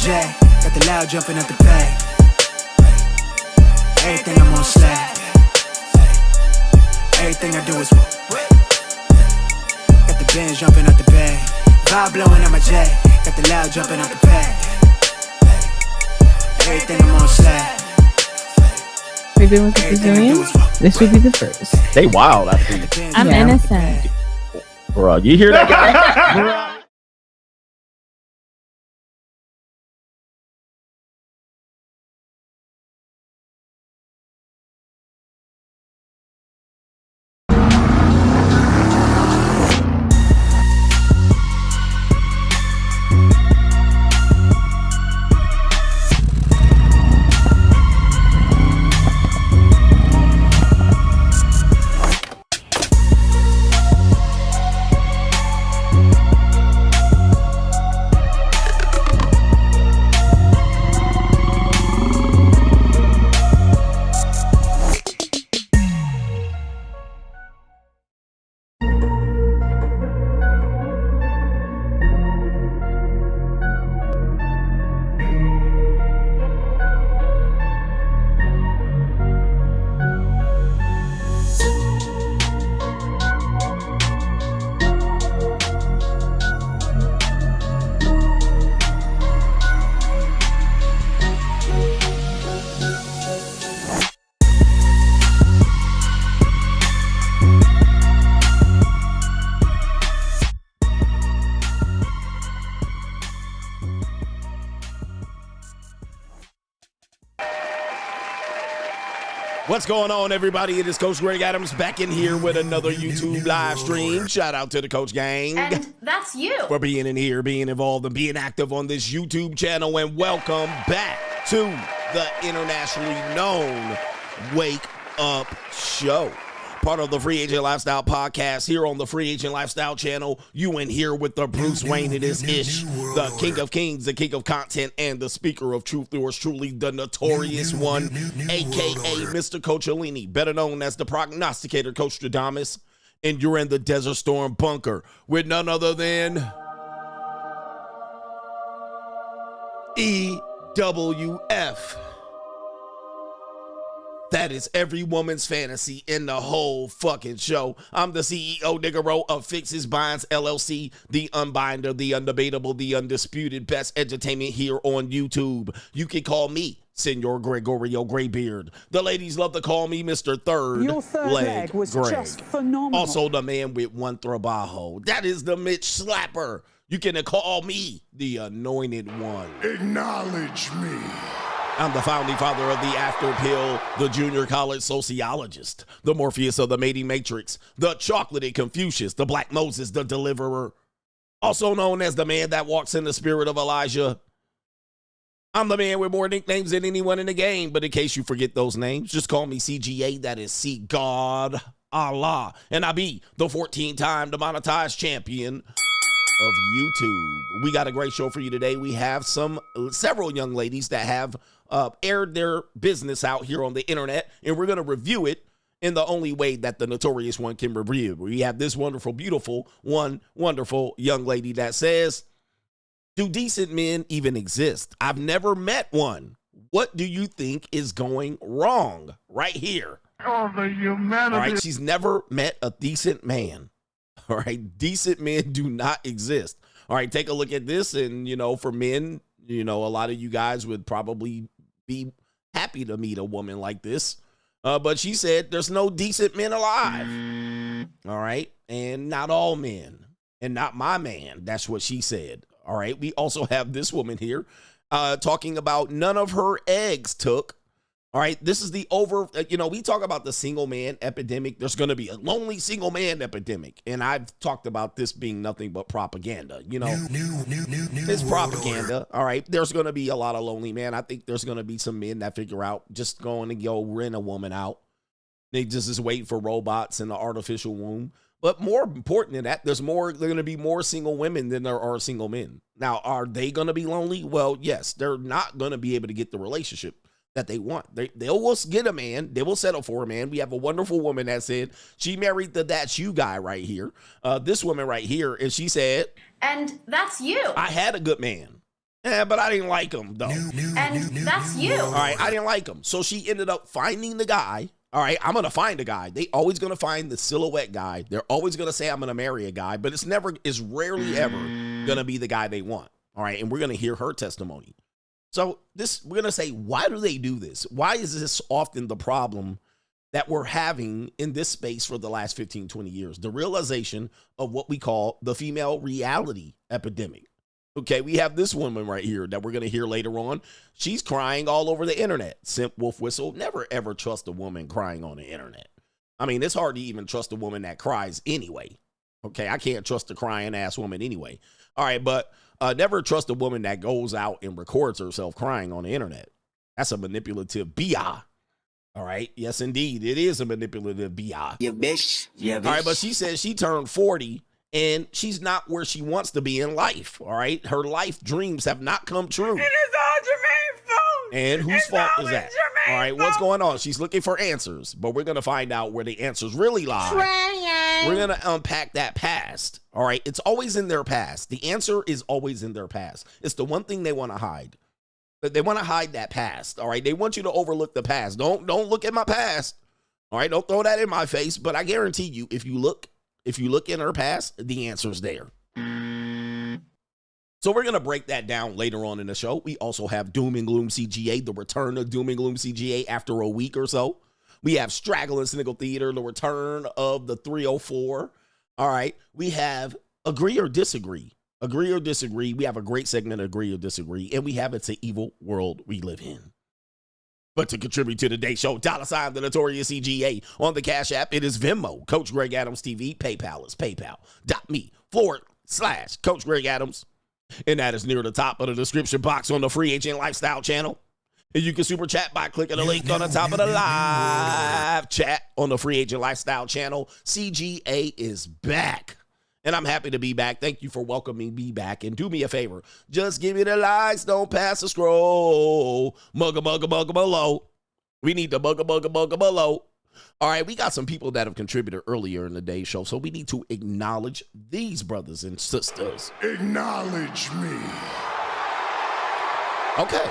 J. Got the loud jumping at the bay. Everything I'm on slab. Everything I do is got the Benz jumping at the bay. Vibe blowing at my J. Got the loud jumping at the bay. Everything I'm on slab. We've been with the Brazilians. This would be the first. They wild, I think. I'm innocent. Bro, you hear that guy? What's going on, everybody? It is Coach Greg Adams back in here with another YouTube live stream. Shout out to the Coach Gang. And that's you. For being in here, being involved, and being active on this YouTube channel. And welcome back to the internationally known Wake Up Show. Part of the Free Agent Lifestyle podcast here on the Free Agent Lifestyle channel. You in here with the Bruce Wayne it is ish, the king of kings, the king of content, and the speaker of truth. Yours truly, the notorious one, aka Mr. Coachellini, better known as the prognosticator, Coach Stradamus. And you're in the Desert Storm bunker with none other than EWF. That is every woman's fantasy in the whole fucking show. I'm the CEO, Niggero, of Fixes Binds LLC, the unbinder, the undebatable, the undisputed best entertainment here on YouTube. You can call me Senor Gregorio Graybeard. The ladies love to call me Mr. Third Leg was Greg. just phenomenal. Also the man with one trabajo. That is the Mitch Slapper. You can call me the Anointed One. Acknowledge me. I'm the founding father of the After Pill, the junior college sociologist, the Morpheus of the mating matrix, the chocolatey Confucius, the Black Moses, the deliverer, also known as the man that walks in the spirit of Elijah. I'm the man with more nicknames than anyone in the game, but in case you forget those names, just call me CGA, that is See God, Allah, and I be the 14-time Monetized champion of YouTube. We got a great show for you today. We have several young ladies that have aired their business out here on the internet, and we're going to review it in the only way that the notorious one can review. We have this wonderful, beautiful, wonderful young lady that says, do decent men even exist? I've never met one. What do you think is going wrong? Right here. Oh, the humanity. All right, she's never met a decent man. All right, decent men do not exist. All right, take a look at this. And, for men, a lot of you guys would probably be happy to meet a woman like this. But she said there's no decent men alive. All right, and not all men and not my man. That's what she said. All right, we also have this woman here talking about none of her eggs took. All right, this is the we talk about the single man epidemic. There's going to be a lonely single man epidemic. And I've talked about this being nothing but propaganda. It's propaganda. All right, there's going to be a lot of lonely men. I think there's going to be some men that figure out just going to go rent a woman out. They just wait for robots in the artificial womb. But more important than that, there's going to be more single women than there are single men. Now, are they going to be lonely? Well, yes, they're not going to be able to get the relationship that they want. They will get a man. They will settle for a man. We have a wonderful woman that said she married the That's You guy right here. This woman right here, and she said, and that's you. I had a good man, Yeah, but I didn't like him though. And that's you. All right, I didn't like him. So she ended up finding the guy. All right, I'm going to find a guy. They always going to find the silhouette guy. They're always going to say I'm going to marry a guy, but it's rarely ever going to be the guy they want. All right, and we're going to hear her testimony. So we're going to say, why do they do this? Why is this often the problem that we're having in this space for the last 15, 20 years? The realization of what we call the female reality epidemic. Okay, we have this woman right here that we're going to hear later on. She's crying all over the internet. Simp Wolf Whistle. Never, ever trust a woman crying on the internet. I mean, it's hard to even trust a woman that cries anyway. Okay, I can't trust a crying ass woman anyway. All right, but never trust a woman that goes out and records herself crying on the internet. That's a manipulative BI. All right, yes, indeed. It is a manipulative BI. You bitch. Yeah, bitch. All right, but she says she turned 40. And she's not where she wants to be in life, all right? Her life dreams have not come true. It is all Jermaine's fault. And whose fault is that? Jermaine's All right, what's going on? She's looking for answers, but we're going to find out where the answers really lie. We're going to unpack that past, all right? It's always in their past. The answer is always in their past. It's the one thing they want to hide. But they want to hide that past, all right? They want you to overlook the past. Don't look at my past, all right? Don't throw that in my face, but I guarantee you, if you look in her past, the answer's there. So we're going to break that down later on in the show. We also have Doom and Gloom CGA, the return of Doom and Gloom CGA after a week or so. We have Straggle and Sniggle Theater, the return of the 304. All right. We have Agree or Disagree. Agree or Disagree. We have a great segment, Agree or Disagree. And we have It's an Evil World We Live In. But to contribute to today's show, $ the Notorious CGA on the Cash App. It is Venmo, Coach Greg Adams TV. PayPal is paypal.me/Coach Greg Adams. And that is near the top of the description box on the Free Agent Lifestyle channel. And you can super chat by clicking the link on the top of the live chat on the Free Agent Lifestyle channel. CGA is back. And I'm happy to be back. Thank you for welcoming me back. And do me a favor. Just give me the likes. Don't pass the scroll. Mugga below. We need the mugga below. All right, we got some people that have contributed earlier in the day show, so we need to acknowledge these brothers and sisters. Acknowledge me. Okay.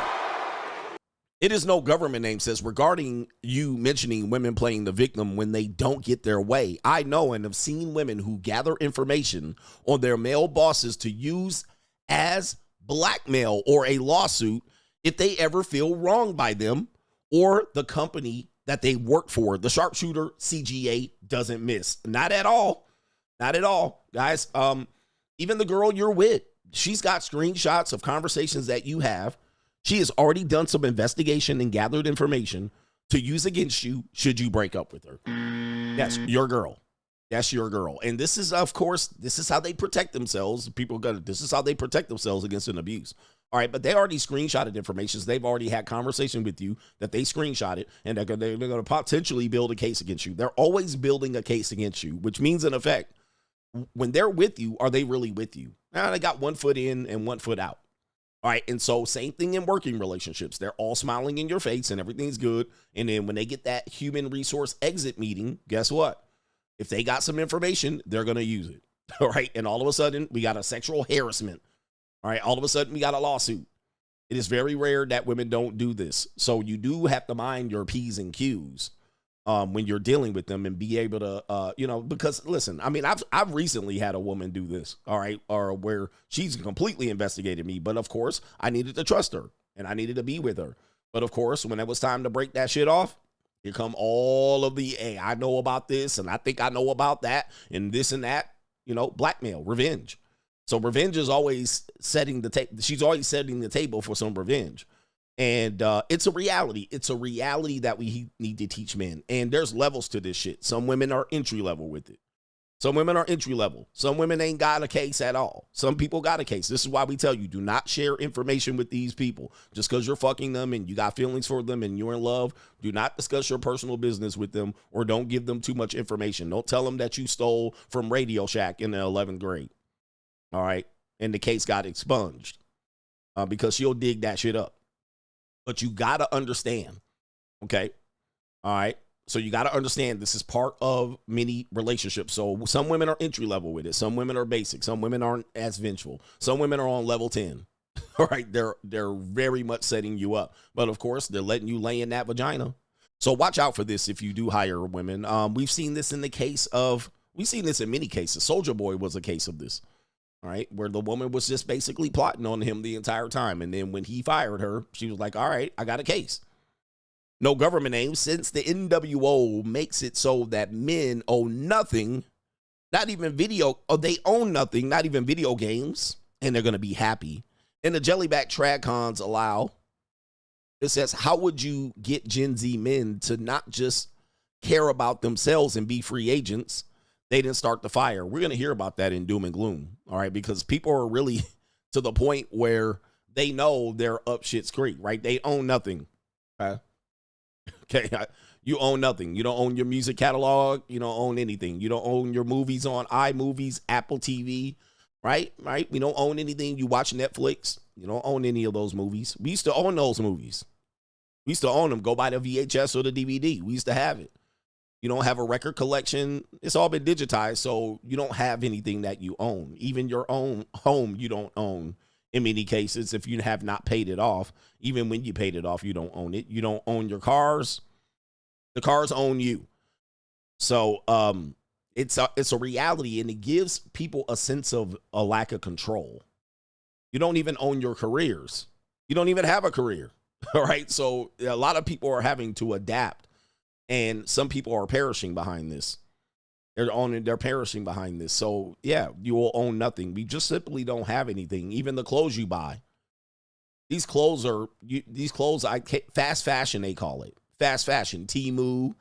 It is no government name says regarding you mentioning women playing the victim when they don't get their way. I know and have seen women who gather information on their male bosses to use as blackmail or a lawsuit if they ever feel wronged by them or the company that they work for. The sharpshooter CGA doesn't miss. Not at all. Not at all, guys. Even the girl you're with, she's got screenshots of conversations that you have. She has already done some investigation and gathered information to use against you should you break up with her. That's your girl. That's your girl. And this is, of course, this is how they protect themselves. This is how they protect themselves against an abuse. All right, but they already screenshotted information. They've already had conversation with you that they screenshotted, and they're going to potentially build a case against you. They're always building a case against you, which means, in effect, when they're with you, are they really with you? Now, they got 1 foot in and 1 foot out. All right, and so same thing in working relationships. They're all smiling in your face and everything's good. And then when they get that human resource exit meeting, guess what? If they got some information, they're going to use it. All right, and all of a sudden, we got a sexual harassment. All right, all of a sudden, we got a lawsuit. It is very rare that women don't do this. So you do have to mind your P's and Q's when you're dealing with them and be able to, because listen, I mean, I've recently had a woman do this, all right, or where she's completely investigated me. But of course, I needed to trust her and I needed to be with her. But of course, when it was time to break that shit off, here come all of the, hey, I know about this and I think I know about that and this and that, blackmail, revenge. So revenge is always setting the table. She's always setting the table for some revenge. And it's a reality. It's a reality that we need to teach men. And there's levels to this shit. Some women are entry level with it. Some women are entry level. Some women ain't got a case at all. Some people got a case. This is why we tell you, do not share information with these people. Just because you're fucking them and you got feelings for them and you're in love, do not discuss your personal business with them or don't give them too much information. Don't tell them that you stole from Radio Shack in the 11th grade. All right. And the case got expunged because she'll dig that shit up. But you got to understand, okay? All right? So you got to understand this is part of many relationships. So some women are entry level with it. Some women are basic. Some women aren't as vengeful. Some women are on level 10. All right, they're very much setting you up. But of course, they're letting you lay in that vagina. So watch out for this if you do hire women. We've seen this in the case of, we've seen this in many cases. Soulja Boy was a case of this. All right, where the woman was just basically plotting on him the entire time. And then when he fired her, she was like, all right, I got a case. No government name, since the NWO makes it so that men own nothing, not even video, or they own nothing, not even video games, and they're going to be happy. And the jellyback tradcons allow, it says, how would you get Gen Z men to not just care about themselves and be free agents? They didn't start the fire. We're going to hear about that in Doom and Gloom, all right? Because people are really to the point where they know they're up shit's creek, right? They own nothing. Okay, you own nothing. You don't own your music catalog. You don't own anything. You don't own your movies on iMovies, Apple TV, right? Right? We don't own anything. You watch Netflix. You don't own any of those movies. We used to own those movies. We used to own them. Go buy the VHS or the DVD. We used to have it. You don't have a record collection. It's all been digitized, so you don't have anything that you own. Even your own home, you don't own in many cases if you have not paid it off. Even when you paid it off, you don't own it. You don't own your cars. The cars own you. So it's a reality, and it gives people a sense of a lack of control. You don't even own your careers. You don't even have a career. All right. So a lot of people are having to adapt. And some people are perishing behind this. They're perishing behind this. So yeah, you will own nothing. We just simply don't have anything. Even the clothes you buy. These clothes are fast fashion, they call it. Fast fashion. Temu,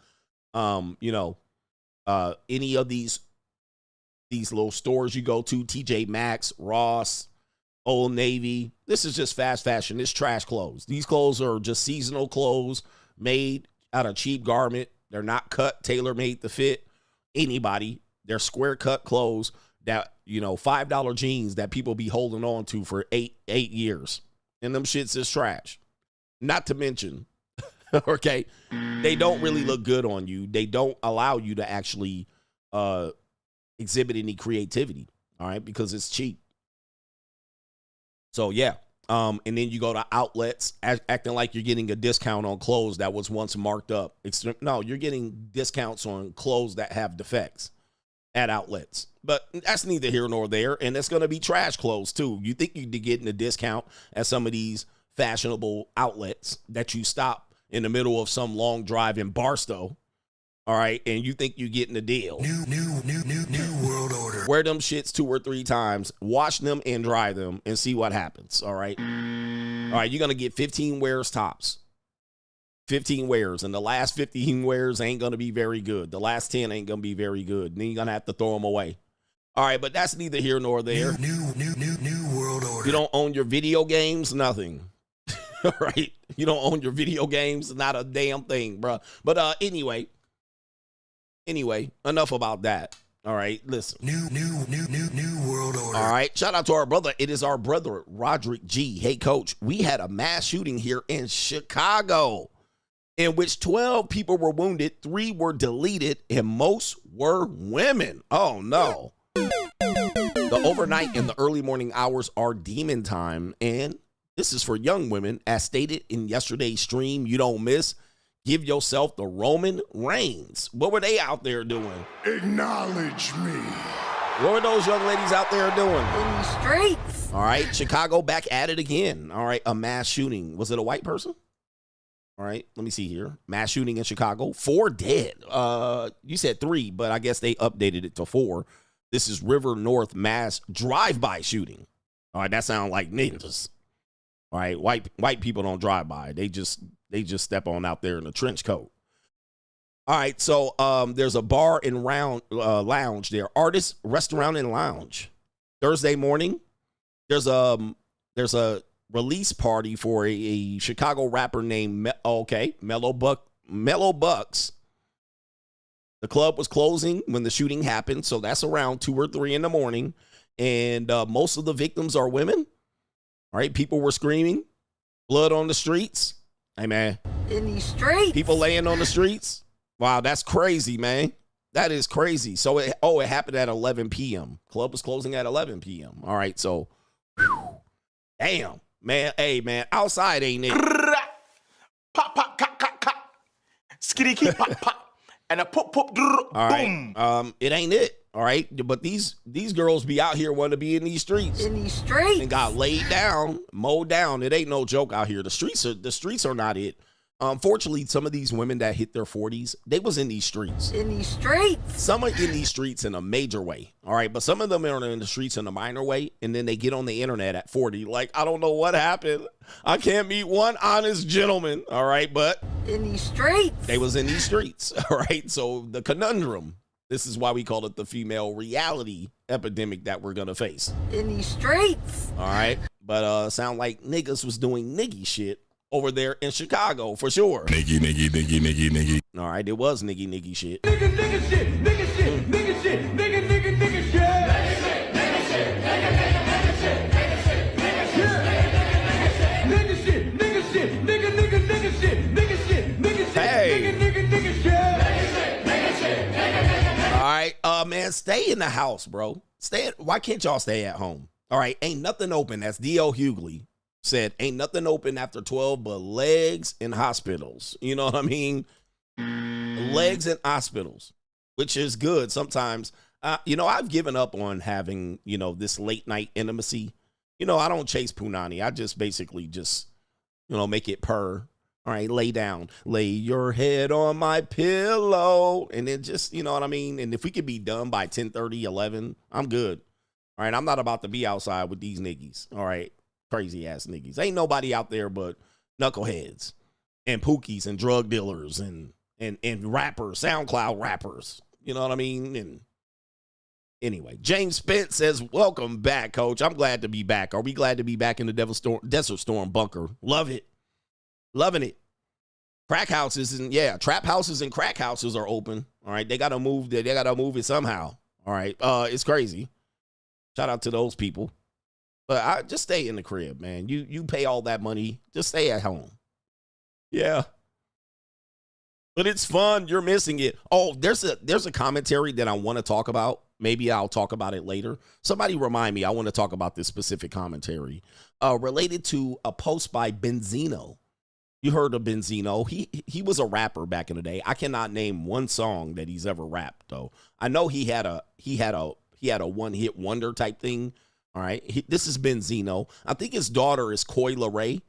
any of these little stores you go to, TJ Maxx, Ross, Old Navy. This is just fast fashion. It's trash clothes. These clothes are just seasonal clothes made out of cheap garment. They're not cut, tailor-made to fit anybody. They're square cut clothes that, $5 jeans that people be holding on to for eight years. And them shits is trash. Not to mention, okay, they don't really look good on you. They don't allow you to actually exhibit any creativity, all right, because it's cheap. So, yeah. And then you go to outlets acting like you're getting a discount on clothes that was once marked up. No, you're getting discounts on clothes that have defects at outlets. But that's neither here nor there. And it's going to be trash clothes, too. You think you'd be getting a discount at some of these fashionable outlets that you stop in the middle of some long drive in Barstow. All right, and you think you're getting a deal. New world order. Wear them shits 2 or 3 times, wash them and dry them, and see what happens. All right. All right, you're gonna get 15 wears tops. 15 wears, and the last 15 wears ain't gonna be very good. The last 10 ain't gonna be very good. Then you're gonna have to throw them away. All right, but that's neither here nor there. New world order. You don't own your video games, nothing. All right, you don't own your video games, not a damn thing, bro. But anyway, enough about that. All right, listen. New world order. All right, shout out to our brother. It is our brother, Roderick G. Hey, coach, we had a mass shooting here in Chicago in which 12 people were wounded, 3 were deleted, and most were women. Oh, no. The overnight and the early morning hours are demon time, and this is for young women. As stated in yesterday's stream, you don't miss. Give yourself the Roman Reigns. What were they out there doing? Acknowledge me. What were those young ladies out there doing? In the streets. All right, Chicago back at it again. All right, a mass shooting. Was it a white person? All right, let me see here. Mass shooting in Chicago. 4 dead. You said 3, but I guess they updated it to 4. This is River North mass drive-by shooting. All right, that sounds like ninjas. All right, white people don't drive by. They just step on out there in a trench coat. All right, so there's a bar and lounge there. Artist Restaurant and Lounge. Thursday morning, there's a release party for a Chicago rapper named Mellow Bucks. The club was closing when the shooting happened, so that's around 2 or 3 in the morning, and most of the victims are women. All right, people were screaming, blood on the streets. Hey, man. In the streets. People laying on the streets. Wow, that's crazy, man. That is crazy. So, it happened at 11 p.m. Club was closing at 11 p.m. All right, so, damn. Man, hey, man, outside ain't it? Pop, pop, cock, cock, cock. Skitty, keep, pop, pop. And a pop, pop, All boom. right. It ain't it. All right. But these girls be out here wanting to be in these streets. In these streets. And got laid down, mowed down. It ain't no joke out here. The streets are not it. Unfortunately, some of these women that hit their 40s, they was in these streets. In these streets. Some are in these streets in a major way, all right? But some of them are in the streets in a minor way, and then they get on the internet at 40. Like, I don't know what happened. I can't meet one honest gentleman, all right? But in these streets. they was in these streets, all right? So the conundrum, this is why we call it the female reality epidemic that we're going to face. In these streets. All right? But sound like niggas was doing niggy shit over there in Chicago, for sure. Niggy. All right, it was niggy shit. Nigga shit. All right, man, stay in the house, bro. Why can't y'all stay at home? All right, ain't nothing open. That's D.L. Hughley said, ain't nothing open after 12 but legs in hospitals. You know what I mean? Legs in hospitals, which is good. Sometimes, I've given up on having, this late night intimacy. I don't chase punani. I just basically make it purr. All right, lay down, lay your head on my pillow. And then just, you know what I mean? And if we could be done by 10:30, 11, I'm good. All right, I'm not about to be outside with these niggas. All right. Crazy ass niggas. Ain't nobody out there but knuckleheads and pookies and drug dealers and rappers, SoundCloud rappers. You know what I mean? And anyway, James Spence says, welcome back, coach. I'm glad to be back. Are we glad to be back in the Desert Storm bunker? Love it. Loving it. Crack houses and trap houses and crack houses are open. All right. They got to move. They got to move it somehow. All right. It's crazy. Shout out to those people. But I just stay in the crib, man. You pay all that money. Just stay at home. Yeah. But it's fun. You're missing it. Oh, there's a commentary that I want to talk about. Maybe I'll talk about it later. Somebody remind me. I want to talk about this specific commentary related to a post by Benzino. You heard of Benzino. He was a rapper back in the day. I cannot name one song that he's ever rapped, though. I know he had a one-hit wonder type thing. All right. This is Benzino. I think his daughter is Kayleigh,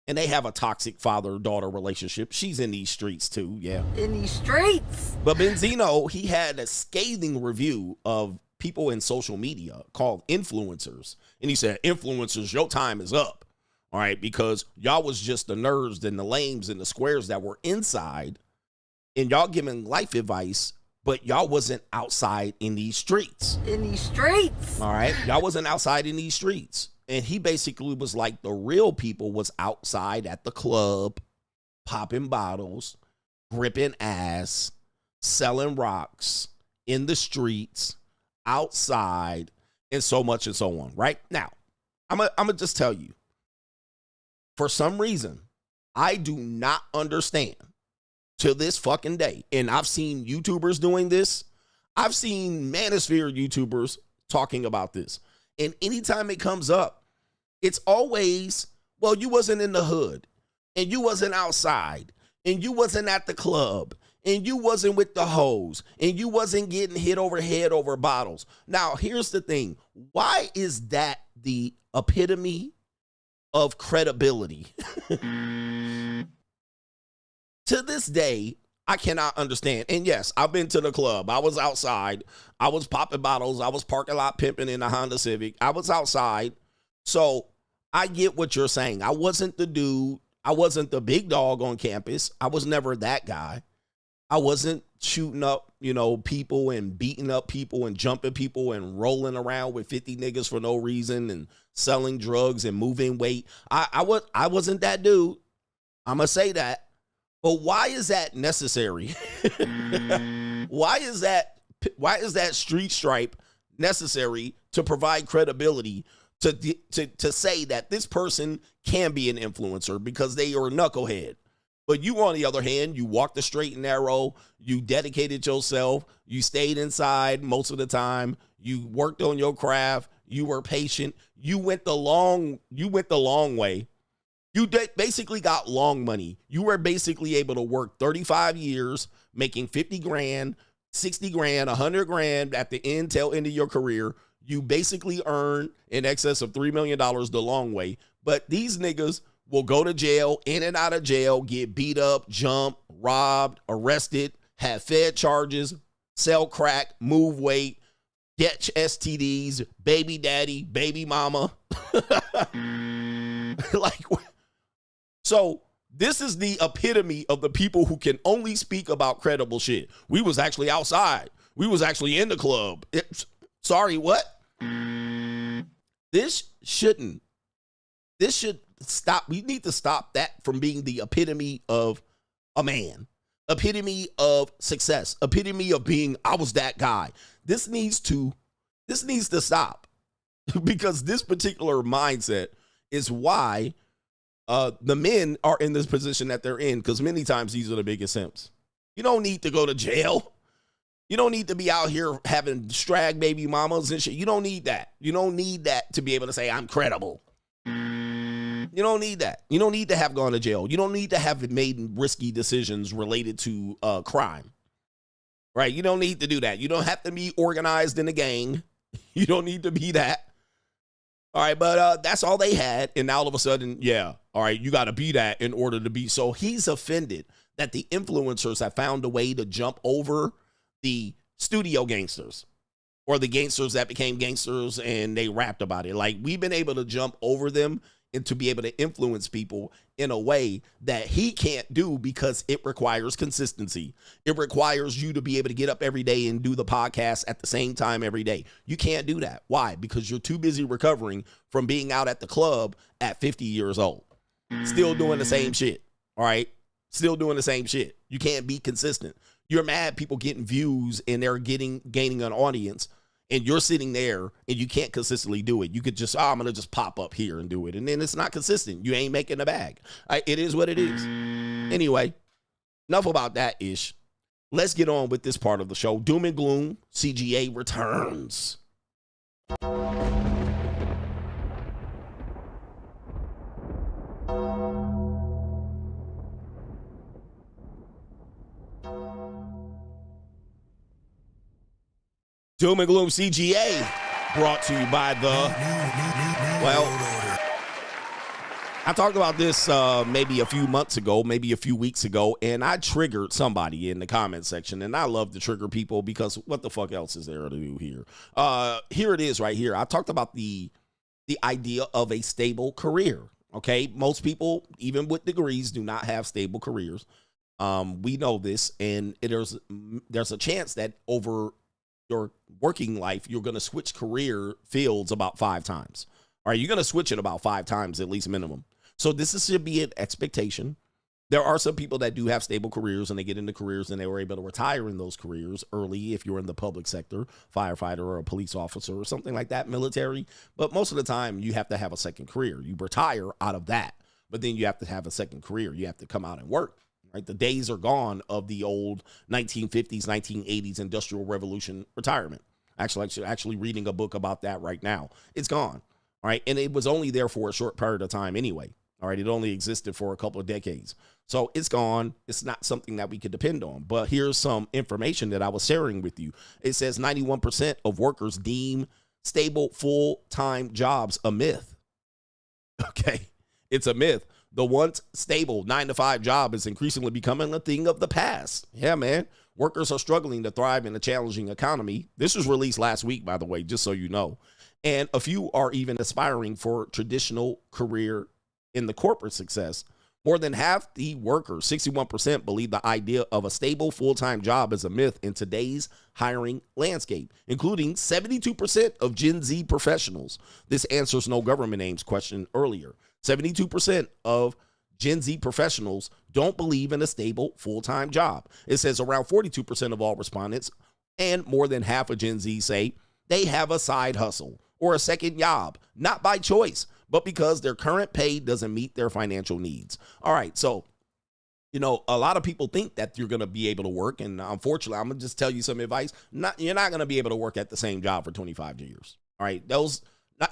and they have a toxic father-daughter relationship. She's in these streets too. Yeah. In these streets. But Benzino, he had a scathing review of people in social media called influencers. And he said, influencers, your time is up. All right. Because y'all was just the nerds and the lames and the squares that were inside, and y'all giving life advice, but y'all wasn't outside in these streets. In these streets. All right. Y'all wasn't outside in these streets. And he basically was like, the real people was outside at the club, popping bottles, gripping ass, selling rocks in the streets, outside, and so much and so on. Right now, I'm gonna just tell you, for some reason, I do not understand to this fucking day. And I've seen YouTubers doing this. I've seen Manosphere YouTubers talking about this. And anytime it comes up, it's always, well, you wasn't in the hood, and you wasn't outside, and you wasn't at the club, and you wasn't with the hoes, and you wasn't getting hit over head over bottles. Now, here's the thing. Why is that the epitome of credibility? To this day, I cannot understand. And yes, I've been to the club. I was outside. I was popping bottles. I was parking lot pimping in a Honda Civic. I was outside. So I get what you're saying. I wasn't the dude. I wasn't the big dog on campus. I was never that guy. I wasn't shooting up, people and beating up people and jumping people and rolling around with 50 niggas for no reason and selling drugs and moving weight. I wasn't that dude. I'm going to say that. But why is that necessary? Why is that street stripe necessary to provide credibility to say that this person can be an influencer because they are a knucklehead? But you, on the other hand, you walked the straight and narrow, you dedicated yourself, you stayed inside most of the time, you worked on your craft, You were patient. You went the long way. You basically got long money. You were basically able to work 35 years, making 50 grand, 60 grand, 100 grand at the tail end of your career. You basically earn in excess of $3 million the long way. But these niggas will go to jail, in and out of jail, get beat up, jumped, robbed, arrested, have fed charges, sell crack, move weight, get STDs, baby daddy, baby mama. So this is the epitome of the people who can only speak about credible shit. We was actually outside. We was actually in the club. Sorry, what? This should stop. We need to stop that from being the epitome of a man, epitome of success, epitome of being, I was that guy. This needs to stop because this particular mindset is why the men are in this position that they're in, because many times these are the biggest simps. You don't need to go to jail. You don't need to be out here having strag baby mamas and shit. You don't need that. You don't need that to be able to say, I'm credible. You don't need that. You don't need to have gone to jail. You don't need to have made risky decisions related to crime. Right? You don't need to do that. You don't have to be organized in a gang. You don't need to be that. All right, but that's all they had. And now all of a sudden, yeah, all right, you got to be that in order to be. So he's offended that the influencers have found a way to jump over the studio gangsters or the gangsters that became gangsters and they rapped about it. Like, we've been able to jump over them and to be able to influence people in a way that he can't do because it requires consistency. It requires you to be able to get up every day and do the podcast at the same time every day. You can't do that. Why? Because you're too busy recovering from being out at the club at 50 years old. Still doing the same shit. All right? Still doing the same shit. You can't be consistent. You're mad people getting views and they're gaining an audience, and you're sitting there and you can't consistently do it. You could just, I'm going to just pop up here and do it. And then it's not consistent. You ain't making a bag. It is what it is. Anyway, enough about that ish. Let's get on with this part of the show. Doom and Gloom CGA returns. Doom and Gloom CGA brought to you by I talked about this maybe a few months ago, maybe a few weeks ago, and I triggered somebody in the comment section, and I love to trigger people because what the fuck else is there to do here? Here it is right here. I talked about the idea of a stable career, okay? Most people, even with degrees, do not have stable careers. We know this, and there's a chance that over your working life, you're going to switch career fields about 5 times. All right, you're going to switch it about 5 times, at least minimum. So this should be an expectation. There are some people that do have stable careers and they get into careers and they were able to retire in those careers early if you're in the public sector, firefighter or a police officer or something like that, military. But most of the time, you have to have a second career. You retire out of that, but then you have to have a second career. You have to come out and work. Right? The days are gone of the old 1950s, 1980s industrial revolution retirement. Actually reading a book about that right now. It's gone. All right. And it was only there for a short period of time anyway. All right. It only existed for a couple of decades. So it's gone. It's not something that we could depend on. But here's some information that I was sharing with you. It says 91% of workers deem stable full-time jobs a myth. Okay. It's a myth. The once stable 9-to-5 job is increasingly becoming a thing of the past. Yeah, man. Workers are struggling to thrive in a challenging economy. This was released last week, by the way, just so you know. And a few are even aspiring for traditional career in the corporate success. More than half the workers, 61%, believe the idea of a stable full-time job is a myth in today's hiring landscape, including 72% of Gen Z professionals. This answers no government names question earlier. 72% of Gen Z professionals don't believe in a stable full-time job. It says around 42% of all respondents and more than half of Gen Z say they have a side hustle or a second job, not by choice, but because their current pay doesn't meet their financial needs. All right, so, you know, a lot of people think that you're going to be able to work, and unfortunately, I'm going to just tell you some advice. You're not going to be able to work at the same job for 25 years. All right, those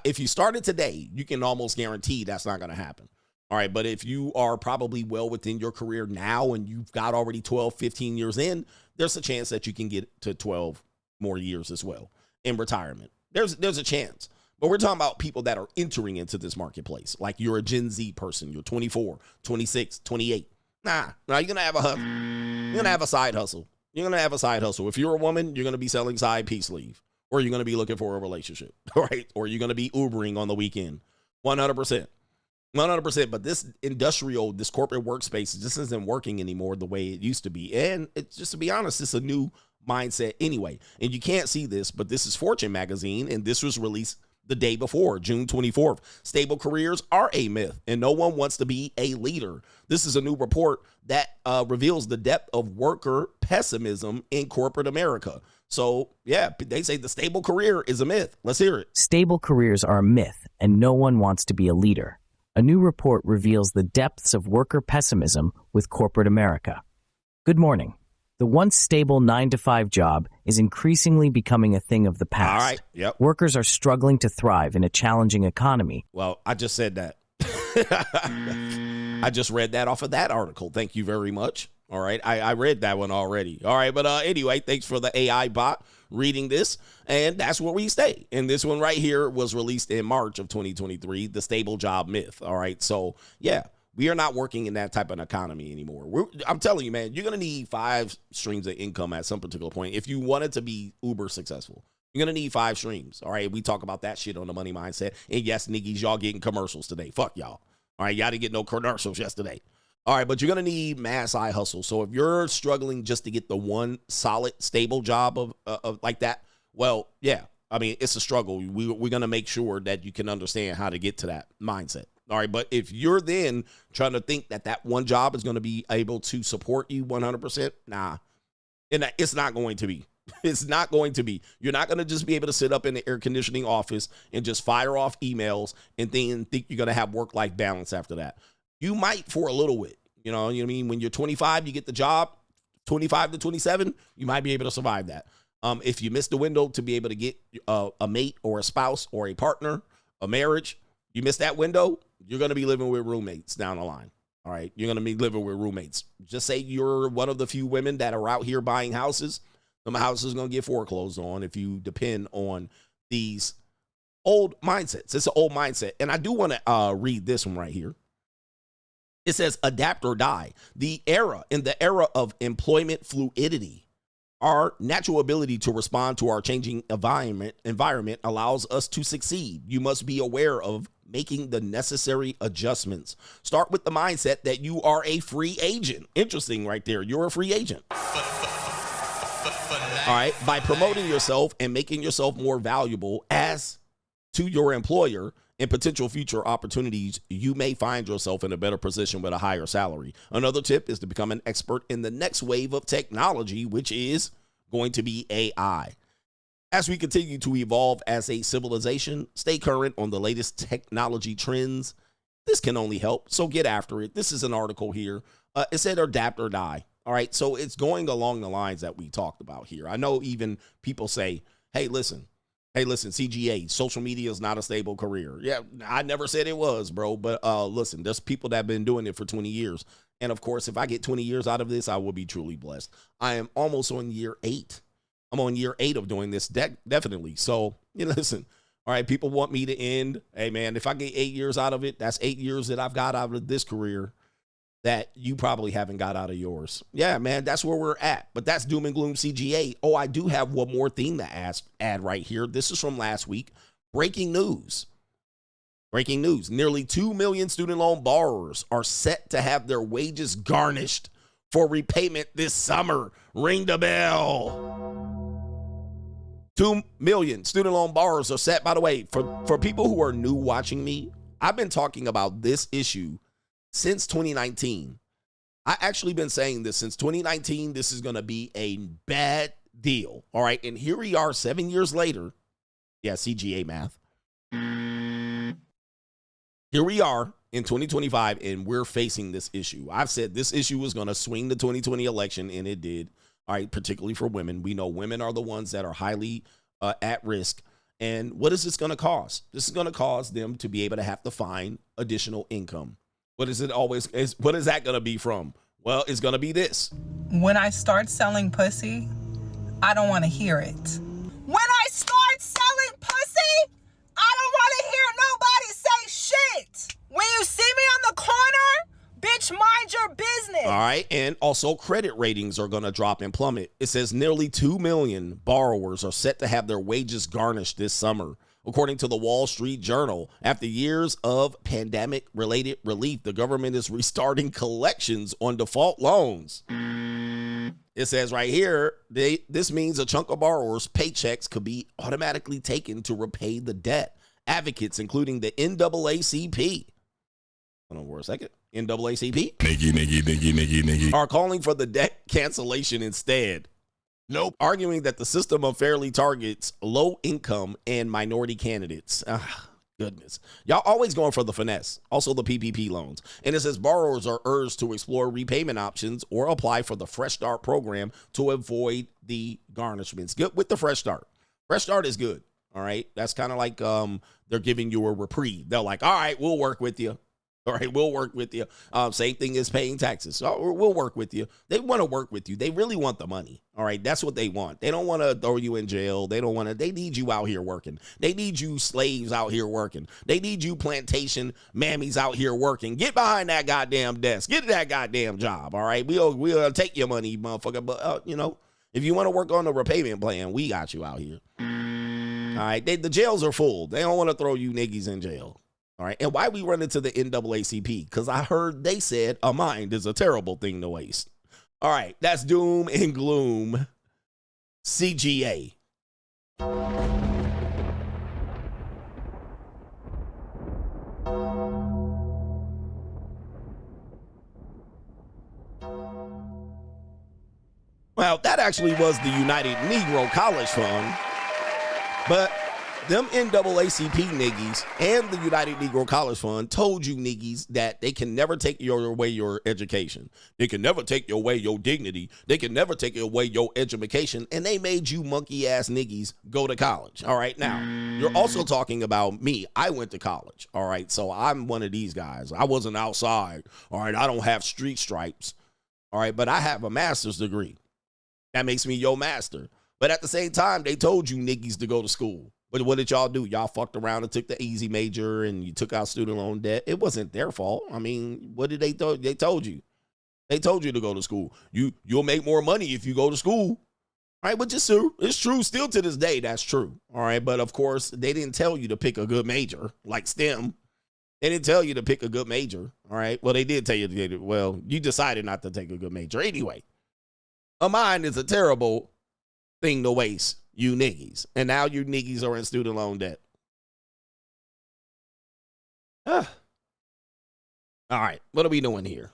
if you started today, you can almost guarantee that's not going to happen. All right. But if you are probably well within your career now and you've got already 12, 15 years in, there's a chance that you can get to 12 more years as well in retirement. There's a chance. But we're talking about people that are entering into this marketplace. Like you're a Gen Z person. You're 24, 26, 28. Nah, you're going to have a hustle. You're going to have a side hustle. You're going to have a side hustle. If you're a woman, you're going to be selling side peace leave. Or you're going to be looking for a relationship, right? Or you're going to be Ubering on the weekend. 100%. 100%. But this this corporate workspace just isn't working anymore the way it used to be. And it's just, to be honest, it's a new mindset anyway. And you can't see this, but this is Fortune magazine, and this was released the day before, June 24th. Stable careers are a myth, and no one wants to be a leader. This is a new report that reveals the depth of worker pessimism in corporate America. So, yeah, they say the stable career is a myth. Let's hear it. Stable careers are a myth, and no one wants to be a leader. A new report reveals the depths of worker pessimism with corporate America. Good morning. The once stable 9-to-5 job is increasingly becoming a thing of the past. All right. Yep. Workers are struggling to thrive in a challenging economy. Well, I just said that. I just read that off of that article. Thank you very much. All right. I read that one already. All right. But anyway, thanks for the AI bot reading this. And that's where we stay. And this one right here was released in March of 2023, the stable job myth. All right. So, yeah, we are not working in that type of economy anymore. I'm telling you, man, you're going to need 5 streams of income at some particular point. If you wanted to be uber successful, you're going to need 5 streams. All right. We talk about that shit on the Money Mindset. And yes, niggas, y'all getting commercials today. Fuck y'all. All right. Y'all didn't get no commercials yesterday. All right, but you're going to need mass side hustle. So if you're struggling just to get the one solid, stable job of like that, well, yeah, I mean, it's a struggle. We're going to make sure that you can understand how to get to that mindset. All right, but if you're then trying to think that one job is going to be able to support you 100%, nah, and it's not going to be. It's not going to be. You're not going to just be able to sit up in the air conditioning office and just fire off emails and then think you're going to have work-life balance after that. You might for a little bit, you know what I mean? When you're 25, you get the job, 25 to 27, you might be able to survive that. If you miss the window to be able to get a mate or a spouse or a partner, a marriage, you miss that window, you're going to be living with roommates down the line. All right. You're going to be living with roommates. Just say you're one of the few women that are out here buying houses. Them houses are going to get foreclosed on if you depend on these old mindsets. It's an old mindset. And I do want to read this one right here. It says, adapt or die. In the era of employment fluidity, our natural ability to respond to our changing environment allows us to succeed. You must be aware of making the necessary adjustments. Start with the mindset that you are a free agent. Interesting right there. You're a free agent. All right. By promoting yourself and making yourself more valuable as to your employer and potential future opportunities, you may find yourself in a better position with a higher salary. Another tip is to become an expert in the next wave of technology, which is going to be AI. As we continue to evolve as a civilization, stay current on the latest technology trends. This can only help, so get after it. This is an article here. It said adapt or die. All right, so it's going along the lines that we talked about here. I know even people say, hey, listen, CGA, social media is not a stable career. Yeah, I never said it was, bro. But listen, there's people that have been doing it for 20 years. And, of course, if I get 20 years out of this, I will be truly blessed. I am almost on year 8. I'm on year 8 of doing this, definitely. So, listen, all right, people want me to end. Hey, man, if I get 8 years out of it, that's 8 years that I've got out of this career that you probably haven't got out of yours. Yeah, man, that's where we're at. But that's Doom and Gloom CGA. Oh, I do have one more thing to add right here. This is from last week. Breaking news. Breaking news. Nearly 2 million student loan borrowers are set to have their wages garnished for repayment this summer. Ring the bell. 2 million student loan borrowers are set. By the way, for people who are new watching me, I've been talking about this issue since 2019. I actually been saying this since 2019. This is going to be a bad deal. All right. And here we are 7 years later. Yeah, CGA math. Here we are in 2025, and we're facing this issue. I've said this issue was going to swing the 2020 election, and it did. All right, particularly for women. We know women are the ones that are highly at risk. And what is this going to cost? This is going to cause them to be able to have to find additional income. What is it always? What is that going to be from? Well, it's going to be this. When I start selling pussy, I don't want to hear it. When I start selling pussy, I don't want to hear nobody say shit. When you see me on the corner, bitch, mind your business. All right. And also credit ratings are going to drop and plummet. It says nearly 2 million borrowers are set to have their wages garnished this summer. According to the Wall Street Journal, after years of pandemic-related relief, the government is restarting collections on default loans. It says right here, this means a chunk of borrowers' paychecks could be automatically taken to repay the debt. Advocates, including the NAACP, hold on for a second, NAACP, are calling for the debt cancellation instead. Nope. Arguing that the system unfairly targets low income and minority candidates. Goodness. Y'all always going for the finesse. Also the PPP loans. And it says borrowers are urged to explore repayment options or apply for the Fresh Start program to avoid the garnishments. Good with the Fresh Start. Fresh Start is good. All right. That's kind of like they're giving you a reprieve. They're like, all right, we'll work with you. All right, we'll work with you. Same thing as paying taxes. So we'll work with you. They want to work with you. They really want the money. All right, that's what they want. They don't want to throw you in jail. They don't want to. They need you out here working. They need you slaves out here working. They need you plantation mammies out here working. Get behind that goddamn desk. Get that goddamn job. All right, we'll take your money, motherfucker. But you know, if you want to work on the repayment plan, we got you out here. All right, the jails are full. They don't want to throw you niggas in jail. All right, and why we run into the NAACP? Because I heard they said a mind is a terrible thing to waste. All right, that's Doom and Gloom CGA. Well, that actually was the United Negro College Fund, but them NAACP niggies and the United Negro College Fund told you niggies that they can never take away your education. They can never take away your dignity. They can never take away your education. And they made you monkey ass niggies go to college. All right. Now, you're also talking about me. I went to college. All right. So I'm one of these guys. I wasn't outside. All right. I don't have street stripes. All right. But I have a master's degree. That makes me your master. But at the same time, they told you niggies to go to school. But what did y'all do? Y'all fucked around and took the easy major and you took out student loan debt. It wasn't their fault. I mean, what did they they told you? They told you to go to school. You'll make more money if you go to school. All right, but it's true. Still to this day, that's true. All right, but of course, they didn't tell you to pick a good major like STEM. They didn't tell you to pick a good major. All right, well, they did tell you to you decided not to take a good major. Anyway, a mind is a terrible thing to waste. You niggies. And now you niggies are in student loan debt. All right. What are we doing here?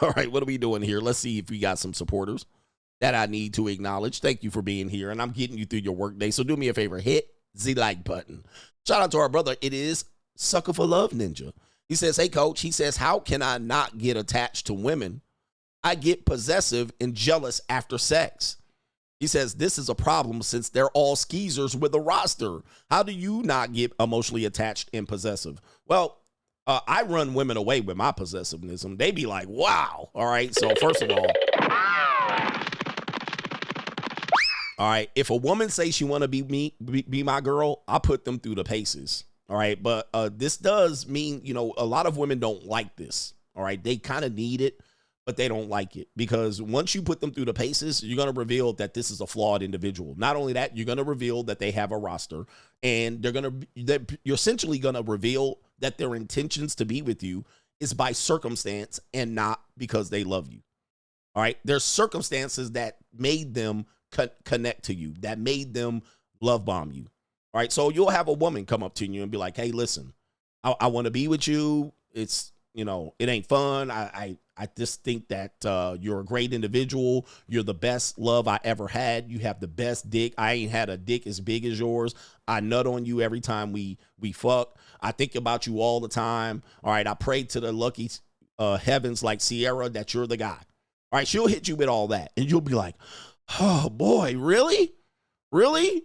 All right. What are we doing here? Let's see if we got some supporters that I need to acknowledge. Thank you for being here. And I'm getting you through your workday. So do me a favor. Hit the like button. Shout out to our brother. It is Sucker for Love Ninja. He says, hey, coach. He says, how can I not get attached to women? I get possessive and jealous after sex. He says, this is a problem since they're all skeezers with a roster. How do you not get emotionally attached and possessive? Well, I run women away with my possessiveness. They be like, wow. All right. So first of all, if a woman says she want to be my girl, I put them through the paces. All right. But this does mean, a lot of women don't like this. All right. They kind of need it, but they don't like it because once you put them through the paces, you're going to reveal that this is a flawed individual. Not only that, you're going to reveal that they have a roster, and you're essentially going to reveal that their intentions to be with you is by circumstance and not because they love you. All right. There's circumstances that made them connect to you, that made them love bomb you. All right. So you'll have a woman come up to you and be like, hey, listen, I want to be with you. It's, it ain't fun. I just think that you're a great individual. You're the best love I ever had. You have the best dick. I ain't had a dick as big as yours. I nut on you every time we fuck. I think about you all the time. All right, I pray to the lucky heavens like Sierra that you're the guy. All right, she'll hit you with all that, and you'll be like, oh, boy, really? Really?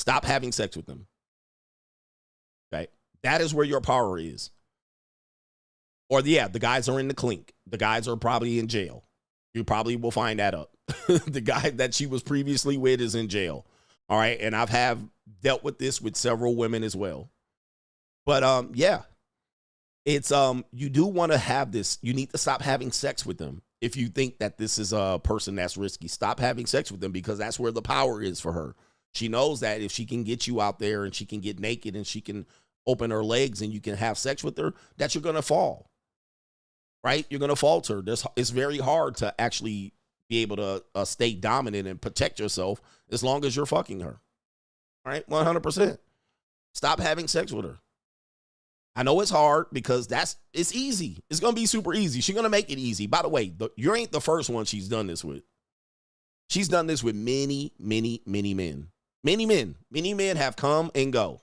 Stop having sex with them. Okay? That is where your power is. Or, yeah, the guys are in the clink. The guys are probably in jail. You probably will find that up. The guy that she was previously with is in jail. All right? And I've dealt with this with several women as well. But, yeah. It's, you do want to have this. You need to stop having sex with them. If you think that this is a person that's risky, stop having sex with them, because that's where the power is for her. She knows that if she can get you out there and she can get naked and she can open her legs and you can have sex with her, that you're going to fall, right? You're going to falter. It's very hard to actually be able to stay dominant and protect yourself as long as you're fucking her, all right? 100%. Stop having sex with her. I know it's hard because it's easy. It's going to be super easy. She's going to make it easy. By the way, you ain't the first one she's done this with. She's done this with many, many, many men. Many men. Many men have come and go.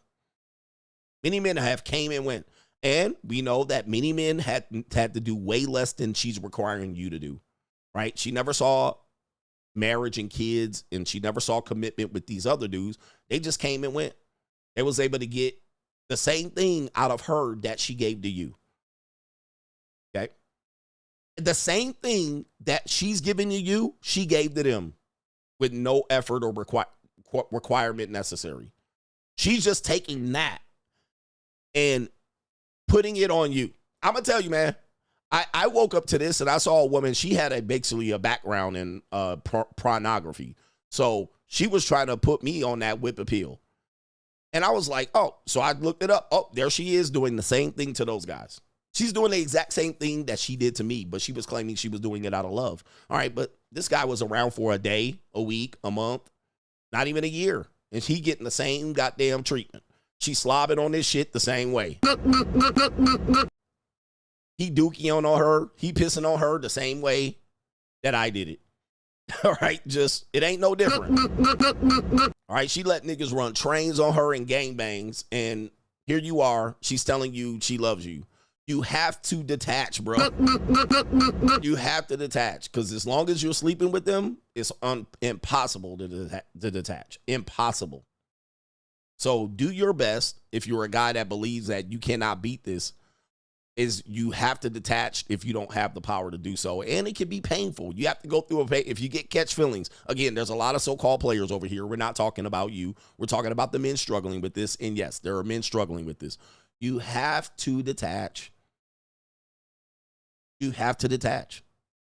Many men have came and went. And we know that many men had to do way less than she's requiring you to do, right? She never saw marriage and kids, and she never saw commitment with these other dudes. They just came and went. They was able to get the same thing out of her that she gave to you. Okay? The same thing that she's giving to you, she gave to them with no effort or requirement necessary. She's just taking that and putting it on you. I'm going to tell you, man, I woke up to this and I saw a woman. She had basically a background in pornography. So she was trying to put me on that whip appeal. And I was like, oh, so I looked it up. Oh, there she is doing the same thing to those guys. She's doing the exact same thing that she did to me, but she was claiming she was doing it out of love. All right, but this guy was around for a day, a week, a month, not even a year. And he getting the same goddamn treatment. She slobbing on this shit the same way. He dookie on her. He pissing on her the same way that I did it. All right, just, it ain't no different. All right, she let niggas run trains on her and gangbangs, and here you are. She's telling you she loves you. You have to detach, bro. You have to detach, because as long as you're sleeping with them, it's impossible to detach. Impossible. So do your best. If you're a guy that believes that you cannot beat this, is you have to detach if you don't have the power to do so. And it can be painful. You have to go through if you get catch feelings. Again, there's a lot of so-called players over here. We're not talking about you. We're talking about the men struggling with this. And yes, there are men struggling with this. You have to detach. You have to detach.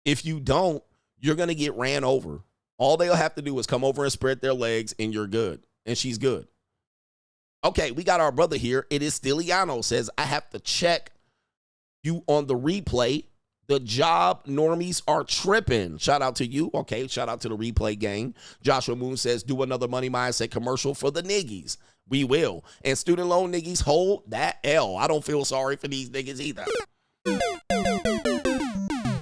If you don't, you're going to get ran over. All they'll have to do is come over and spread their legs and you're good. And she's good. Okay, we got our brother here. It is Stiliano says, I have to check you on the replay. The job normies are tripping. Shout out to you. Okay, shout out to the replay gang. Joshua Moon says, do another Money Mindset commercial for the niggies. We will. And student loan niggies, hold that L. I don't feel sorry for these niggas either.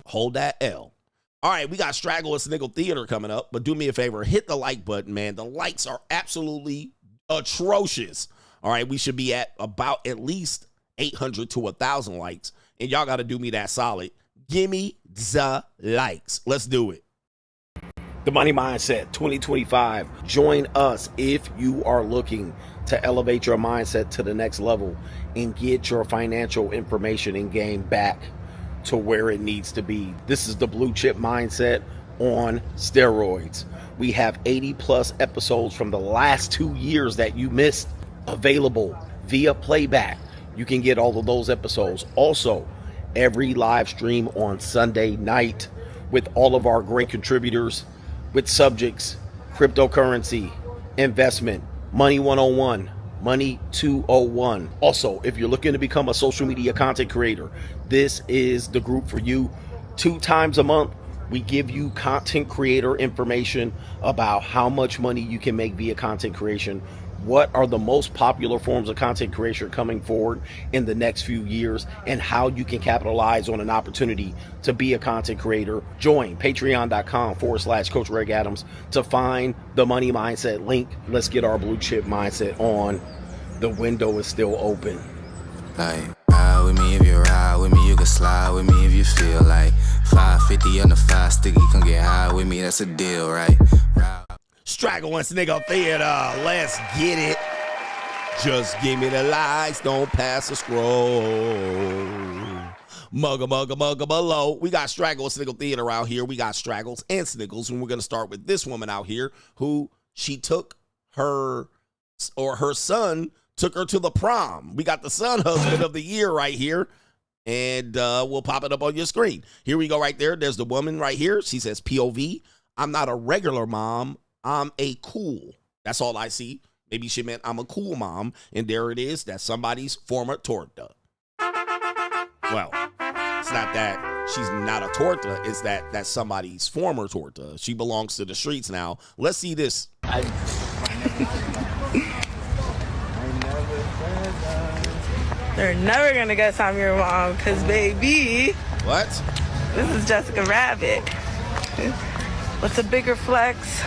Hold that L. All right, we got Straggle and Sniggle Theater coming up, but do me a favor, hit the like button, man. The likes are absolutely atrocious. All right, we should be at about at least 800 to 1,000 likes. And y'all got to do me that solid. Give me the likes. Let's do it. The Money Mindset 2025. Join us if you are looking to elevate your mindset to the next level and get your financial information and game back to where it needs to be. This is the Blue Chip Mindset on steroids. We have 80 plus episodes from the last 2 years that you missed available via playback. You can get all of those episodes. Also, every live stream on Sunday night with all of our great contributors with subjects, cryptocurrency, investment, money 101, money 201. Also, if you're looking to become a social media content creator, this is the group for you. 2 times a month, we give you content creator information about how much money you can make via content creation. What are the most popular forms of content creation coming forward in the next few years, and how you can capitalize on an opportunity to be a content creator. Join patreon.com/Coach Greg Adams to find the Money Mindset link. Let's get our blue chip mindset on. The window is still open. Like, ride with me if you ride with me, you can slide with me if you feel like 550 on the 5 sticky, come get high with me, that's a deal, right? Straggle and Sniggle Theater. Let's get it. Just give me the likes. Don't pass the scroll. Mugga below. We got Straggle and Sniggle Theater out here. We got Straggles and Sniggles. And we're going to start with this woman out here who she took her son took her to the prom. We got the son husband of the year right here. And we'll pop it up on your screen. Here we go right there. There's the woman right here. She says, POV, I'm not a regular mom. I'm a cool. That's all I see. Maybe she meant I'm a cool mom. And there it is. That's somebody's former torta. Well, it's not that she's not a torta. It's that that's somebody's former torta. She belongs to the streets now. Let's see this. They're never gonna guess I'm your mom, cause baby. What? This is Jessica Rabbit. What's a bigger flex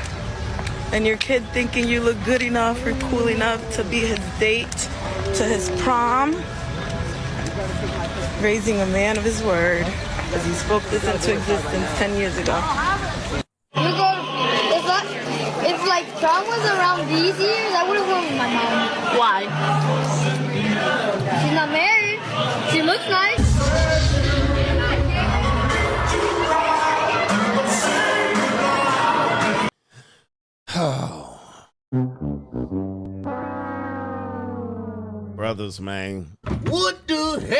than your kid thinking you look good enough or cool enough to be his date to his prom? Raising a man of his word, as he spoke this into existence 10 years ago. If like prom was around these years, I would have went with my mom. Why? She's not married. She looks nice. Brothers, man. What the hell?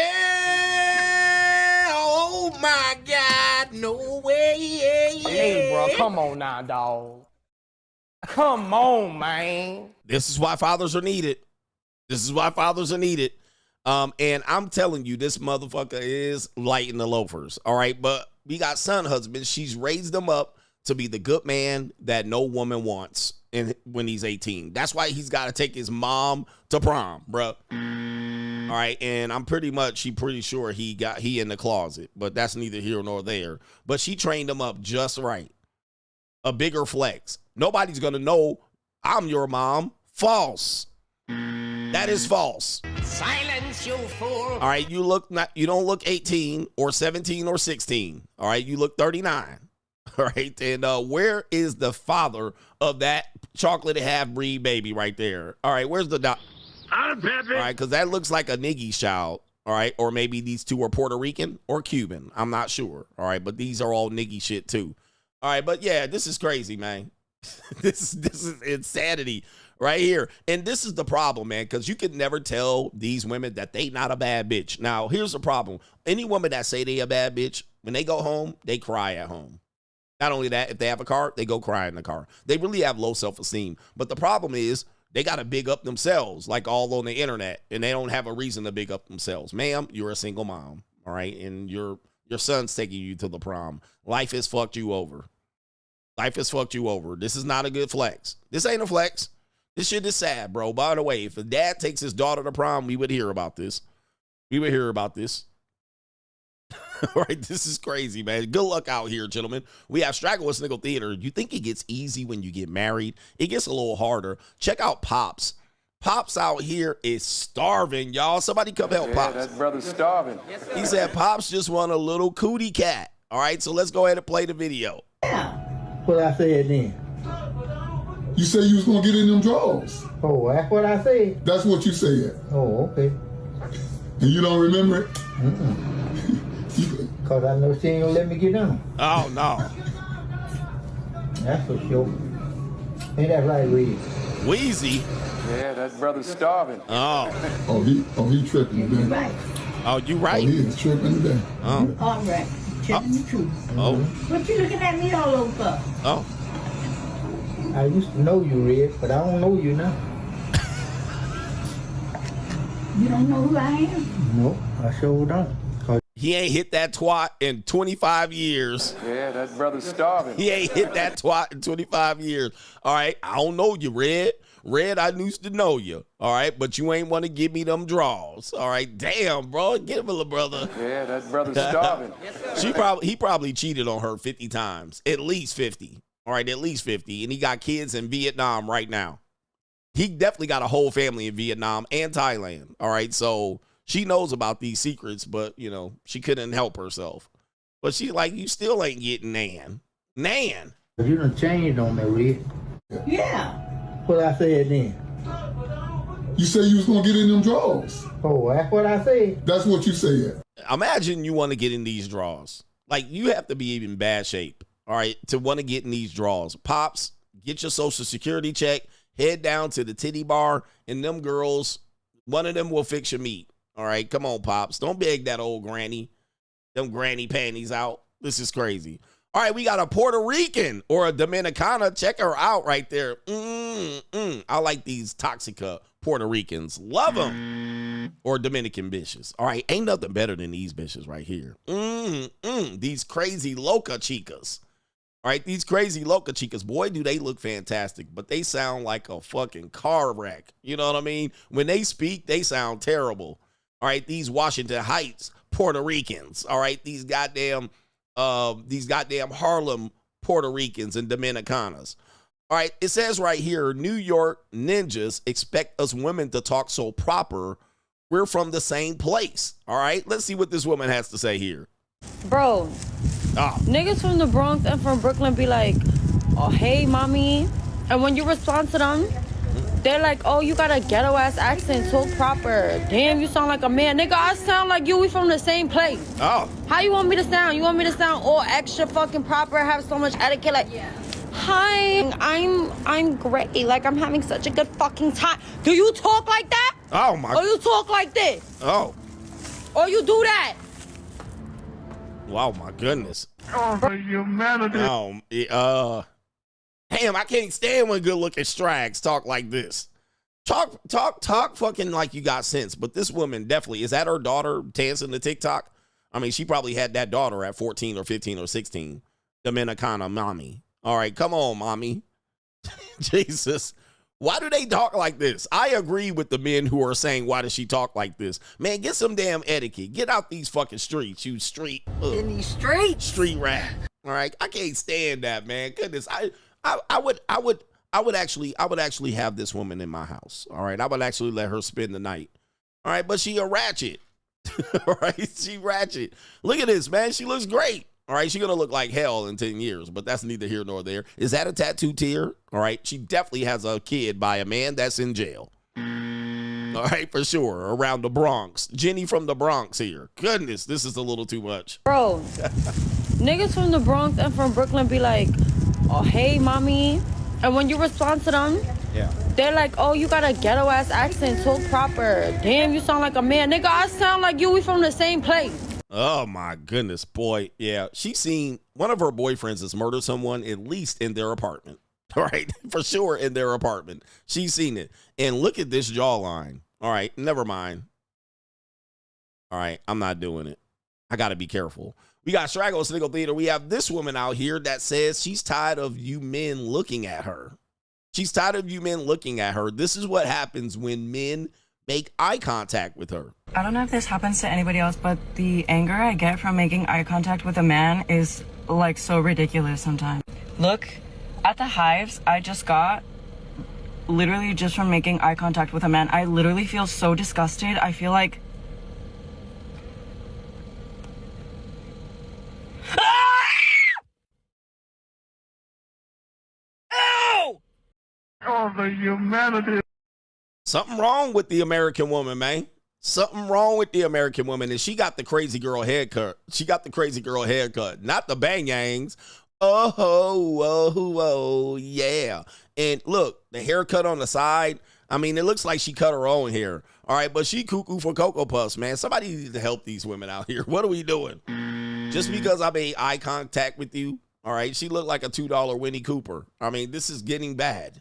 Oh my God, no way. Hey, bro, come on now, dog. Come on, man. This is why fathers are needed. This is why fathers are needed. And I'm telling you, this motherfucker is lighting the loafers. All right. But we got son husbands. She's raised them up to be the good man that no woman wants when he's 18. That's why he's got to take his mom to prom, bro. All right. And I'm pretty sure he in the closet, but that's neither here nor there. But she trained him up just right. A bigger flex. Nobody's going to know I'm your mom. False. That is false. Silence, you fool. All right, you don't look 18 or 17 or 16. All right, you look 39. All right, and where is the father of that chocolate half-breed baby right there? All right, where's the doc? All right, because that looks like a niggy child. All right, or maybe these two are Puerto Rican or Cuban. I'm not sure. All right, but these are all niggy shit too. All right, but yeah, this is crazy, man. This is insanity right here. And this is the problem, man, because you can never tell these women that they not a bad bitch. Now, here's the problem. Any woman that say they a bad bitch, when they go home, they cry at home. Not only that, if they have a car, they go cry in the car. They really have low self-esteem. But the problem is they got to big up themselves, like all on the internet, and they don't have a reason to big up themselves. Ma'am, you're a single mom, all right? And your son's taking you to the prom. Life has fucked you over. Life has fucked you over. This is not a good flex. This ain't a flex. This shit is sad, bro. By the way, if a dad takes his daughter to prom, we would hear about this. We would hear about this. All right, this is crazy, man. Good luck out here, gentlemen. We have Straggle and Sniggle Theater. You think it gets easy when you get married? It gets a little harder. Check out Pops. Pops out here is starving, y'all. Somebody come help Pops. That brother's starving. He said Pops just want a little cootie cat. All right, so let's go ahead and play the video. What I said then? You said you was gonna get in them drawers. Oh, that's what I said. That's what you said. Oh, okay. And you don't remember it? Because I know she ain't gonna let me get on. Oh, no. That's for sure. Ain't that right, Weezy? Weezy? Yeah, that brother's starving. Oh. Oh, he tripping today. Right. Oh, you right. Oh, he is tripping today. Oh. All right. Telling the truth. Oh. What you looking at me all over for? Oh. I used to know you, Red, but I don't know you now. You don't know who I am? No, I sure don't. He ain't hit that twat in 25 years. Yeah, that brother's starving. He ain't hit that twat in 25 years. All right, I don't know you, Red. Red, I used to know you. All right, but you ain't want to give me them draws. All right, damn, bro. Get him a little brother. Yeah, that brother's starving. He probably cheated on her 50 times. At least 50. All right, at least 50. And he got kids in Vietnam right now. He definitely got a whole family in Vietnam and Thailand. All right, so she knows about these secrets, but, you know, she couldn't help herself. But she's like, you still ain't getting Nan. Nan. You done changed on me, Red. Yeah. What I said then? You say you was gonna get in them drawers. Oh, that's what I said. That's what you said. Imagine you want to get in these draws. Like, you have to be in bad shape, all right, to want to get in these draws. Pops, get your Social Security check, head down to the titty bar, and them girls, one of them will fix your meat. All right, come on, Pops. Don't beg that old granny, them granny panties out. This is crazy. All right, we got a Puerto Rican or a Dominicana. Check her out right there. I like these Toxica Puerto Ricans. Love them. Or Dominican bitches. All right, ain't nothing better than these bitches right here. These crazy loca chicas. All right, these crazy loca chicas. Boy, do they look fantastic, but they sound like a fucking car wreck. You know what I mean? When they speak, they sound terrible. All right, these Washington Heights Puerto Ricans. All right, these goddamn Harlem Puerto Ricans and Dominicanas. All right, it says right here, New York ninjas expect us women to talk so proper. We're from the same place. All right, let's see what this woman has to say here. Bro, niggas from the Bronx and from Brooklyn be like, oh, hey, mommy. And when you respond to them, they're like, oh, you got a ghetto-ass accent, so proper. Damn, you sound like a man. Nigga, I sound like you. We from the same place. Oh. How you want me to sound? You want me to sound all extra fucking proper, have so much etiquette? Like, hi, I'm great. Like, I'm having such a good fucking time. Do you talk like that? Oh, my. Or you talk like this? Oh. Or you do that? Wow, my goodness. Oh, for humanity. Damn, I can't stand when good-looking Strags talk like this. Talk fucking like you got sense. But this woman definitely, is that her daughter dancing to TikTok? I mean, she probably had that daughter at 14 or 15 or 16. Dominicana mommy. All right, come on, mommy. Jesus. Why do they talk like this? I agree with the men who are saying, why does she talk like this? Man, get some damn etiquette. Get out these fucking streets, you street. In these streets. Street rat. All right, I can't stand that, man. Goodness, I would actually have this woman in my house. All right, I would actually let her spend the night. All right, but she a ratchet. All right, she ratchet. Look at this, man. She looks great. All right, she's gonna look like hell in 10 years, but that's neither here nor there. Is that a tattoo tear? All right, she definitely has a kid by a man that's in jail. All right, for sure, around the Bronx. Jenny from the Bronx here. Goodness, this is a little too much. Bro, niggas from the Bronx and from Brooklyn be like, oh, hey, mommy. And when you respond to them, they're like, oh, you got a ghetto-ass accent, so proper. Damn, you sound like a man. Nigga, I sound like you. We from the same place. Oh, my goodness, boy. Yeah, she's seen one of her boyfriends has murdered someone, at least in their apartment. All right, for sure, in their apartment. She's seen it. And look at this jawline. All right, never mind. All right, I'm not doing it. I got to be careful. We got Straggle, Sniggle Theater. We have this woman out here that says she's tired of you men looking at her. She's tired of you men looking at her. This is what happens when men make eye contact with her. I don't know if this happens to anybody else, but the anger I get from making eye contact with a man is like so ridiculous sometimes. Look, at the Hives, I just got literally just from making eye contact with a man. I literally feel so disgusted. I feel like Oh, the humanity. Something wrong with the American woman, man. Something wrong with the American woman. And she got the crazy girl haircut. She got the crazy girl haircut, not the bang-yangs. Oh, yeah. And look, the haircut on the side, I mean, it looks like she cut her own hair. All right, but she cuckoo for Cocoa Puffs, man. Somebody needs to help these women out here. What are we doing? Just because I made eye contact with you, all right, she looked like a $2 Winnie Cooper. I mean, this is getting bad.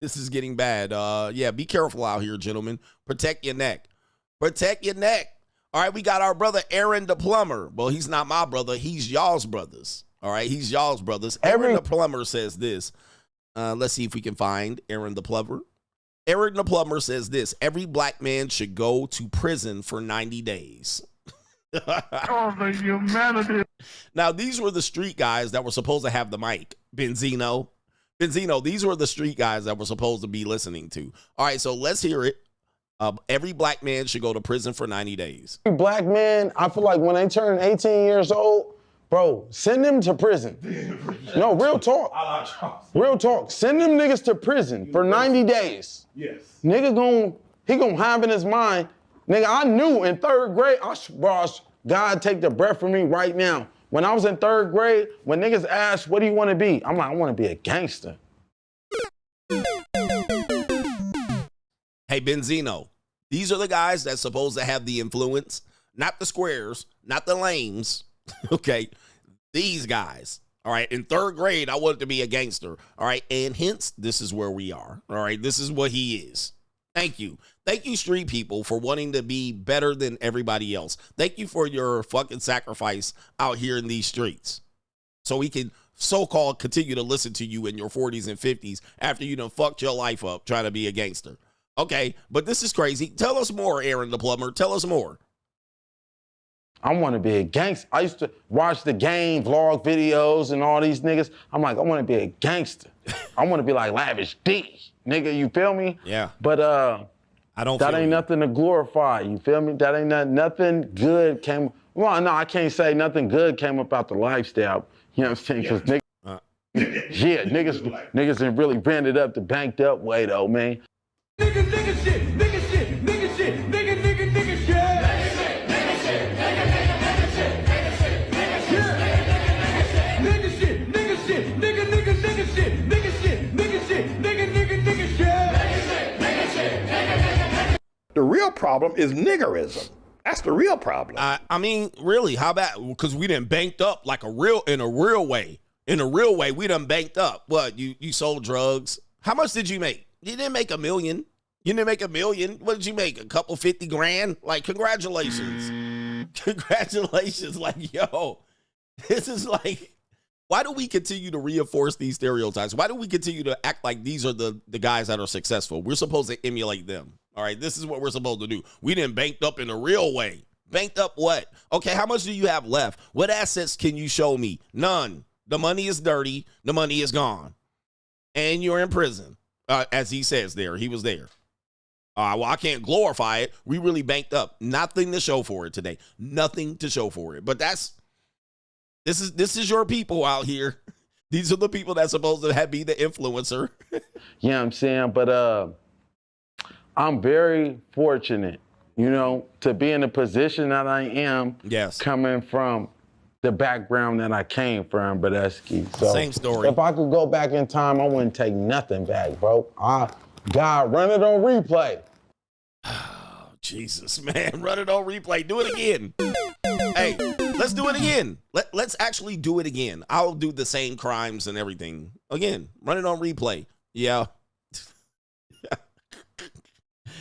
This is getting bad. Yeah, be careful out here, gentlemen. Protect your neck. Protect your neck. All right, we got our brother Aaron the Plumber. Well, he's not my brother. He's y'all's brothers. All right, he's y'all's brothers. Aaron the Plumber says this. Let's see if we can find Aaron the Plumber. Aaron the Plumber says this. Every black man should go to prison for 90 days. Oh, the humanity. Now, these were the street guys that were supposed to have the mic. Benzino, these were the street guys that were supposed to be listening to. All right, so let's hear it. Every black man should go to prison for 90 days. Every black man, I feel like when they turn 18 years old, Bro, send them to prison. No, real talk. Real talk. Send them niggas to prison for 90 days. Yes. Nigga he gonna have in his mind, nigga, I knew in 3rd grade, God take the breath from me right now. When I was in 3rd grade, when niggas asked, what do you want to be? I'm like, I want to be a gangster. Hey, Benzino, these are the guys that's supposed to have the influence, not the squares, not the lames, okay? These guys, all right? In 3rd grade, I wanted to be a gangster, all right? And hence, this is where we are, all right? This is what he is. Thank you. Thank you, street people, for wanting to be better than everybody else. Thank you for your fucking sacrifice out here in these streets. So we can so-called continue to listen to you in your 40s and 50s after you done fucked your life up trying to be a gangster. Okay, but this is crazy. Tell us more, Aaron the Plumber. Tell us more. I want to be a gangster. I used to watch the game, vlog videos, and all these niggas. I'm like, I want to be a gangster. I want to be like Lavish D. Nigga, you feel me? Yeah. But I don't. That ain't nothing to glorify. You feel me? That ain't nothing good came. Well, no, I can't say nothing good came about the lifestyle. You know what I'm saying? Because niggas done really ran it up the banked up way though, man. Nigga shit, nigga shit, nigga shit, nigga shit. Nigga shit, nigga shit, nigga shit, nigga shit, nigga shit. Nigga shit, nigga shit, nigga shit, nigga shit, nigga shit, nigga shit. The real problem is niggerism. That's the real problem. I mean, really, how about, because we done banked up like in a real way. In a real way, we done banked up. What, you sold drugs? How much did you make? You didn't make $1 million. You didn't make $1 million. What did you make? A couple 50 grand? Like, congratulations. Congratulations. Like, yo, this is like, why do we continue to reinforce these stereotypes? Why do we continue to act like these are the guys that are successful? We're supposed to emulate them. All right, this is what we're supposed to do. We didn't banked up in a real way. Banked up what? Okay, how much do you have left? What assets can you show me? None. The money is dirty. The money is gone. And you're in prison. As he says there, he was there. Well, I can't glorify it. We really banked up. Nothing to show for it today. Nothing to show for it. But this is your people out here. These are the people that's supposed to be the influencer. You know what I'm saying? But I'm very fortunate, you know, to be in the position that I am. Yes. Coming from the background that I came from, Badesky. So same story. If I could go back in time, I wouldn't take nothing back, bro. God, run it on replay. Oh, Jesus, man. Run it on replay. Do it again. Hey, let's do it again. Let's actually do it again. I'll do the same crimes and everything. Again, run it on replay. Yeah.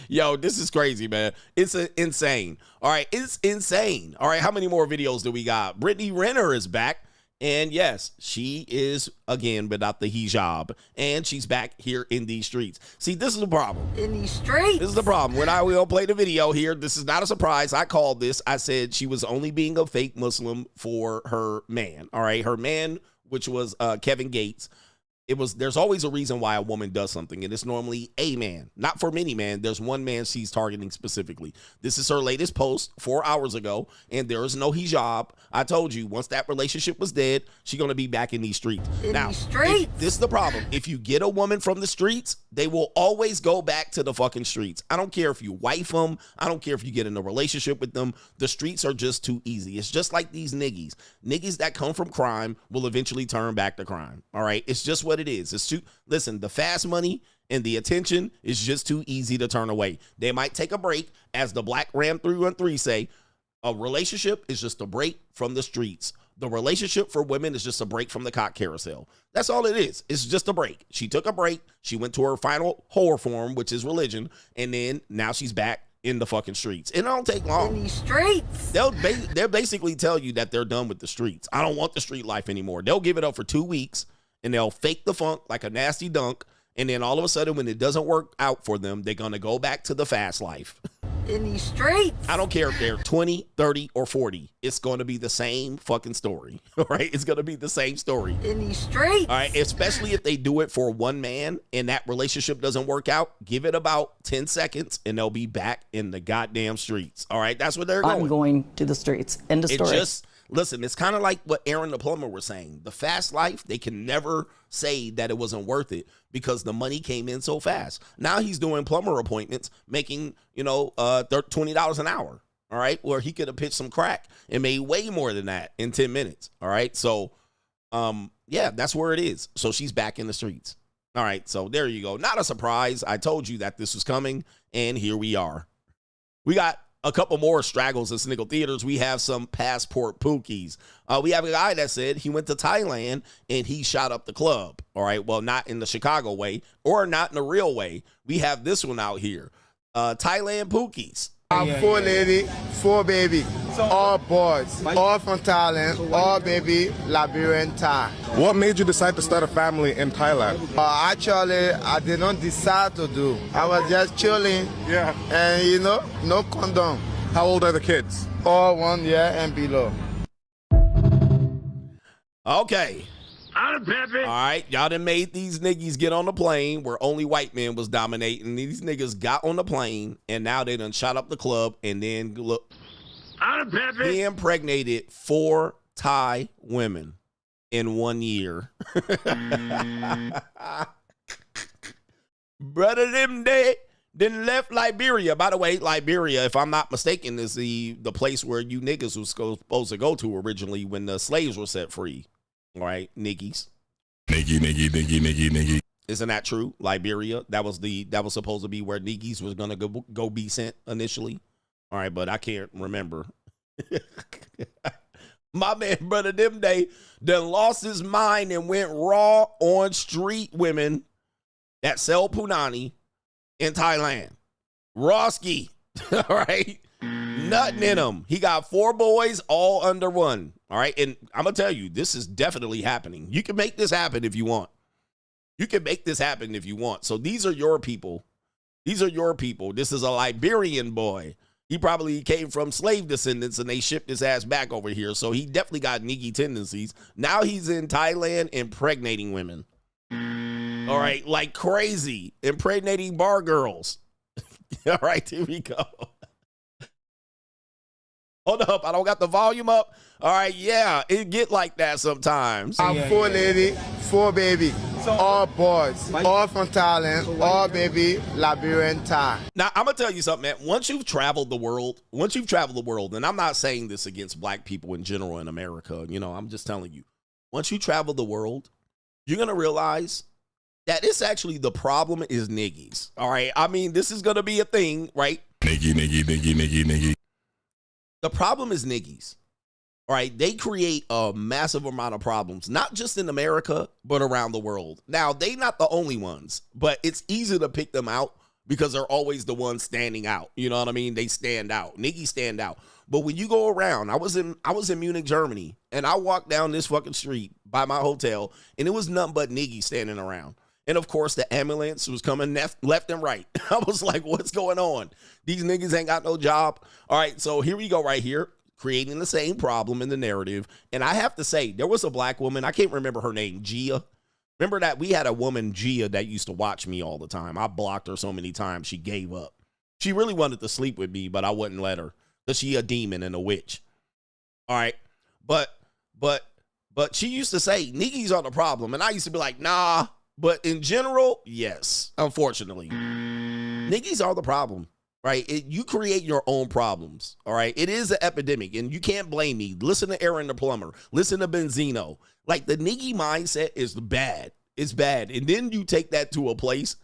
Yo, this is crazy, man. It's insane. All right, it's insane. All right, how many more videos do we got? Brittany Renner is back. And yes, she is, again, without the hijab. And she's back here in these streets. See, this is the problem. In these streets? This is the problem. When I will play the video here, this is not a surprise. I called this. I said she was only being a fake Muslim for her man. All right, her man, which was Kevin Gates. There's always a reason why a woman does something, and it's normally a man. Not for many men. There's one man she's targeting specifically. This is her latest post 4 hours ago, and there is no hijab. I told you, once that relationship was dead, she's going to be back in these streets. Now, this is the problem. If you get a woman from the streets, they will always go back to the fucking streets. I don't care if you wife them. I don't care if you get in a relationship with them. The streets are just too easy. It's just like these niggies. Niggies that come from crime will eventually turn back to crime. All right? It's just what it is. Listen, the fast money and the attention is just too easy to turn away. They might take a break. As the Black Ram 313 say, a relationship is just a break from the streets. The relationship for women is just a break from the cock carousel. That's all it is. It's just a break. She took a break. She went to her final whore form, which is religion. And then now she's back in the fucking streets. It don't take long. In these streets. They'll basically tell you that they're done with the streets. I don't want the street life anymore. They'll give it up for 2 weeks. And they'll fake the funk like a nasty dunk. And then all of a sudden, when it doesn't work out for them, they're going to go back to the fast life. In these streets. I don't care if they're 20, 30, or 40. It's going to be the same fucking story. All right? It's going to be the same story. In these streets. All right? Especially if they do it for one man and that relationship doesn't work out. Give it about 10 seconds and they'll be back in the goddamn streets. All right? That's what they're going. I'm going to the streets. End of story. Listen, it's kind of like what Aaron the Plumber was saying. The fast life, they can never say that it wasn't worth it because the money came in so fast. Now he's doing plumber appointments, making, $20 an hour. All right, where he could have pitched some crack and made way more than that in 10 minutes. All right, so yeah, that's where it is. So she's back in the streets. All right, so there you go. Not a surprise. I told you that this was coming, and here we are. We got a couple more Straggles in Sniggle theaters. We have some passport Pookies. We have a guy that said he went to Thailand and he shot up the club. All right, well, not in the Chicago way or not in the real way. We have this one out here. Thailand Pookies. I'm 4 lady, 4 baby, all boys, all from Thailand, all baby, Liberian Thai. What made you decide to start a family in Thailand? Actually, I did not decide to do. I was just chilling, and no condom. How old are the kids? All 1 year and below. Okay. All right, y'all done made these niggas get on the plane where only white men was dominating. These niggas got on the plane, and now they done shot up the club, and then look. He impregnated 4 Thai women in 1 year. Brother, them they then left Liberia. By the way, Liberia, if I'm not mistaken, is the place where you niggas was supposed to go to originally when the slaves were set free. All right, niggies. Niggy. Isn't that true? Liberia, that was supposed to be where niggies was gonna go be sent initially. All right, but I can't remember. My man, brother, them they done lost his mind and went raw on street women that sell punani in Thailand. Rawski, all right. Nothing in him. He got 4 boys, all under 1. All right. And I'm going to tell you, this is definitely happening. You can make this happen if you want. You can make this happen if you want. So these are your people. These are your people. This is a Liberian boy. He probably came from slave descendants and they shipped his ass back over here. So he definitely got niggy tendencies. Now he's in Thailand impregnating women. All right. Like crazy. Impregnating bar girls. All right. Here we go. Hold up, I don't got the volume up. All right, yeah, it get like that sometimes. I'm 4 lady, 4 baby, all boys, all from Thailand, all baby, Liberian Thai. Now, I'm going to tell you something, man. Once you've traveled the world, and I'm not saying this against black people in general in America, I'm just telling you. Once you travel the world, you're going to realize that it's actually the problem is niggies. All right, I mean, this is going to be a thing, right? Niggy. The problem is niggies, all right? They create a massive amount of problems, not just in America, but around the world. Now, they not the only ones, but it's easy to pick them out because they're always the ones standing out. You know what I mean? They stand out. Niggies stand out. But when you go around, I was in Munich, Germany, and I walked down this fucking street by my hotel, and it was nothing but niggies standing around. And, of course, the ambulance was coming left and right. I was like, what's going on? These niggas ain't got no job. All right, so here we go right here, creating the same problem in the narrative. And I have to say, there was a black woman. I can't remember her name, Gia. Remember that? We had a woman, Gia, that used to watch me all the time. I blocked her so many times, she gave up. She really wanted to sleep with me, but I wouldn't let her because she a demon and a witch. All right, but she used to say, niggies are the problem. And I used to be like, nah. But in general, yes, unfortunately. Niggies are the problem, right? You create your own problems, all right? It is an epidemic, and you can't blame me. Listen to Aaron the Plumber. Listen to Benzino. Like, the niggy mindset is bad. It's bad. And then you take that to a place,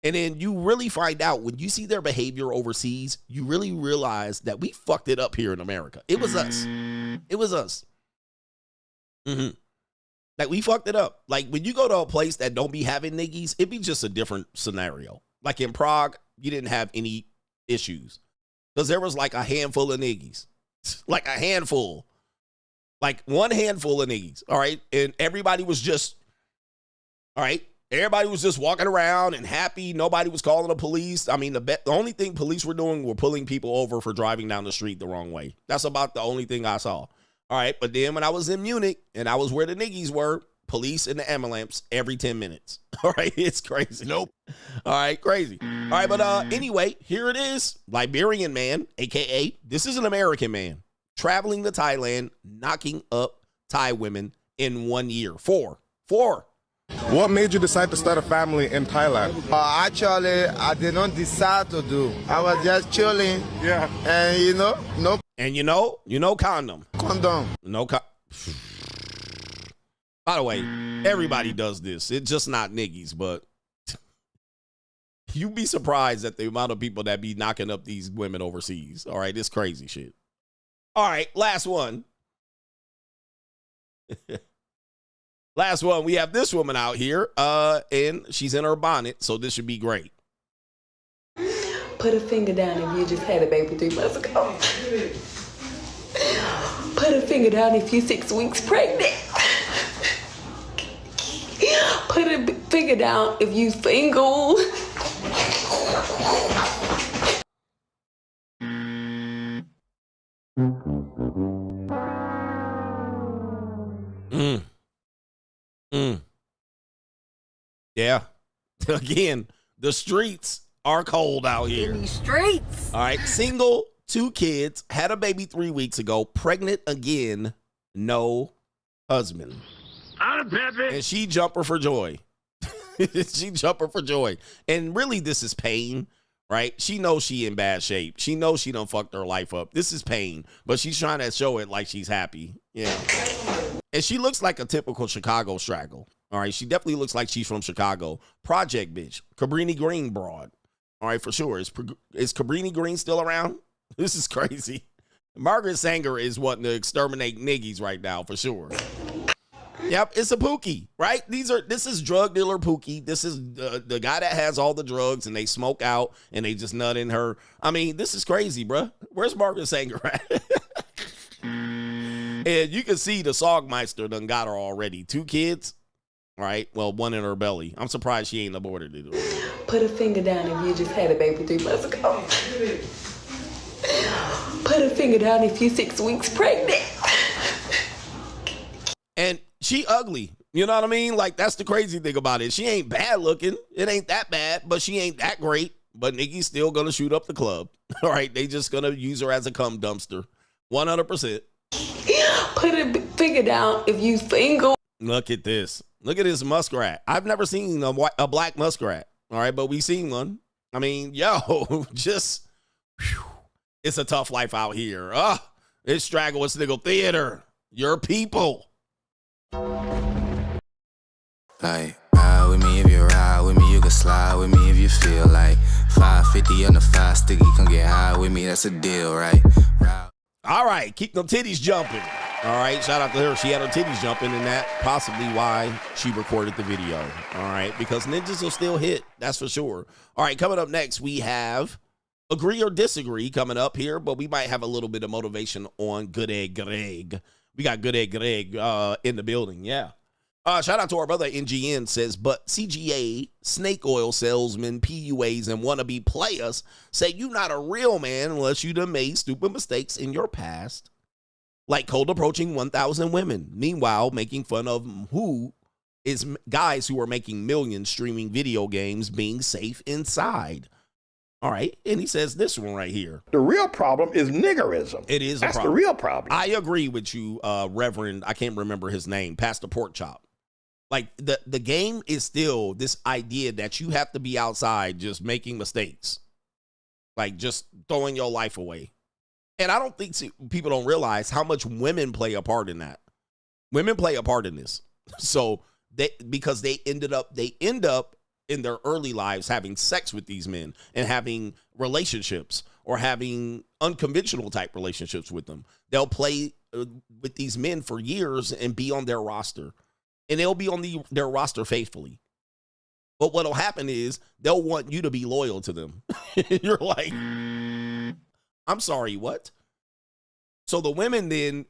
and then you really find out when you see their behavior overseas, you really realize that we fucked it up here in America. It was us. It was us. Mm-hmm. Like, we fucked it up. Like, when you go to a place that don't be having niggies, it be just a different scenario. Like, in Prague, you didn't have any issues. Because there was, like, a handful of niggies. Like, a handful. Like, one handful of niggies, all right? And everybody was just, all right? Everybody was just walking around and happy. Nobody was calling the police. I mean, the only thing police were doing were pulling people over for driving down the street the wrong way. That's about the only thing I saw. All right, but then when I was in Munich and I was where the niggies were, police and the ambulance every 10 minutes. All right, it's crazy. Nope. All right, crazy. All right, but anyway, here it is. Liberian man, a.k.a. this is an American man, traveling to Thailand, knocking up Thai women in 1 year. Four. What made you decide to start a family in Thailand? Actually, I did not decide to do. I was just chilling. Yeah. And no. And condom. Condom. No By the way, everybody does this. It's just not niggas, but you'd be surprised at the amount of people that be knocking up these women overseas. All right, it's crazy shit. All right, last one. Last one. We have this woman out here, and she's in her bonnet, so this should be great. Put a finger down if you just had a baby 3 months ago. Put a finger down if you're 6 weeks pregnant. Put a finger down if you single. Yeah. Again, the streets are cold out here. In these streets. All right. Single, 2 kids, had a baby 3 weeks ago, pregnant again, no husband. And she jumper for joy. She jumper for joy. And really, this is pain, right? She knows she in bad shape. She knows she done fucked her life up. This is pain, but she's trying to show it like she's happy. Yeah. And she looks like a typical Chicago straggle. All right. She definitely looks like she's from Chicago. Project bitch. Cabrini Green broad. All right, for sure. Is Cabrini Green still around? This is crazy. Margaret Sanger is wanting to exterminate niggies right now, for sure. Yep, it's a Pookie, right? This is drug dealer Pookie. This is the guy that has all the drugs and they smoke out and they just nut in her. I mean, this is crazy, bruh. Where's Margaret Sanger at? And you can see the Songmeister done got her already. 2 kids, right? Well, 1 in her belly. I'm surprised she ain't aborted it. Put a finger down if you just had a baby 3 months ago. Put a finger down if you're 6 weeks pregnant. And she ugly. You know what I mean? Like, that's the crazy thing about it. She ain't bad looking. It ain't that bad, but she ain't that great. But Nikki's still going to shoot up the club. All right, they just going to use her as a cum dumpster. 100%. Put a finger down if you single. Look at this. Look at this muskrat. I've never seen a black muskrat. All right, but we seen one. I mean, yo, just, whew, it's a tough life out here. It's Straggle and Sniggle Theater. Your people. Like, ride with me if you ride with me, you can slide with me if you feel like 550 on the 5 sticky, come get high with me, that's a deal, right? All right, keep them titties jumping. All right, shout out to her. She had her titties jumping, and that possibly why she recorded the video. All right, because ninjas will still hit, that's for sure. All right, coming up next, we have Agree or Disagree coming up here, but we might have a little bit of motivation on Good Egg Greg. We got Good Egg Greg in the building, yeah. Shout out to our brother NGN says, but CGA, snake oil salesmen, PUAs, and wannabe players say you not a real man unless you done made stupid mistakes in your past. Like cold approaching 1,000 women. Meanwhile, making fun of guys who are making millions streaming video games being safe inside. All right. And he says this one right here. The real problem is niggerism. It is That's a problem. the real problem. I agree with you, Reverend. I can't remember his name. Pastor Porkchop. Like the game is still this idea that you have to be outside just making mistakes. Like just throwing your life away. And I don't think people don't realize how much women play a part in that. Women play a part in this. So because they end up in their early lives having sex with these men and having relationships or having unconventional type relationships with them. They'll play with these men for years and be on their roster. And they'll be on their roster faithfully. But what'll happen is they'll want you to be loyal to them. You're like, I'm sorry, what? So the women then,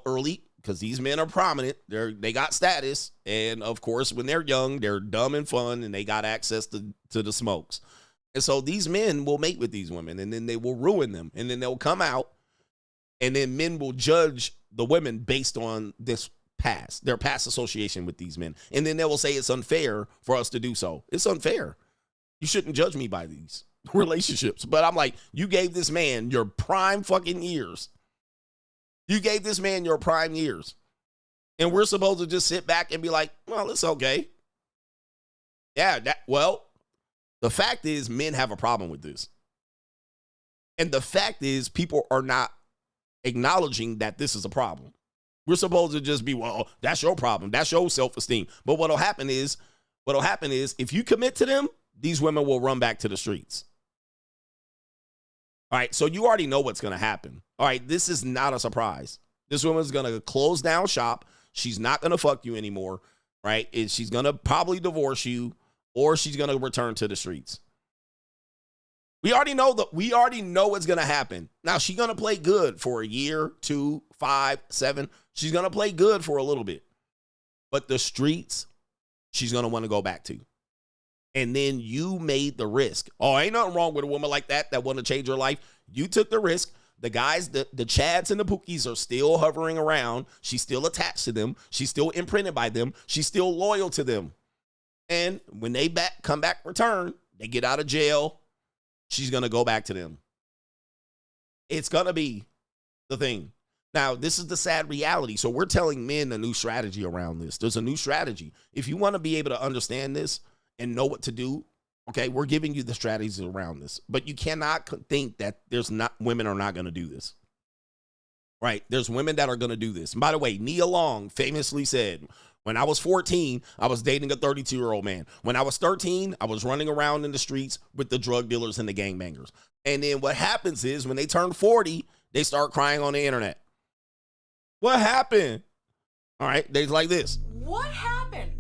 early, because these men are prominent, they got status. And of course, when they're young, they're dumb and fun and they got access to the smokes. And so these men will mate with these women and then they will ruin them. And then they'll come out and then men will judge the women based on their past association with these men. And then they will say it's unfair for us to do so. It's unfair. You shouldn't judge me by these relationships. But I'm like, you gave this man your prime fucking years. You gave this man your prime years. And we're supposed to just sit back and be like, well, it's okay. Yeah, the fact is men have a problem with this. And the fact is people are not acknowledging that this is a problem. We're supposed to just be, well, that's your problem. That's your self-esteem. But what'll happen is if you commit to them, these women will run back to the streets. All right, so you already know what's going to happen. All right, this is not a surprise. This woman's going to close down shop. She's not going to fuck you anymore, right? And she's going to probably divorce you, or she's going to return to the streets. We already know what's going to happen. Now, she's going to play good for a year, 2, 5, 7. She's going to play good for a little bit. But the streets, she's going to want to go back to. And then you made the risk. Oh, ain't nothing wrong with a woman like that want to change her life. You took the risk. The guys, the Chads and the Pookies are still hovering around. She's still attached to them. She's still imprinted by them. She's still loyal to them. And when they come back, return, they get out of jail, she's going to go back to them. It's going to be the thing. Now, this is the sad reality. So we're telling men a new strategy around this. There's a new strategy. If you want to be able to understand this and know what to do, okay, we're giving you the strategies around this. But you cannot think that women are not going to do this. Right? There's women that are going to do this. And by the way, Nia Long famously said, when I was 14, I was dating a 32-year-old man. When I was 13, I was running around in the streets with the drug dealers and the gangbangers. And then what happens is when they turn 40, they start crying on the internet. What happened? All right, they're like this. What happened?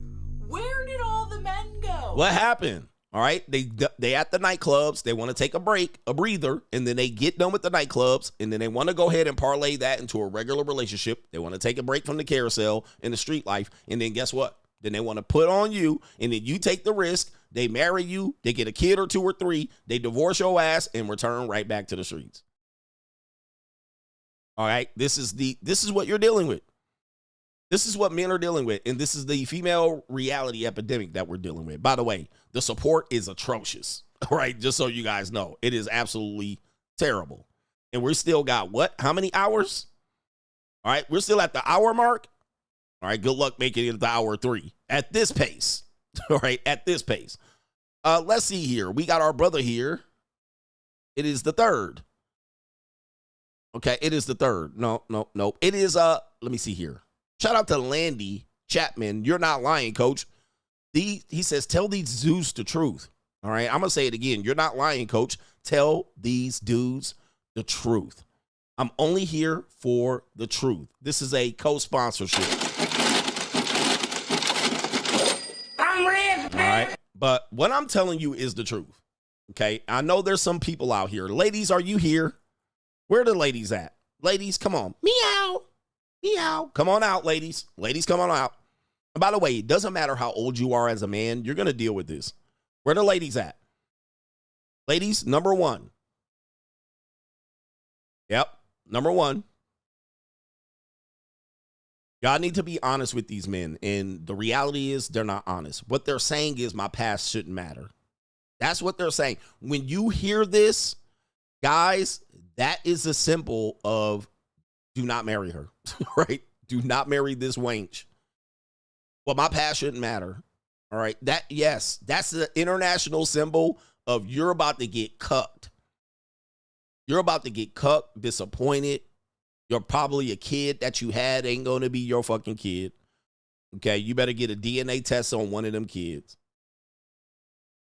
Where did all the men go? What happened? All right, they at the nightclubs, they want to take a break, a breather, and then they get done with the nightclubs, and then they want to go ahead and parlay that into a regular relationship. They want to take a break from the carousel and the street life, and then guess what? Then they want to put on you, and then you take the risk. They marry you, they get a kid or 2 or 3, they divorce your ass, and return right back to the streets. All right, this is what you're dealing with. This is what men are dealing with, and this is the female reality epidemic that we're dealing with. By the way, the support is atrocious, all right? Just so you guys know, it is absolutely terrible. And we're still got what? How many hours? All right, we're still at the hour mark. All right, good luck making it to hour 3 at this pace. All right, at this pace. Let's see here. We got our brother here. It is the 3rd. Okay, it is the 3rd. No. It is, let me see here. Shout out to Landy Chapman. You're not lying, coach. He says, tell these dudes the truth. All right, I'm going to say it again. You're not lying, coach. Tell these dudes the truth. I'm only here for the truth. This is a co-sponsorship. I'm rich, all right, but what I'm telling you is the truth. Okay, I know there's some people out here. Ladies, are you here? Where are the ladies at? Ladies, come on. Meow. Meow. Come on out, ladies. Ladies, come on out. And by the way, it doesn't matter how old you are as a man. You're going to deal with this. Where are the ladies at? Ladies, number 1. Yep, number 1. Y'all need to be honest with these men. And the reality is they're not honest. What they're saying is my past shouldn't matter. That's what they're saying. When you hear this, guys, that is a symbol of do not marry her, right? Do not marry this wench. Well, my past shouldn't matter, all right? Yes, that's the international symbol of you're about to get cucked. You're about to get cucked, disappointed. You're probably a kid that you had ain't going to be your fucking kid. Okay, you better get a DNA test on one of them kids.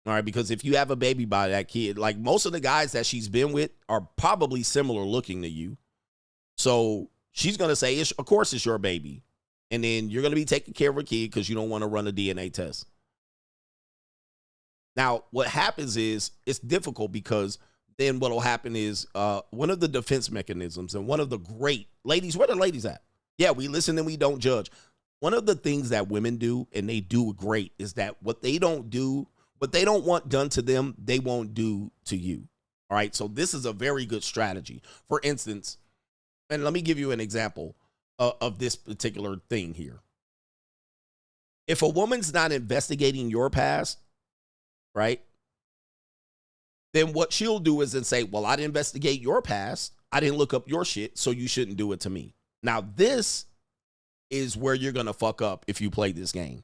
All right, because if you have a baby by that kid, like most of the guys that she's been with are probably similar looking to you. So she's going to say, of course it's your baby. And then you're going to be taking care of a kid because you don't want to run a DNA test. Now, what happens is it's difficult because then what will happen is one of the defense mechanisms and one of the great ladies, where the ladies at? Yeah, we listen and we don't judge. One of the things that women do, and they do great, is that what they don't want done to them, they won't do to you. All right, so this is a very good strategy. For instance, and let me give you an example of this particular thing here. If a woman's not investigating your past, right, then what she'll do is then say, well, I didn't investigate your past. I didn't look up your shit, so you shouldn't do it to me. Now, this is where you're going to fuck up if you play this game,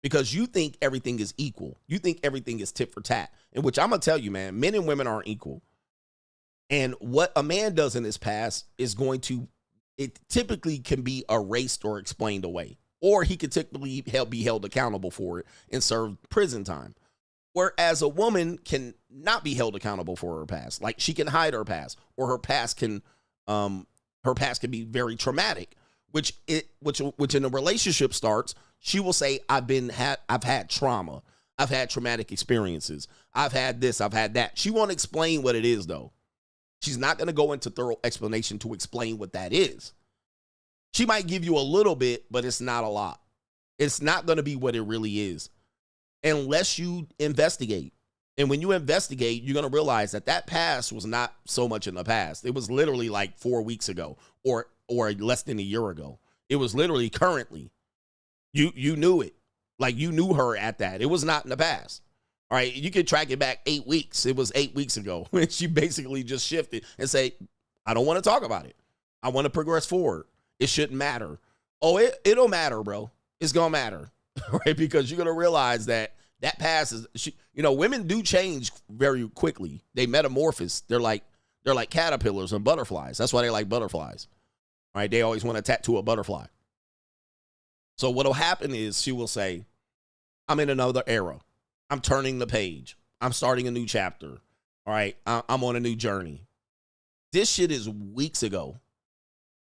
because you think everything is equal. You think everything is tit for tat, in which I'm going to tell you, man, men and women aren't equal. And what a man does in his past is it typically can be erased or explained away, or he could typically be held accountable for it and serve prison time. Whereas a woman can not be held accountable for her past. Like, she can hide her past, or her past can be very traumatic, which in a relationship starts, she will say, I've had trauma. I've had traumatic experiences. I've had this, I've had that. She won't explain what it is, though. She's not going to go into thorough explanation to explain what that is. She might give you a little bit, but it's not a lot. It's not going to be what it really is unless you investigate. And when you investigate, you're going to realize that past was not so much in the past. It was literally like 4 weeks ago or less than a year ago. It was literally currently. You knew it. Like, you knew her at that. It was not in the past. All right, you can track it back 8 weeks. It was 8 weeks ago. And she basically just shifted and say, I don't want to talk about it. I want to progress forward. It shouldn't matter. Oh, it'll matter, bro. It's going to matter, right? Because you're going to realize that past is, women do change very quickly. They metamorphose. They're like caterpillars and butterflies. That's why they like butterflies, right? They always want to tattoo a butterfly. So what'll happen is she will say, I'm in another era. I'm turning the page. I'm starting a new chapter. All right. I'm on a new journey. This shit is weeks ago.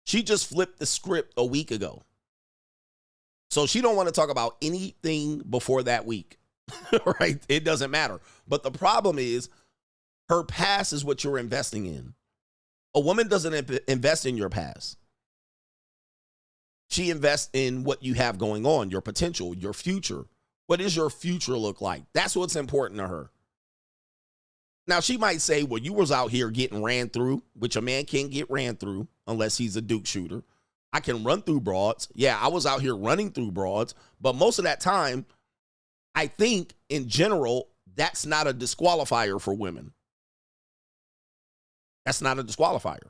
She just flipped the script a week ago. So she don't want to talk about anything before that week. Right? It doesn't matter. But the problem is her past is what you're investing in. A woman doesn't invest in your past. She invests in what you have going on, your potential, your future. What does your future look like? That's what's important to her. Now, she might say, well, you was out here getting ran through, which a man can't get ran through unless he's a Duke shooter. I can run through broads. Yeah, I was out here running through broads. But most of that time, I think in general, that's not a disqualifier for women. That's not a disqualifier.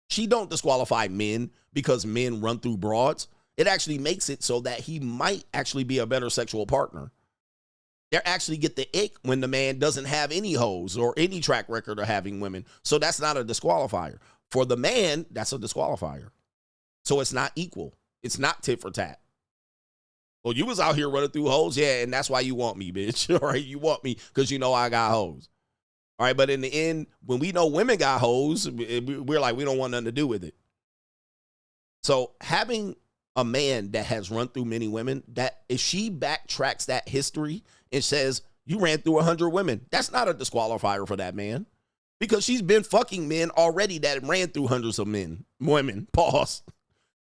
She don't disqualify men because men run through broads. It actually makes it so that he might actually be a better sexual partner. They actually get the ick when the man doesn't have any hoes or any track record of having women. So that's not a disqualifier. For the man, that's a disqualifier. So it's not equal. It's not tit for tat. Well, you was out here running through hoes. Yeah, and that's why you want me, bitch. All right, you want me because you know I got hoes. All right, but in the end, when we know women got hoes, we're like, we don't want nothing to do with it. So having a man that has run through many women, that if she backtracks that history and says, you ran through 100 women, that's not a disqualifier for that man, because she's been fucking men already that ran through hundreds of women, pause.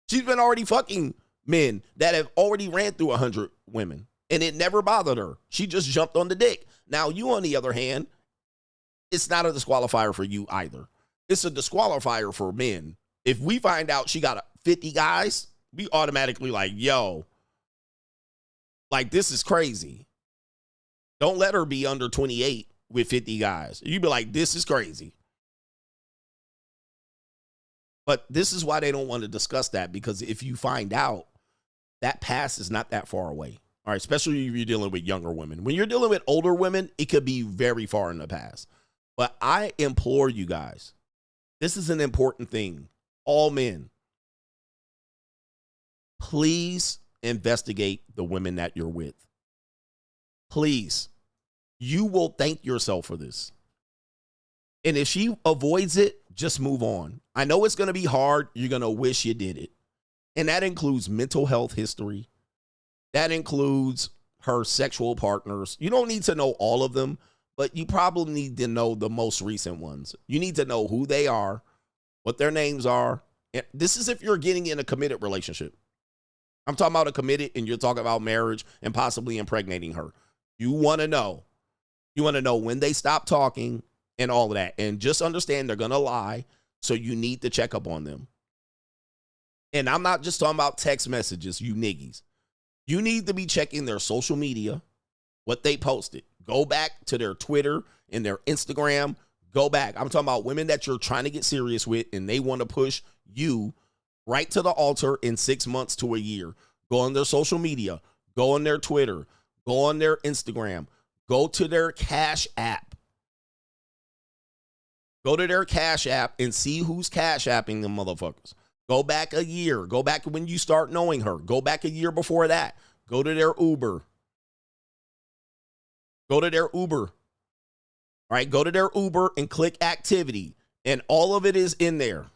She's been already fucking men that have already ran through 100 women, and it never bothered her. She just jumped on the dick. Now, you, on the other hand, it's not a disqualifier for you either. It's a disqualifier for men. If we find out she got 50 guys, we automatically like, yo, like, this is crazy. Don't let her be under 28 with 50 guys. You'd be like, this is crazy. But this is why they don't want to discuss that, because if you find out, that past is not that far away. All right, especially if you're dealing with younger women. When you're dealing with older women, it could be very far in the past. But I implore you guys, this is an important thing. All men, please investigate the women that you're with. Please. You will thank yourself for this. And if she avoids it, just move on. I know it's going to be hard. You're going to wish you did it. And that includes mental health history. That includes her sexual partners. You don't need to know all of them, but you probably need to know the most recent ones. You need to know who they are, what their names are. And this is if you're getting in a committed relationship. I'm talking about a committed, and you're talking about marriage and possibly impregnating her. You want to know. You want to know when they stop talking and all of that. And just understand they're going to lie, so you need to check up on them. And I'm not just talking about text messages, you niggies. You need to be checking their social media, what they posted. Go back to their Twitter and their Instagram. Go back. I'm talking about women that you're trying to get serious with, and they want to push you right to the altar in 6 months to a year. Go on their social media, go on their Twitter, go on their Instagram, go to their Cash App. Go to their Cash App and see who's Cash Apping them motherfuckers. Go back a year. Go back when you start knowing her. Go back a year before that. Go to their Uber. Go to their Uber. All right, go to their Uber and click activity. And all of it is in there.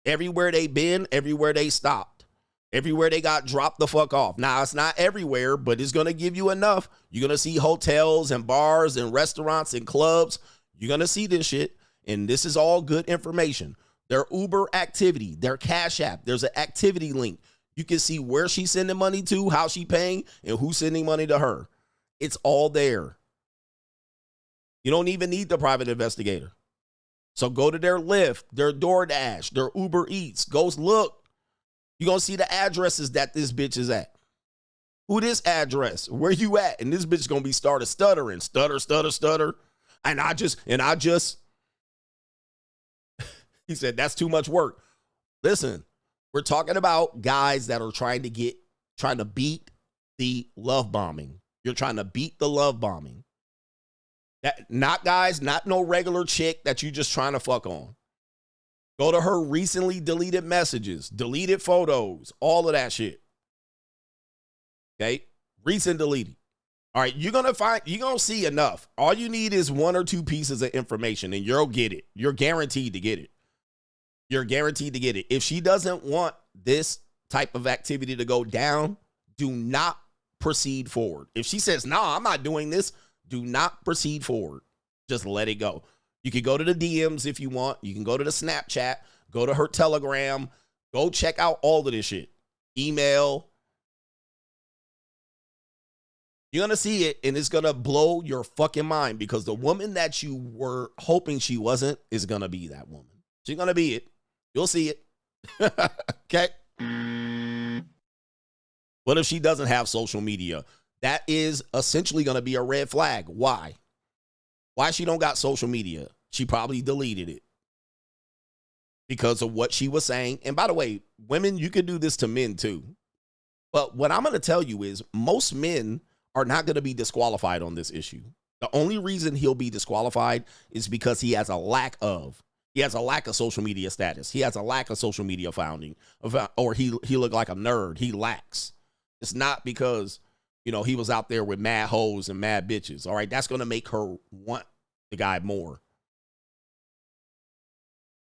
Everywhere they been, everywhere they stopped. Everywhere they got dropped the fuck off. Now, it's not everywhere, but it's going to give you enough. You're going to see hotels and bars and restaurants and clubs. You're going to see this shit. And this is all good information. Their Uber activity, their Cash App, there's an activity link. You can see where she's sending money to, how she paying, and who's sending money to her. It's all there. You don't even need the private investigator. So go to their Lyft, their DoorDash, their Uber Eats. Go look. You're going to see the addresses that this bitch is at. Who this address? Where you at? And this bitch is going to be started stuttering. Stutter, stutter, stutter. And I just, he said, that's too much work. Listen, we're talking about guys that are trying to beat the love bombing. You're trying to beat the love bombing. That, not guys, not no regular chick that you just trying to fuck on. Go to her recently deleted messages, deleted photos, all of that shit. Okay? Recent deleted. All right, you're going to see enough. All you need is 1 or 2 pieces of information and you'll get it. You're guaranteed to get it. You're guaranteed to get it. If she doesn't want this type of activity to go down, do not proceed forward. If she says, no, I'm not doing this, do not proceed forward. Just let it go. You can go to the DMs if you want. You can go to the Snapchat, go to her Telegram, go check out all of this shit. Email. You're going to see it and it's going to blow your fucking mind because the woman that you were hoping she wasn't is going to be that woman. She's going to be it. You'll see it. Okay. What if she doesn't have social media? That is essentially going to be a red flag. Why? Why she don't got social media? She probably deleted it because of what she was saying. And by the way, women, you can do this to men too. But what I'm going to tell you is most men are not going to be disqualified on this issue. The only reason he'll be disqualified is because he has a lack of social media status. He has a lack of social media founding, or he looked like a nerd. He lacks. It's not because, you know, he was out there with mad hoes and mad bitches. All right, that's going to make her want the guy more.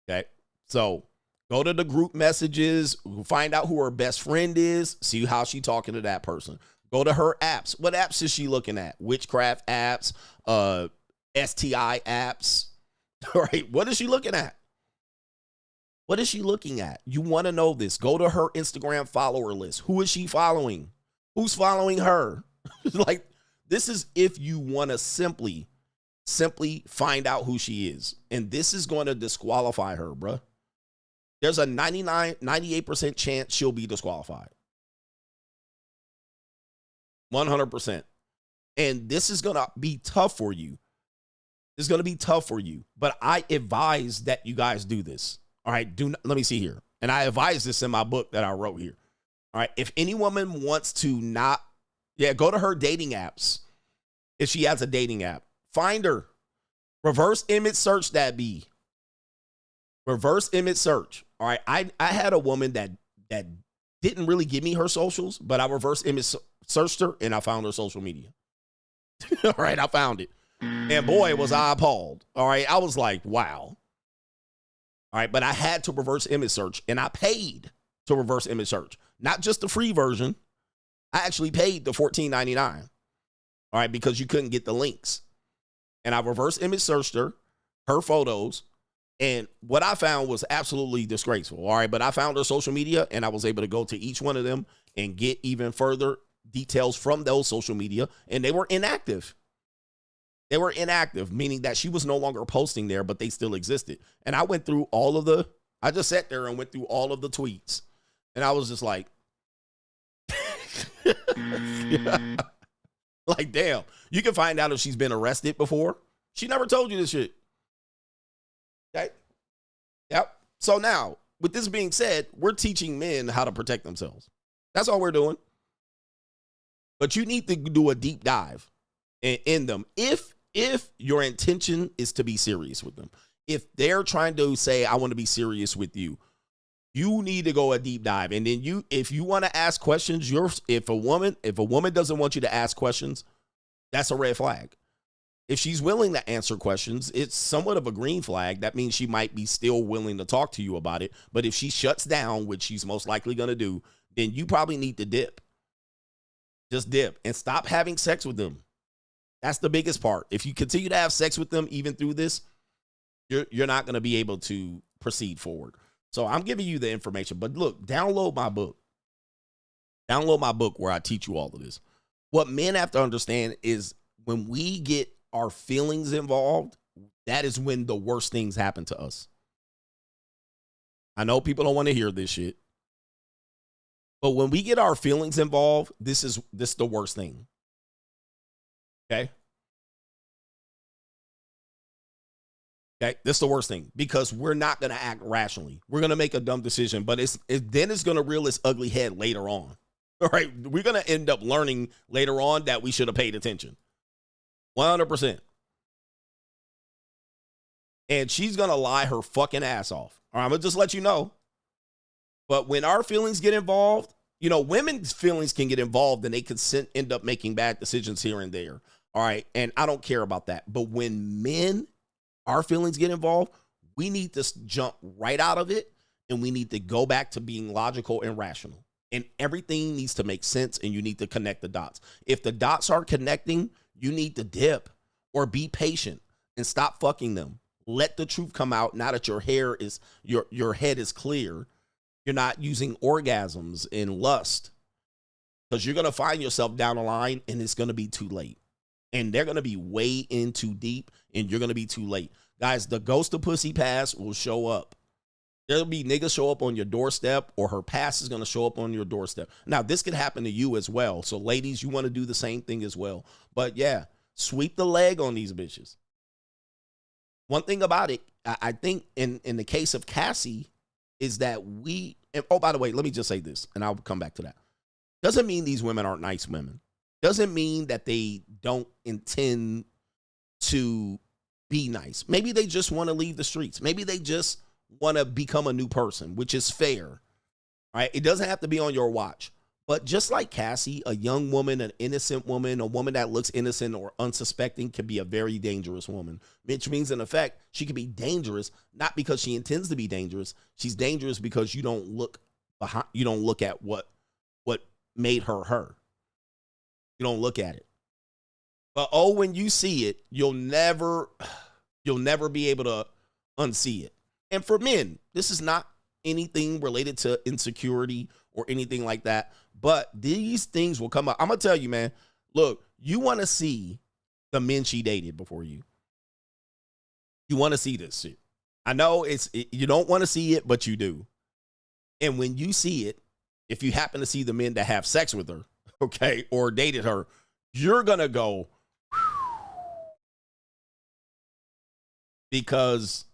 Okay, so go to the group messages, find out who her best friend is, see how she talking to that person. Go to her apps. What apps is she looking at? Witchcraft apps, STI apps. All right, what is she looking at? What is she looking at? You want to know this. Go to her Instagram follower list. Who is she following? Who's following her? Like, this is if you want to simply find out who she is. And this is going to disqualify her, bruh. There's a 98% chance she'll be disqualified. 100%. And this is going to be tough for you. It's going to be tough for you. But I advise that you guys do this. All right, let me see here. And I advise this in my book that I wrote here. All right, if any woman wants to go to her dating apps. If she has a dating app, find her. Reverse image search that be. Reverse image search. All right, I had a woman that didn't really give me her socials, but I reverse image searched her and I found her social media. All right, I found it. And boy, was I appalled. All right, I was like, wow. All right, but I had to reverse image search and I paid to reverse image search. Not just the free version. I actually paid the $14.99. All right, because you couldn't get the links. And I reverse image searched her photos, and what I found was absolutely disgraceful. All right, but I found her social media and I was able to go to each one of them and get even further details from those social media, and they were inactive. They were inactive, meaning that she was no longer posting there, but they still existed. And I went through I just sat there and went through all of the tweets. And I was just like, like, damn, you can find out if she's been arrested before. She never told you this shit. Okay. Yep. So now with this being said, we're teaching men how to protect themselves. That's all we're doing. But you need to do a deep dive in them. If your intention is to be serious with them, if they're trying to say, I want to be serious with you, you need to go a deep dive. And then if you want to ask questions, if a woman doesn't want you to ask questions, that's a red flag. If she's willing to answer questions, it's somewhat of a green flag. That means she might be still willing to talk to you about it. But if she shuts down, which she's most likely going to do, then you probably need to dip. Just dip and stop having sex with them. That's the biggest part. If you continue to have sex with them, even through this, you're not going to be able to proceed forward. So I'm giving you the information. But look, download my book. Download my book where I teach you all of this. What men have to understand is when we get our feelings involved, that is when the worst things happen to us. I know people don't want to hear this shit. But when we get our feelings involved, this is the worst thing. Okay? Okay, this is the worst thing because we're not going to act rationally. We're going to make a dumb decision, but then it's going to reel its ugly head later on. All right, we're going to end up learning later on that we should have paid attention. 100%. And she's going to lie her fucking ass off. All right, I'm going to just let you know. But when our feelings get involved, you know, women's feelings can get involved and they could end up making bad decisions here and there. All right, and I don't care about that. But when men, our feelings get involved, we need to jump right out of it and we need to go back to being logical and rational. And everything needs to make sense and you need to connect the dots. If the dots aren't connecting, you need to dip or be patient and stop fucking them. Let the truth come out now that your head is clear. You're not using orgasms and lust because you're going to find yourself down the line and it's going to be too late. And they're going to be way in too deep and you're going to be too late. Guys, the ghost of pussy pass will show up. There'll be niggas show up on your doorstep or her pass is going to show up on your doorstep. Now, this could happen to you as well. So, ladies, you want to do the same thing as well. But, yeah, sweep the leg on these bitches. One thing about it, I think in the case of Cassie, is that oh, by the way, let me just say this, and I'll come back to that. Doesn't mean these women aren't nice women. Doesn't mean that they don't intend to be nice. Maybe they just want to leave the streets. Maybe they just want to become a new person, which is fair. All right? It doesn't have to be on your watch. But just like Cassie, a young woman, an innocent woman, a woman that looks innocent or unsuspecting can be a very dangerous woman, which means in effect, she can be dangerous, not because she intends to be dangerous. She's dangerous because you don't look behind, you don't look at what made her her. You don't look at it. But when you see it, you'll never be able to unsee it. And for men, this is not anything related to insecurity or anything like that. But these things will come up. I'm going to tell you, man, look, you want to see the men she dated before you. You want to see this shit. I know you don't want to see it, but you do. And when you see it, if you happen to see the men that have sex with her, okay, or dated her, you're going to go, because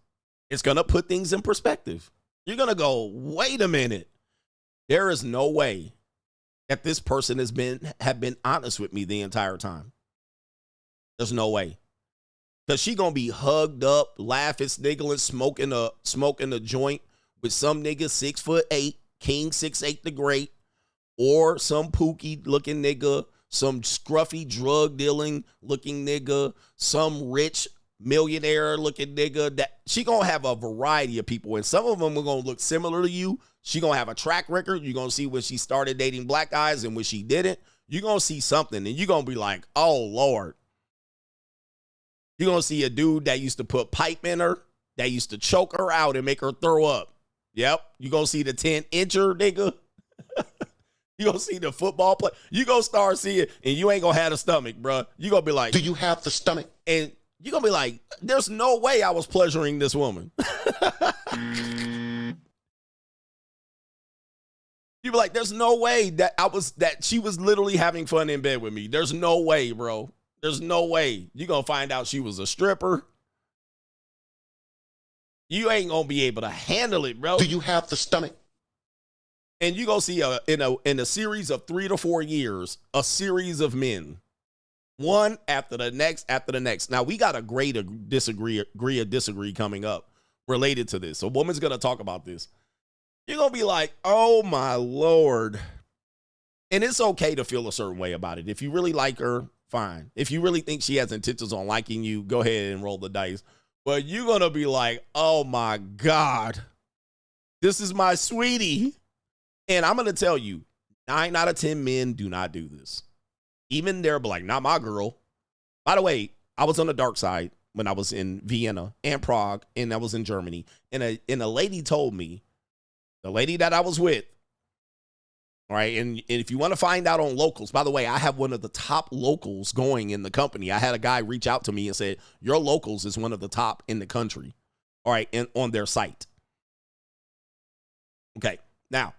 it's going to put things in perspective. You're going to go, wait a minute. There is no way that this person have been honest with me the entire time. There's no way. Because she going to be hugged up, laughing, sniggling, smoking a joint with some nigga 6'8", King 6'8" the Great, or some Pookie looking nigga, some scruffy drug dealing looking nigga, some rich millionaire looking nigga. That she gonna have a variety of people, and some of them are gonna look similar to you. She gonna have a track record. You're gonna see when she started dating black guys and when she didn't. You're gonna see something, and you're gonna be like, oh Lord. You're gonna see a dude that used to put pipe in her, that used to choke her out and make her throw up. Yep. You're gonna see the 10-incher nigga. You're gonna see the football play. You're gonna start seeing, and you ain't gonna have the stomach, bro. You're gonna be like, do you have the stomach? And you're going to be like, there's no way I was pleasuring this woman. You'd be like, there's no way that she was literally having fun in bed with me. There's no way, bro. There's no way. You're going to find out she was a stripper. You ain't gonna be able to handle it, bro. Do you have the stomach? And you gonna see in a series of 3 to 4 years, a series of men, one after the next. Now we got a agree or disagree coming up related to this. So a woman's gonna talk about this. You're gonna be like, oh my Lord. And it's okay to feel a certain way about it. If you really like her, fine. If you really think she has intentions on liking you, go ahead and roll the dice. But you're going to be like, oh my God, this is my sweetie. And I'm going to tell you, 9 out of 10 men do not do this. Even they're like, not my girl. By the way, I was on the dark side when I was in Vienna and Prague, and I was in Germany. And a lady told me, the lady that I was with, all right, and if you want to find out on locals, by the way, I have one of the top locals going in the company. I had a guy reach out to me and said, your locals is one of the top in the country, all right, and on their site. Okay, now,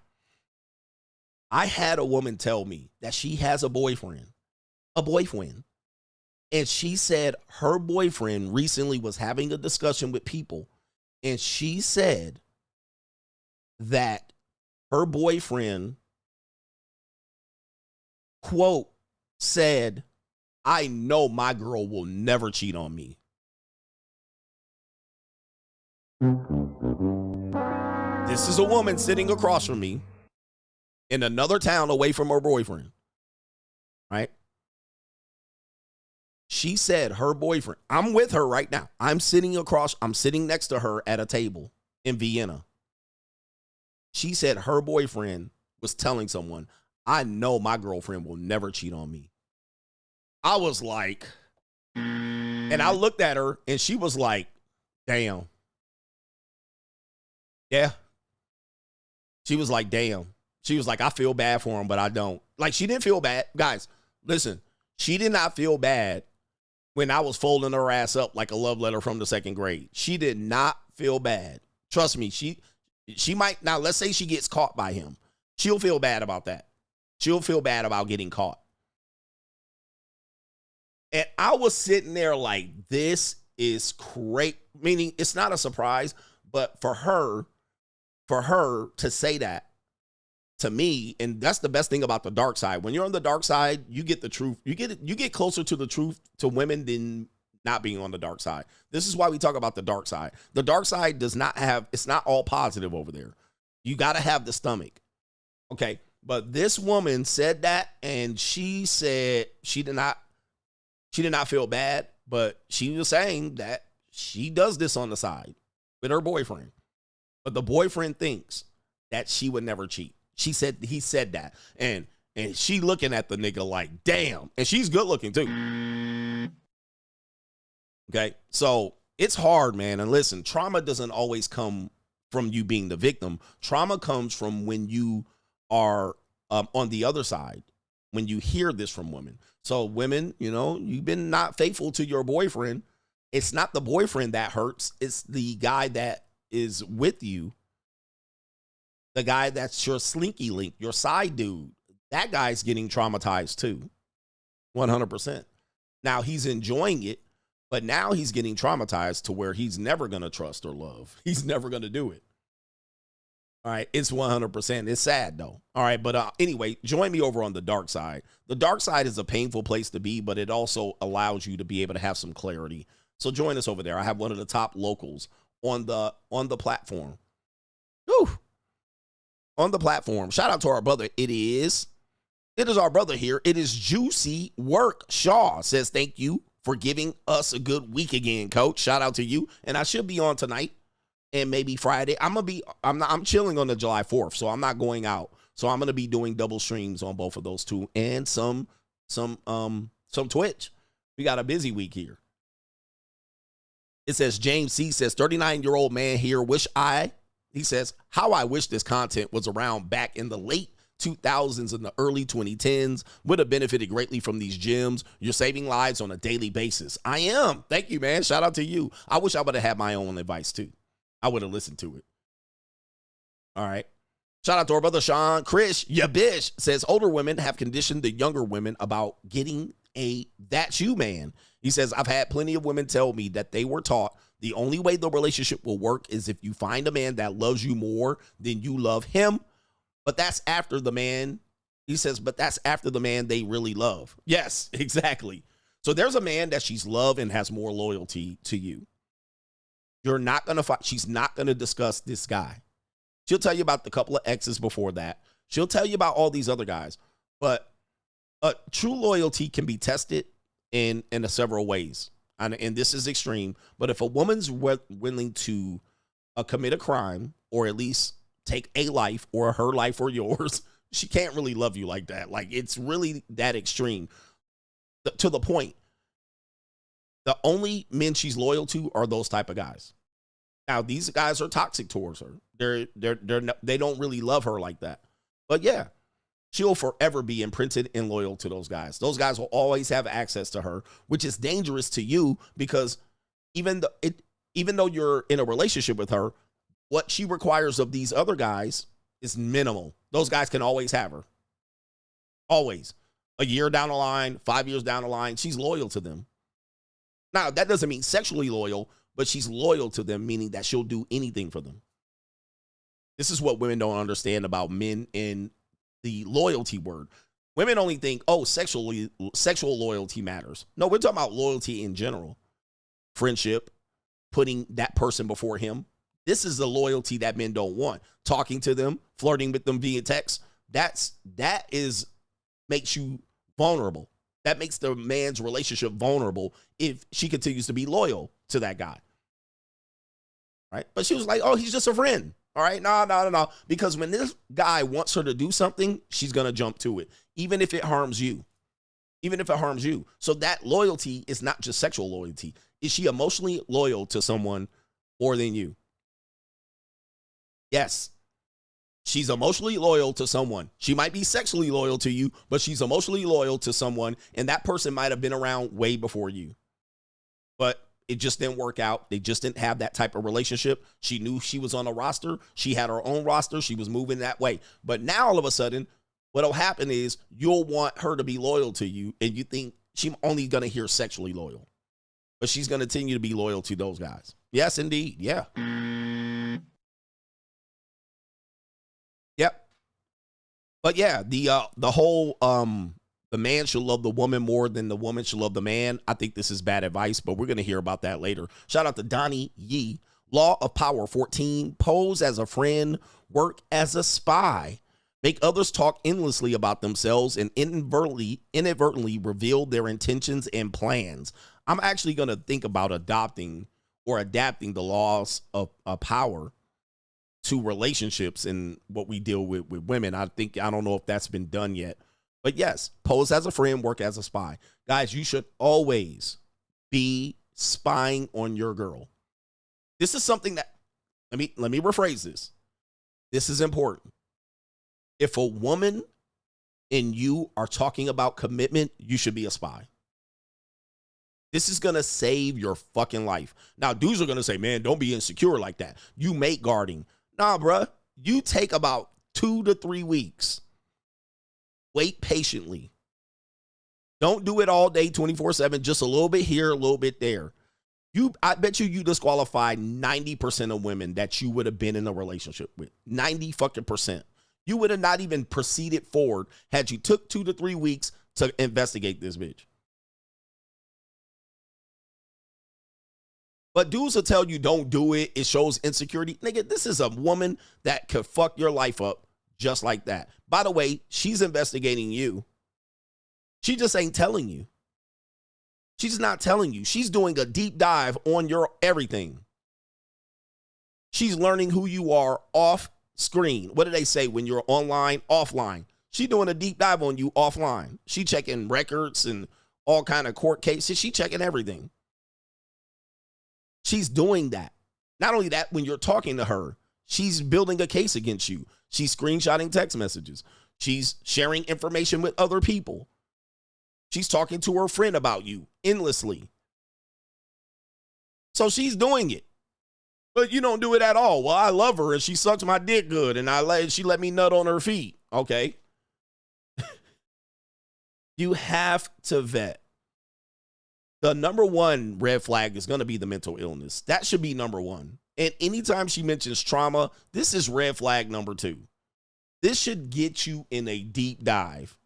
I had a woman tell me that she has a boyfriend, and she said her boyfriend recently was having a discussion with people, and she said that her boyfriend, quote, said, I know my girl will never cheat on me. This is a woman sitting across from me in another town away from her boyfriend, right? She said her boyfriend, I'm with her right now. I'm sitting next to her at a table in Vienna. She said her boyfriend was telling someone, I know my girlfriend will never cheat on me. I was like, and I looked at her and she was like, damn. Yeah. She was like, damn. She was like, I feel bad for him, but I don't. Like, she didn't feel bad. Guys, listen, she did not feel bad when I was folding her ass up like a love letter from the 2nd grade. She did not feel bad. Trust me, she might, now let's say she gets caught by him. She'll feel bad about that. She'll feel bad about getting caught. And I was sitting there like, this is great. Meaning it's not a surprise, but for her to say that to me, and that's the best thing about the dark side. When you're on the dark side, you get the truth. You get closer to the truth to women than not being on the dark side. This is why we talk about the dark side. The dark side does not have, it's not all positive over there. You got to have the stomach. Okay. But this woman said that, and she said she did not feel bad, but she was saying that she does this on the side with her boyfriend. But the boyfriend thinks that she would never cheat. He said that. And she looking at the nigga like, damn. And she's good looking too. Okay. So it's hard, man. And listen, trauma doesn't always come from you being the victim. Trauma comes from when you are on the other side, when you hear this from women. So women, you know, you've been not faithful to your boyfriend. It's not the boyfriend that hurts. It's the guy that is with you. The guy that's your slinky link, your side dude. That guy's getting traumatized too. 100%. Now he's enjoying it, but now he's getting traumatized to where he's never going to trust or love. He's never going to do it. All right, it's 100%. It's sad, though. All right, but anyway, join me over on the dark side. The dark side is a painful place to be, but it also allows you to be able to have some clarity. So join us over there. I have one of the top locals on the platform. Whew. On the platform. Shout out to our brother. It is our brother here. It is Juicy Work. Shaw says, thank you for giving us a good week again, coach. Shout out to you. And I should be on tonight. And maybe Friday. I'm chilling on the July 4th, so I'm not going out. So I'm gonna be doing double streams on both of those two and some Twitch. We got a busy week here. It says James C says 39-year-old man here. He says, how I wish this content was around back in the late 2000s and the early 2010s. Would have benefited greatly from these gems. You're saving lives on a daily basis. I am. Thank you, man. Shout out to you. I wish I would have had my own advice too. I would have listened to it. All right. Shout out to our brother Sean. Chris, ya bitch, says older women have conditioned the younger women about getting a that's you man. He says, I've had plenty of women tell me that they were taught The only way the relationship will work is if you find a man that loves you more than you love him. But that's after the man, he says, but that's after the man they really love. Yes, exactly. So there's a man that she's loved and has more loyalty to you. You're not going to find, she's not going to discuss this guy. She'll tell you about the couple of exes before that. She'll tell you about all these other guys. But true loyalty can be tested in several ways. And this is extreme. But if a woman's willing to commit a crime or at least take a life or her life or yours, she can't really love you like that. Like, it's really that extreme. To the point, the only men she's loyal to are those type of guys. Now, these guys are toxic towards her. They don't really love her like that. But yeah, she'll forever be imprinted and loyal to those guys. Those guys will always have access to her, which is dangerous to you because even though you're in a relationship with her, what she requires of these other guys is minimal. Those guys can always have her. Always. A year down the line, 5 years down the line, she's loyal to them. Now, that doesn't mean sexually loyal, but she's loyal to them, meaning that she'll do anything for them. This is what women don't understand about men in the loyalty word. Women only think, oh, sexual loyalty matters. No, we're talking about loyalty in general. Friendship, putting that person before him. This is the loyalty that men don't want. Talking to them, flirting with them via text. That makes you vulnerable. That makes the man's relationship vulnerable if she continues to be loyal to that guy. Right? But she was like, oh, he's just a friend. All right? No. Because when this guy wants her to do something, she's going to jump to it, even if it harms you. Even if it harms you. So that loyalty is not just sexual loyalty. Is she emotionally loyal to someone more than you? Yes. She's emotionally loyal to someone. She might be sexually loyal to you, but she's emotionally loyal to someone, and that person might have been around way before you. But it just didn't work out. They just didn't have that type of relationship. She knew she was on a roster. She had her own roster. She was moving that way. But now all of a sudden, what'll happen is you'll want her to be loyal to you, and you think she's only going to hear sexually loyal. But she's going to continue to be loyal to those guys. Yes, indeed. Yeah. Yep. But yeah, the whole the man should love the woman more than the woman should love the man. I think this is bad advice, but we're going to hear about that later. Shout out to Donnie Yee. Law of Power 14. Pose as a friend. Work as a spy. Make others talk endlessly about themselves and inadvertently reveal their intentions and plans. I'm actually going to think about adopting or adapting the laws of power to relationships and what we deal with women. I don't know if that's been done yet. But yes, pose as a friend, work as a spy. Guys, you should always be spying on your girl. This is something that, let me rephrase this. This is important. If a woman and you are talking about commitment, you should be a spy. This is going to save your fucking life. Now, dudes are going to say, man, don't be insecure like that. You mate guarding. Nah, bruh. You take about 2 to 3 weeks. Wait patiently. Don't do it all day 24/7. Just a little bit here, a little bit there. I bet you disqualified 90% of women that you would have been in a relationship with. 90%. You would have not even proceeded forward had you took 2 to 3 weeks to investigate this bitch. But dudes will tell you don't do it. It shows insecurity. Nigga, this is a woman that could fuck your life up just like that. By the way, she's investigating you. She just ain't telling you. She's not telling you. She's doing a deep dive on your everything. She's learning who you are off screen. What do they say when you're online? Offline. She's doing a deep dive on you offline. She checking records and all kind of court cases. She checking everything. She's doing that. Not only that, when you're talking to her, she's building a case against you. She's screenshotting text messages. She's sharing information with other people. She's talking to her friend about you endlessly. So she's doing it. But you don't do it at all. Well, I love her and she sucks my dick good and she let me nut on her feet. Okay. You have to vet. The number one red flag is going to be the mental illness. That should be number one. And anytime she mentions trauma, this is red flag number 2. This should get you in a deep dive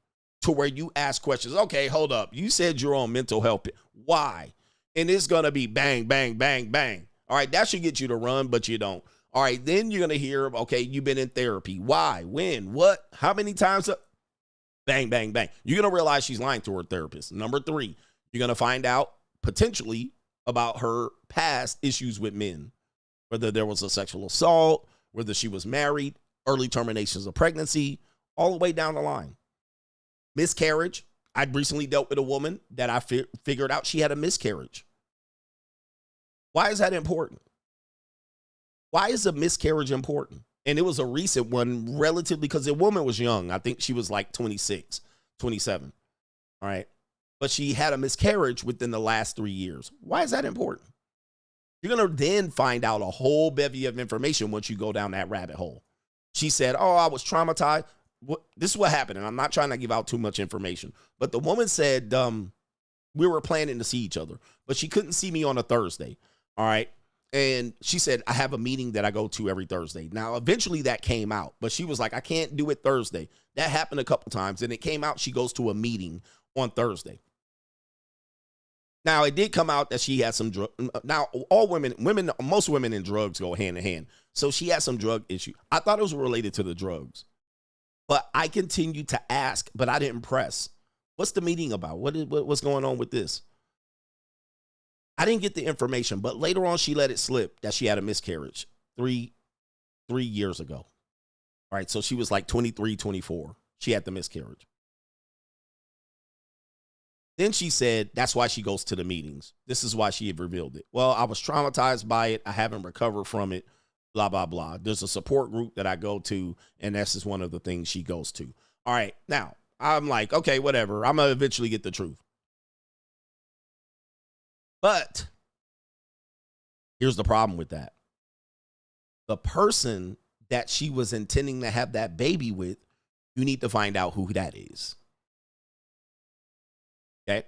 to where you ask questions. Okay, hold up. You said you're on mental health. Why? And it's going to be bang, bang, bang, bang. All right, that should get you to run, but you don't. All right, then you're going to hear, okay, you've been in therapy. Why? When? What? How many times? Bang, bang, bang. You're going to realize she's lying to her therapist. Number 3, you're going to find out potentially about her past issues with men, whether there was a sexual assault, whether she was married, early terminations of pregnancy, all the way down the line. Miscarriage. I recently dealt with a woman that I figured out she had a miscarriage. Why is that important? Why is a miscarriage important? And it was a recent one, relatively, because the woman was young. I think she was like 26, 27. All right. But she had a miscarriage within the last 3 years. Why is that important? You're going to then find out a whole bevy of information once you go down that rabbit hole. She said, oh, I was traumatized. This is what happened, and I'm not trying to give out too much information. But the woman said we were planning to see each other, but she couldn't see me on a Thursday. All right. And she said, I have a meeting that I go to every Thursday. Now, eventually that came out, but she was like, I can't do it Thursday. That happened a couple times, and it came out she goes to a meeting on Thursday. Now, it did come out that she had some drug. Now, most women and drugs go hand in hand. So she had some drug issue. I thought it was related to the drugs. But I continued to ask, but I didn't press. What's the meeting about? What's going on with this? I didn't get the information, but later on she let it slip that she had a miscarriage 3 years ago. All right, so she was like 23, 24. She had the miscarriage. Then she said that's why she goes to the meetings. This is why she had revealed it. Well, I was traumatized by it. I haven't recovered from it, blah, blah, blah. There's a support group that I go to, and this is one of the things she goes to. All right, now, I'm like, okay, whatever. I'm going to eventually get the truth. But here's the problem with that. The person that she was intending to have that baby with, you need to find out who that is. Okay?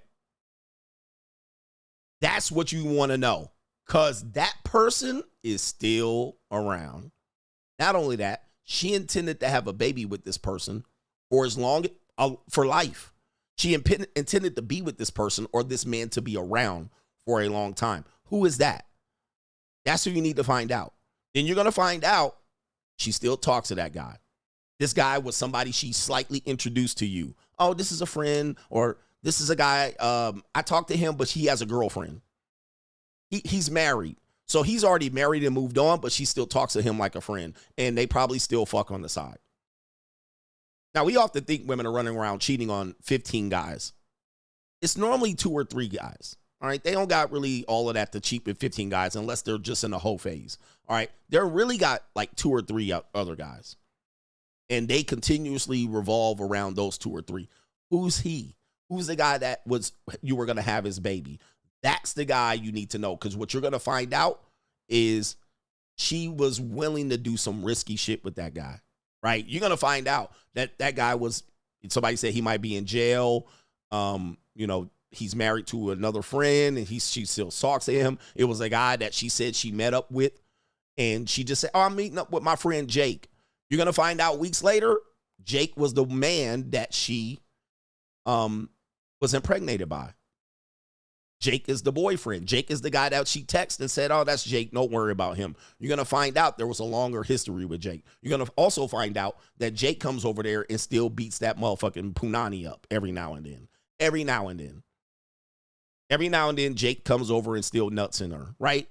That's what you want to know, because that person is still around. Not only that, she intended to have a baby with this person for life. She intended to be with this person or this man to be around for a long time. Who is that? That's who you need to find out. Then you're going to find out she still talks to that guy. This guy was somebody she slightly introduced to you. Oh, this is a friend, or this is a guy. I talked to him, but he has a girlfriend. He's married. So he's already married and moved on, but she still talks to him like a friend. And they probably still fuck on the side. Now, we often think women are running around cheating on 15 guys. It's normally 2 or 3 guys. All right, they don't got really all of that to cheat with 15 guys unless they're just in the hoe phase. All right, they're really got like 2 or 3 other guys. And they continuously revolve around those 2 or 3. Who's he? Who's the guy that you were going to have his baby? That's the guy you need to know, because what you're going to find out is she was willing to do some risky shit with that guy, right? You're going to find out that that guy somebody said he might be in jail. He's married to another friend, and she still talks to him. It was a guy that she said she met up with, and she just said, oh, I'm meeting up with my friend Jake. You're going to find out weeks later, Jake was the man that she was impregnated by. Jake is the boyfriend. Jake is the guy that she texted and said, oh, that's Jake. Don't worry about him. You're going to find out there was a longer history with Jake. You're going to also find out that Jake comes over there and still beats that motherfucking punani up every now and then. Every now and then. Every now and then, Jake comes over and still nuts in her, right?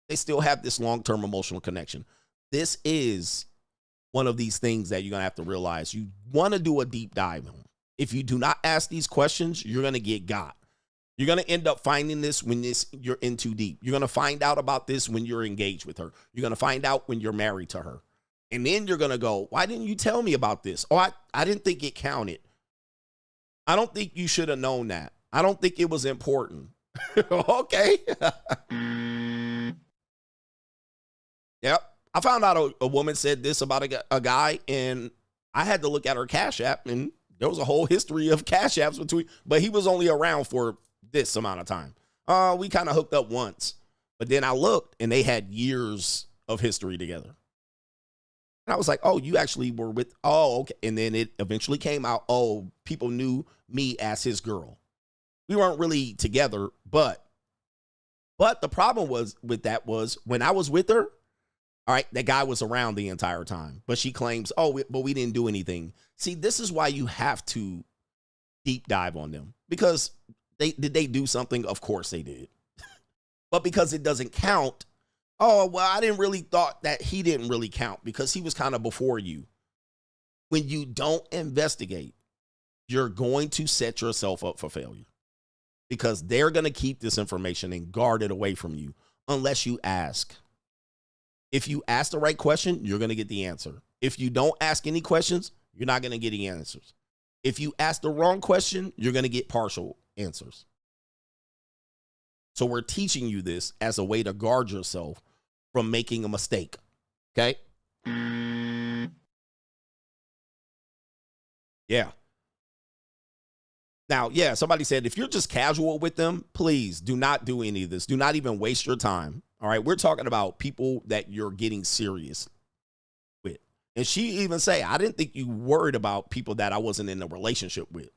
They still have this long-term emotional connection. This is one of these things that you're going to have to realize. You want to do a deep dive on. If you do not ask these questions, you're going to get got. You're going to end up finding this when you're in too deep. You're going to find out about this when you're engaged with her. You're going to find out when you're married to her. And then you're going to go, why didn't you tell me about this? Oh, I didn't think it counted. I don't think you should have known that. I don't think it was important. Okay. Yep. I found out a woman said this about a guy, and I had to look at her Cash App, and there was a whole history of Cash Apps between, but he was only around for this amount of time. We kind of hooked up once. But then I looked, and they had years of history together. And I was like, oh, you actually were with, oh, okay. And then it eventually came out, oh, people knew me as his girl. We weren't really together, but the problem was with that was when I was with her, all right, that guy was around the entire time. But she claims, oh, but we didn't do anything. See, this is why you have to deep dive on them. Because did they do something? Of course they did. But because it doesn't count, oh, well, I didn't really thought that he didn't really count because he was kind of before you. When you don't investigate, you're going to set yourself up for failure because they're going to keep this information and guard it away from you unless you ask. If you ask the right question, you're going to get the answer. If you don't ask any questions, you're not going to get any answers. If you ask the wrong question, you're going to get partial answers. So we're teaching you this as a way to guard yourself from making a mistake. Okay? Yeah. Now, yeah, somebody said, if you're just casual with them, please do not do any of this. Do not even waste your time. All right? We're talking about people that you're getting serious with. And she even say, I didn't think you worried about people that I wasn't in a relationship with.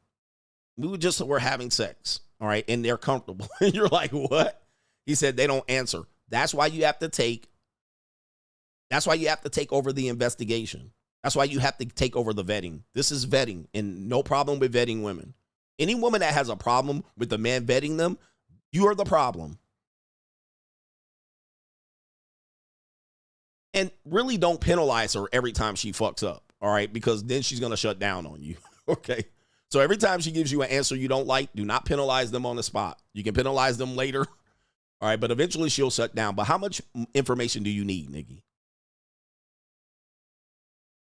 We're having sex. All right. And they're comfortable. And you're like, what? He said they don't answer. That's why you have to take over the investigation. That's why you have to take over the vetting. This is vetting, and no problem with vetting women. Any woman that has a problem with the man vetting them, you are the problem. And really don't penalize her every time she fucks up. All right. Because then she's going to shut down on you. Okay. So every time she gives you an answer you don't like, do not penalize them on the spot. You can penalize them later. All right, but eventually she'll shut down. But how much information do you need, Nikki?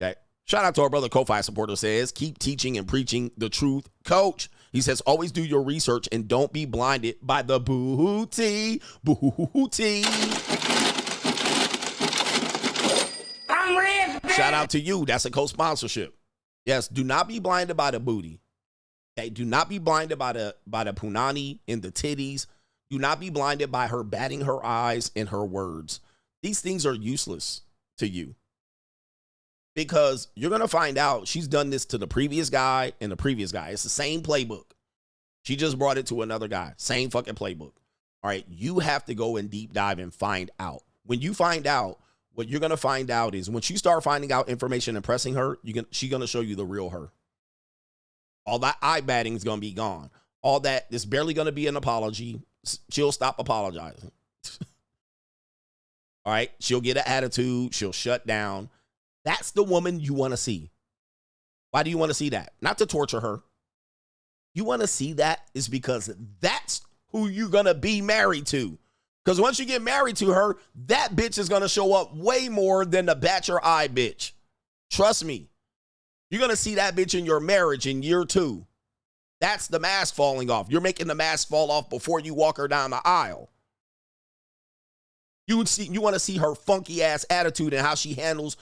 Okay. Shout out to our brother Ko-Fi supporter says, keep teaching and preaching the truth, coach. He says, always do your research and don't be blinded by the booty. Booty. I'm rich. Shout out to you. That's a co-sponsorship. Yes, do not be blinded by the booty. Okay, do not be blinded by the punani and the titties. Do not be blinded by her batting her eyes and her words. These things are useless to you. Because you're going to find out she's done this to the previous guy and the previous guy. It's the same playbook. She just brought it to another guy. Same fucking playbook. All right, you have to go and deep dive and find out. When you find out, what you're going to find out is when you start finding out information and pressing her, she's going to show you the real her. All that eye batting is going to be gone. All that, there's barely going to be an apology. She'll stop apologizing. All right. She'll get an attitude. She'll shut down. That's the woman you want to see. Why do you want to see that? Not to torture her. You want to see that is because that's who you're going to be married to. Because once you get married to her, that bitch is going to show up way more than the bat your eye bitch. Trust me. You're going to see that bitch in your marriage in year 2. That's the mask falling off. You're making the mask fall off before you walk her down the aisle. You want to see her funky ass attitude and how she handles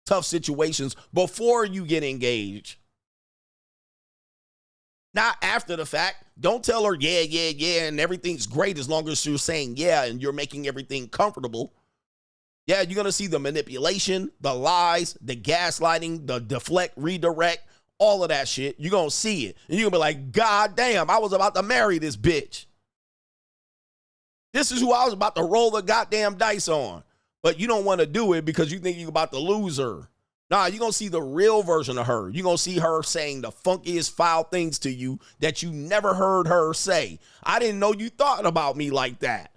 tough situations before you get engaged. Not after the fact. Don't tell her, yeah, and everything's great as long as you're saying yeah and you're making everything comfortable. Yeah, you're going to see the manipulation, the lies, the gaslighting, the deflect, redirect, all of that shit. You're going to see it. And you're going to be like, God damn, I was about to marry this bitch. This is who I was about to roll the goddamn dice on. But you don't want to do it because you think you're about to lose her. Nah, you're going to see the real version of her. You're going to see her saying the funkiest foul things to you that you never heard her say. I didn't know you thought about me like that.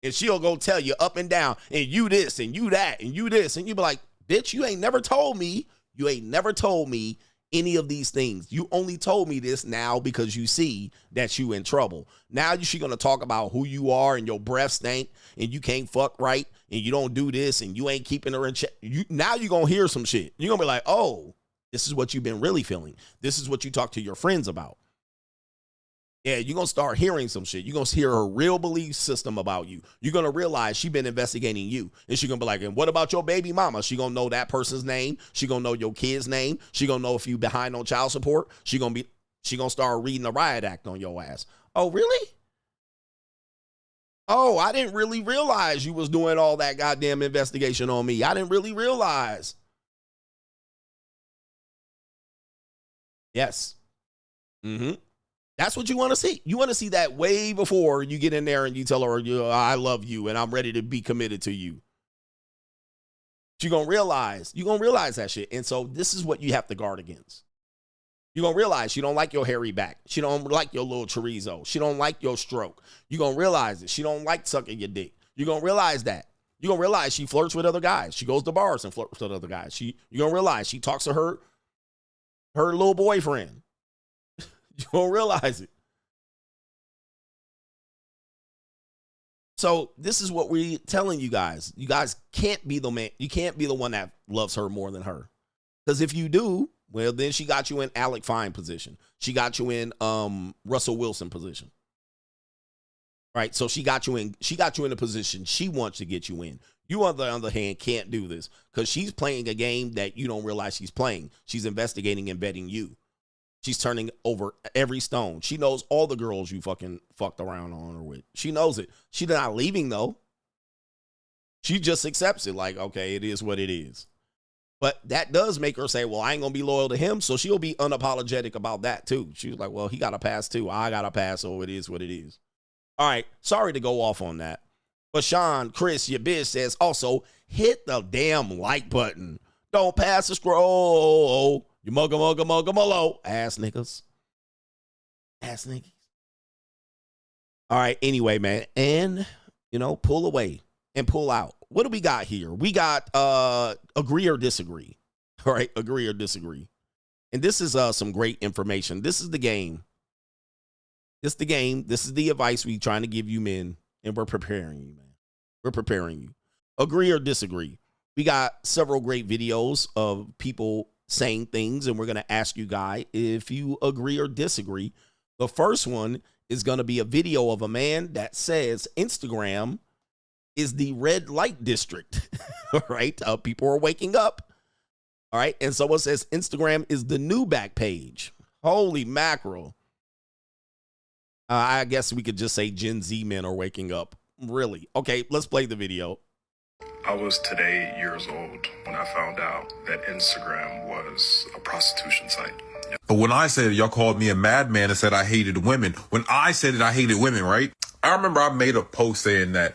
And she'll go tell you up and down, and you this, and you that, and you this. And you be like, bitch, you ain't never told me. You ain't never told me any of these things. You only told me this now because you see that you in trouble. Now she's going to talk about who you are and your breath stink and you can't fuck right and you don't do this and you ain't keeping her in check. Now you're going to hear some shit. You're going to be like, oh, this is what you've been really feeling. This is what you talk to your friends about. Yeah, you're going to start hearing some shit. You're going to hear her real belief system about you. You're going to realize she's been investigating you. And she's going to be like, and what about your baby mama? She going to know that person's name. She going to know your kid's name. She going to know if you behind on child support. She going to start reading the riot act on your ass. Oh, really? Oh, I didn't really realize you was doing all that goddamn investigation on me. I didn't really realize. Yes. That's what you want to see. You want to see that way before you get in there and you tell her, I love you and I'm ready to be committed to you. You're going to realize that shit. And so this is what you have to guard against. You're going to realize she don't like your hairy back. She don't like your little chorizo. She don't like your stroke. You're going to realize it. She don't like sucking your dick. You're going to realize that. You're going to realize she flirts with other guys. She goes to bars and flirts with other guys. You're going to realize she talks to her little boyfriend. You're going to realize it. So this is what we're telling you guys. You guys can't be the man. You can't be the one that loves her more than her. Because if you do, well, then she got you in Alec Fine position. She got you in Russell Wilson position. Right? So she got you in a position she wants to get you in. You, on the other hand, can't do this because she's playing a game that you don't realize she's playing. She's investigating and betting you. She's turning over every stone. She knows all the girls you fucking fucked around on or with. She knows it. She's not leaving, though. She just accepts it like, okay, it is what it is. But that does make her say, well, I ain't going to be loyal to him. So she'll be unapologetic about that, too. She's like, well, he got a pass, too. I got a pass, so it is what it is. All right. Sorry to go off on that. But Sean, Chris, your bitch says also, hit the damn like button. Don't pass the scroll. You mugga, ass niggas. Ass niggas. All right. Anyway, man. And, pull away and pull out. What do we got here? We got agree or disagree. All right. Agree or disagree. And this is some great information. This is the game. This is the game. This is the advice we trying to give you men. And we're preparing you, man. We're preparing you. Agree or disagree. We got several great videos of people saying things, and we're going to ask you guys if you agree or disagree. The first one is going to be a video of a man that says Instagram is the red light district. All right. People are waking up. All right. And someone says Instagram is the new back page. Holy mackerel. I guess we could just say Gen Z men are waking up. Really? Okay, let's play the video. I was today years old when I found out that Instagram was a prostitution site. But when I said it, y'all called me a madman and said I hated women. When I said it, I hated women, right? I remember I made a post saying that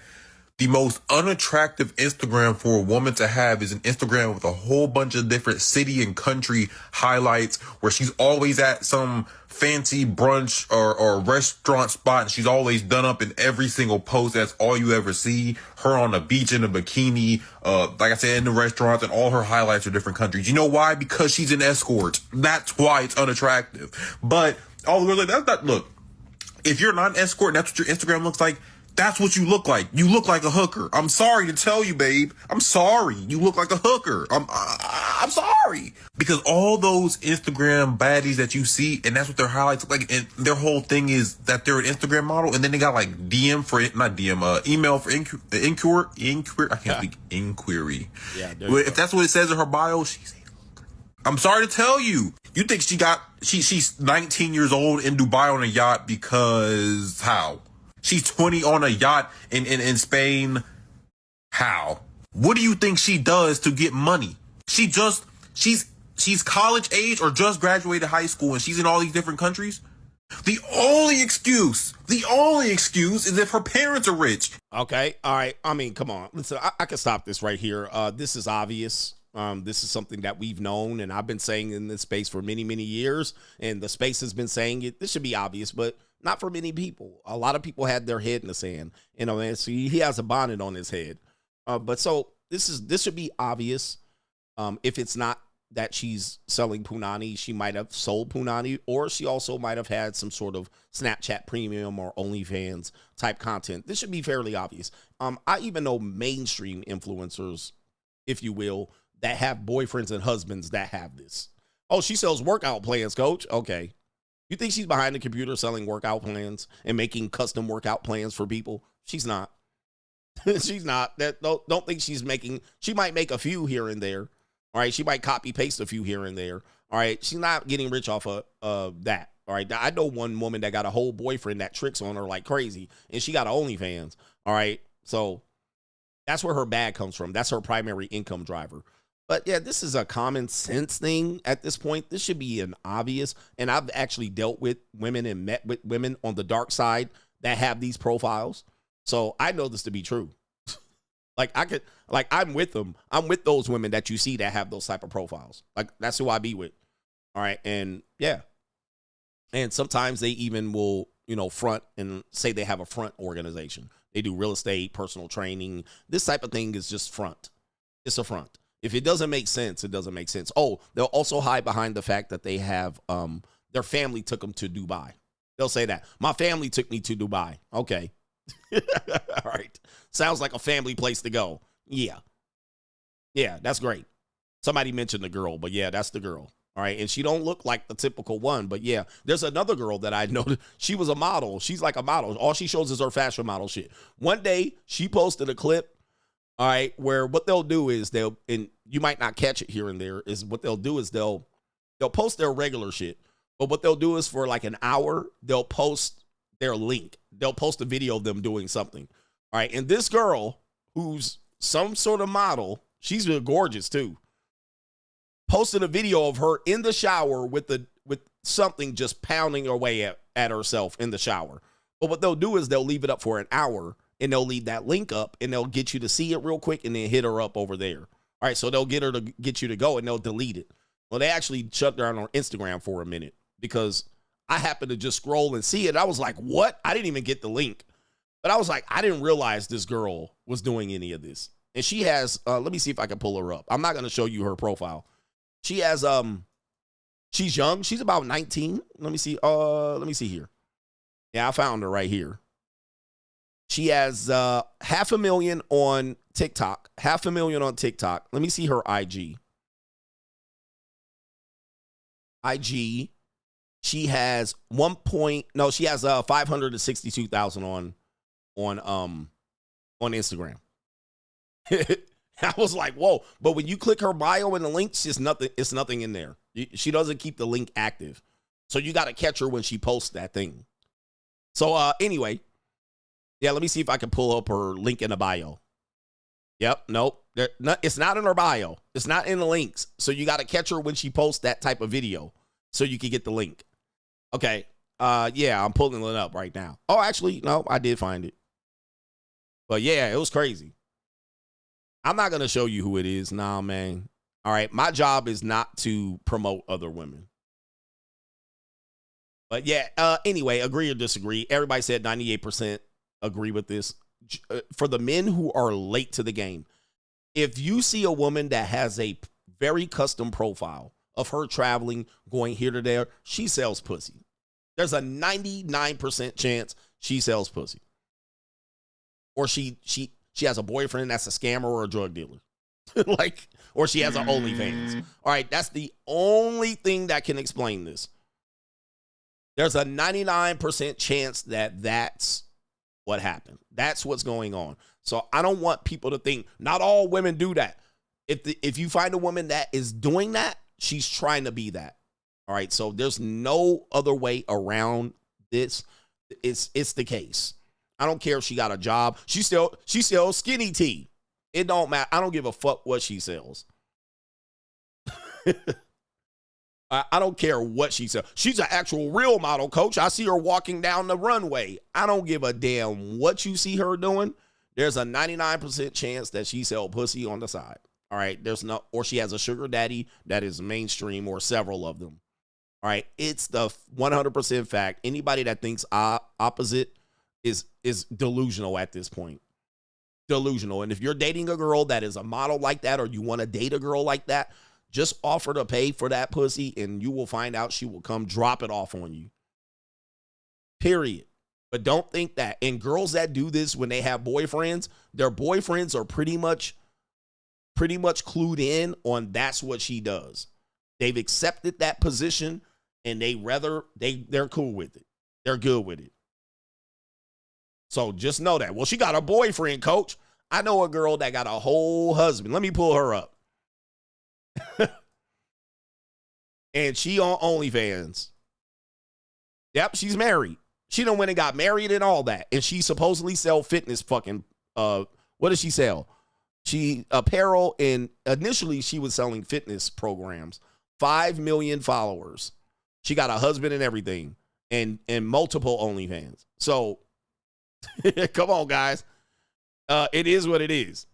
the most unattractive Instagram for a woman to have is an Instagram with a whole bunch of different city and country highlights where she's always at some fancy brunch or restaurant spot and she's always done up in every single post. That's all you ever see. Her on the beach in a bikini, like I said, in the restaurants, and all her highlights are different countries. You know why? Because she's an escort. That's why it's unattractive. But that's not, look, if you're not an escort and that's what your Instagram looks like, that's what you look like. You look like a hooker. I'm sorry to tell you, babe. I'm sorry. You look like a hooker. I'm sorry. Because all those Instagram baddies that you see, and that's what their highlights look like, and their whole thing is that they're an Instagram model, and then they got like email for inquiry. I can't speak inquiry. Yeah. If that's what it says in her bio, she's a hooker. I'm sorry to tell you. You think she's 19 years old in Dubai on a yacht because how? She's 20 on a yacht in Spain. How? What do you think she does to get money? She's college age or just graduated high school and she's in all these different countries. The only excuse is if her parents are rich. Okay. All right. I mean, come on. Listen, I can stop this right here. This is obvious. This is something that we've known and I've been saying in this space for many, many years. And the space has been saying it. This should be obvious, but not for many people. A lot of people had their head in the sand. And so he has a bonnet on his head. But so this should be obvious. If it's not that she's selling punani, she might have sold punani, or she also might have had some sort of Snapchat premium or OnlyFans type content. This should be fairly obvious. I even know mainstream influencers, if you will, that have boyfriends and husbands that have this. Oh, she sells workout plans, coach. Okay. You think she's behind the computer selling workout plans and making custom workout plans for people? She's not. She's not. Don't think she's making. She might make a few here and there. All right. She might copy paste a few here and there. All right. She's not getting rich off of that. All right. I know one woman that got a whole boyfriend that tricks on her like crazy, and she got OnlyFans. All right. So that's where her bag comes from. That's her primary income driver. But yeah, this is a common sense thing at this point. This should be an obvious. And I've actually dealt with women and met with women on the dark side that have these profiles. So I know this to be true. I'm with them. I'm with those women that you see that have those type of profiles. Like, that's who I be with. All right. And yeah. And sometimes they even will, front and say they have a front organization. They do real estate, personal training. This type of thing is just front. It's a front. If it doesn't make sense, it doesn't make sense. Oh, they'll also hide behind the fact that they have their family took them to Dubai. They'll say that. My family took me to Dubai. Okay. All right. Sounds like a family place to go. Yeah. Yeah, that's great. Somebody mentioned the girl, but yeah, that's the girl. All right. And she don't look like the typical one, but yeah, there's another girl that I know. She was a model. She's like a model. All she shows is her fashion model shit. One day she posted a clip. All right, where what they'll do is and you might not catch it here and there, is what they'll do is they'll post their regular shit. But what they'll do is for like an hour, they'll post their link. They'll post a video of them doing something. All right, and this girl, who's some sort of model, she's gorgeous too, posted a video of her in the shower with something just pounding away at herself in the shower. But what they'll do is they'll leave it up for an hour, and they'll leave that link up, and they'll get you to see it real quick and then hit her up over there. All right, so they'll get you to go, and they'll delete it. Well, they actually shut down on Instagram for a minute because I happened to just scroll and see it. I was like, what? I didn't even get the link. But I was like, I didn't realize this girl was doing any of this. And she has, let me see if I can pull her up. I'm not going to show you her profile. She has, she's young. She's about 19. Let me see here. Yeah, I found her right here. She has 500,000 on TikTok. 500,000 on TikTok. Let me see her IG. She has she has 562,000 on Instagram. I was like, whoa. But when you click her bio and the links, it's nothing in there. She doesn't keep the link active. So you got to catch her when she posts that thing. So anyway. Yeah, let me see if I can pull up her link in the bio. Yep, nope. It's not in her bio. It's not in the links. So you got to catch her when she posts that type of video so you can get the link. Okay. Yeah, I'm pulling it up right now. Oh, actually, no, I did find it. But yeah, it was crazy. I'm not going to show you who it is. Nah, man. All right, my job is not to promote other women. But yeah, anyway, agree or disagree. Everybody said 98%. Agree with this. For the men who are late to the game, if you see a woman that has a very custom profile of her traveling, going here to there, she sells pussy. There's a 99% chance she sells pussy. Or she has a boyfriend that's a scammer or a drug dealer. Or she has an OnlyFans. All right, that's the only thing that can explain this. There's a 99% chance that that's what happened. That's what's going on. So I don't want people to think not all women do that. If you find a woman that is doing that, she's trying to be that. All right. So there's no other way around this. It's the case. I don't care if she got a job. She sells skinny tea. It don't matter. I don't give a fuck what she sells. I don't care what she said. She's an actual real model, coach. I see her walking down the runway. I don't give a damn what you see her doing. There's a 99% chance that she sell pussy on the side. All right. Or she has a sugar daddy that is mainstream, or several of them. All right. It's the 100% fact. Anybody that thinks opposite is delusional at this point. Delusional. And if you're dating a girl that is a model like that, or you want to date a girl like that, just offer to pay for that pussy, and you will find out she will come drop it off on you. Period. But don't think that. And girls that do this when they have boyfriends, their boyfriends are pretty much clued in on that's what she does. They've accepted that position, and they're cool with it. They're good with it. So just know that. Well, she got a boyfriend, coach. I know a girl that got a whole husband. Let me pull her up. And she on OnlyFans. Yep, she's married. She done went and got married and all that. And she supposedly sell fitness fucking, what does she sell? She apparel, and initially she was selling fitness programs. 5 million followers. She got a husband and everything, and multiple OnlyFans. So come on, guys. It is what it is.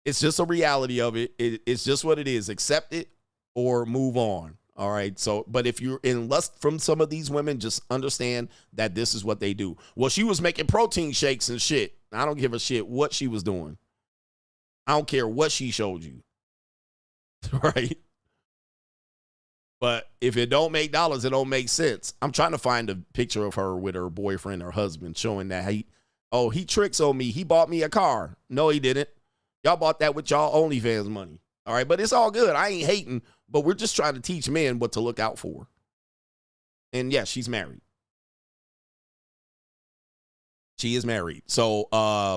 It's just a reality of it. It's just what it is. Accept it or move on. All right. So, but if you're in lust from some of these women, just understand that this is what they do. Well, she was making protein shakes and shit. I don't give a shit what she was doing. I don't care what she showed you. Right. But if it don't make dollars, it don't make sense. I'm trying to find a picture of her with her boyfriend or husband showing that he tricks on me. He bought me a car. No, he didn't. Y'all bought that with y'all OnlyFans money. All right, but it's all good. I ain't hating, but we're just trying to teach men what to look out for. And yeah, she's married. She is married. So,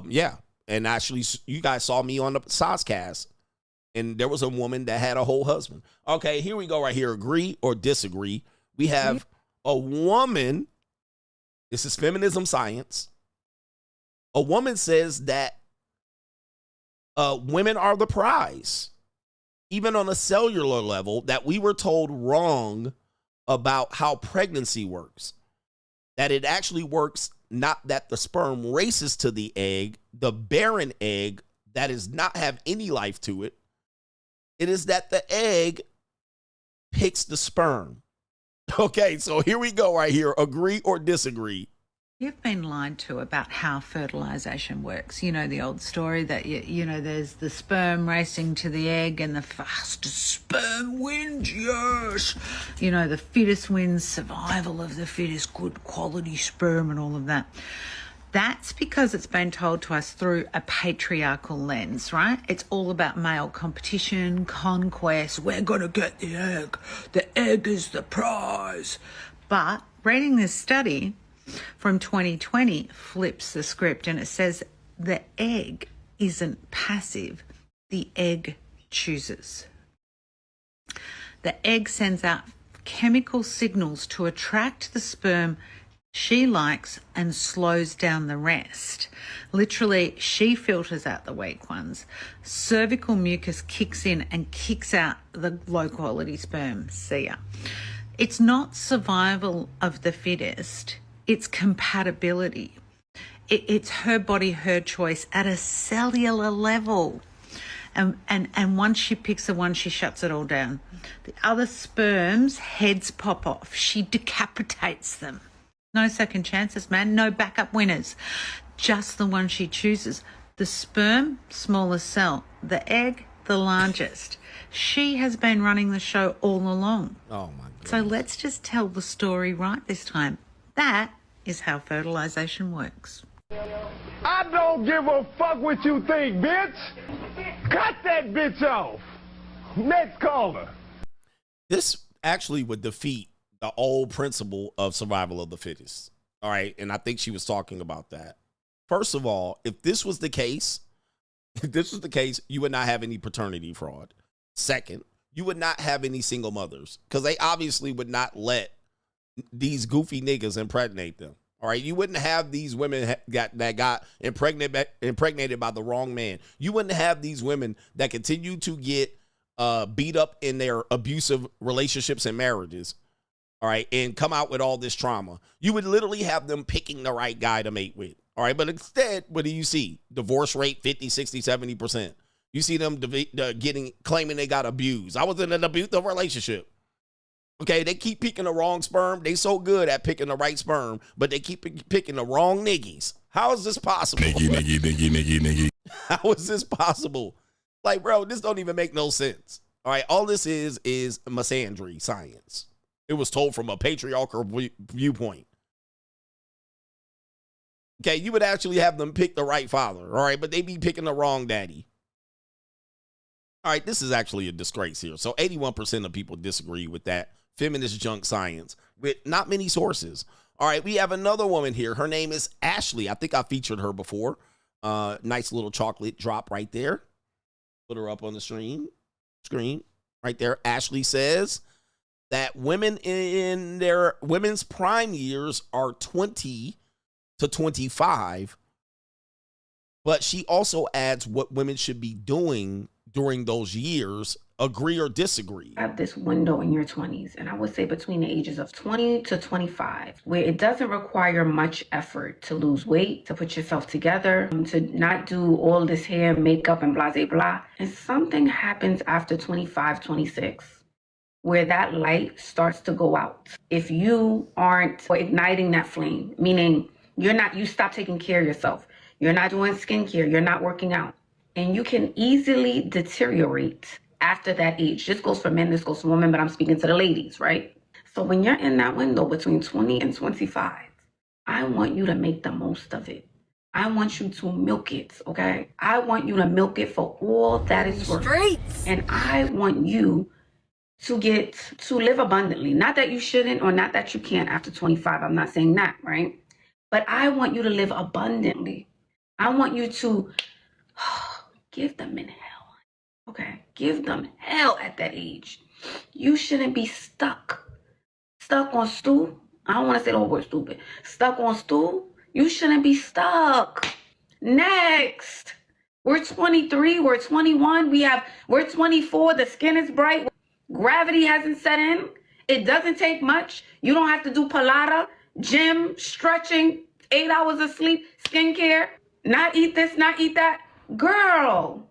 yeah. And actually, you guys saw me on the Soscast, and there was a woman that had a whole husband. Okay, here we go right here. Agree or disagree. We have a woman. This is feminism science. A woman says that women are the prize. Even on a cellular level, that we were told wrong about how pregnancy works. That it actually works, not that the sperm races to the egg, the barren egg that does not have any life to it. It is that the egg picks the sperm. Okay, so here we go right here. Agree or disagree? You've been lied to about how fertilization works. You know the old story that, you know, there's the sperm racing to the egg and the fastest sperm wins, yes. You know, the fittest wins, survival of the fittest, good quality sperm and all of that. That's because it's been told to us through a patriarchal lens, right? It's all about male competition, conquest. We're going to get the egg. The egg is the prize. But reading this study from 2020 flips the script, and it says the egg isn't passive. The egg chooses. The egg sends out chemical signals to attract the sperm she likes and slows down the rest. Literally, she filters out the weak ones. Cervical mucus kicks in and kicks out the low-quality sperm. See ya. It's not survival of the fittest. It's compatibility. It's her body, her choice at a cellular level. And once she picks the one, she shuts it all down. The other sperms' heads pop off. She decapitates them. No second chances, man. No backup winners. Just the one she chooses. The sperm, smallest cell. The egg, the largest. She has been running the show all along. Oh, my God. So let's just tell the story right this time. That is how fertilization works. I don't give a fuck what you think, bitch. Cut that bitch off. Next caller. This actually would defeat the old principle of survival of the fittest. All right. And I think she was talking about that. First of all, if this was the case, you would not have any paternity fraud. Second, you would not have any single mothers, because they obviously would not let these goofy niggas impregnate them. All right. You wouldn't have these women that got impregnated by the wrong man. You wouldn't have these women that continue to get beat up in their abusive relationships and marriages. All right, and come out with all this trauma. You would literally have them picking the right guy to mate with. All right, but instead, what do you see? Divorce rate 50, 60, 70%. You see them claiming they got abused. I was in an abusive relationship. Okay, they keep picking the wrong sperm. They so good at picking the right sperm, but they keep picking the wrong niggies. How is this possible? Niggy. How is this possible? Like, bro, this don't even make no sense. All right, all this is misandry science. It was told from a patriarchal viewpoint. Okay, you would actually have them pick the right father, all right, but they be picking the wrong daddy. All right, this is actually a disgrace here. So 81% of people disagree with that feminist junk science with not many sources. All right, we have another woman here. Her name is Ashley. I think I featured her before. Nice little chocolate drop right there. Put her up on the screen right there. Ashley says, that women in their women's prime years are 20 to 25, but she also adds what women should be doing during those years. Agree or disagree? Have this window in your 20s, and I would say between the ages of 20 to 25, where it doesn't require much effort to lose weight, to put yourself together, to not do all this hair, makeup, and blah, blah, blah. And something happens after 25, 26, where that light starts to go out. If you aren't igniting that flame, meaning you stop taking care of yourself, you're not doing skincare, you're not working out, and you can easily deteriorate after that age. This goes for men, this goes for women, but I'm speaking to the ladies, right? So when you're in that window between 20 and 25, I want you to make the most of it. I want you to milk it, okay? I want you to milk it for all that it's worth. And I want you to live abundantly. Not that you shouldn't or not that you can't after 25. I'm not saying that, right? But I want you to live abundantly. I want you to give them in hell. Okay, give them hell at that age. You shouldn't be stuck on stool. I don't want to say the whole word stupid. Stuck on stool. You shouldn't be stuck. Next. We're 23, we're 21, we're 24, the skin is bright. Gravity hasn't set in. It doesn't take much. You don't have to do Pilates, gym, stretching, 8 hours of sleep, skincare, not eat this, not eat that. Girl,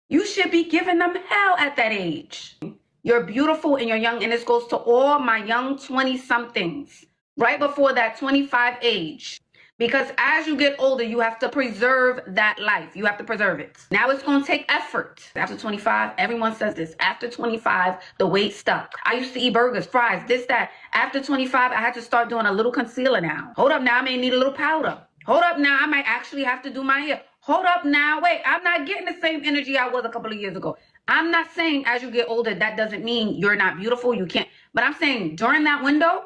you should be giving them hell at that age. You're beautiful and you're young, and this goes to all my young 20-somethings, right before that 25 age. Because as you get older, you have to preserve that life. You have to preserve it. Now it's going to take effort. After 25, everyone says this. After 25, the weight stuck. I used to eat burgers, fries, this, that. After 25, I had to start doing a little concealer now. Hold up now, I may need a little powder. Hold up now, I might actually have to do my hair. Hold up now, wait, I'm not getting the same energy I was a couple of years ago. I'm not saying as you get older, that doesn't mean you're not beautiful, you can't. But I'm saying during that window,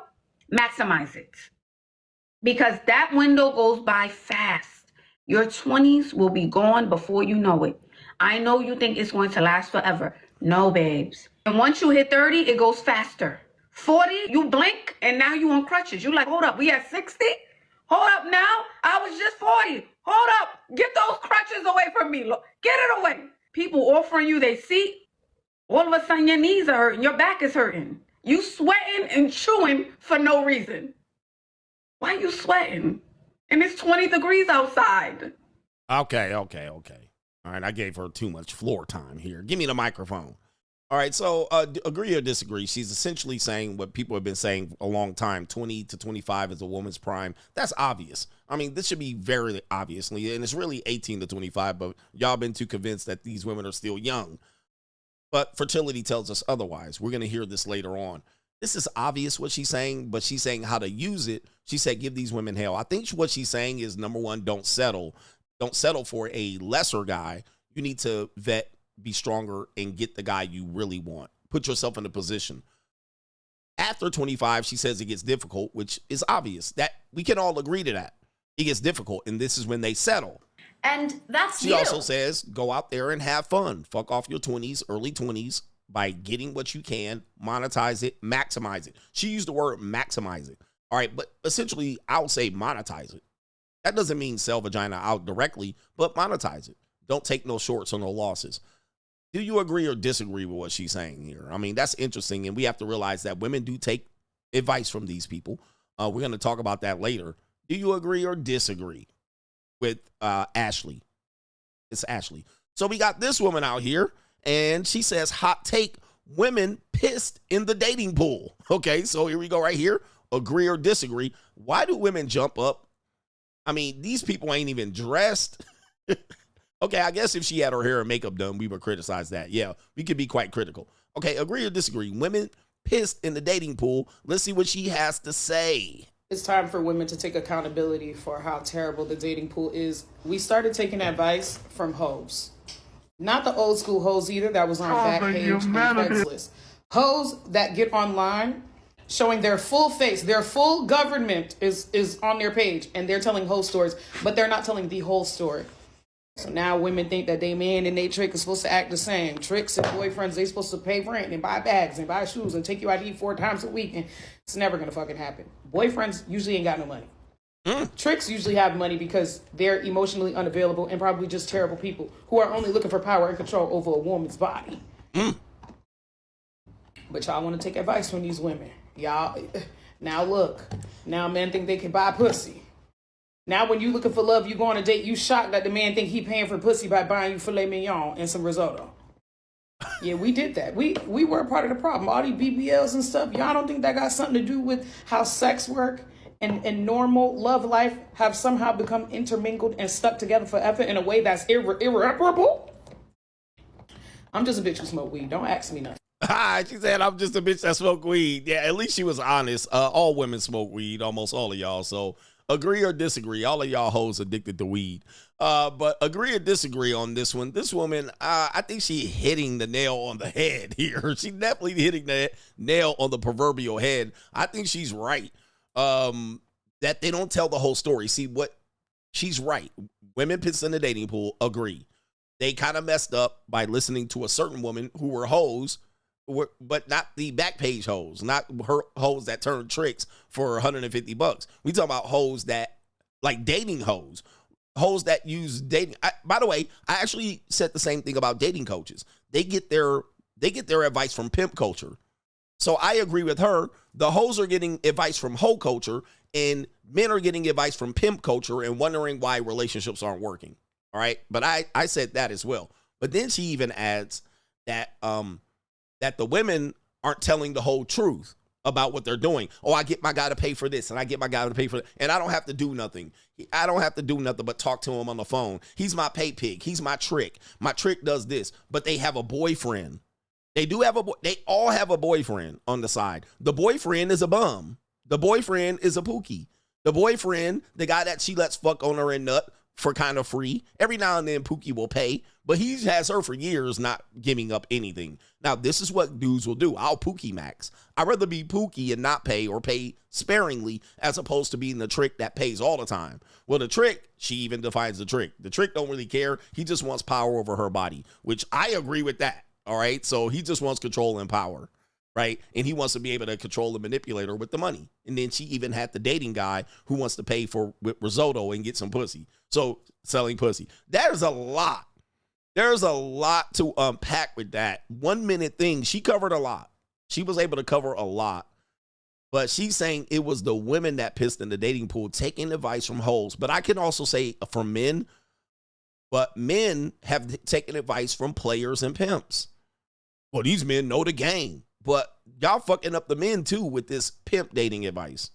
maximize it. Because that window goes by fast. Your 20s will be gone before you know it. I know you think it's going to last forever. No, babes. And once you hit 30, it goes faster. 40, you blink, and now you on crutches. You like, hold up, we at 60? Hold up now, I was just 40. Hold up, get those crutches away from me. Look, get it away. People offering you their seat. All of a sudden your knees are hurting, your back is hurting. You sweating and chewing for no reason. Why you sweating? And it's 20 degrees outside. Okay. All right, I gave her too much floor time here. Give me the microphone. All right, so agree or disagree? She's essentially saying what people have been saying a long time, 20 to 25 is a woman's prime. That's obvious. I mean, this should be very obviously, and it's really 18 to 25, but y'all been too convinced that these women are still young. But fertility tells us otherwise. We're going to hear this later on. This is obvious what she's saying, but she's saying how to use it. She said, give these women hell. I think what she's saying is, number one, don't settle. Don't settle for a lesser guy. You need to vet, be stronger, and get the guy you really want. Put yourself in a position. After 25, she says it gets difficult, which is obvious. That we can all agree to that. It gets difficult, and this is when they settle. And that's She also says, go out there and have fun. Fuck off your 20s, early 20s, by getting what you can, monetize it, maximize it. She used the word maximize it. All right, but essentially, I'll say monetize it. That doesn't mean sell vagina out directly, but monetize it. Don't take no shorts or no losses. Do you agree or disagree with what she's saying here? I mean, that's interesting, and we have to realize that women do take advice from these people. We're going to talk about that later. Do you agree or disagree with Ashley? It's Ashley. So we got this woman out here, and she says, hot take, women pissed in the dating pool. Okay, so here we go right here. Agree or disagree. Why do women jump up? I mean, these people ain't even dressed. Okay, I guess if she had her hair and makeup done, we would criticize that. Yeah, we could be quite critical. Okay, agree or disagree. Women pissed in the dating pool. Let's see what she has to say. It's time for women to take accountability for how terrible the dating pool is. We started taking advice from hoes. Not the old school hoes either that was on Backpage and Craigslist. Hoes that get online showing their full face, their full government is on their page, and they're telling hoe stories, but they're not telling the whole story. So now women think that they man and they trick is supposed to act the same. Tricks and boyfriends, they supposed to pay rent and buy bags and buy shoes and take you out to eat 4 times a week. And it's never going to fucking happen. Boyfriends usually ain't got no money. Tricks usually have money because they're emotionally unavailable and probably just terrible people who are only looking for power and control over a woman's body. But y'all want to take advice from these women. Y'all, now look. Now men think they can buy pussy. Now when you looking for love, you go on a date, you shocked that the man think he paying for pussy by buying you filet mignon and some risotto. Yeah, we did that. We were a part of the problem. All these BBLs and stuff, y'all don't think that got something to do with how sex work and normal love life have somehow become intermingled and stuck together forever in a way that's irreparable? I'm just a bitch who smoke weed. Don't ask me nothing. She said, I'm just a bitch that smoke weed. Yeah, at least she was honest. All women smoke weed, almost all of y'all. So agree or disagree. All of y'all hoes addicted to weed. But agree or disagree on this one. This woman, I think she hitting the nail on the head here. She definitely hitting the nail on the proverbial head. I think she's right. That they don't tell the whole story. See, what she's right. Women pissed in the dating pool, agree. They kind of messed up by listening to a certain woman who were hoes, but not the back page hoes, not her hoes that turn tricks for $150. We talking about hoes that, like dating hoes that use dating. By the way, I actually said the same thing about dating coaches. They get their advice from pimp culture. So I agree with her. The hoes are getting advice from hoe culture, and men are getting advice from pimp culture and wondering why relationships aren't working. All right. But I said that as well. But then she even adds that that the women aren't telling the whole truth about what they're doing. Oh, I get my guy to pay for this, and I get my guy to pay for that, and I don't have to do nothing. I don't have to do nothing but talk to him on the phone. He's my pay pig. He's my trick. My trick does this. But they have a boyfriend. They all have a boyfriend on the side. The boyfriend is a bum. The boyfriend is a pookie. The boyfriend, the guy that she lets fuck on her and nut for kind of free. Every now and then Pookie will pay, but he has her for years not giving up anything. Now, this is what dudes will do. I'll Pookie max. I'd rather be Pookie and not pay, or pay sparingly, as opposed to being the trick that pays all the time. Well, the trick, she even defines the trick. The trick don't really care. He just wants power over her body, which I agree with that. All right. So he just wants control and power. Right. And he wants to be able to control and manipulate her with the money. And then she even had the dating guy who wants to pay for with risotto and get some pussy. So selling pussy. There's a lot. There's a lot to unpack with that 1 minute thing. She covered a lot. She was able to cover a lot. But she's saying it was the women that pissed in the dating pool, taking advice from hoes. But I can also say from men. But men have taken advice from players and pimps. Well, these men know the game. But y'all fucking up the men too with this pimp dating advice,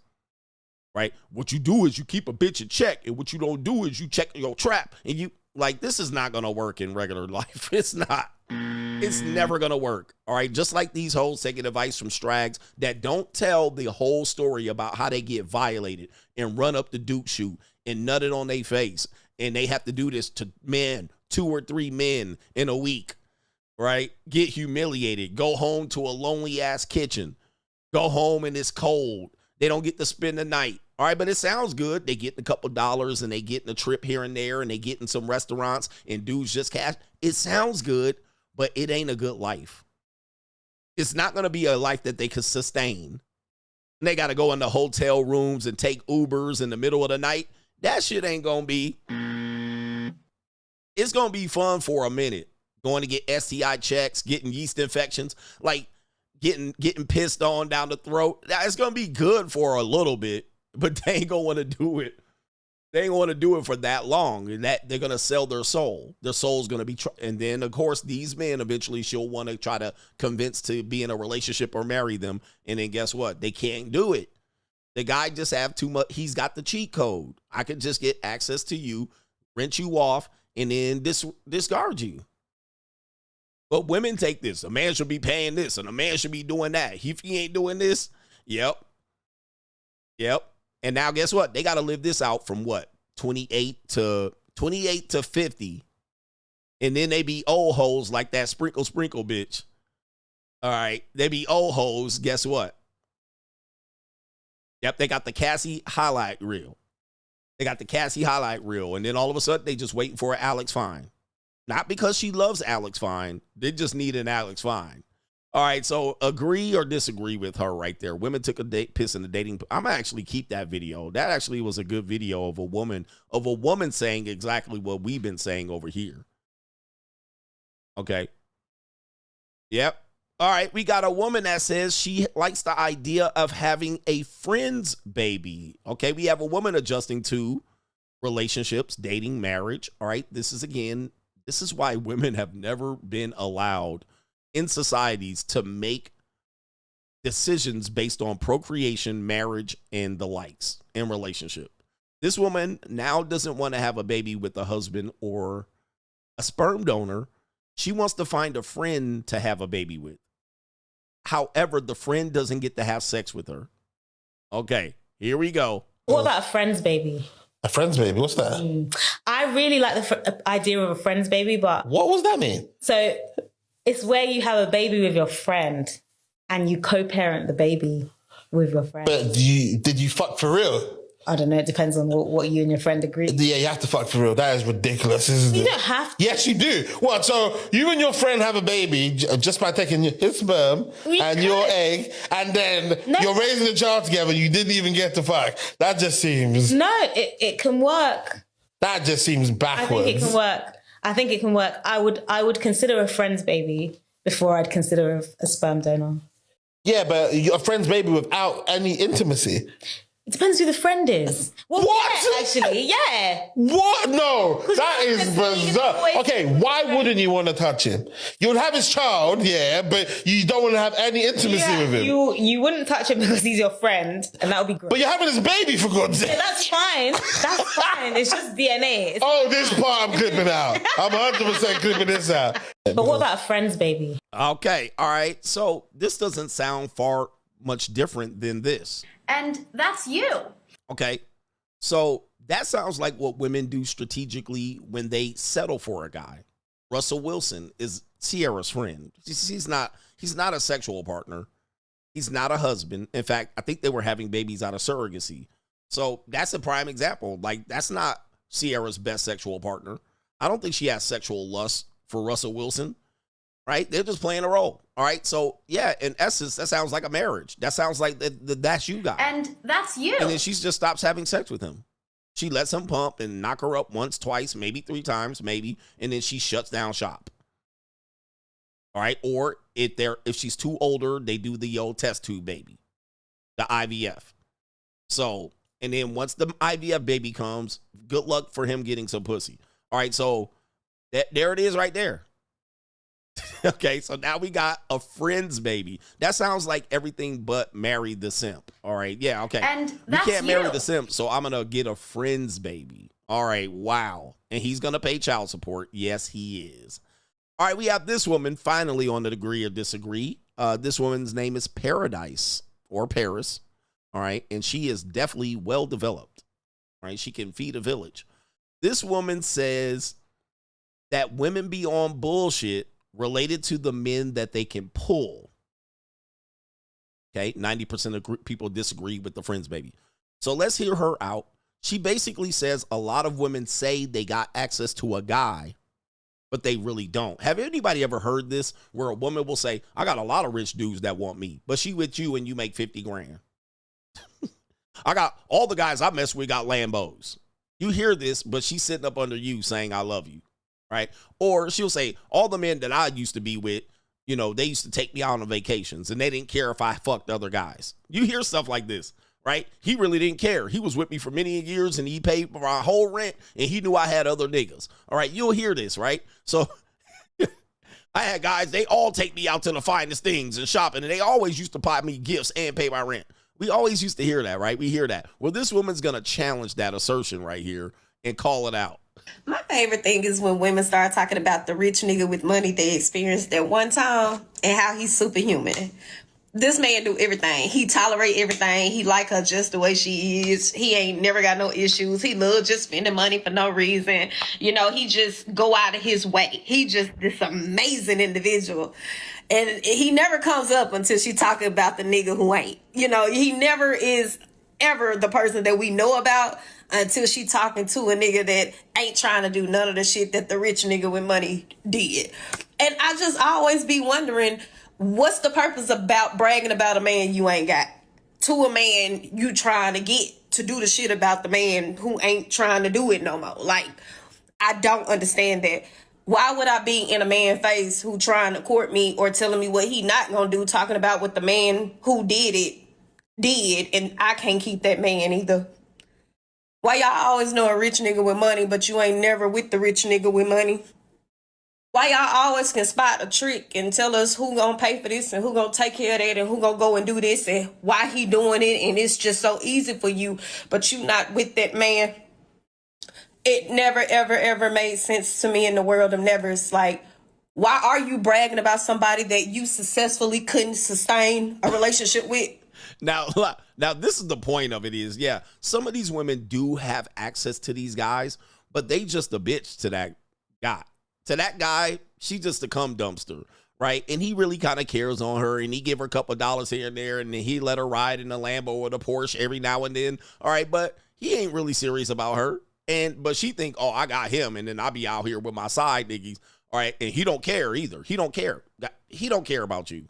right? What you do is you keep a bitch in check, and what you don't do is you check your trap. And you, like, this is not gonna work in regular life. It's not. It's never gonna work. All right. Just like these hoes taking advice from Straggs that don't tell the whole story about how they get violated and run up the Duke shoot and nut it on their face, and they have to do this to men, 2 or 3 men in a week. Right? Get humiliated. Go home to a lonely ass kitchen. Go home and it's cold. They don't get to spend the night. All right, but it sounds good. They getting a couple dollars and they getting a trip here and there and they getting some restaurants and dudes just cash. It sounds good, but it ain't a good life. It's not going to be a life that they can sustain. And they got to go into hotel rooms and take Ubers in the middle of the night. That shit ain't going to be. It's going to be fun for a minute. Going to get STI checks, getting yeast infections, like getting pissed on down the throat. It's going to be good for a little bit, but they ain't going to want to do it. They ain't want to do it for that long. And that they're going to sell their soul. Their soul's going to be, and then of course these men eventually she'll want to try to convince to be in a relationship or marry them. And then guess what? They can't do it. The guy just have too much. He's got the cheat code. I could just get access to you, rent you off, and then discard you. But women take this. A man should be paying this, and a man should be doing that. If he ain't doing this, yep. And now guess what? They got to live this out from what? 28 to 50. And then they be old hoes like that sprinkle bitch. All right. They be old hoes. Guess what? Yep. They got the Cassie highlight reel. They got the Cassie highlight reel, and then all of a sudden they just waiting for an Alex Fine. Not because she loves Alex Fine. They just need an Alex Fine. All right, so agree or disagree with her right there. Women took a piss in the dating. I'm gonna actually keep that video. That actually was a good video of a woman saying exactly what we've been saying over here. Okay. Yep. All right, we got a woman that says she likes the idea of having a friend's baby. Okay, we have a woman adjusting to relationships, dating, marriage. All right, this is why women have never been allowed in societies to make decisions based on procreation, marriage, and the likes in relationship. This woman now doesn't want to have a baby with a husband or a sperm donor. She wants to find a friend to have a baby with. However, the friend doesn't get to have sex with her. Okay, here we go. What about a friend's baby? A friend's baby? What's that? I really like the idea of a friend's baby, but... What does that mean? So it's where you have a baby with your friend and you co-parent the baby with your friend. But did you fuck for real? I don't know. It depends on what you and your friend agree. Yeah, you have to fuck for real. That is ridiculous, isn't it? You don't have to. Yes, you do. What? So you and your friend have a baby just by taking his sperm and your egg, and then you're raising a child together. You didn't even get to fuck. That just seems... No, it can work. That just seems backwards. I think it can work. I would consider a friend's baby before I'd consider a sperm donor. Yeah, but a friend's baby without any intimacy. It depends who the friend is. Well, what? Yeah, actually, yeah. What? No, that is bizarre. Okay, why wouldn't you want to touch him? You would have his child, yeah, but you don't want to have any intimacy with him. You wouldn't touch him because he's your friend, and that would be great. But you're having his baby, for God's sake. Yeah, that's fine. That's fine. It's just DNA. This part I'm clipping out. I'm 100% clipping this out. But what about a friend's baby? Okay, all right. So this doesn't sound far much different than this. And that's you. Okay, so that sounds like what women do strategically when they settle for a guy. Russell Wilson is Sierra's friend. He's not a sexual partner. He's not a husband. In fact, I think they were having babies out of surrogacy. So that's a prime example. Like, that's not Sierra's best sexual partner. I don't think she has sexual lust for Russell Wilson. Right? They're just playing a role. All right. So, yeah, in essence, that sounds like a marriage. That sounds like that's you guy. And that's you. And then she just stops having sex with him. She lets him pump and knock her up once, twice, maybe 3 times, maybe. And then she shuts down shop. All right. Or if she's too older, they do the old test tube baby, the IVF. So, and then once the IVF baby comes, good luck for him getting some pussy. All right. So there it is right there. Okay, so now we got a friend's baby. That sounds like everything but marry the simp. All right, yeah, okay. And we can't marry the simp, so I'm going to get a friend's baby. All right, wow. And he's going to pay child support. Yes, he is. All right, we have this woman finally on the agree or disagree. This woman's name is Paradise or Paris. All right, and she is definitely well developed. All right, she can feed a village. This woman says that women be on bullshit related to the men that they can pull. Okay, 90% of people disagree with the friend's baby. So let's hear her out. She basically says a lot of women say they got access to a guy, but they really don't. Have anybody ever heard this where a woman will say, I got a lot of rich dudes that want me, but she with you and you make 50 grand. I got all the guys I mess with got Lambos. You hear this, but she's sitting up under you saying, I love you. Right? Or she'll say, all the men that I used to be with, you know, they used to take me out on vacations and they didn't care if I fucked other guys. You hear stuff like this, right? He really didn't care. He was with me for many years and he paid for my whole rent and he knew I had other niggas. All right, you'll hear this, right? So I had guys, they all take me out to the finest things and shopping and they always used to buy me gifts and pay my rent. We always used to hear that, right? We hear that. Well, this woman's going to challenge that assertion right here and call it out. My favorite thing is when women start talking about the rich nigga with money they experienced at one time and how he's superhuman. This man do everything. He tolerate everything. He like her just the way she is. He ain't never got no issues. He love just spending money for no reason. You know, he just go out of his way. He just this amazing individual. And he never comes up until she talking about the nigga who ain't. You know, he never is ever the person that we know about until she talking to a nigga that ain't trying to do none of the shit that the rich nigga with money did. And I just always be wondering, what's the purpose about bragging about a man you ain't got to a man you trying to get to do the shit about the man who ain't trying to do it no more? Like, I don't understand that. Why would I be in a man face who trying to court me or telling me what he not gonna do, talking about what the man who did, and I can't keep that man either? Why y'all always know a rich nigga with money, but you ain't never with the rich nigga with money? Why y'all always can spot a trick and tell us who gonna pay for this and who gonna take care of that and who gonna go and do this and why he doing it and it's just so easy for you, but you not with that man? It never, ever, ever made sense to me in the world of never. It's like, why are you bragging about somebody that you successfully couldn't sustain a relationship with? Now, this is the point of it is, yeah, some of these women do have access to these guys, but they just a bitch to that guy. To that guy, she just a cum dumpster, right? And he really kind of cares on her, and he give her a couple of dollars here and there, and then he let her ride in the Lambo or the Porsche every now and then. All right, but he ain't really serious about her. But she think, oh, I got him, and then I'll be out here with my side niggas. All right, and he don't care either. He don't care. He don't care about you.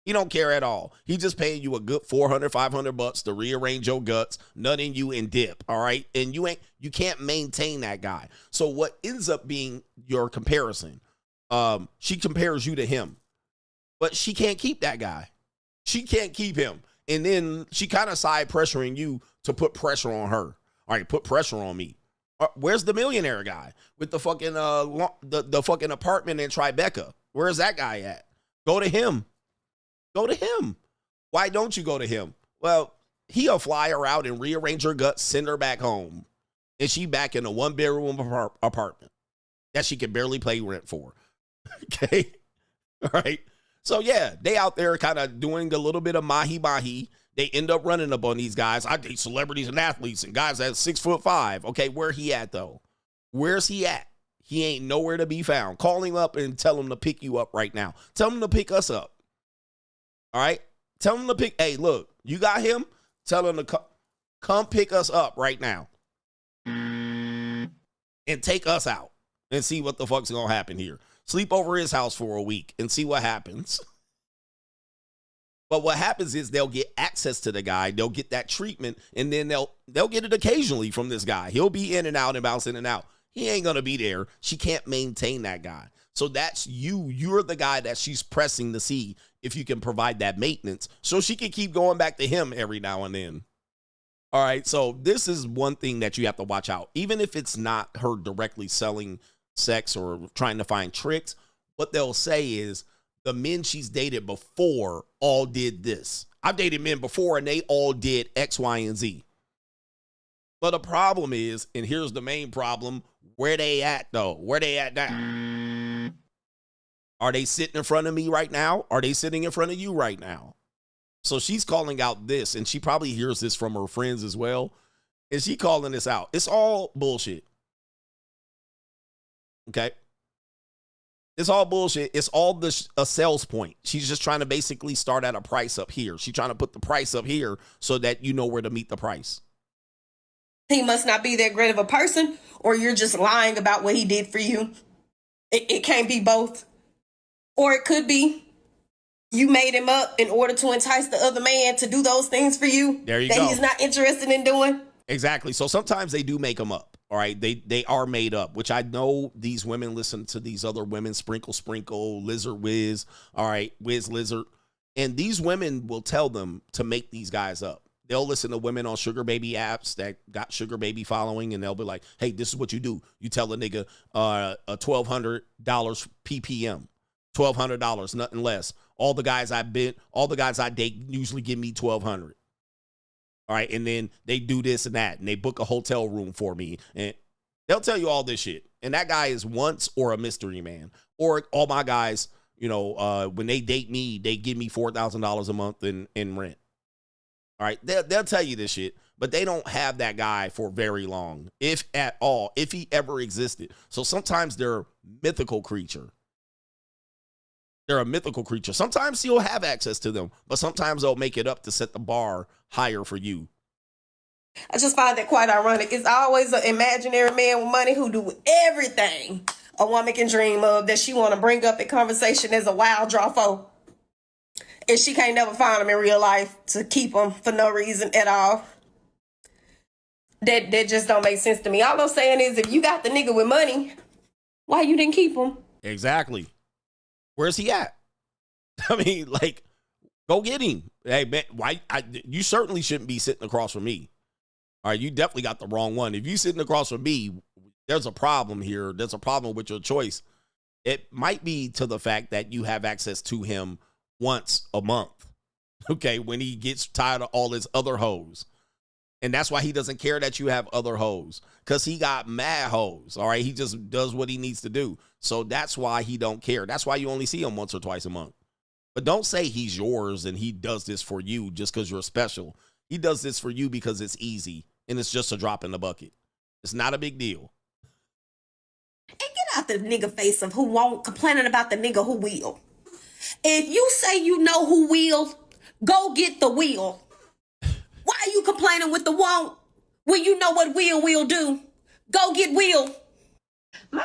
He don't care at all. He just paying you a good $400, $500 to rearrange your guts, nut in you, and dip. All right, and you can't maintain that guy. So what ends up being your comparison? She compares you to him, but she can't keep that guy. She can't keep him, and then she kind of side pressuring you to put pressure on her. All right, put pressure on me. Where's the millionaire guy with the fucking the fucking apartment in Tribeca? Where's that guy at? Go to him. Go to him. Why don't you go to him? Well, he'll fly her out and rearrange her guts, send her back home. And she back in a 1-bedroom apartment that she can barely pay rent for. Okay? All right? So, yeah, they out there kind of doing a little bit of mahi-mahi. They end up running up on these guys. I date celebrities and athletes and guys that's 6'5". Okay, where he at, though? Where's he at? He ain't nowhere to be found. Call him up and tell him to pick you up right now. Tell him to pick us up. All right? Tell him to pick. Hey, look, you got him? Tell him to come pick us up right now. And take us out and see what the fuck's going to happen here. Sleep over his house for a week and see what happens. But what happens is they'll get access to the guy. They'll get that treatment, and then they'll get it occasionally from this guy. He'll be in and out and bounce in and out. He ain't going to be there. She can't maintain that guy. So that's you. You're the guy that she's pressing to see if you can provide that maintenance so she can keep going back to him every now and then. All right, so this is one thing that you have to watch out. Even if it's not her directly selling sex or trying to find tricks, what they'll say is the men she's dated before all did this. I've dated men before and they all did X, Y, and Z. But the problem is, and here's the main problem, where they at though? Where they at now? Are they sitting in front of me right now? Are they sitting in front of you right now? So she's calling out this, and she probably hears this from her friends as well. And she calling this out. It's all bullshit. Okay? It's all bullshit. It's all a sales point. She's just trying to basically start at a price up here. She's trying to put the price up here so that you know where to meet the price. He must not be that great of a person, or you're just lying about what he did for you. It can't be both. Or it could be you made him up in order to entice the other man to do those things for you. There you go. That he's not interested in doing. Exactly. So sometimes they do make them up. All right. They are made up, which I know these women listen to these other women, Sprinkle, Lizard Wiz. All right. Wiz Lizard. And these women will tell them to make these guys up. They'll listen to women on sugar baby apps that got sugar baby following, and they'll be like, hey, this is what you do. You tell a nigga a $1,200 PPM, $1,200, nothing less. All the guys I date usually give me $1,200. All right. And then they do this and that, and they book a hotel room for me, and they'll tell you all this shit. And that guy is once or a mystery man. Or all my guys, you know, when they date me, they give me $4,000 a month in rent. All right, they'll tell you this shit, but they don't have that guy for very long, if at all, if he ever existed. So sometimes they're a mythical creature. They're a mythical creature. Sometimes you'll have access to them, but sometimes they'll make it up to set the bar higher for you. I just find that quite ironic. It's always an imaginary man with money who do everything a woman can dream of that she want to bring up in conversation as a wild draw for. And she can't never find him in real life to keep him for no reason at all. That just don't make sense to me. All I'm saying is if you got the nigga with money, why you didn't keep him? Exactly. Where's he at? I mean, like, go get him. Hey, man, you certainly shouldn't be sitting across from me. All right, you definitely got the wrong one. If you sitting across from me, there's a problem here. There's a problem with your choice. It might be to the fact that you have access to him once a month, okay, when he gets tired of all his other hoes. And that's why he doesn't care that you have other hoes, because he got mad hoes, all right? He just does what he needs to do. So that's why he don't care. That's why you only see him once or twice a month. But don't say he's yours and he does this for you just because you're special. He does this for you because it's easy and it's just a drop in the bucket. It's not a big deal. And get out the nigga face of who won't, complaining about the nigga who will. If you say you know who will, go get the will. Why are you complaining with the won't when you know what will do? Go get will.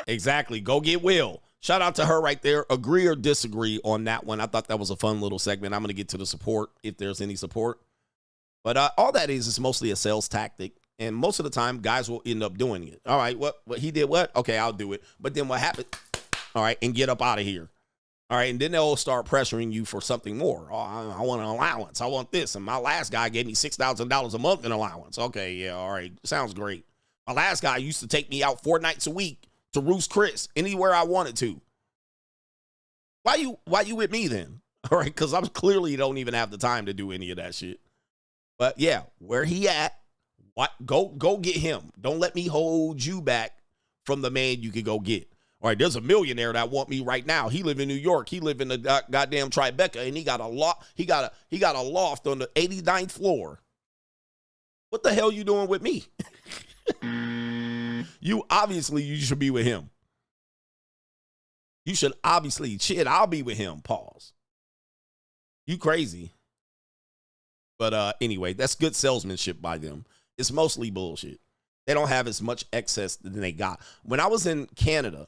Exactly. Go get will. Shout out to her right there. Agree or disagree on that one. I thought that was a fun little segment. I'm going to get to the support if there's any support. But all that is mostly a sales tactic. And most of the time, guys will end up doing it. All right, what he did what? Okay, I'll do it. But then what happened? All right, and get up out of here. All right, and then they'll start pressuring you for something more. Oh, I want an allowance. I want this. And my last guy gave me $6,000 a month in allowance. Okay, yeah, all right. Sounds great. My last guy used to take me out 4 nights a week to Roost Chris, anywhere I wanted to. Why you with me then? All right, because I clearly don't even have the time to do any of that shit. But yeah, where he at? What? Go get him. Don't let me hold you back from the man you could go get. All right, there's a millionaire that want me right now. He live in New York. He live in the goddamn Tribeca, and he got a loft on the 89th floor. What the hell you doing with me? You should be with him. You should obviously, shit, I'll be with him. Pause. You crazy. But anyway, that's good salesmanship by them. It's mostly bullshit. They don't have as much excess than they got. When I was in Canada,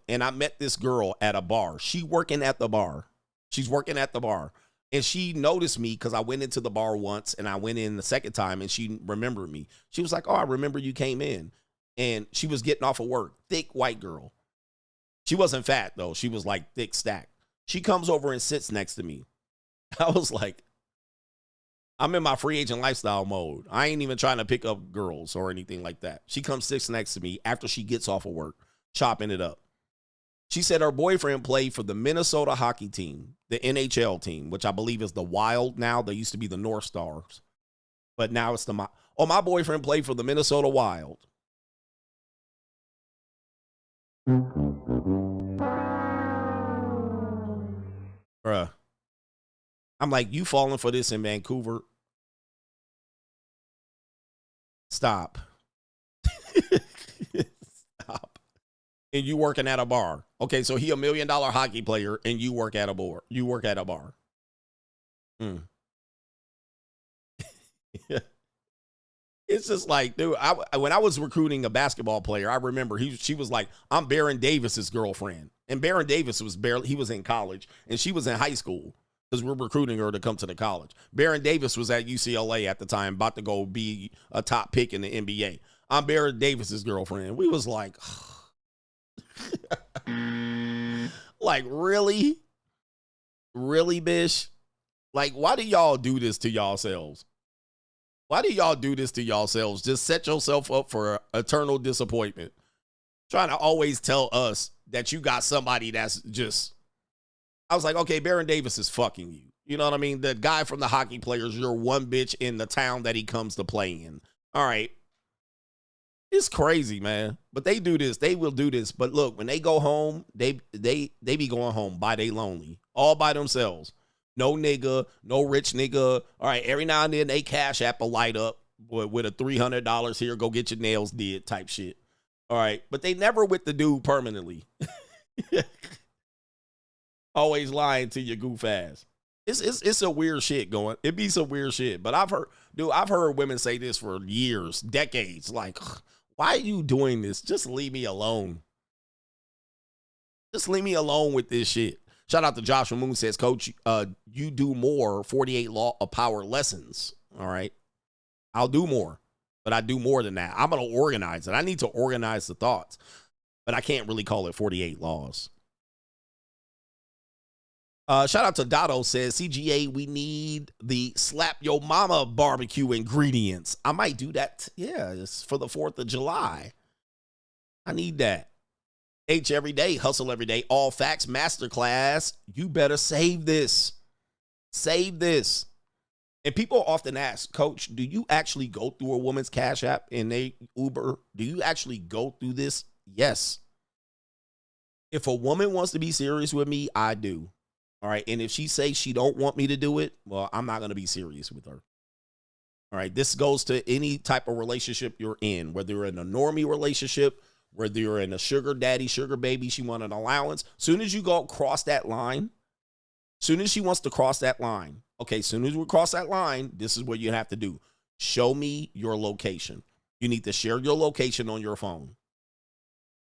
and I met this girl at a bar. She's working at the bar. And she noticed me because I went into the bar once and I went in the second time and she remembered me. She was like, oh, I remember you came in. And she was getting off of work. Thick white girl. She wasn't fat though. She was like thick stacked. She comes over and sits next to me. I was like, I'm in my free agent lifestyle mode. I ain't even trying to pick up girls or anything like that. She comes sits next to me after she gets off of work, chopping it up. She said her boyfriend played for the Minnesota hockey team, the NHL team, which I believe is the Wild now. They used to be the North Stars. But now it's my boyfriend played for the Minnesota Wild. Bruh. I'm like, you falling for this in Vancouver? Stop. Stop. And you working at a bar. Okay, so he $1 million hockey player and you work at a bar. You work at a bar. It's just like, dude, when I was recruiting a basketball player, I remember she was like, I'm Baron Davis's girlfriend. And Baron Davis he was in college and she was in high school. Because we're recruiting her to come to the college. Baron Davis was at UCLA at the time, about to go be a top pick in the NBA. I'm Baron Davis's girlfriend. We was like, like, really? Really, bish? Like, why do y'all do this to yourselves? Why do y'all do this to yourselves? Just set yourself up for eternal disappointment. Trying to always tell us that you got somebody that's just... I was like, okay, Baron Davis is fucking you. You know what I mean? The guy from the hockey players, you're one bitch in the town that he comes to play in. All right. It's crazy, man. But they do this. They will do this. But look, when they go home, they be going home by they lonely. All by themselves. No nigga, no rich nigga. All right, every now and then they cash app a light up with a $300 here, go get your nails did type shit. All right. But they never with the dude permanently. Always lying to your goof ass. It's a weird shit going. It be some weird shit. But I've heard women say this for years, decades. Like, why are you doing this? Just leave me alone. Just leave me alone with this shit. Shout out to Joshua Moon says, Coach, you do more 48 Law of Power lessons. All right. I'll do more, but I do more than that. I'm going to organize it. I need to organize the thoughts, but I can't really call it 48 laws. Shout out to Dotto says, CGA, we need the slap your mama barbecue ingredients. I might do that. Yeah, it's for the 4th of July. I need that. H every day, hustle every day, all facts masterclass. You better save this. Save this. And people often ask, Coach, do you actually go through a woman's Cash App in a Uber? Do you actually go through this? Yes. If a woman wants to be serious with me, I do. All right. And if she says she don't want me to do it, well, I'm not going to be serious with her. All right. This goes to any type of relationship you're in, whether you're in a normie relationship, whether you're in a sugar daddy, sugar baby, she want an allowance. Soon as you go cross that line, soon as she wants to cross that line, okay, soon as we cross that line, this is what you have to do. Show me your location. You need to share your location on your phone.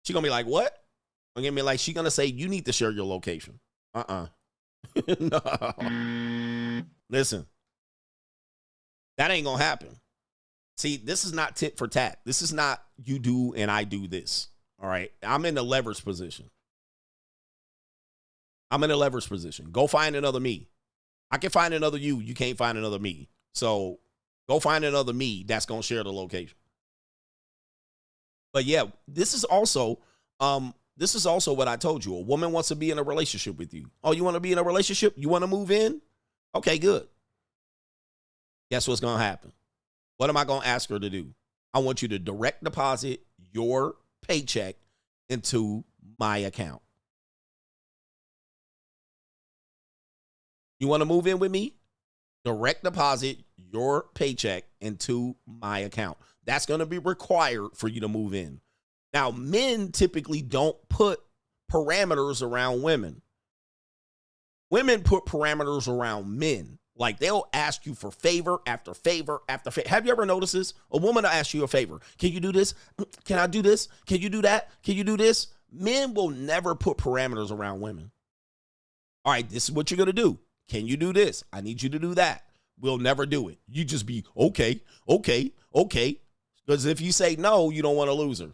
She's going to be like, what? I'm going to be like, she's going to say, you need to share your location. No. Listen, that ain't going to happen. See, this is not tit for tat. This is not you do and I do this. All right. I'm in the leverage position. I'm in a leverage position. Go find another me. I can find another you. You can't find another me. So go find another me that's going to share the location. But yeah, this is also what I told you. A woman wants to be in a relationship with you. Oh, you want to be in a relationship? You want to move in? Okay, good. Guess what's going to happen? What am I going to ask her to do? I want you to direct deposit your paycheck into my account. You want to move in with me? Direct deposit your paycheck into my account. That's going to be required for you to move in. Now, men typically don't put parameters around women. Women put parameters around men. Like, they'll ask you for favor after favor after favor. Have you ever noticed this? A woman will ask you a favor. Can you do this? Can I do this? Can you do that? Can you do this? Men will never put parameters around women. All right, this is what you're going to do. Can you do this? I need you to do that. We'll never do it. You just be, okay. Because if you say no, you don't want to lose her.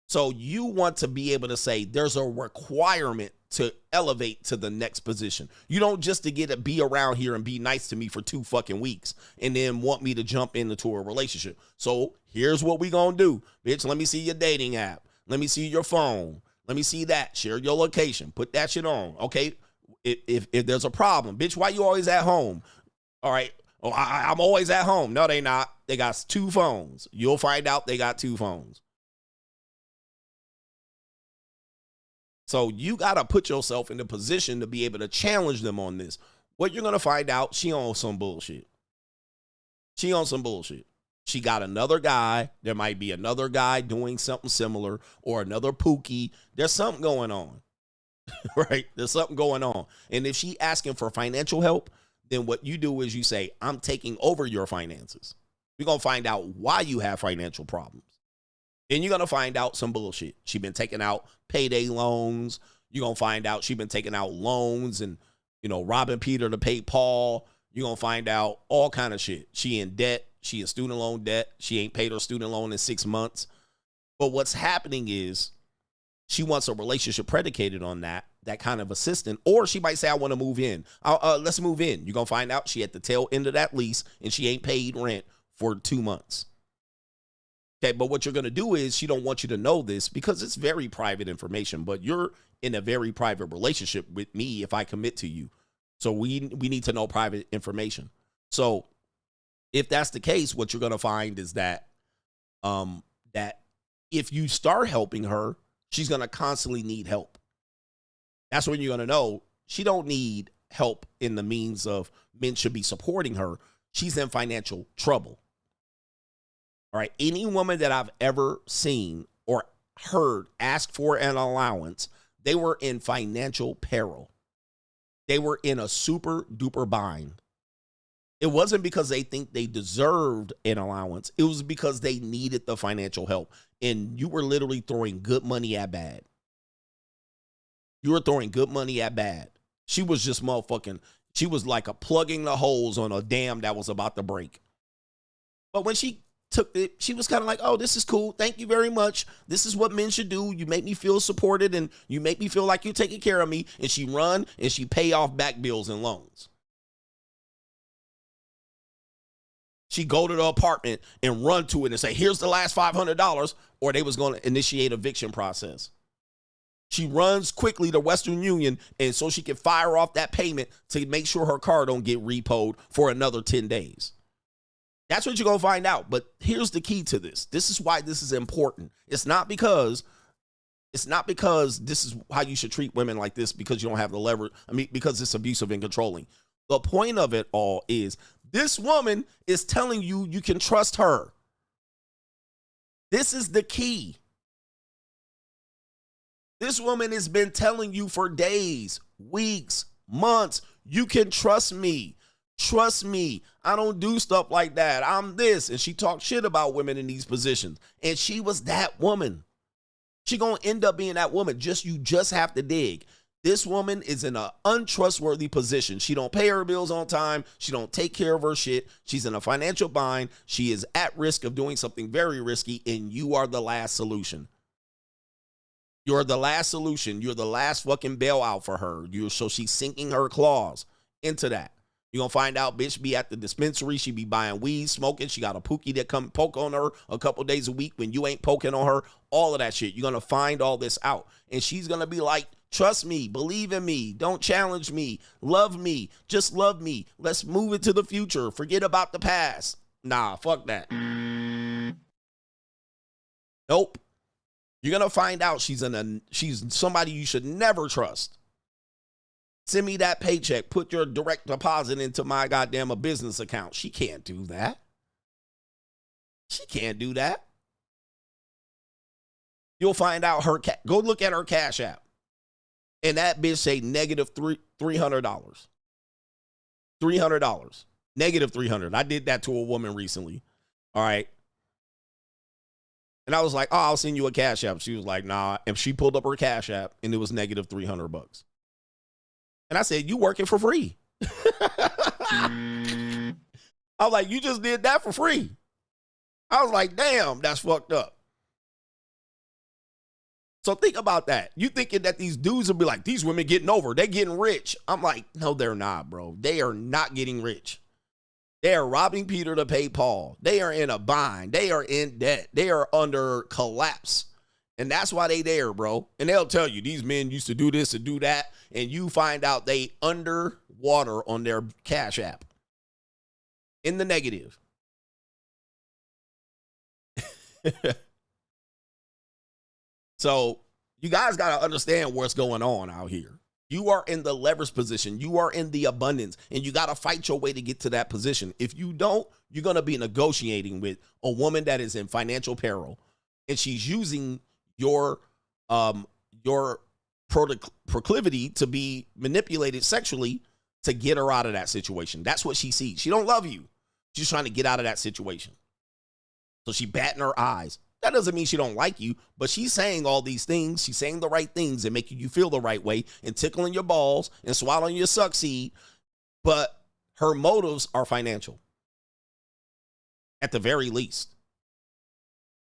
So you want to be able to say there's a requirement to elevate to the next position. You don't just to get to be around here and be nice to me for 2 fucking weeks and then want me to jump into a relationship. So here's what we gonna do. Bitch, let me see your dating app. Let me see your phone. Let me see that. Share your location. Put that shit on. Okay. If there's a problem, bitch, why you always at home? All right. Oh, I'm always at home. No, they not. They got 2 phones. You'll find out they got 2 phones. So you got to put yourself in the position to be able to challenge them on this. What you're going to find out, she on some bullshit. She on some bullshit. She got another guy. There might be another guy doing something similar or another Pookie. There's something going on, right? There's something going on. And if she asking for financial help, then what you do is you say, I'm taking over your finances. We're going to find out why you have financial problems. And you're going to find out some bullshit. She been taking out payday loans. You're going to find out she been taking out loans and, robbing Peter to pay Paul. You're going to find out all kind of shit. She in debt. She in student loan debt. She ain't paid her student loan in 6 months. But what's happening is she wants a relationship predicated on that kind of assistant. Or she might say, I want to move in. Let's move in. You're going to find out she at the tail end of that lease and she ain't paid rent for 2 months. Okay, but what you're going to do is she don't want you to know this because it's very private information, but you're in a very private relationship with me if I commit to you. So we need to know private information. So if that's the case, what you're going to find is that that if you start helping her, she's going to constantly need help. That's when you're going to know she don't need help in the means of men should be supporting her. She's in financial trouble. All right. Any woman that I've ever seen or heard ask for an allowance, they were in financial peril. They were in a super duper bind. It wasn't because they think they deserved an allowance. It was because they needed the financial help. And you were literally throwing good money at bad. You were throwing good money at bad. She was just motherfucking, she was like a plugging the holes on a dam that was about to break. But when she took it, she was kind of like, oh, this is cool. Thank you very much. This is what men should do. You make me feel supported and you make me feel like you're taking care of me. And she run and she pay off back bills and loans. She go to the apartment and run to it and say, here's the last $500, or they was going to initiate eviction process. She runs quickly to Western Union and so she can fire off that payment to make sure her car don't get repoed for another 10 days. That's what you're going to find out. But here's the key to this. This is why this is important. It's not because this is how you should treat women like this because you don't have the leverage. I mean, because it's abusive and controlling. The point of it all is this woman is telling you you can trust her. This is the key. This woman has been telling you for days, weeks, months, you can trust me. Trust me. I don't do stuff like that. I'm this. And she talked shit about women in these positions. And she was that woman. She gonna end up being that woman. You just have to dig. This woman is in an untrustworthy position. She don't pay her bills on time. She don't take care of her shit. She's in a financial bind. She is at risk of doing something very risky, and you are the last solution. You're the last solution. You're the last fucking bailout for her. So she's sinking her claws into that. You're going to find out bitch be at the dispensary. She be buying weed, smoking. She got a Pookie that come poke on her a couple days a week when you ain't poking on her. All of that shit. You're going to find all this out. And she's going to be like, trust me, believe in me, don't challenge me, love me, just love me. Let's move into the future. Forget about the past. Nah, fuck that. Nope. You're going to find out she's somebody you should never trust. Send me that paycheck. Put your direct deposit into my goddamn business account. She can't do that. She can't do that. You'll find out go look at her Cash App. And that bitch say negative $300. $300. Negative $300. I did that to a woman recently. All right. And I was like, oh, I'll send you a Cash App. She was like, nah. And she pulled up her Cash App and it was negative $300. And I said, you working for free. I was like, you just did that for free. I was like, damn, that's fucked up. So think about that. You thinking that these dudes will be like, these women getting over. They're getting rich. I'm like, no, they're not, bro. They are not getting rich. They are robbing Peter to pay Paul. They are in a bind. They are in debt. They are under collapse. And that's why they there, bro. And they'll tell you, these men used to do this and do that. And you find out they underwater on their Cash App. In the negative. So you guys got to understand what's going on out here. You are in the leverage position. You are in the abundance. And you got to fight your way to get to that position. If you don't, you're going to be negotiating with a woman that is in financial peril. And she's using your proclivity to be manipulated sexually to get her out of that situation. That's what she sees. She don't love you. She's trying to get out of that situation. So she batting her eyes. That doesn't mean she don't like you, but she's saying all these things. She's saying the right things and making you feel the right way and tickling your balls and swallowing your suck seed. But her motives are financial. At the very least.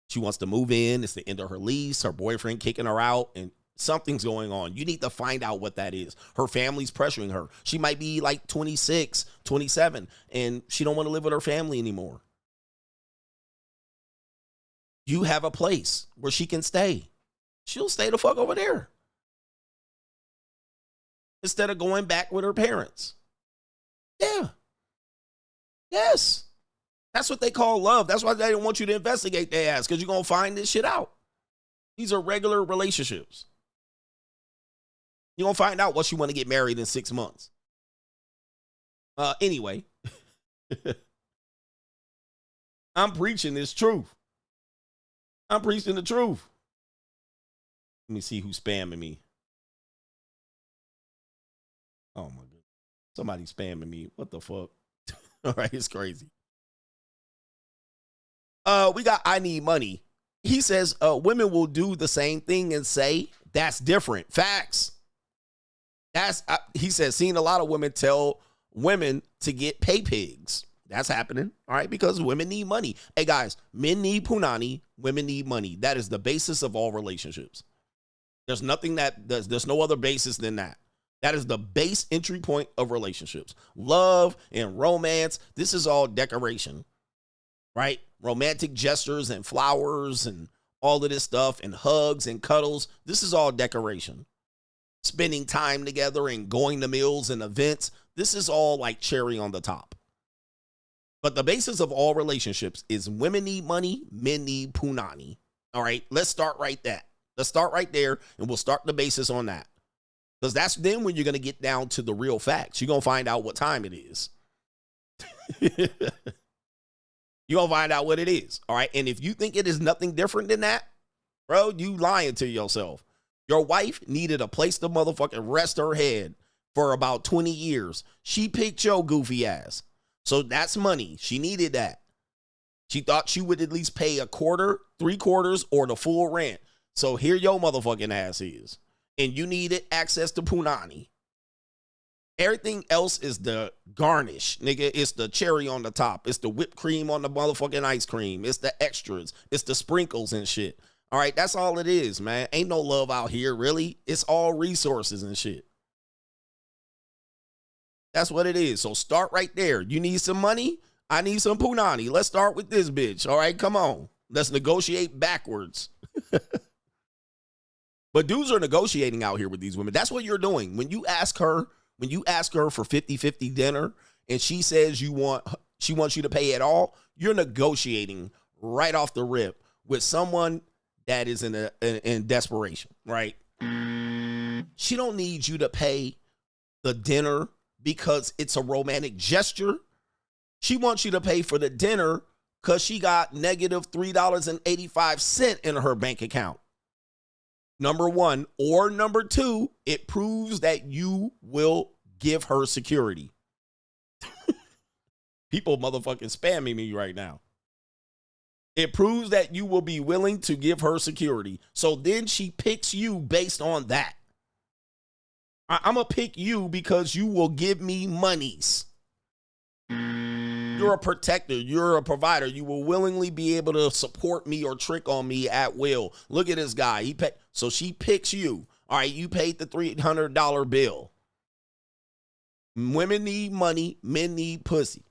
She wants to move in. It's the end of her lease. Her boyfriend kicking her out and something's going on. You need to find out what that is. Her family's pressuring her. She might be like 26, 27, and she don't want to live with her family anymore. You have a place where she can stay. She'll stay the fuck over there. Instead of going back with her parents. Yeah. Yes. That's what they call love. That's why they don't want you to investigate their ass, because you're going to find this shit out. These are regular relationships. You're going to find out what you want to get married in 6 months. Anyway. I'm preaching this truth. I'm preaching the truth. Let me see who's spamming me. Oh, my God. Somebody spamming me. What the fuck? All right, it's crazy. We got I Need Money. He says women will do the same thing and say that's different. Facts. He says, seen a lot of women tell women to get pay pigs. That's happening, all right, because women need money. Hey, guys, men need punani, women need money. That is the basis of all relationships. There's nothing there's no other basis than that. That is the base entry point of relationships. Love and romance, this is all decoration, right? Romantic gestures and flowers and all of this stuff and hugs and cuddles, this is all decoration. Spending time together and going to meals and events, this is all like cherry on the top. But the basis of all relationships is women need money, men need punani. All right, let's start right there. Let's start right there, and we'll start the basis on that. Because that's then when you're going to get down to the real facts. You're going to find out what time it is. You're going to find out what it is. All right, and if you think it is nothing different than that, bro, you lying to yourself. Your wife needed a place to motherfucking rest her head for about 20 years. She picked your goofy ass. So that's money. She needed that. She thought she would at least pay a quarter, 3/4, or the full rent. So here your motherfucking ass is. And you needed access to punani. Everything else is the garnish, nigga. It's the cherry on the top. It's the whipped cream on the motherfucking ice cream. It's the extras. It's the sprinkles and shit. All right, that's all it is, man. Ain't no love out here, really. It's all resources and shit. That's what it is. So start right there. You need some money? I need some punani. Let's start with this bitch. All right, come on. Let's negotiate backwards. But dudes are negotiating out here with these women. That's what you're doing. When you ask her for 50-50 dinner and she says she wants you to pay it all, you're negotiating right off the rip with someone that is in desperation, right? She don't need you to pay the dinner because it's a romantic gesture. She wants you to pay for the dinner because she got negative $3.85 in her bank account. Number one, or number two, it proves that you will give her security. People motherfucking spamming me right now. It proves that you will be willing to give her security. So then she picks you based on that. I'm going to pick you because you will give me monies. You're a protector. You're a provider. You will willingly be able to support me or trick on me at will. Look at this guy. So she picks you. All right, you paid the $300 bill. Women need money. Men need pussy.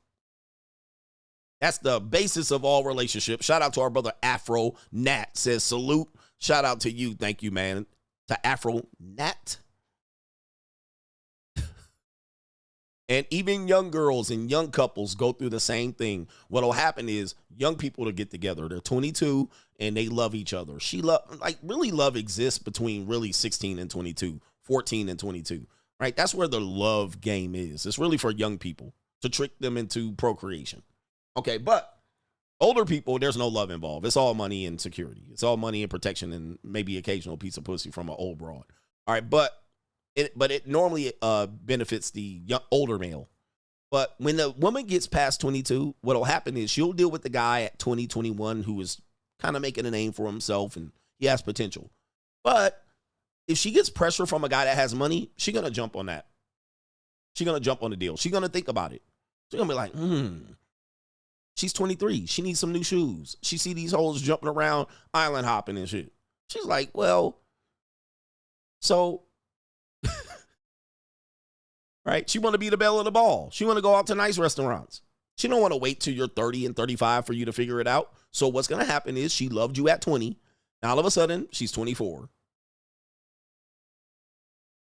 That's the basis of all relationships. Shout out to our brother Afro Nat. Says salute. Shout out to you. Thank you, man. To Afro Nat. And even young girls and young couples go through the same thing. What'll happen is young people to get together. They're 22 and they love each other. Really love exists between really 16 and 22, 14 and 22, right? That's where the love game is. It's really for young people to trick them into procreation. Okay, but older people, there's no love involved. It's all money and security. It's all money and protection and maybe occasional piece of pussy from an old broad. All right, but it normally benefits the older male. But when the woman gets past 22, what'll happen is she'll deal with the guy at 20, 21 who is kind of making a name for himself and he has potential. But if she gets pressure from a guy that has money, she's going to jump on that. She's going to jump on the deal. She's going to think about it. She's going to be like, She's 23. She needs some new shoes. She see these hoes jumping around, island hopping and shit. She's like, well, so... Right? She want to be the belle of the ball. She want to go out to nice restaurants. She don't want to wait till you're 30 and 35 for you to figure it out. So what's going to happen is she loved you at 20. Now all of a sudden, she's 24.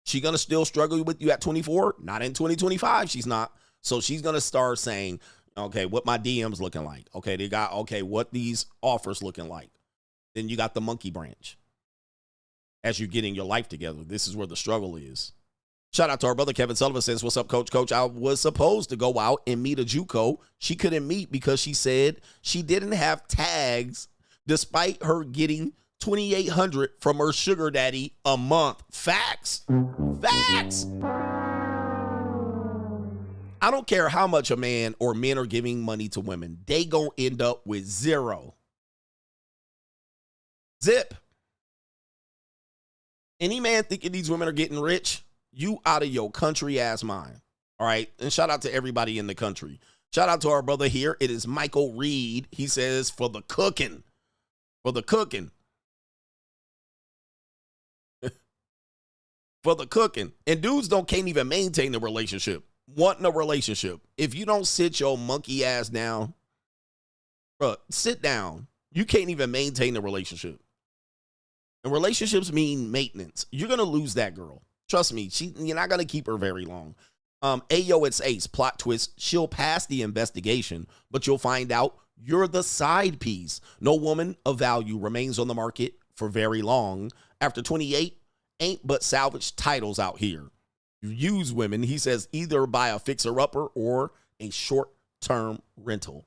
She going to still struggle with you at 24? Not in 2025. She's not. So she's going to start saying, okay, what my DMs looking like? Okay, what these offers looking like? Then you got the monkey branch. As you're getting your life together, this is where the struggle is. Shout out to our brother Kevin Sullivan says, what's up, coach? Coach, I was supposed to go out and meet a JUCO. She couldn't meet because she said she didn't have tags despite her getting $2,800 from her sugar daddy a month. Facts. Facts. I don't care how much a man or men are giving money to women. They gonna end up with zero. Zip. Any man thinking these women are getting rich, you out of your country ass mind. All right. And shout out to everybody in the country. Shout out to our brother here. It is Michael Reed. He says, for the cooking. For the cooking. For the cooking. And dudes can't even maintain the relationship. Wanting a relationship. If you don't sit your monkey ass down, bro, sit down. You can't even maintain the relationship. And relationships mean maintenance. You're going to lose that girl. Trust me, you're not going to keep her very long. Ayo, it's Ace. Plot twist. She'll pass the investigation, but you'll find out you're the side piece. No woman of value remains on the market for very long. After 28, ain't but salvage titles out here. You use women, he says, either by a fixer-upper or a short-term rental.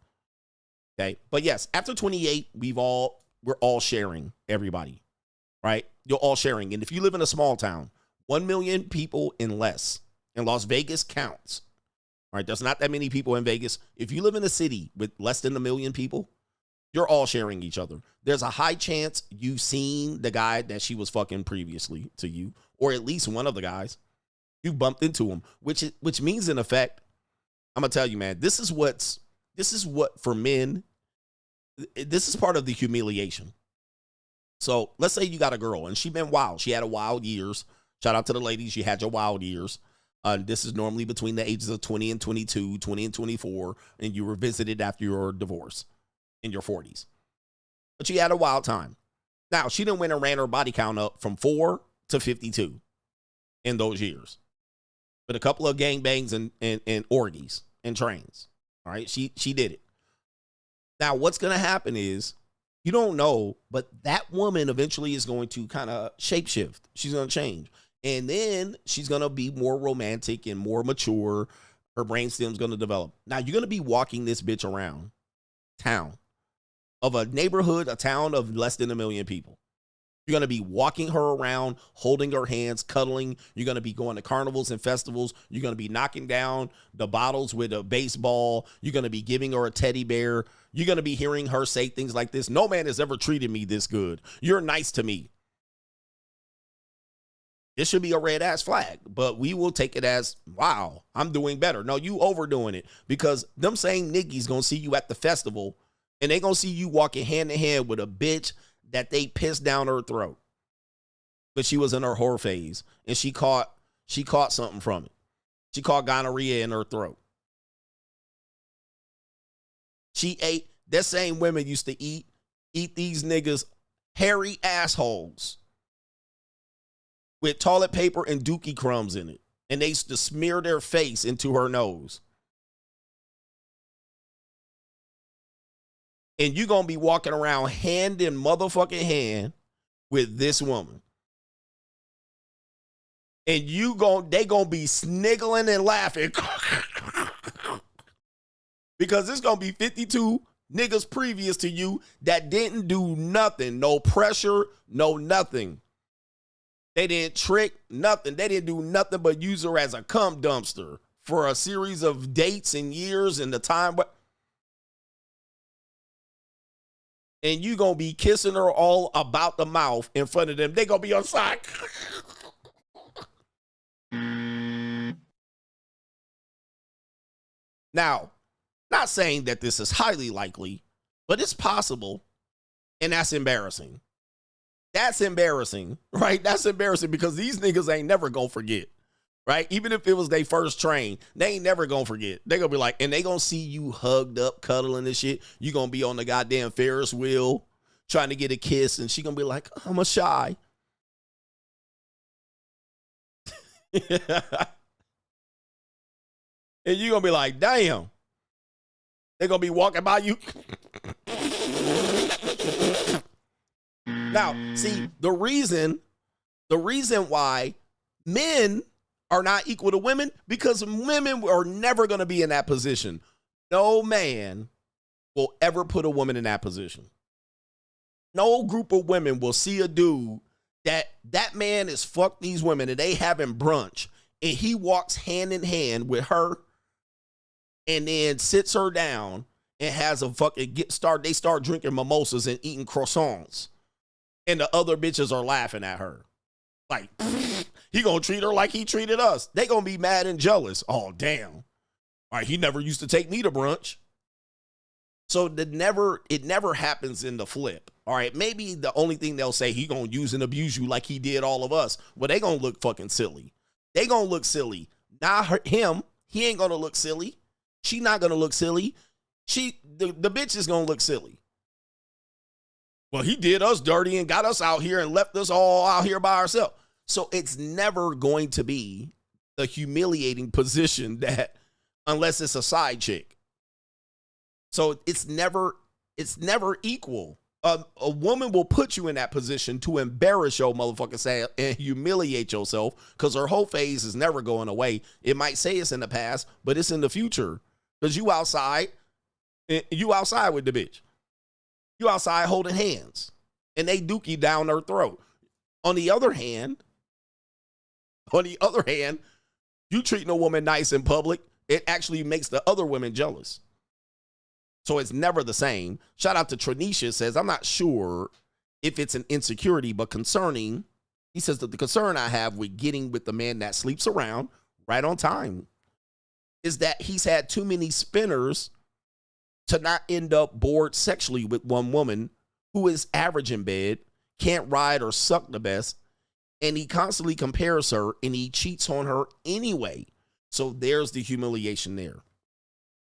Okay, but yes, after 28, we're all sharing, everybody, right? You're all sharing. And if you live in a small town, 1 million people and less, and Las Vegas counts, right? There's not that many people in Vegas. If you live in a city with less than 1 million people, you're all sharing each other. There's a high chance you've seen the guy that she was fucking previously to you, or at least one of the guys. You bumped into him, which means in effect, I'm gonna tell you, man, this is what for men, this is part of the humiliation. So let's say you got a girl and she been wild. She had a wild years. Shout out to the ladies. You had your wild years. This is normally between the ages of 20 and 22, 20 and 24, and you were visited after your divorce in your 40s. But she had a wild time. Now, she didn't win and ran her body count up from 4 to 52 in those years. With a couple of gangbangs and orgies and trains. All right, she did it. Now, what's going to happen is, you don't know, but that woman eventually is going to kind of shapeshift. She's going to change. And then she's going to be more romantic and more mature. Her brainstem's going to develop. Now, you're going to be walking this bitch around town of a neighborhood, a town of less than 1 million people. You're going to be walking her around, holding her hands, cuddling. You're going to be going to carnivals and festivals. You're going to be knocking down the bottles with a baseball. You're going to be giving her a teddy bear. You're going to be hearing her say things like this. No man has ever treated me this good. You're nice to me. This should be a red ass flag, but we will take it as, wow, I'm doing better. No, you overdoing it, because them same niggas going to see you at the festival and they going to see you walking hand in hand with a bitch that they pissed down her throat. But she was in her whore phase and she caught something from it. She caught gonorrhea in her throat. She ate, that same women used to eat these niggas hairy assholes with toilet paper and dookie crumbs in it. And they used to smear their face into her nose. And you're going to be walking around hand in motherfucking hand with this woman. And they going to be sniggling and laughing. Because it's going to be 52 niggas previous to you that didn't do nothing. No pressure, no nothing. They didn't trick, nothing. They didn't do nothing but use her as a cum dumpster for a series of dates and years and the time. And you going to be kissing her all about the mouth in front of them. They going to be on side. Now, not saying that this is highly likely, but it's possible. And that's embarrassing. That's embarrassing, right? That's embarrassing because these niggas ain't never going to forget, right? Even if it was their first train, they ain't never going to forget. They going to be like, and they going to see you hugged up, cuddling and shit. You going to be on the goddamn Ferris wheel trying to get a kiss. And she going to be like, I'm a shy. And you going to be like, damn. They're going to be walking by you. Now, see, the reason why men are not equal to women, because women are never going to be in that position. No man will ever put a woman in that position. No group of women will see a dude that man is fucked these women and they having brunch and he walks hand in hand with her and then sits her down and has a fucking they start drinking mimosas and eating croissants. And the other bitches are laughing at her. Like, he gonna treat her like he treated us. They gonna be mad and jealous. Oh, damn. All right, he never used to take me to brunch. So it never happens in the flip. All right, maybe the only thing they'll say, he gonna use and abuse you like he did all of us. Well, they gonna look fucking silly. They gonna look silly. Not him. He ain't gonna look silly. She not gonna look silly. The bitch is gonna look silly. Well, he did us dirty and got us out here and left us all out here by ourselves. So it's never going to be the humiliating position that, unless it's a side chick. So it's never equal. A woman will put you in that position to embarrass your motherfucking self and humiliate yourself, because her whole phase is never going away. It might say it's in the past, but it's in the future. Because you outside with the bitch. You outside holding hands, and they dookie down her throat. On the other hand, you treating a woman nice in public, it actually makes the other women jealous. So it's never the same. Shout out to Tranisha, says, I'm not sure if it's an insecurity, but concerning. He says that the concern I have with getting with the man that sleeps around right on time is that he's had too many spinners to not end up bored sexually with one woman who is average in bed, can't ride or suck the best, and he constantly compares her and he cheats on her anyway. So there's the humiliation there.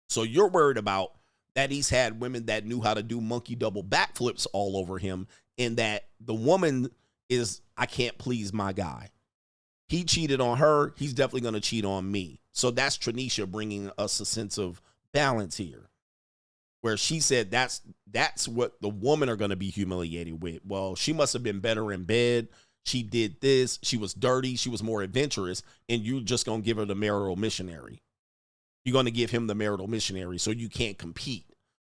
So you're worried about that he's had women that knew how to do monkey double backflips all over him, and that the woman is, I can't please my guy. He cheated on her. He's definitely going to cheat on me. So that's Tranisha bringing us a sense of balance here, where she said that's what the women are going to be humiliated with. Well, she must have been better in bed. She did this. She was dirty. She was more adventurous. And you're just going to give her the marital missionary. You're going to give him the marital missionary, so you can't compete.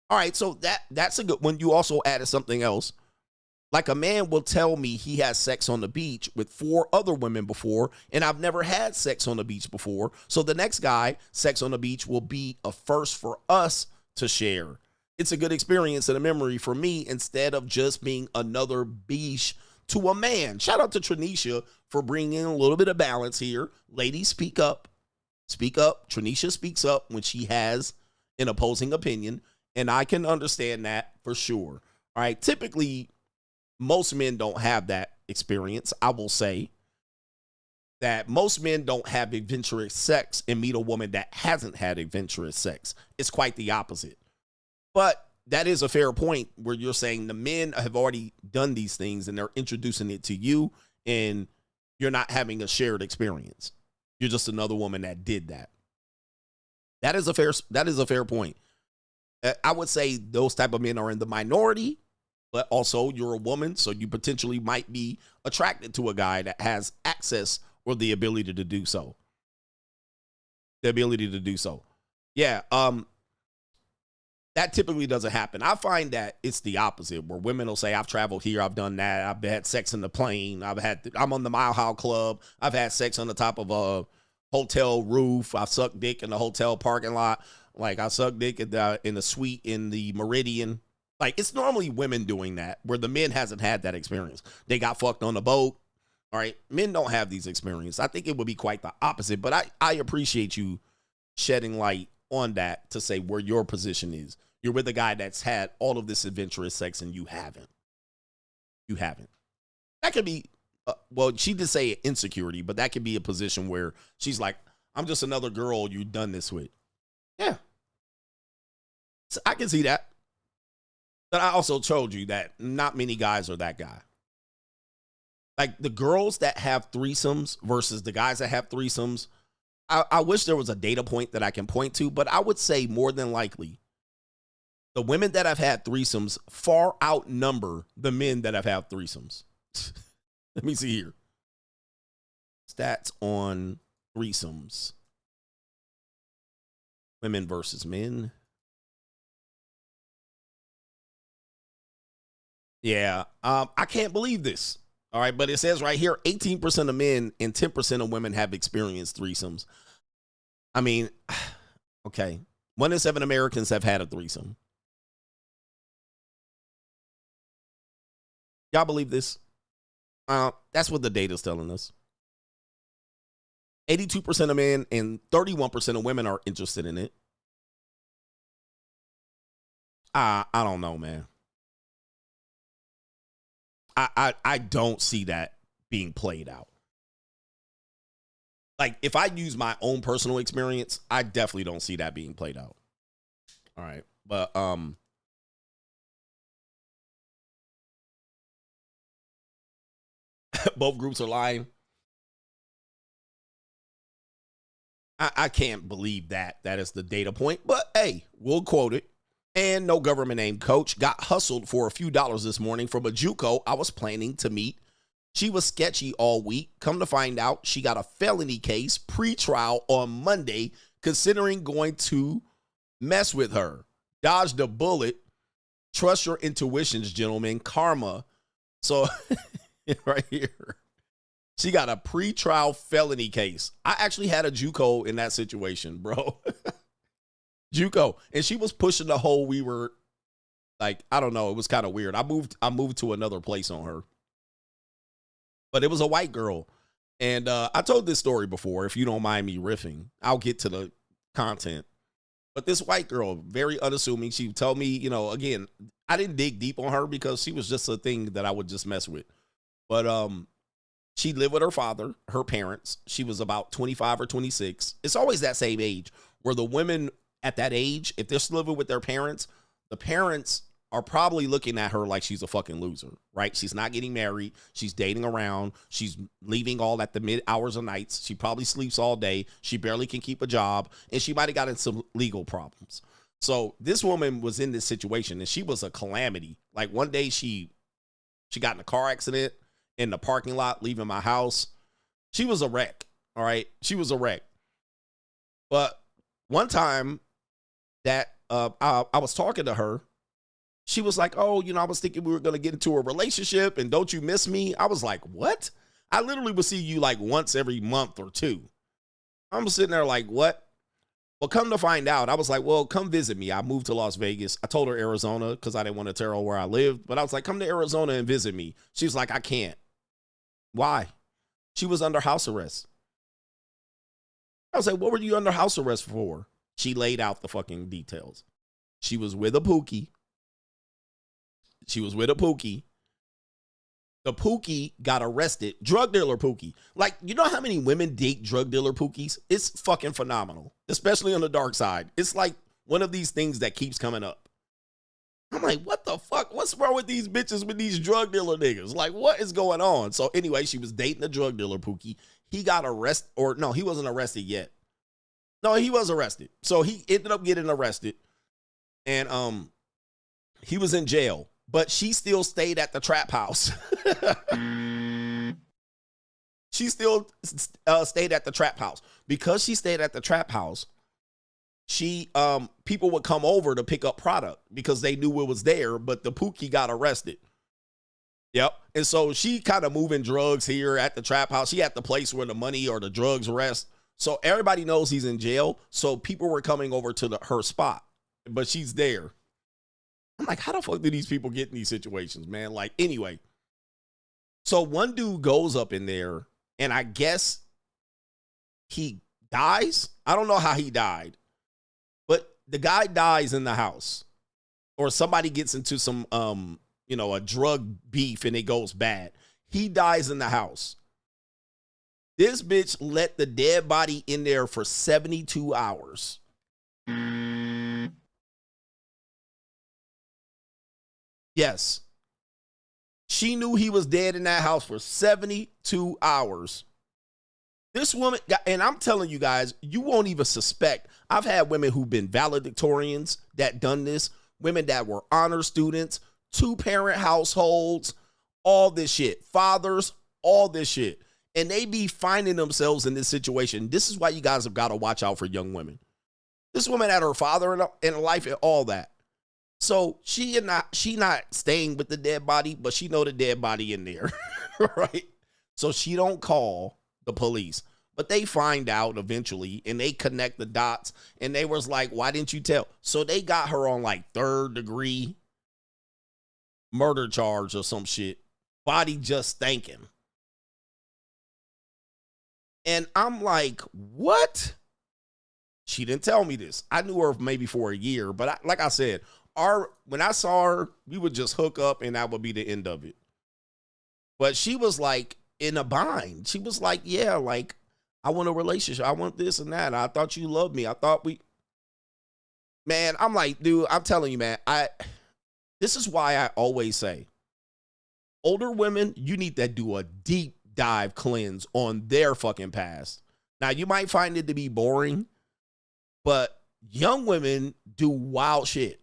All right, so that's a good one. You also added something else. Like, a man will tell me he has sex on the beach with 4 other women before, and I've never had sex on the beach before. So the next guy, sex on the beach, will be a first for us to share. It's a good experience and a memory for me, instead of just being another beach to a man. Shout out to Tranisha for bringing a little bit of balance here. Ladies, speak up. Speak up. Tranisha speaks up when she has an opposing opinion, and I can understand that for sure. All right. Typically, most men don't have that experience. I will say that most men don't have adventurous sex and meet a woman that hasn't had adventurous sex. It's quite the opposite. But that is a fair point, where you're saying the men have already done these things and they're introducing it to you, and you're not having a shared experience. You're just another woman that did that. That is a fair point. I would say those type of men are in the minority, but also you're a woman, so you potentially might be attracted to a guy that has access or the ability to do so. Yeah, that typically doesn't happen. I find that it's the opposite, where women will say, I've traveled here, I've done that, I've had sex in the plane, I'm on the Mile High Club, I've had sex on the top of a hotel roof, I've sucked dick in the hotel parking lot, like I sucked dick in the suite in the Meridian. Like, it's normally women doing that, where the men hasn't had that experience. They got fucked on the boat. All right, men don't have these experiences. I think it would be quite the opposite, but I appreciate you shedding light on that to say where your position is. You're with a guy that's had all of this adventurous sex and you haven't. That could be, well, she did say insecurity, but that could be a position where she's like, I'm just another girl you've done this with. Yeah. So I can see that. But I also told you that not many guys are that guy. Like, the girls that have threesomes versus the guys that have threesomes, I wish there was a data point that I can point to, but I would say more than likely, the women that have had threesomes far outnumber the men that have had threesomes. Let me see here. Stats on threesomes. Women versus men. Yeah, I can't believe this. All right, but it says right here, 18% of men and 10% of women have experienced threesomes. I mean, okay, 1 in 7 Americans have had a threesome. Y'all believe this? That's what the data's telling us. 82% of men and 31% of women are interested in it. I don't know, man. I don't see that being played out. Like, if I use my own personal experience, I definitely don't see that being played out. All right. But both groups are lying. I can't believe that is the data point, but hey, we'll quote it. And no government name coach got hustled for a few dollars this morning from a JUCO I was planning to meet. She was sketchy all week. Come to find out, she got a felony case pre-trial on Monday, considering going to mess with her. Dodged a bullet. Trust your intuitions, gentlemen. Karma. So right here. She got a pre-trial felony case. I actually had a JUCO in that situation, bro. JUCO. And she was pushing the whole, we were like, I don't know. It was kind of weird. I moved to another place on her. But it was a white girl. And I told this story before. If you don't mind me riffing, I'll get to the content. But this white girl, very unassuming. She told me, you know, again, I didn't dig deep on her because she was just a thing that I would just mess with. But she lived with her father, her parents. She was about 25 or 26. It's always that same age where the women at that age, if they're still living with their parents, the parents are probably looking at her like she's a fucking loser, right? She's not getting married. She's dating around. She's leaving all at the mid hours of nights. She probably sleeps all day. She barely can keep a job. And she might have gotten some legal problems. So this woman was in this situation and she was a calamity. Like one day she got in a car accident in the parking lot, leaving my house. She was a wreck. All right. She was a wreck. But one time that I was talking to her, she was like, oh, you know, I was thinking we were going to get into a relationship and don't you miss me? I was like, what? I literally would see you like once every month or two. I'm sitting there like, what? Well, come to find out, I was like, well, come visit me. I moved to Las Vegas. I told her Arizona because I didn't want to tell her where I lived. But I was like, come to Arizona and visit me. She was like, I can't. Why? She was under house arrest. I was like, what were you under house arrest for? She laid out the fucking details. She was with a Pookie. She was with a Pookie. The Pookie got arrested. Drug dealer Pookie. Like, you know how many women date drug dealer Pookies? It's fucking phenomenal, especially on the dark side. It's like one of these things that keeps coming up. I'm like, what the fuck? What's wrong with these bitches with these drug dealer niggas? Like, what is going on? So anyway, she was dating a drug dealer Pookie. He got arrested, or no, he wasn't arrested yet. No, he was arrested. So he ended up getting arrested. And he was in jail. But she still stayed at the trap house. She still stayed at the trap house. Because she stayed at the trap house, people would come over to pick up product because they knew it was there, but the Pookie got arrested. Yep. And so she kind of moving drugs here at the trap house. She at the place where the money or the drugs rest. So everybody knows he's in jail. So people were coming over to her spot, but she's there. I'm like, how the fuck do these people get in these situations, man? Like, anyway. So one dude goes up in there, and I guess he dies. I don't know how he died, but the guy dies in the house. Or somebody gets into some, a drug beef, and it goes bad. He dies in the house. This bitch let the dead body in there for 72 hours. Yes. She knew he was dead in that house for 72 hours. This woman, and I'm telling you guys, you won't even suspect. I've had women who've been valedictorians that done this, women that were honor students, 2-parent households, all this shit, fathers, all this shit. And they be finding themselves in this situation. This is why you guys have got to watch out for young women. This woman had her father in her life and all that. So she not staying with the dead body, but she know the dead body in there, right? So she don't call the police. But they find out eventually and they connect the dots and they was like, why didn't you tell? So they got her on like 3rd degree murder charge or some shit. Body just stinking. And I'm like, what? She didn't tell me this. I knew her maybe for a year, but like I said, when I saw her, we would just hook up and that would be the end of it. But she was like in a bind. She was like, yeah, like, I want a relationship. I want this and that. I thought you loved me. I thought man, I'm like, dude, I'm telling you, man, this is why I always say, older women, you need to do a deep dive cleanse on their fucking past. Now, you might find it to be boring, but young women do wild shit,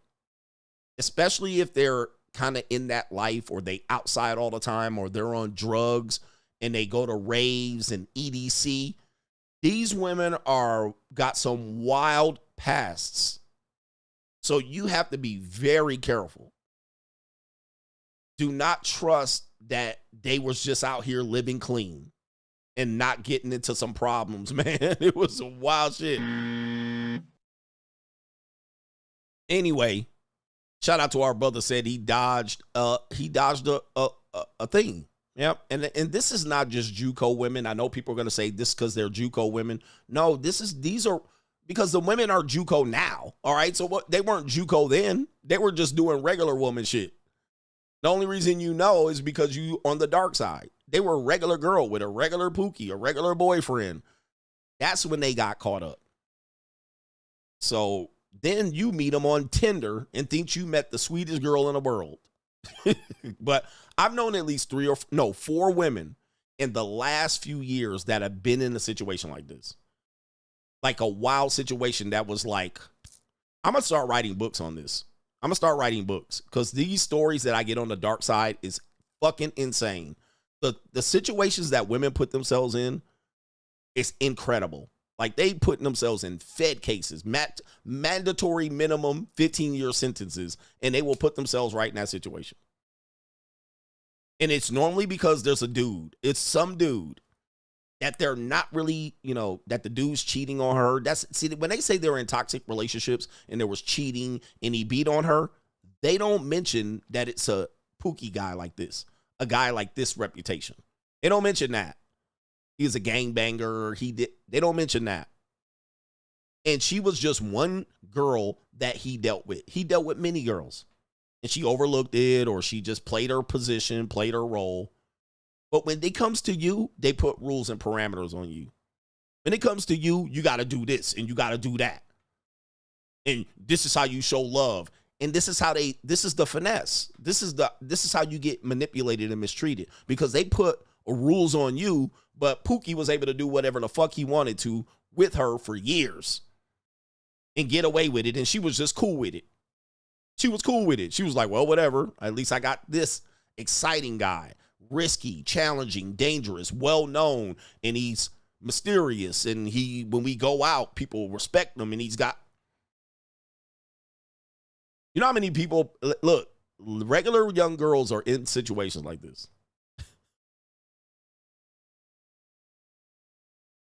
especially if they're kind of in that life or they outside all the time or they're on drugs and they go to raves and EDC. These women got some wild pasts. So you have to be very careful. Do not trust that they was just out here living clean and not getting into some problems, man. It was some wild shit. Anyway, shout out to our brother, said he dodged a thing. Yep. And this is not just JUCO women. I know people are going to say this because they're JUCO women. No, these are because the women are JUCO now. All right. So they weren't JUCO then. They were just doing regular woman shit. The only reason you know is because you on the dark side. They were a regular girl with a regular Pookie, a regular boyfriend. That's when they got caught up. So then you meet them on Tinder and think you met the sweetest girl in the world. But I've known at least 4 women in the last few years that have been in a situation like this. Like a wild situation that was like, I'm going to start writing books on this. I'm going to start writing books because these stories that I get on the dark side is fucking insane. The situations that women put themselves in is incredible. Like they putting themselves in Fed cases, mandatory minimum 15-year sentences, and they will put themselves right in that situation. And it's normally because there's a dude. It's some dude that they're not really, that the dude's cheating on her. See, when they say they're in toxic relationships and there was cheating and he beat on her, they don't mention that it's a Pookie guy like this, a guy like this reputation. They don't mention that. He's a gangbanger. They don't mention that. And she was just one girl that he dealt with. He dealt with many girls. And she overlooked it, or she just played her position, played her role. But when it comes to you, they put rules and parameters on you. When it comes to you, you got to do this and you got to do that. And this is how you show love. And this is the finesse. This is how you get manipulated and mistreated, because they put rules on you, but Pookie was able to do whatever the fuck he wanted to with her for years and get away with it. And she was just cool with it. She was cool with it. She was like, well, whatever. At least I got this exciting guy, risky, challenging, dangerous, well-known, and he's mysterious. And when we go out, people respect him, and he's got, you know how many people, look, regular young girls are in situations like this.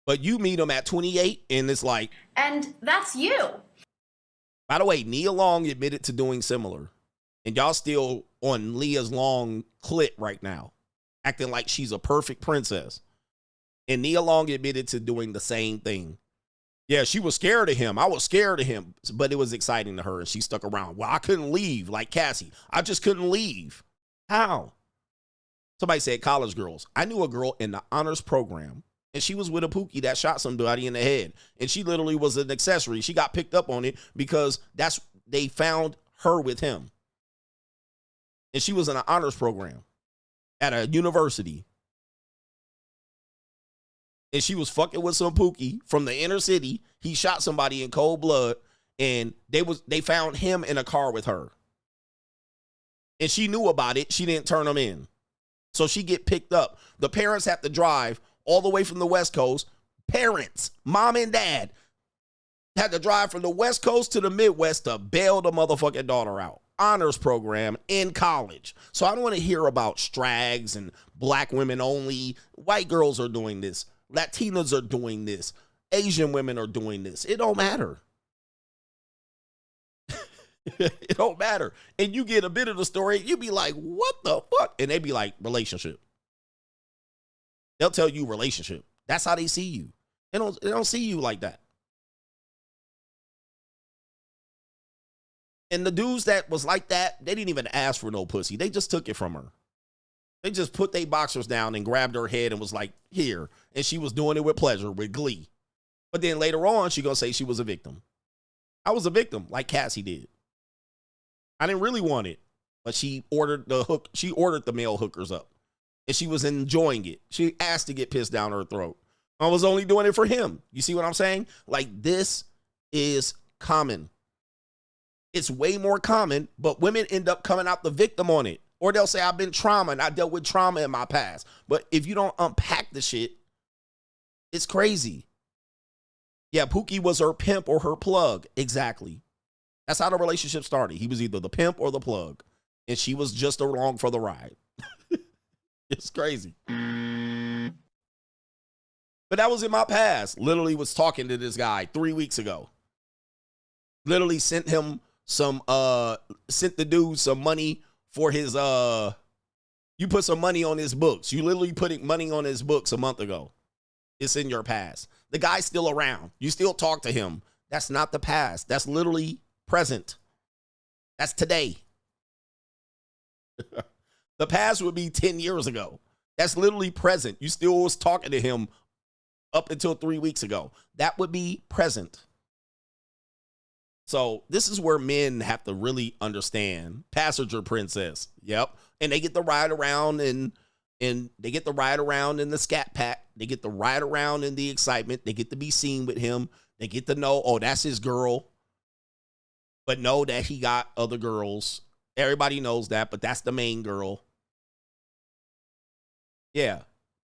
But you meet them at 28 and it's like, and that's you. By the way, Nia Long admitted to doing similar. And y'all still on Leah's Long clit right now, acting like she's a perfect princess. And Nia Long admitted to doing the same thing. Yeah, she was scared of him. I was scared of him, but it was exciting to her, and she stuck around. Well, I couldn't leave, like Cassie. I just couldn't leave. How? Somebody said college girls. I knew a girl in the honors program, and she was with a Pookie that shot somebody in the head. And she literally was an accessory. She got picked up on it because they found her with him. And she was in an honors program at a university. And she was fucking with some Pookie from the inner city. He shot somebody in cold blood, and they found him in a car with her. And she knew about it. She didn't turn him in. So she get picked up. The parents have to drive all the way from the West Coast. Parents, mom and dad, had to drive from the West Coast to the Midwest to bail the motherfucking daughter out. Honors program in college. So I don't want to hear about Straggs and black women only. White girls are doing this. Latinas are doing this. Asian women are doing this. It don't matter. It don't matter. And you get a bit of the story, you be like, what the fuck? And they be like, relationship. They'll tell you relationship. That's how they see you. They don't see you like that. And the dudes that was like that, they didn't even ask for no pussy. They just took it from her. They just put their boxers down and grabbed her head and was like, here. And she was doing it with pleasure, with glee. But then later on, she gonna say she was a victim. I was a victim, like Cassie did. I didn't really want it, but she ordered the male hookers up. And she was enjoying it. She asked to get pissed down her throat. I was only doing it for him. You see what I'm saying? Like, this is common. It's way more common, but women end up coming out the victim on it. Or they'll say, I've been trauma and I dealt with trauma in my past. But if you don't unpack the shit, it's crazy. Yeah, Pookie was her pimp or her plug. Exactly. That's how the relationship started. He was either the pimp or the plug. And she was just along for the ride. It's crazy. But that was in my past. Literally was talking to this guy 3 weeks ago. Literally sent the dude some money for his, you put some money on his books. You literally putting money on his books a month ago. It's in your past. The guy's still around. You still talk to him. That's not the past. That's literally present. That's today. The past would be 10 years ago. That's literally present. You still was talking to him up until 3 weeks ago. That would be present. So this is where men have to really understand. Passenger princess. Yep. And they get to ride around and they get to ride around in the scat pack. They get to ride around in the excitement. They get to be seen with him. They get to know, oh, that's his girl. But know that he got other girls. Everybody knows that, but that's the main girl. Yeah.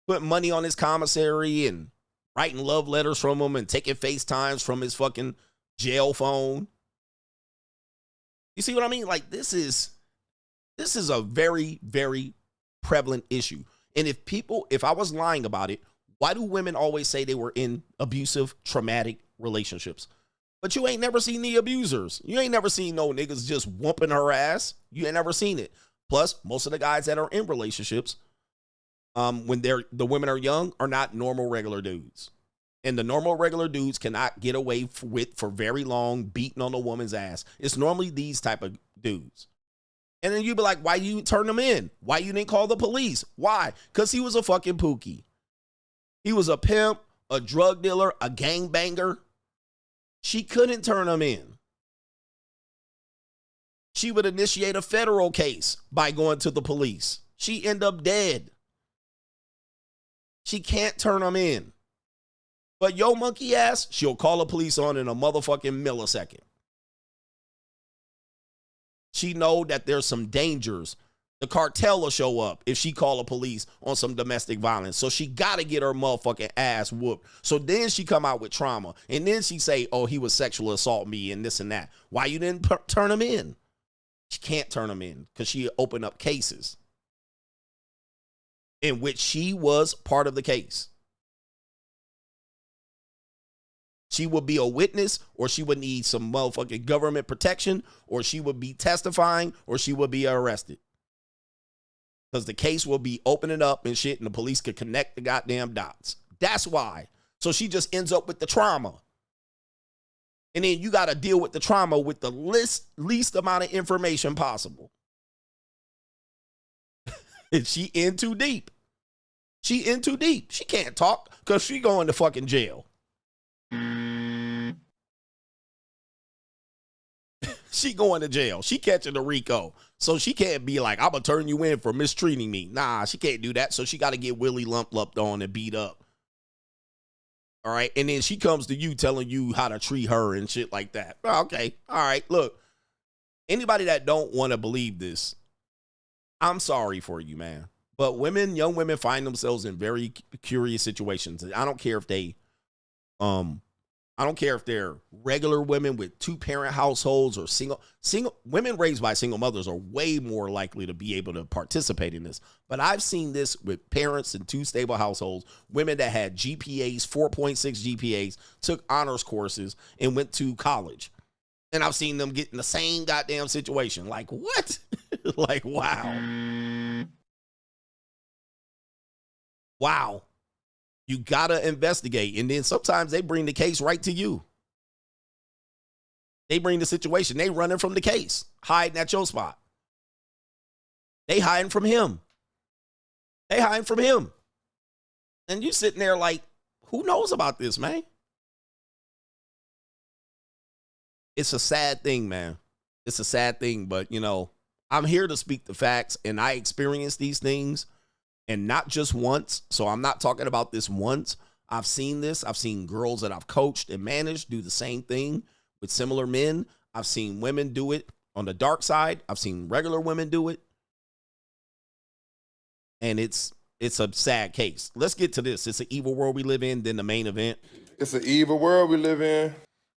Put money on his commissary and writing love letters from him and taking FaceTimes from his fucking jail phone. You see what I mean? Like, this is a very, very prevalent issue. And if I was lying about it, why do women always say they were in abusive, traumatic relationships? But you ain't never seen the abusers. You ain't never seen no niggas just whooping her ass. You ain't never seen it. Plus, most of the guys that are in relationships, when the women are young, are not normal, regular dudes. And the normal, regular dudes cannot get away with for very long beating on a woman's ass. It's normally these type of dudes. And then you be like, why you turn him in? Why you didn't call the police? Why? Because he was a fucking Pookie. He was a pimp, a drug dealer, a gangbanger. She couldn't turn him in. She would initiate a federal case by going to the police. She end up dead. She can't turn him in. But yo monkey ass, she'll call the police on in a motherfucking millisecond. She know that there's some dangers. The cartel will show up if she call the police on some domestic violence. So she got to get her motherfucking ass whooped. So then she come out with trauma. And then she say, oh, he was sexual assault me and this and that. Why you didn't turn him in? She can't turn him in because she opened up cases in which she was part of the case. She would be a witness, or she would need some motherfucking government protection, or she would be testifying, or she would be arrested. Because the case will be opening up and shit, and the police could connect the goddamn dots. That's why. So she just ends up with the trauma. And then you got to deal with the trauma with the least amount of information possible. And she in too deep. She in too deep. She can't talk because she going to fucking jail. She going to jail. She catching the RICO. So she can't be like, I'm going to turn you in for mistreating me. Nah, she can't do that. So she got to get Willie lumped on and beat up. All right. And then she comes to you telling you how to treat her and shit like that. Okay. All right. Look, anybody that don't want to believe this, I'm sorry for you, man. But young women find themselves in very curious situations. I don't care if they, I don't care if they're regular women with 2-parent households or single women raised by single mothers are way more likely to be able to participate in this. But I've seen this with parents in 2 stable households, women that had GPAs, 4.6 GPAs, took honors courses and went to college. And I've seen them get in the same goddamn situation. Like, what? Like, wow. Wow. You gotta investigate. And then sometimes they bring the case right to you. They bring the situation. They running from the case, hiding at your spot. They hiding from him. They hiding from him. And you sitting there like, who knows about this, man? It's a sad thing, man. It's a sad thing, but you know, I'm here to speak the facts, and I experience these things. And not just once. So I'm not talking about this once. I've seen this. I've seen girls that I've coached and managed do the same thing with similar men. I've seen women do it on the dark side. I've seen regular women do it. And it's a sad case. Let's get to this. It's an evil world we live in. Then the main event. It's an evil world we live in.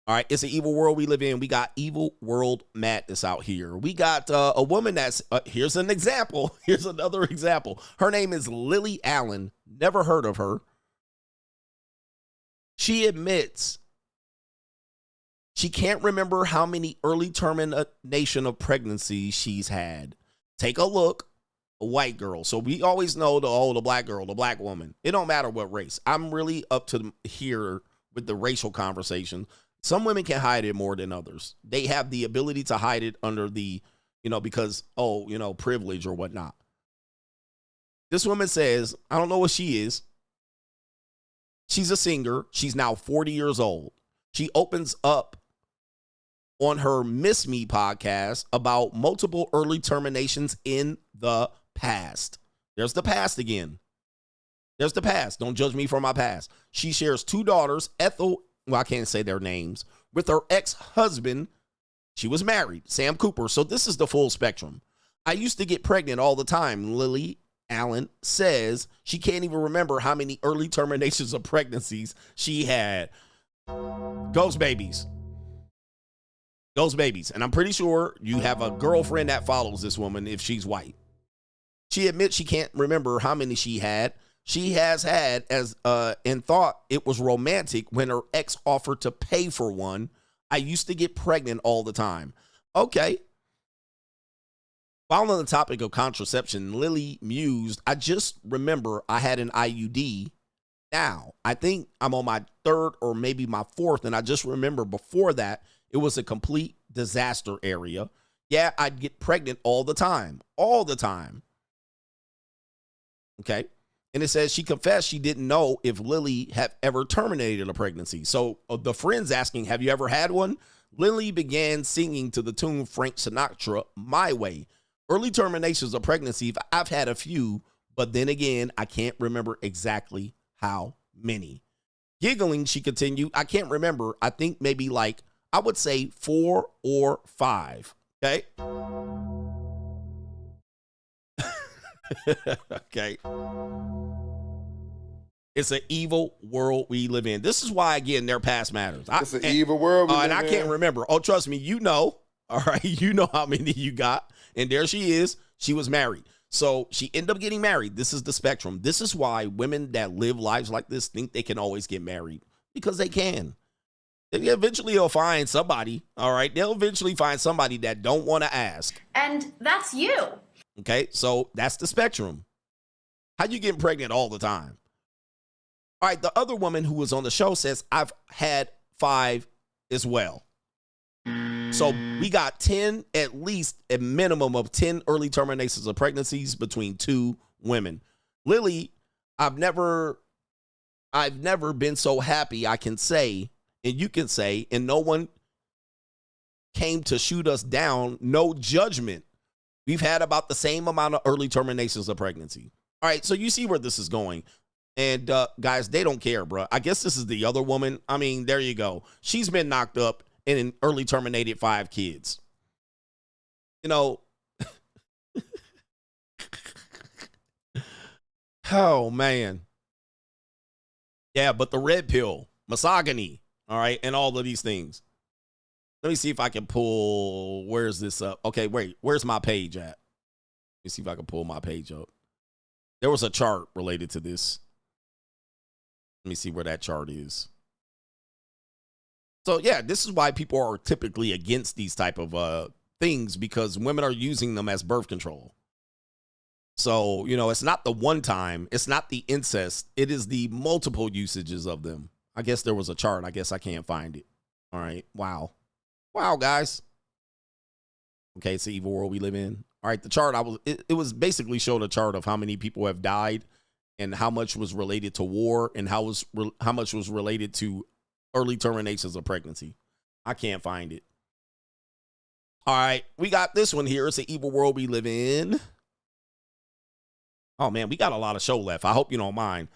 All right, it's an evil world we live in. We got Evil World Madness out here. We got a woman that's, here's an example. Here's another example. Her name is Lily Allen. Never heard of her. She admits she can't remember how many early termination of pregnancy she's had. Take a look. A white girl. So we always know the black girl, the black woman. It don't matter what race. I'm really up to here with the racial conversation. Some women can hide it more than others. They have the ability to hide it under the, because, privilege or whatnot. This woman says, I don't know what she is. She's a singer. She's now 40 years old. She opens up on her Miss Me podcast about multiple early terminations in the past. There's the past again. There's the past. Don't judge me for my past. She shares 2 daughters, Ethel, I can't say their names, with her ex-husband. She was married, Sam Cooper. So this is the full spectrum. I used to get pregnant all the time. Lily Allen says she can't even remember how many early terminations of pregnancies she had. Ghost babies. Ghost babies. And I'm pretty sure you have a girlfriend that follows this woman if she's white. She admits she can't remember how many she had. She has had and thought it was romantic when her ex offered to pay for one. I used to get pregnant all the time. Okay. While on the topic of contraception, Lily mused, I just remember I had an IUD. Now, I think I'm on my 3rd or maybe my 4th, and I just remember before that, it was a complete disaster area. Yeah, I'd get pregnant all the time. All the time. Okay. And it says she confessed she didn't know if Lily had ever terminated a pregnancy. So the friend's asking, have you ever had one? Lily began singing to the tune Frank Sinatra, My Way. Early terminations of pregnancy, I've had a few, but then again, I can't remember exactly how many. Giggling, she continued, I can't remember. I think maybe I would say 4 or 5. Okay. Okay. It's an evil world we live in. This is why, again, their past matters. It's an evil world we live in. And I can't remember. Oh, trust me, all right, you know how many you got. And there she is. She was married. So she ended up getting married. This is the spectrum. This is why women that live lives like this think they can always get married. Because they can. Eventually they'll find somebody, all right? They'll eventually find somebody that don't want to ask. And that's you. Okay, so that's the spectrum. How you getting pregnant all the time? All right, the other woman who was on the show says, I've had 5 as well. So we got 10, at least a minimum of 10 early terminations of pregnancies between 2 women. Lily, I've never been so happy, I can say, and you can say, and no one came to shoot us down, no judgment. We've had about the same amount of early terminations of pregnancy. All right, so you see where this is going. And guys, they don't care, bro. I guess this is the other woman. I mean, there you go. She's been knocked up and early terminated 5 kids. Oh, man. Yeah, but the red pill, misogyny. All right. And all of these things. Let me see if I can pull. Where's this up? Okay, wait. Where's my page at? Let me see if I can pull my page up. There was a chart related to this. Let me see where that chart is. So, yeah, this is why people are typically against these type of things, because women are using them as birth control. So, you know, it's not the one time. It's not the incest. It is the multiple usages of them. I guess there was a chart. I guess I can't find it. All right. Wow. Wow, guys. Okay, it's the evil world we live in. All right, the chart, it was basically showed a chart of how many people have died and how much was related to war and how much was related to early terminations of pregnancy. I can't find it. All right, we got this one here. It's the evil world we live in. Oh, man, we got a lot of show left. I hope you don't mind.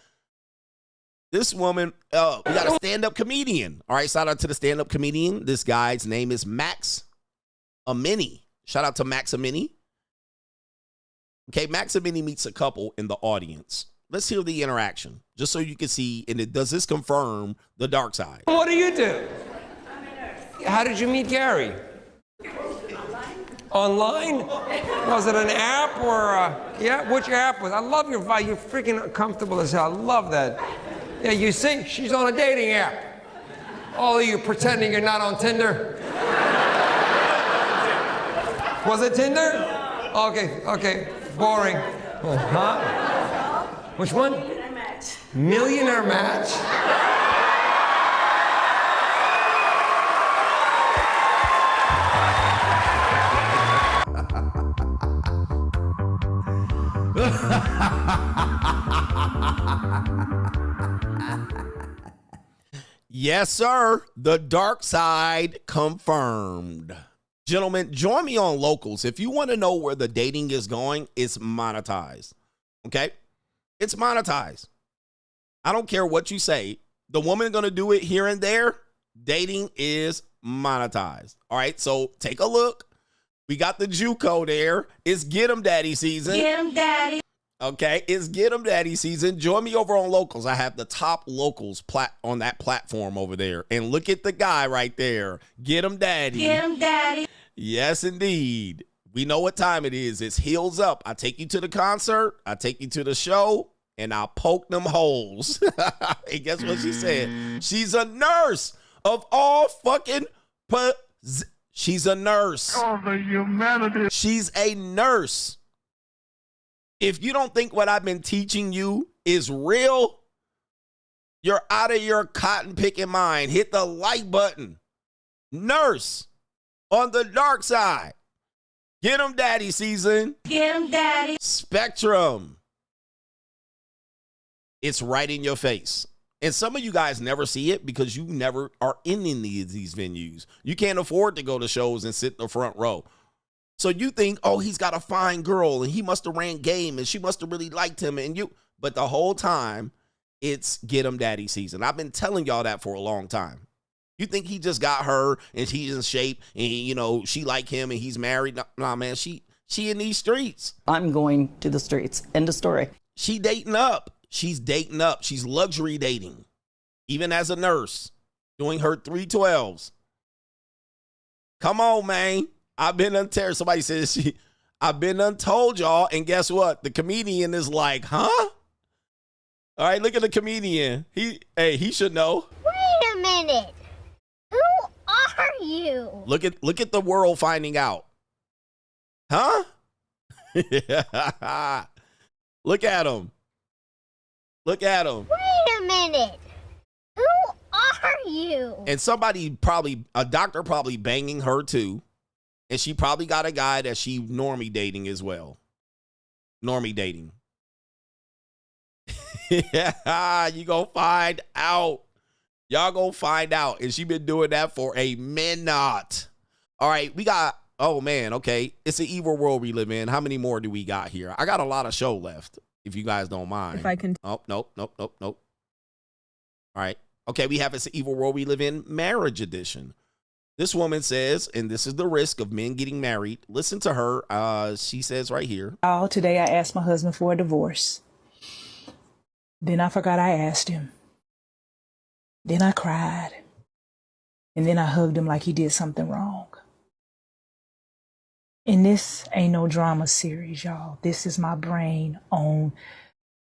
This woman, we got a stand-up comedian. All right, shout out to the stand-up comedian. This guy's name is Max Amini. Shout out to Max Amini. Okay, Max Amini meets a couple in the audience. Let's hear the interaction, just so you can see, and does this confirm the dark side? What do you do? How did you meet Gary? Online? Was it an app or, yeah, which app was? I love your vibe. You're freaking comfortable as hell. I love that. Yeah, you see, she's on a dating app. All of you pretending you're not on Tinder. Was it Tinder? Okay, boring. Huh? Which one? Millionaire Match. Millionaire Match? Yes, sir. The dark side confirmed. Gentlemen, join me on Locals. If you want to know where the dating is going, it's monetized. Okay? It's monetized. I don't care what you say. The woman going to do it here and there. Dating is monetized. All right? So take a look. We got the JUCO there. It's Get 'em Daddy season. Get 'em Daddy. Okay, it's Get 'em Daddy season. Join me over on Locals. I have the top Locals on that platform over there. And look at the guy right there. Get 'em Daddy. Get 'em Daddy. Yes, indeed. We know what time it is. It's heels up. I take you to the concert. I take you to the show. And I'll poke them holes. And guess what she said? She's a nurse of all fucking... She's a nurse. Oh, the humanity. She's a nurse. If you don't think what I've been teaching you is real, you're out of your cotton picking mind. Hit the like button. Nurse on the dark side. Get 'em Daddy season. Get 'em Daddy. Spectrum. It's right in your face. And some of you guys never see it because you never are in any of these venues. You can't afford to go to shows and sit in the front row. So you think, oh, he's got a fine girl and he must have ran game and she must have really liked him. But the whole time, it's Get 'em Daddy season. I've been telling y'all that for a long time. You think he just got her and she's in shape and, she like him and he's married? Nah, man, she in these streets. I'm going to the streets. End of story. She dating up. She's dating up. She's luxury dating. Even as a nurse, doing her 312s. Come on, man. I've been untold. Somebody says I've been untold, y'all. And guess what? The comedian is like, huh? All right, look at the comedian. He should know. Wait a minute. Who are you? Look at the world finding out. Huh? Look at him. Look at him. Wait a minute. Who are you? And a doctor probably banging her too. And she probably got a guy that she normie dating as well. Normie dating. Yeah, you gonna find out. Y'all gonna find out. And she been doing that for a minute. All right, we got, oh man, okay. It's an evil world we live in. How many more do we got here? I got a lot of show left, if you guys don't mind. If I can. Oh, nope. All right. Okay, we have It's an Evil World We Live In, Marriage Edition. This woman says, and this is the risk of men getting married. Listen to her. She says right here. Today I asked my husband for a divorce. Then I forgot I asked him. Then I cried. And then I hugged him like he did something wrong. And this ain't no drama series, y'all. This is my brain on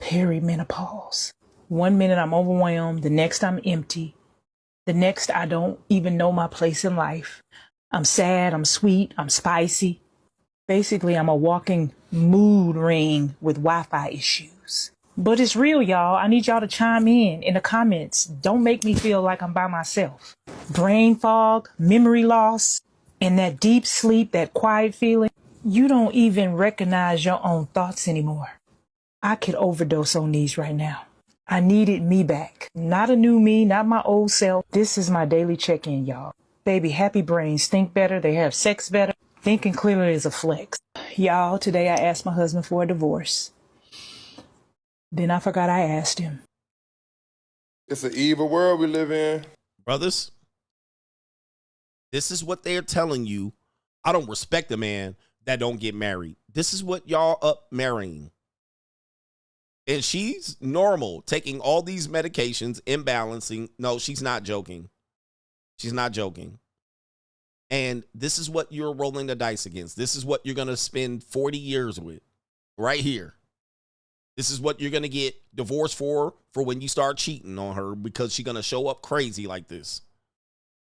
perimenopause. 1 minute I'm overwhelmed, the next I'm empty, the next I don't even know my place in life. I'm sad, I'm sweet, I'm spicy. Basically, I'm a walking mood ring with Wi-Fi issues. But it's real, y'all. I need y'all to chime in the comments. Don't make me feel like I'm by myself. Brain fog, memory loss, and that deep sleep, that quiet feeling. You don't even recognize your own thoughts anymore. I could overdose on these right now. I needed me back. Not a new me, not my old self. This is my daily check-in, y'all. Baby, happy brains think better, they have sex better. Thinking clearly is a flex. Y'all, today I asked my husband for a divorce. Then I forgot I asked him. It's an evil world we live in. Brothers, this is what they're telling you. I don't respect a man that don't get married. This is what y'all up marrying. And she's normal, taking all these medications, imbalancing. No, she's not joking. She's not joking. And this is what you're rolling the dice against. This is what you're going to spend 40 years with right here. This is what you're going to get divorced for when you start cheating on her, because she's going to show up crazy like this.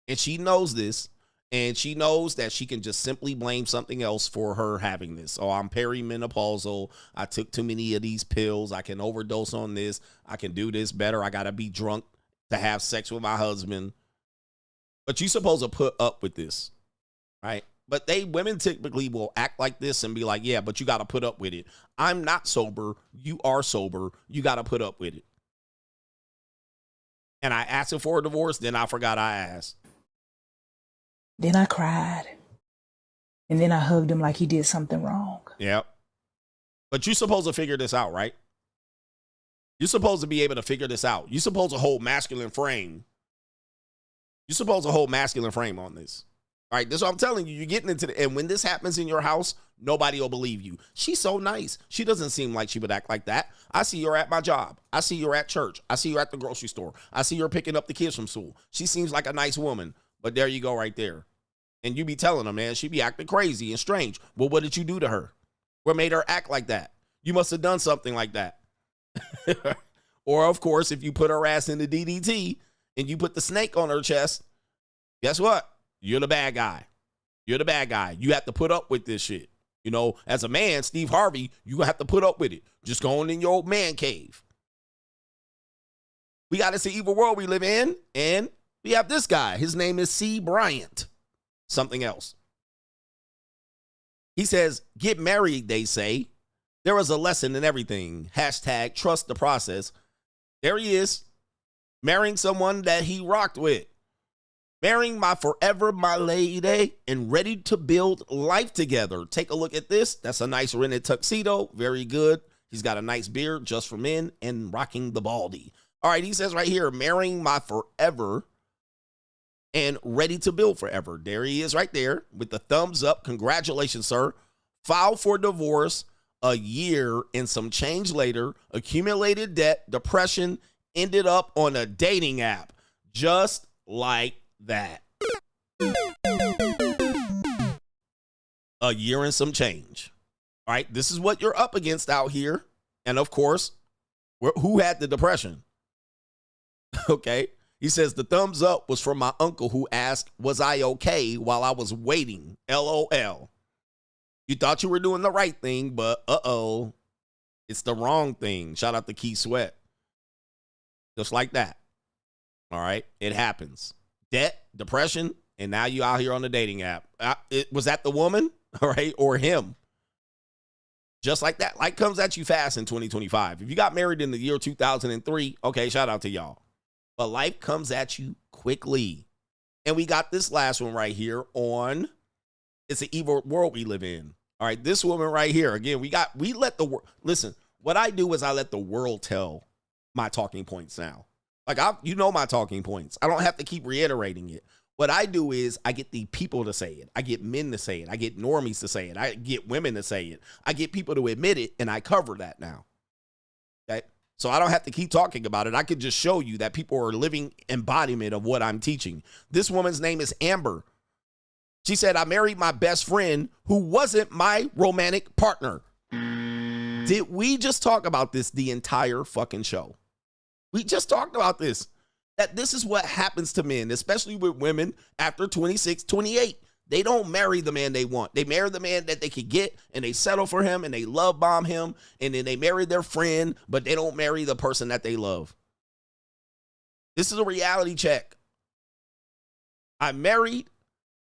And she knows this. And she knows that she can just simply blame something else for her having this. Oh, I'm perimenopausal. I took too many of these pills. I can overdose on this. I can do this better. I got to be drunk to have sex with my husband. But you're supposed to put up with this, right? But women typically will act like this and be like, yeah, but you got to put up with it. I'm not sober. You are sober. You got to put up with it. And I asked her for a divorce. Then I forgot I asked. Then I cried. And then I hugged him like he did something wrong. Yep. But you're supposed to figure this out, right? You're supposed to be able to figure this out. You're supposed to hold masculine frame. You're supposed to hold masculine frame on this. All right, this is what I'm telling you. You're getting into the, and when this happens in your house, nobody will believe you. She's so nice. She doesn't seem like she would act like that. I see her at my job. I see her at church. I see her at the grocery store. I see her picking up the kids from school. She seems like a nice woman. But there you go right there. And you be telling her, man, she be acting crazy and strange. Well, what did you do to her? What made her act like that? You must have done something like that. Or, of course, if you put her ass in the DDT and you put the snake on her chest, guess what? You're the bad guy. You're the bad guy. You have to put up with this shit. You know, as a man, Steve Harvey, you have to put up with it. Just going in your old man cave. We got this evil world we live in, and we have this guy. His name is C. Bryant. Something else. He says, get married, they say. There is a lesson in everything. Hashtag trust the process. There he is. Marrying someone that he rocked with. Marrying my forever, my lady, and ready to build life together. Take a look at this. That's a nice rented tuxedo. Very good. He's got a nice beard just for men and rocking the baldy. All right, he says right here, marrying my forever and ready to build forever. There he is right there with the thumbs up. Congratulations, sir. Filed for divorce a year and some change later. Accumulated debt, depression, ended up on a dating app. Just like that. A year and some change. All right, this is what you're up against out here. And of course, who had the depression? Okay. He says the thumbs up was from my uncle who asked, was I okay while I was waiting? LOL. You thought you were doing the right thing, but uh-oh, it's the wrong thing. Shout out to Key Sweat. Just like that. All right. It happens. Debt, depression, and now you out here on the dating app. Was that the woman? All right. Or him? Just like that. Life comes at you fast in 2025. If you got married in the year 2003, okay, shout out to y'all. But life comes at you quickly. And we got this last one right here on It's an Evil World We Live In. All right, this woman right here. Again, we let the world. Listen, what I do is I let the world tell my talking points now. Like, you know my talking points. I don't have to keep reiterating it. What I do is I get the people to say it. I get men to say it. I get normies to say it. I get women to say it. I get people to admit it, and I cover that now. Okay? So I don't have to keep talking about it. I could just show you that people are living embodiment of what I'm teaching. This woman's name is Amber. She said, I married my best friend who wasn't my romantic partner. Did we just talk about this the entire fucking show? We just talked about this. That this is what happens to men, especially with women after 26, 28. They don't marry the man they want. They marry the man that they could get, and they settle for him, and they love bomb him, and then they marry their friend, but they don't marry the person that they love. This is a reality check. I married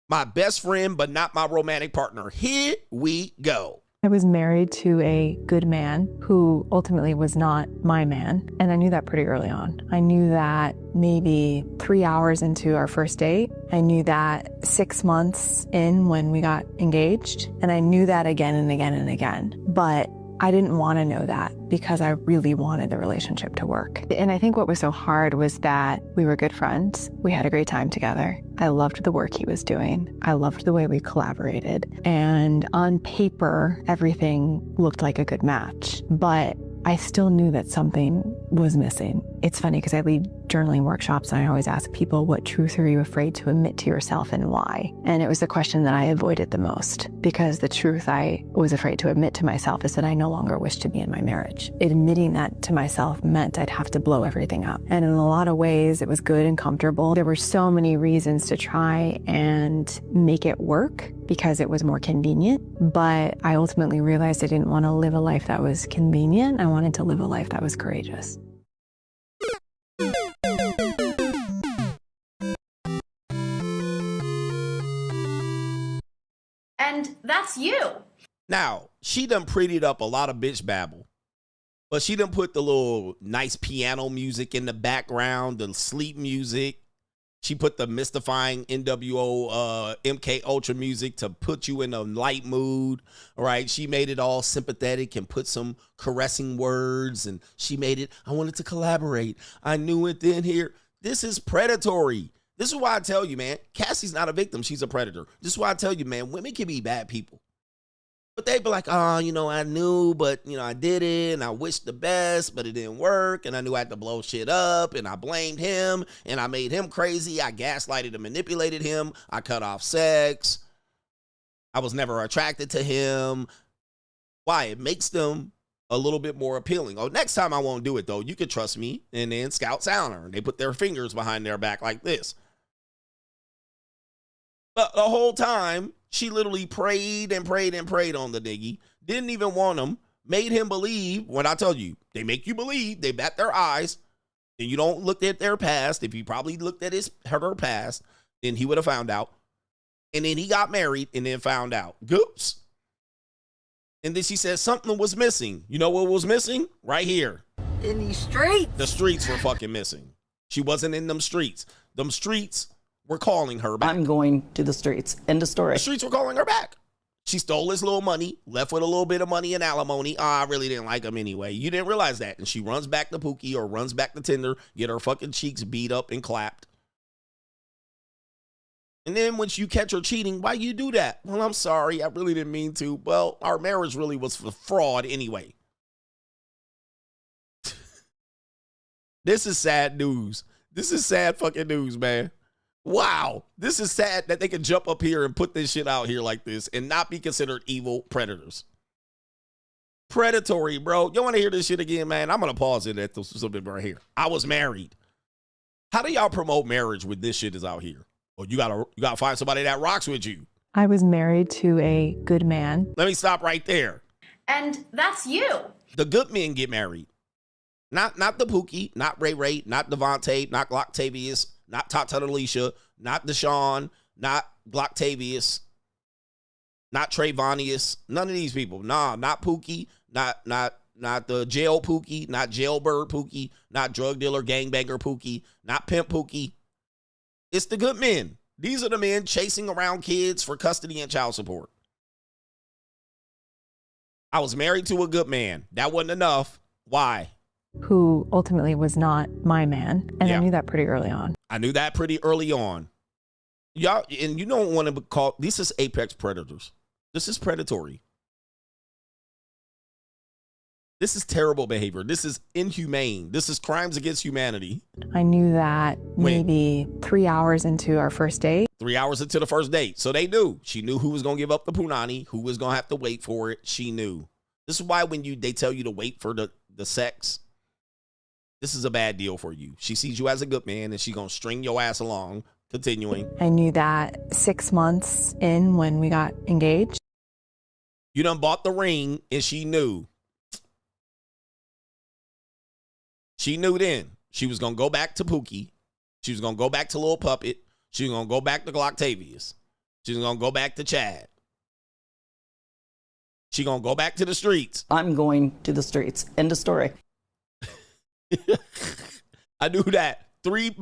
my best friend, but not my romantic partner. Here we go. I was married to a good man who ultimately was not my man, and I knew that pretty early on. I knew that maybe 3 hours into our first date. I knew that 6 months in when we got engaged, and I knew that again and again and again. But I didn't want to know that because I really wanted the relationship to work. And I think what was so hard was that we were good friends. We had a great time together. I loved the work he was doing. I loved the way we collaborated. And on paper, everything looked like a good match. But I still knew that something was missing. It's funny because I lead journaling workshops and I always ask people, what truth are you afraid to admit to yourself and why? And it was the question that I avoided the most because the truth I was afraid to admit to myself is that I no longer wish to be in my marriage. Admitting that to myself meant I'd have to blow everything up. And in a lot of ways, it was good and comfortable. There were so many reasons to try and make it work because it was more convenient. But I ultimately realized I didn't want to live a life that was convenient. I wanted to live a life that was courageous. And that's you. Now, she done prettied up a lot of bitch babble, but she done put the little nice piano music in the background, the sleep music. She put the mystifying NWO MK Ultra music to put you in a light mood, all right? She made it all sympathetic and put some caressing words, and she made it, I wanted to collaborate. I knew it then here. This is predatory. This is why I tell you, man, Cassie's not a victim. She's a predator. This is why I tell you, man, women can be bad people. But they be like, oh, you know, I knew, but, you know, I did it, and I wished the best, but it didn't work, and I knew I had to blow shit up, and I blamed him, and I made him crazy. I gaslighted and manipulated him. I cut off sex. I was never attracted to him. Why? It makes them a little bit more appealing. Oh, next time I won't do it, though. You could trust me. And then Scout Sounder. They put their fingers behind their back like this. But the whole time, she literally prayed and prayed and prayed on the nigga. Didn't even want him. Made him believe. When I tell you, they make you believe. They bat their eyes. And you don't look at their past. If you probably looked at her past, then he would have found out. And then he got married and then found out. Goops. And then she said something was missing. You know what was missing? Right here. In these streets. The streets were fucking missing. She wasn't in them streets. Them streets were calling her back. I'm going to the streets. End of story. The streets were calling her back. She stole his little money, left with a little bit of money in alimony. I really didn't like him anyway. You didn't realize that. And she runs back to Pookie or runs back to Tinder, get her fucking cheeks beat up and clapped. And then once you catch her cheating, why you do that? Well, I'm sorry. I really didn't mean to. Well, our marriage really was for fraud anyway. This is sad news. This is sad fucking news, man. Wow. This is sad that they can jump up here and put this shit out here like this and not be considered evil predators. Predatory, bro. You want to hear this shit again, man? I'm going to pause it at something right here. I was married. How do y'all promote marriage when this shit is out here? Well, you gotta find somebody that rocks with you. I was married to a good man. Let me stop right there. And that's you. The good men get married. Not the Pookie, not Ray Ray, not Devontae, not Glocktavius, not Tata Alicia, not Deshaun, not Glocktavius, not Trayvonius. None of these people. Nah, not Pookie, not the jail Pookie, not jailbird Pookie, not drug dealer gangbanger Pookie, not pimp Pookie. It's the good men. These are the men chasing around kids for custody and child support. I was married to a good man. That wasn't enough. Why? Who ultimately was not my man. And I knew that pretty early on. I knew that pretty early on. Y'all, and you don't want to call, this is apex predators. This is predatory. This is terrible behavior. This is inhumane. This is crimes against humanity. I knew that maybe 3 hours into our first date. 3 hours into the first date. So they knew. She knew who was going to give up the punani, who was going to have to wait for it. She knew. This is why when they tell you to wait for the sex, this is a bad deal for you. She sees you as a good man, and she's going to string your ass along. Continuing. I knew that 6 months in when we got engaged. You done bought the ring, and she knew. She knew then. She was going to go back to Pookie. She was going to go back to Lil Puppet. She was going to go back to Glocktavius. She was going to go back to Chad. She going to go back to the streets. I'm going to the streets. End of story. I knew that 3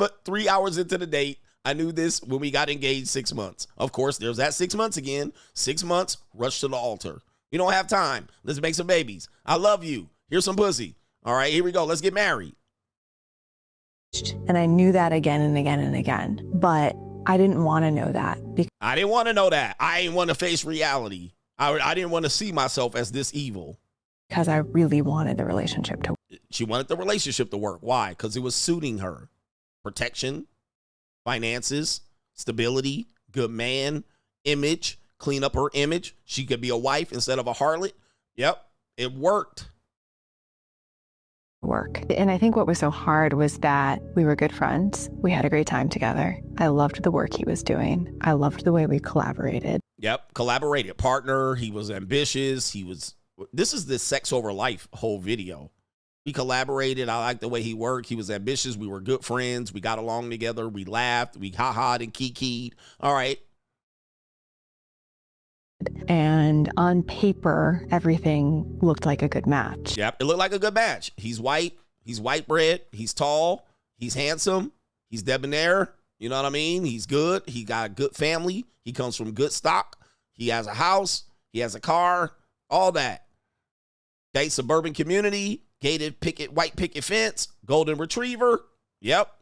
hours into the date. I knew this when we got engaged 6 months. Of course, there's that 6 months again. 6 months, rush to the altar. You don't have time. Let's make some babies. I love you. Here's some pussy. All right, here we go. Let's get married. And I knew that again and again and again. But I didn't want to know that. I didn't want to know that. I didn't want to face reality. I didn't want to see myself as this evil. Because I really wanted the relationship to work. She wanted the relationship to work. Why? Because it was suiting her. Protection, finances, stability, good man, image, clean up her image. She could be a wife instead of a harlot. Yep, it worked. Work. And I think what was so hard was that we were good friends. We had a great time together. I loved the work he was doing. I loved the way we collaborated. Yep, collaborated partner. He was ambitious. This is the sex over life whole video. We collaborated. I liked the way he worked. He was ambitious. We were good friends. We got along together. We laughed. We ha-ha'd and kiki'd. All right. And on paper, everything looked like a good match. Yep, it looked like a good match. He's white. He's white bread. He's tall. He's handsome. He's debonair. You know what I mean? He's good. He got a good family. He comes from good stock. He has a house. He has a car. All that. Okay, suburban community. Gated white picket fence. Golden retriever. Yep.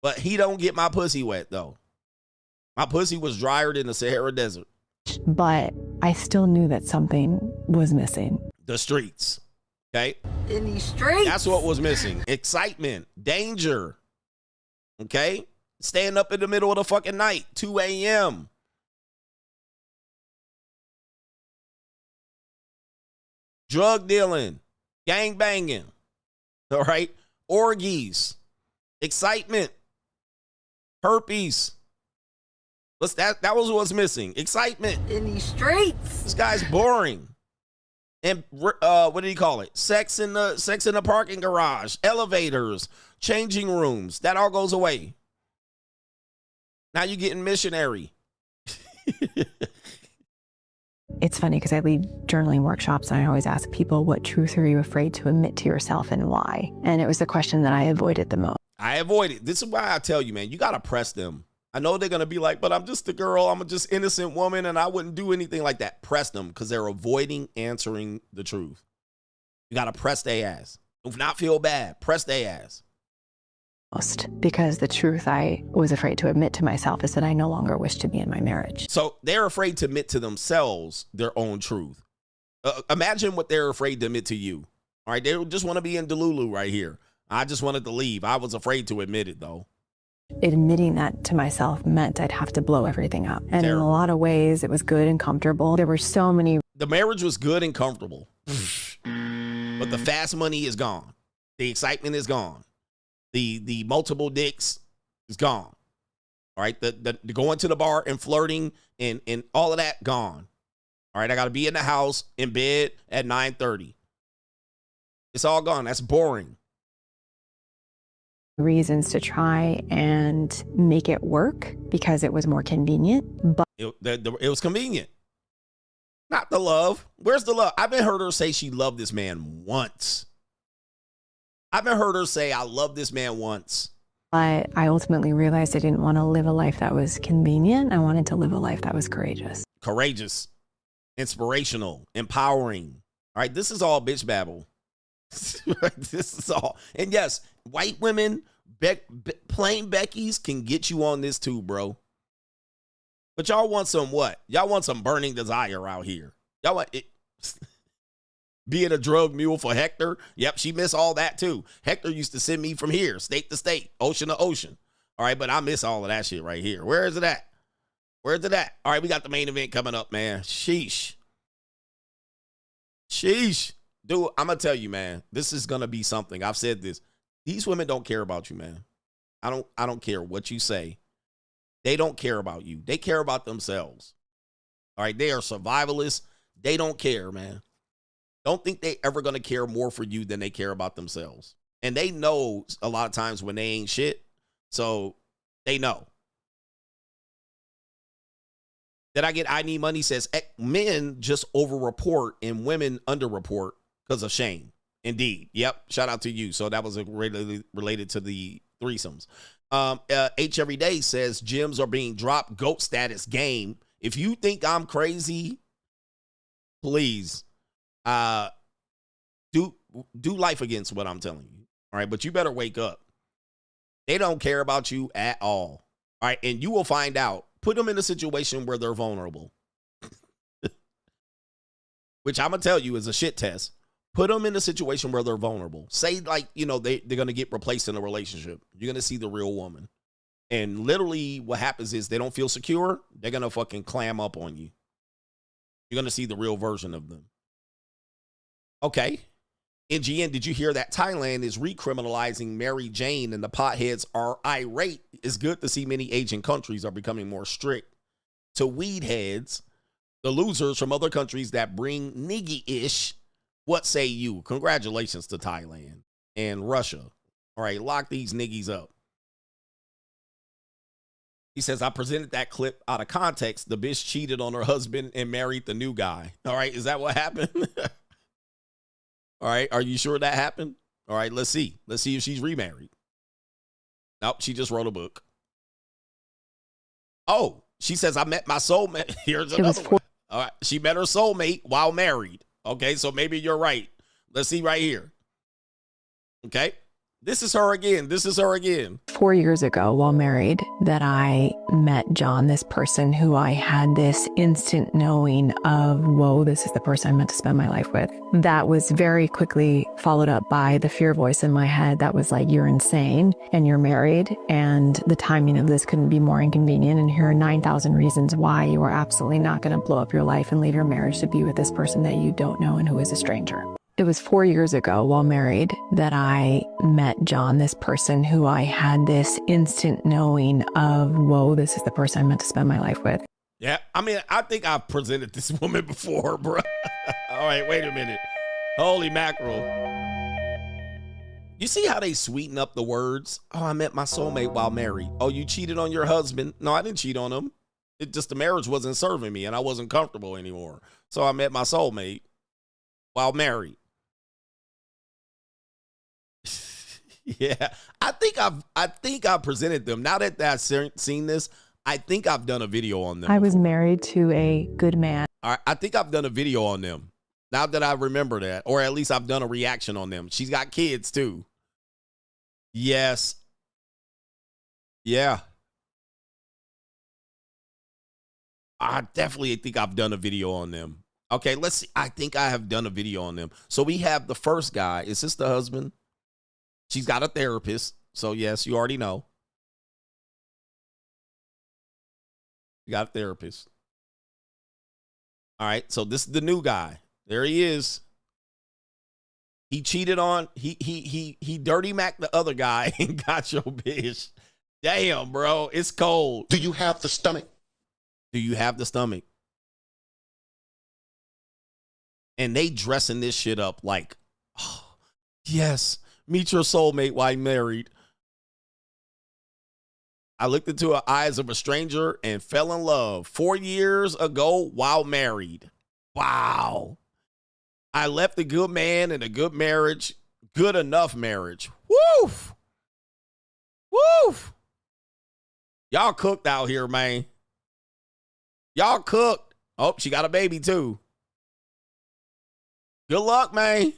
But he don't get my pussy wet, though. My pussy was drier than the Sahara Desert. But I still knew that something was missing. The streets. Okay? In these streets. That's what was missing. Excitement. Danger. Okay? Stand up in the middle of the fucking night. 2 a.m. Drug dealing. Gang banging. All right? Orgies. Excitement. Herpes. That was what's missing. Excitement. In these streets. This guy's boring. And what did he call it? Sex in the parking garage, elevators, changing rooms. That all goes away. Now you're getting missionary. It's funny because I lead journaling workshops and I always ask people, what truth are you afraid to admit to yourself and why? And it was the question that I avoided the most. I avoided. This is why I tell you, man, you got to press them. I know they're going to be like, but I'm just a girl. I'm a just innocent woman and I wouldn't do anything like that. Press them because they're avoiding answering the truth. You got to press their ass. Do not feel bad. Press their ass. Because the truth I was afraid to admit to myself is that I no longer wish to be in my marriage. So they're afraid to admit to themselves their own truth. Imagine what they're afraid to admit to you. All right. They just want to be in Delulu right here. I just wanted to leave. I was afraid to admit it, though. Admitting that to myself meant I'd have to blow everything up. And in a lot of ways, it was good and comfortable. There were so many. The marriage was good and comfortable. But the fast money is gone. The excitement is gone. The multiple dicks is gone. All right. The going to the bar and flirting and all of that gone. All right. I got to be in the house in bed at 9:30. It's all gone. That's boring. Reasons to try and make it work because it was more convenient. But it was convenient. Not the love. Where's the love? I haven't heard her say she loved this man once. I haven't heard her say I love this man once. But I ultimately realized I didn't want to live a life that was convenient. I wanted to live a life that was courageous. Courageous, inspirational, empowering. All right, this is all bitch babble. This is all. And yes, white women, plain Becky's can get you on this too, bro. But y'all want some what? Y'all want some burning desire out here. Y'all want it. being a drug mule for Hector. Yep, she missed all that too. Hector used to send me from here, state to state, ocean to ocean. All right, but I miss all of that shit right here. Where is it at? Where's it at? All right, we got the main event coming up, man. Sheesh. Sheesh. Dude, I'm going to tell you, man, this is going to be something. I've said this. These women don't care about you, man. I don't care what you say. They don't care about you. They care about themselves. All right, they are survivalists. They don't care, man. Don't think they ever going to care more for you than they care about themselves. And they know a lot of times when they ain't shit. So they know. That I get I Need Money says men just overreport and women underreport because of shame. Indeed. Yep. Shout out to you. So that was related to the threesomes. H Everyday says gems are being dropped. GOAT status game. If you think I'm crazy, please do life against what I'm telling you. All right. But you better wake up. They don't care about you at all. All right. And you will find out. Put them in a situation where they're vulnerable. Which I'm going to tell you is a shit test. Put them in a situation where they're vulnerable. Say like, you know, they're going to get replaced in a relationship. You're going to see the real woman. And literally what happens is they don't feel secure. They're going to fucking clam up on you. You're going to see the real version of them. Okay. NGN, did you hear that Thailand is recriminalizing Mary Jane and the potheads are irate? It's good to see many Asian countries are becoming more strict to weed heads, the losers from other countries that bring niggy-ish. What say you? Congratulations to Thailand and Russia. All right, lock these niggies up. He says, I presented that clip out of context. The bitch cheated on her husband and married the new guy. All right, is that what happened? All right, are you sure that happened? All right, let's see. Let's see if she's remarried. Nope, she just wrote a book. Oh, she says, I met my soulmate. Here's another one. All right, she met her soulmate while married. Okay, so maybe you're right. Let's see right here. Okay, this is her again. This is her again. 4 years ago, while married, that I met John, this person who I had this instant knowing of, whoa, this is the person I'm meant to spend my life with. That was very quickly followed up by the fear voice in my head that was like, you're insane and you're married and the timing of this couldn't be more inconvenient. And here are 9,000 reasons why you are absolutely not going to blow up your life and leave your marriage to be with this person that you don't know and who is a stranger. It was 4 years ago while married that I met John, this person who I had this instant knowing of, whoa, this is the person I'm meant to spend my life with. Yeah, I mean, I think I've presented this woman before, bro. All right, wait a minute. Holy mackerel. You see how they sweeten up the words? Oh, I met my soulmate while married. Oh, you cheated on your husband? No, I didn't cheat on him. It just the marriage wasn't serving me and I wasn't comfortable anymore. So I met my soulmate while married. Yeah, I think I've presented them. Now that I've seen this, I think I've done a video on them. I was married to a good man. All right, I think I've done a video on them. Now that I remember that, or at least I've done a reaction on them. She's got kids too. Yes. Yeah. I definitely think I've done a video on them. Okay, let's see. I think I have done a video on them. So we have the first guy. Is this the husband? She's got a therapist. So yes, you already know. You got a therapist. All right, so this is the new guy. There he is. He cheated on, he dirty macked the other guy and got your bitch. Damn, bro, it's cold. Do you have the stomach? Do you have the stomach? And they dressing this shit up like, oh, yes, meet your soulmate while married. I looked into the eyes of a stranger and fell in love 4 years ago while married. Wow. I left a good man and a good marriage, good enough marriage. Woof. Woof. Y'all cooked out here, man. Y'all cooked. Oh, she got a baby too. Good luck, man.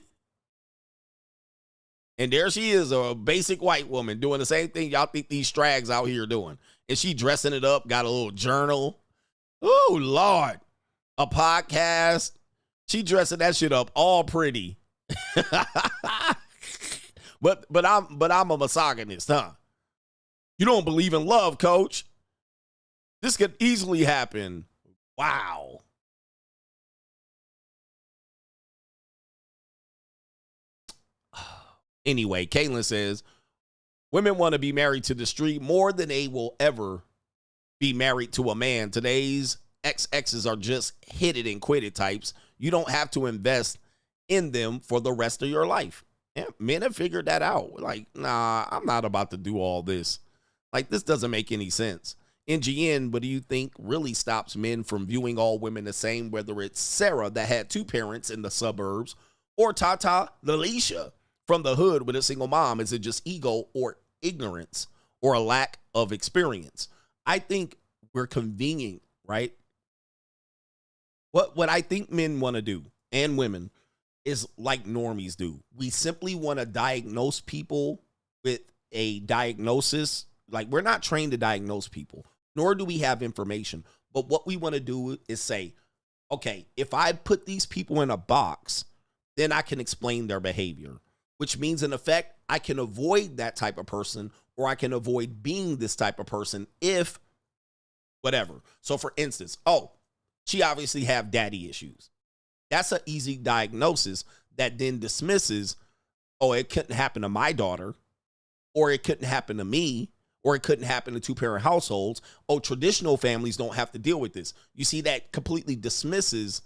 And there she is, a basic white woman doing the same thing y'all think these strags out here doing. And she dressing it up, got a little journal. Oh, Lord. A podcast. She dressing that shit up all pretty. but I'm a misogynist, huh? You don't believe in love, coach. This could easily happen. Wow. Anyway, Kayleigh says, women want to be married to the street more than they will ever be married to a man. Today's XXs are just hit it and quit it types. You don't have to invest in them for the rest of your life. Yeah, men have figured that out. Like, nah, I'm not about to do all this. Like, this doesn't make any sense. NGN, what do you think really stops men from viewing all women the same, whether it's Sarah that had 2 parents in the suburbs or Tata Lalisha from the hood with a single mom? Is it just ego or ignorance or a lack of experience? I think we're convenient, right? What I think men want to do, and women, is like normies do. We simply want to diagnose people with a diagnosis. Like, we're not trained to diagnose people, nor do we have information. But what we want to do is say, okay, if I put these people in a box, then I can explain their behavior, which means, in effect, I can avoid that type of person, or I can avoid being this type of person if whatever. So, for instance, she obviously have daddy issues. That's an easy diagnosis that then dismisses, it couldn't happen to my daughter, or it couldn't happen to me, or it couldn't happen to 2-parent households. Traditional families don't have to deal with this. You see, that completely dismisses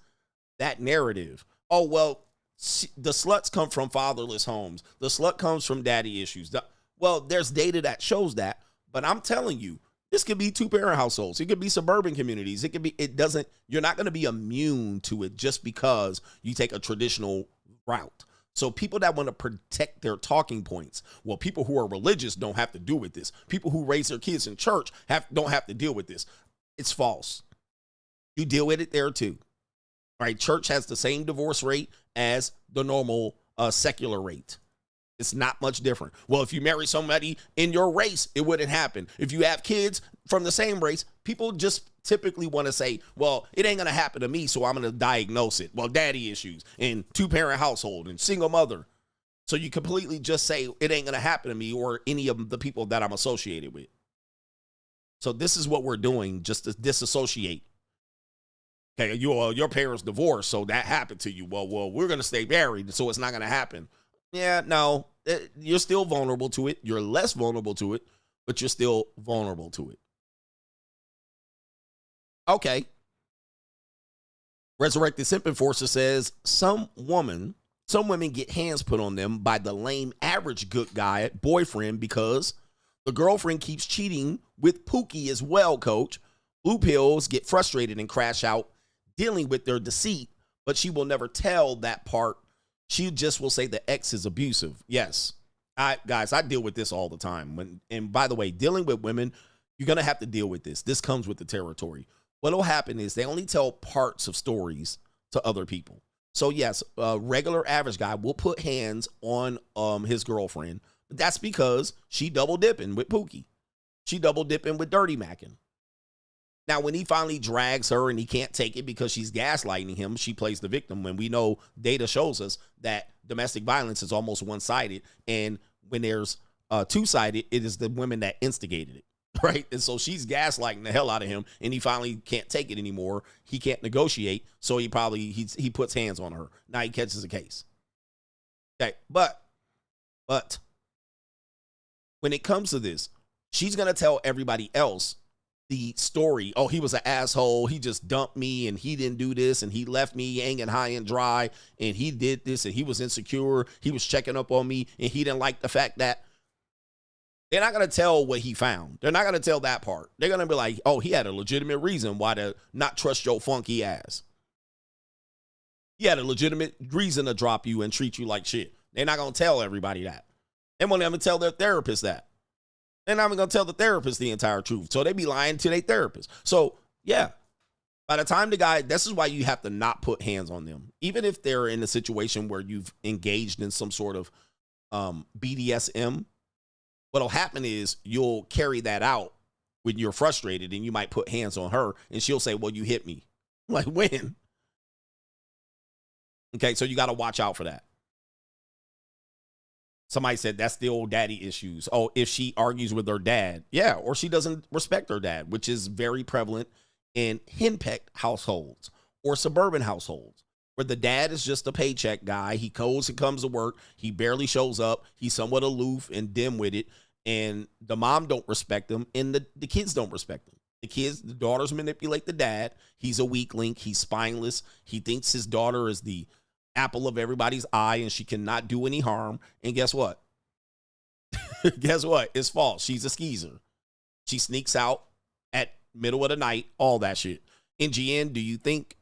that narrative. The sluts come from fatherless homes. The slut comes from daddy issues. There's data that shows that, but I'm telling you, this could be 2-parent households. It could be suburban communities. You're not going to be immune to it just because you take a traditional route. So people that want to protect their talking points, people who are religious don't have to deal with this. People who raise their kids in church don't have to deal with this. It's false. You deal with it there too. All right, church has the same divorce rate as the normal secular rate. It's not much different. If you marry somebody in your race, it wouldn't happen. If you have kids from the same race, people just typically want to say, it ain't going to happen to me, so I'm going to diagnose it. Daddy issues and 2-parent household and single mother. So you completely just say it ain't going to happen to me or any of the people that I'm associated with. So this is what we're doing, just to disassociate. Okay, your parents divorced, so that happened to you. We're going to stay married, so it's not going to happen. Yeah, no, you're still vulnerable to it. You're less vulnerable to it, but you're still vulnerable to it. Okay. Resurrected Simp Enforcer says, some women get hands put on them by the lame average good guy boyfriend because the girlfriend keeps cheating with Pookie as well, coach. Blue pills get frustrated and crash out dealing with their deceit, but she will never tell that part. She just will say the ex is abusive. Yes. I deal with this all the time. And by the way, dealing with women, you're going to have to deal with this. This comes with the territory. What will happen is they only tell parts of stories to other people. So yes, a regular average guy will put hands on his girlfriend, but that's because she double dipping with Pookie. She double dipping with Dirty Mackin. Now, when he finally drags her and he can't take it because she's gaslighting him, she plays the victim. When we know data shows us that domestic violence is almost one-sided. And when there's two-sided, it is the women that instigated it, right? And so she's gaslighting the hell out of him and he finally can't take it anymore. He can't negotiate. So he puts hands on her. Now he catches a case. Okay, but when it comes to this, she's going to tell everybody else the story. Oh, he was an asshole. He just dumped me and he didn't do this and he left me hanging high and dry and he did this and he was insecure. He was checking up on me and he didn't like the fact that. They're not going to tell what he found. They're not going to tell that part. They're going to be like, oh, he had a legitimate reason why to not trust your funky ass. He had a legitimate reason to drop you and treat you like shit. They're not going to tell everybody that. They won't even tell their therapist that. They're not even going to tell the therapist the entire truth. So they be lying to their therapist. So, yeah, by the time the guy, this is why you have to not put hands on them. Even if they're in a situation where you've engaged in some sort of BDSM, what'll happen is you'll carry that out when you're frustrated and you might put hands on her and she'll say, well, you hit me. Like, when? Okay, so you got to watch out for that. Somebody said that's the old daddy issues. Oh, if she argues with her dad. Yeah, or she doesn't respect her dad, which is very prevalent in henpecked households or suburban households where the dad is just a paycheck guy. He goes and comes to work. He barely shows up. He's somewhat aloof and dim-witted. And the mom don't respect him, and the kids don't respect him. The daughters manipulate the dad. He's a weak link. He's spineless. He thinks his daughter is the apple of everybody's eye and she cannot do any harm. And guess what? Guess what? It's false. She's a skeezer. She sneaks out at middle of the night, all that shit. In GN, do you think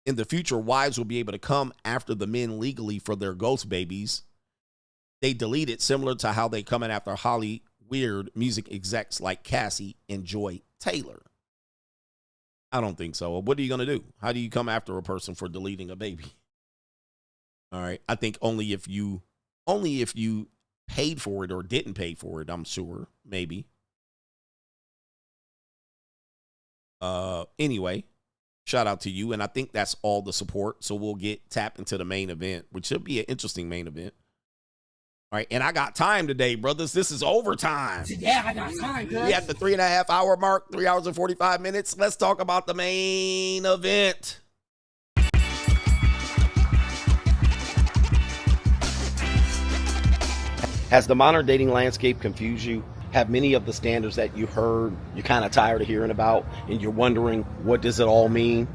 in the future wives will be able to come after the men legally for their ghost babies? They delete it similar to how they coming after Holly weird music execs like Cassie and Joy Taylor. I don't think so. What are you going to do? How do you come after a person for deleting a baby? All right. I think only if you paid for it or didn't pay for it, I'm sure. Maybe. Anyway, shout out to you. And I think that's all the support. So we'll tap into the main event, which should be an interesting main event. All right. And I got time today, brothers. This is overtime. Yeah, I got time, girl. We at the 3.5 hour mark, 3 hours and 45 minutes. Let's talk about the main event. Has the modern dating landscape confused you? Have many of the standards that you heard you're kind of tired of hearing about and you're wondering, what does it all mean?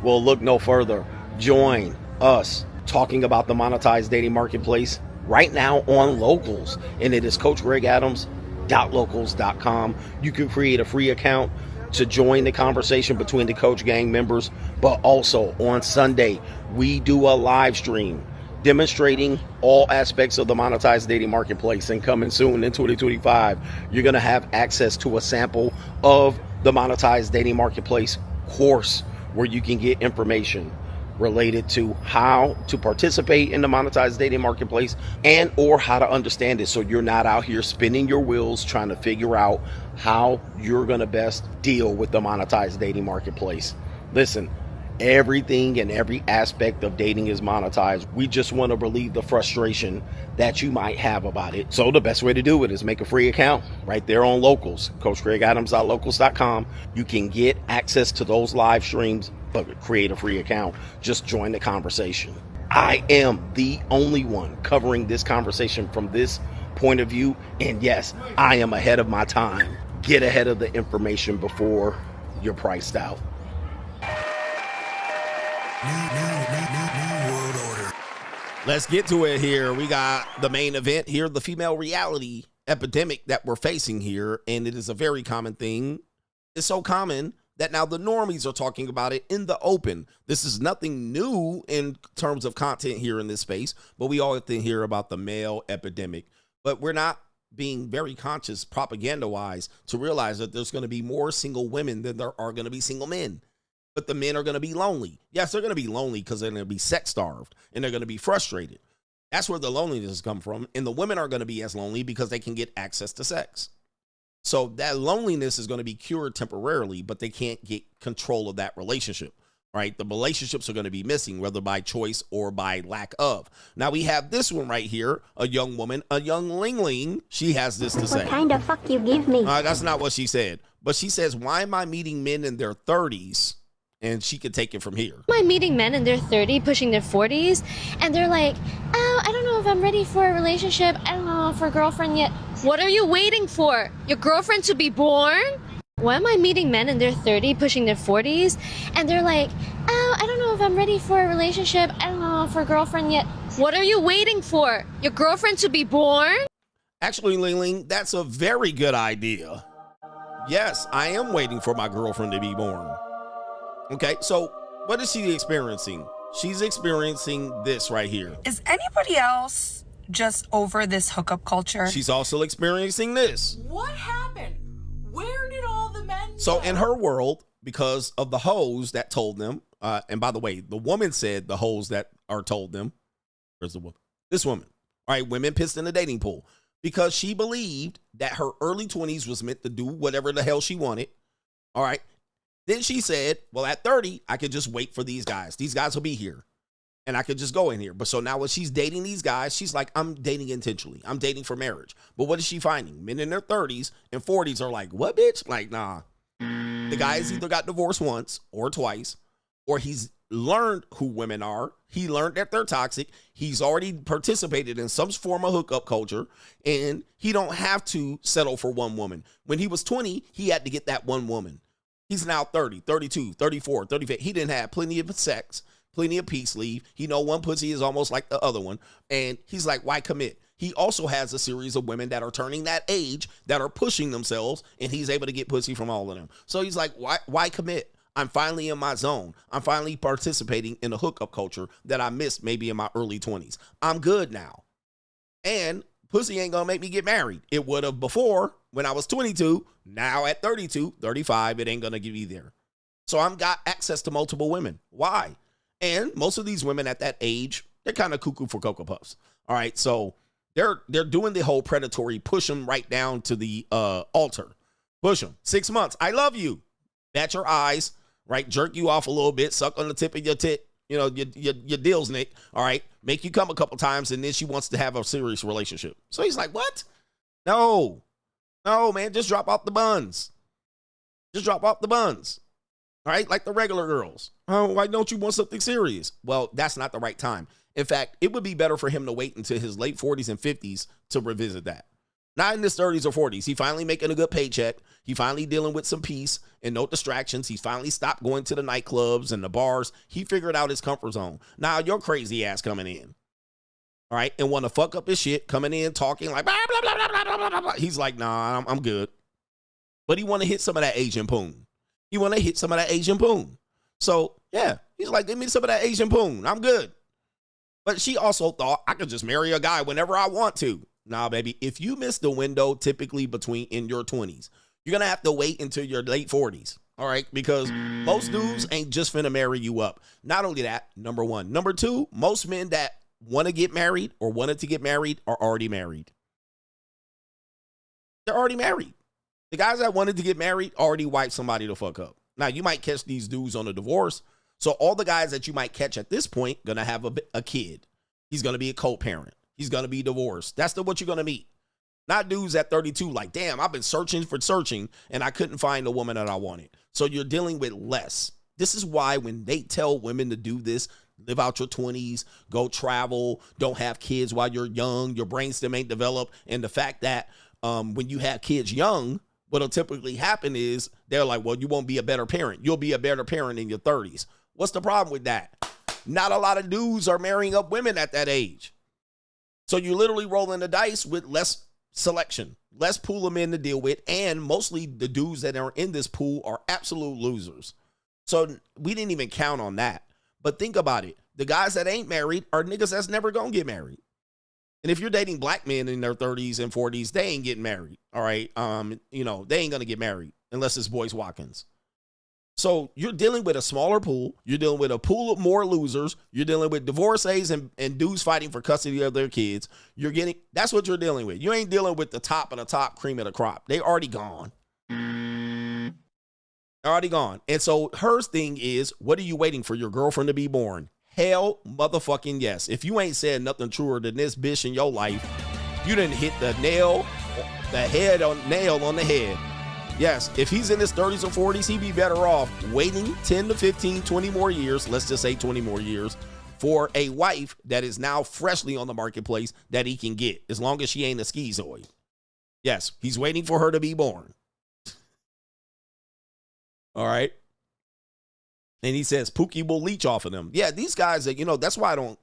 Well, look no further. Join us talking about the monetized dating marketplace right now on Locals. And it is CoachGregAdams.locals.com. You can create a free account to join the conversation between the Coach Gang members. But also on Sunday, we do a live stream demonstrating all aspects of the monetized dating marketplace. And coming soon in 2025, you're going to have access to a sample of the monetized dating marketplace course where you can get information related to how to participate in the monetized dating marketplace and or how to understand it, so you're not out here spinning your wheels trying to figure out how you're going to best deal with the monetized dating marketplace. Listen, everything and every aspect of dating is monetized. We just want to relieve the frustration that you might have about it. So the best way to do it is make a free account right there on Locals, CoachGregAdams.locals.com. You can get access to those live streams, but create a free account. Just join the conversation. I am the only one covering this conversation from this point of view. And yes, I am ahead of my time. Get ahead of the information before you're priced out. Let's get to it here. We got the main event here, the female reality epidemic that we're facing here. And it is a very common thing. It's so common that now the normies are talking about it in the open. This is nothing new in terms of content here in this space, but we all have to hear about the male epidemic. But we're not being very conscious propaganda-wise to realize that there's going to be more single women than there are going to be single men. But the men are going to be lonely. Yes, they're going to be lonely because they're going to be sex starved and they're going to be frustrated. That's where the loneliness comes from. And the women are going to be as lonely because they can get access to sex. So that loneliness is going to be cured temporarily, but they can't get control of that relationship, right? The relationships are going to be missing, whether by choice or by lack of. Now we have this one right here, a young woman, a young Ling. She has this to say. What kind of fuck you give me? That's not what she said. But she says, why am I meeting men in their 30s? And she could take it from here. I'm meeting men in their 30s, pushing their 40s, and they're like, oh, I don't know if I'm ready for a relationship. I don't know for a girlfriend yet. What are you waiting for? Your girlfriend to be born? Why am I meeting men in their 30s, pushing their 40s, and they're like, oh, I don't know if I'm ready for a relationship. I don't know for a girlfriend yet. What are you waiting for? Your girlfriend to be born? Actually, Ling, that's a very good idea. Yes, I am waiting for my girlfriend to be born. Okay, so what is she experiencing? She's experiencing this right here. Is anybody else just over this hookup culture? She's also experiencing this. What happened? Where did all the men go? So in her world, because of the hoes that told them, and by the way, the woman said the hoes that are told them, where's the woman? This woman. All right, women pissed in the dating pool because she believed that her early 20s was meant to do whatever the hell she wanted. All right. Then she said, well, at 30, I could just wait for these guys. These guys will be here. and I could just go in here. But so now when she's dating these guys, she's like, I'm dating intentionally. I'm dating for marriage. But what is she finding? Men in their 30s and 40s are like, what, bitch? Like, nah. The guy's either got divorced once or twice, or he's learned who women are. He learned that they're toxic. He's already participated in some form of hookup culture, and he don't have to settle for one woman. When he was 20, he had to get that one woman. He's now 30, 32, 34, 35. He didn't have plenty of sex, plenty of peace leave. He know one pussy is almost like the other one. And he's like, why commit? He also has a series of women that are turning that age, that are pushing themselves, and he's able to get pussy from all of them. So he's like, why commit? I'm finally in my zone. I'm finally participating in a hookup culture that I missed maybe in my early 20s. I'm good now. And pussy ain't gonna make me get married. It would have before when I was 22. Now at 32, 35, it ain't gonna give you there. So I've got access to multiple women. Why? And most of these women at that age, they're kind of cuckoo for Cocoa Puffs. All right, so they're doing the whole predatory, push them right down to the altar. Push them. 6 months. I love you. Bat your eyes, right? Jerk you off a little bit, suck on the tip of your tit. You know, your deals, Nick. All right. Make you come a couple times, and then she wants to have a serious relationship. So he's like, what? No, man, just drop off the buns. Just drop off the buns. All right, like the regular girls. Oh, why don't you want something serious? Well, that's not the right time. In fact, it would be better for him to wait until his late 40s and 50s to revisit that. Not in his 30s or 40s. He finally making a good paycheck. He finally dealing with some peace and no distractions. He finally stopped going to the nightclubs and the bars. He figured out his comfort zone. Now your crazy ass coming in. All right, and want to fuck up his shit, coming in, talking like, blah, blah, blah, blah, blah, blah, blah. He's like, nah, I'm good. But he want to hit some of that Asian poon. So, yeah, he's like, give me some of that Asian poon. I'm good. But she also thought I could just marry a guy whenever I want to. Nah, baby, if you miss the window typically between in your 20s, you're going to have to wait until your late 40s. All right, because most dudes ain't just finna marry you up. Not only that, number one. Number two, most men that want to get married or wanted to get married are already married. They're already married. The guys that wanted to get married already wiped somebody to fuck up. Now, you might catch these dudes on a divorce. So all the guys that you might catch at this point going to have a kid. He's going to be a co-parent. He's going to be divorced. That's what you're going to meet. Not dudes at 32 like, damn, I've been searching and I couldn't find the woman that I wanted. So you're dealing with less. This is why when they tell women to do this, live out your 20s, go travel, don't have kids while you're young, your brainstem ain't developed. And the fact that when you have kids young, what'll typically happen is they're like, well, you won't be a better parent. You'll be a better parent in your 30s. What's the problem with that? Not a lot of dudes are marrying up women at that age. So you're literally rolling the dice with less selection, less pool of men to deal with. And mostly the dudes that are in this pool are absolute losers. So we didn't even count on that. But think about it. The guys that ain't married are niggas that's never going to get married. And if you're dating black men in their 30s and 40s, they ain't getting married. All right. They ain't going to get married unless it's Boyce Watkins. So you're dealing with a smaller pool. You're dealing with a pool of more losers. You're dealing with divorcees and dudes fighting for custody of their kids. That's what you're dealing with. You ain't dealing with the top of the top, cream of the crop. They already gone. They're already gone. And so her thing is, what are you waiting for your girlfriend to be born? Hell motherfucking yes. If you ain't said nothing truer than this bitch in your life, you didn't hit the nail on the head. Yes, if he's in his 30s or 40s, he'd be better off waiting 10 to 15, 20 more years, let's just say 20 more years, for a wife that is now freshly on the marketplace that he can get, as long as she ain't a schizoid. Yes, he's waiting for her to be born. All right. And he says Pookie will leech off of them. Yeah, these guys, that's why I don't,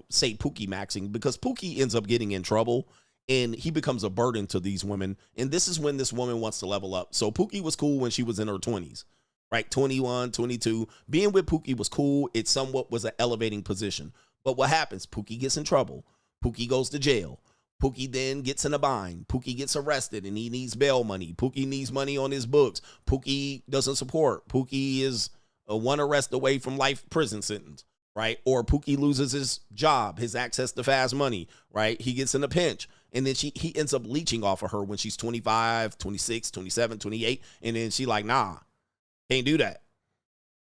say Pookie maxing, because Pookie ends up getting in trouble. And he becomes a burden to these women. And this is when this woman wants to level up. So Pookie was cool when she was in her 20s, right? 21, 22. Being with Pookie was cool. It somewhat was an elevating position. But what happens? Pookie gets in trouble. Pookie goes to jail. Pookie then gets in a bind. Pookie gets arrested and he needs bail money. Pookie needs money on his books. Pookie doesn't support. Pookie is one arrest away from life prison sentence, right? Or Pookie loses his job, his access to fast money, right? He gets in a pinch. And then he ends up leeching off of her when she's 25, 26, 27, 28. And then she like, nah, can't do that.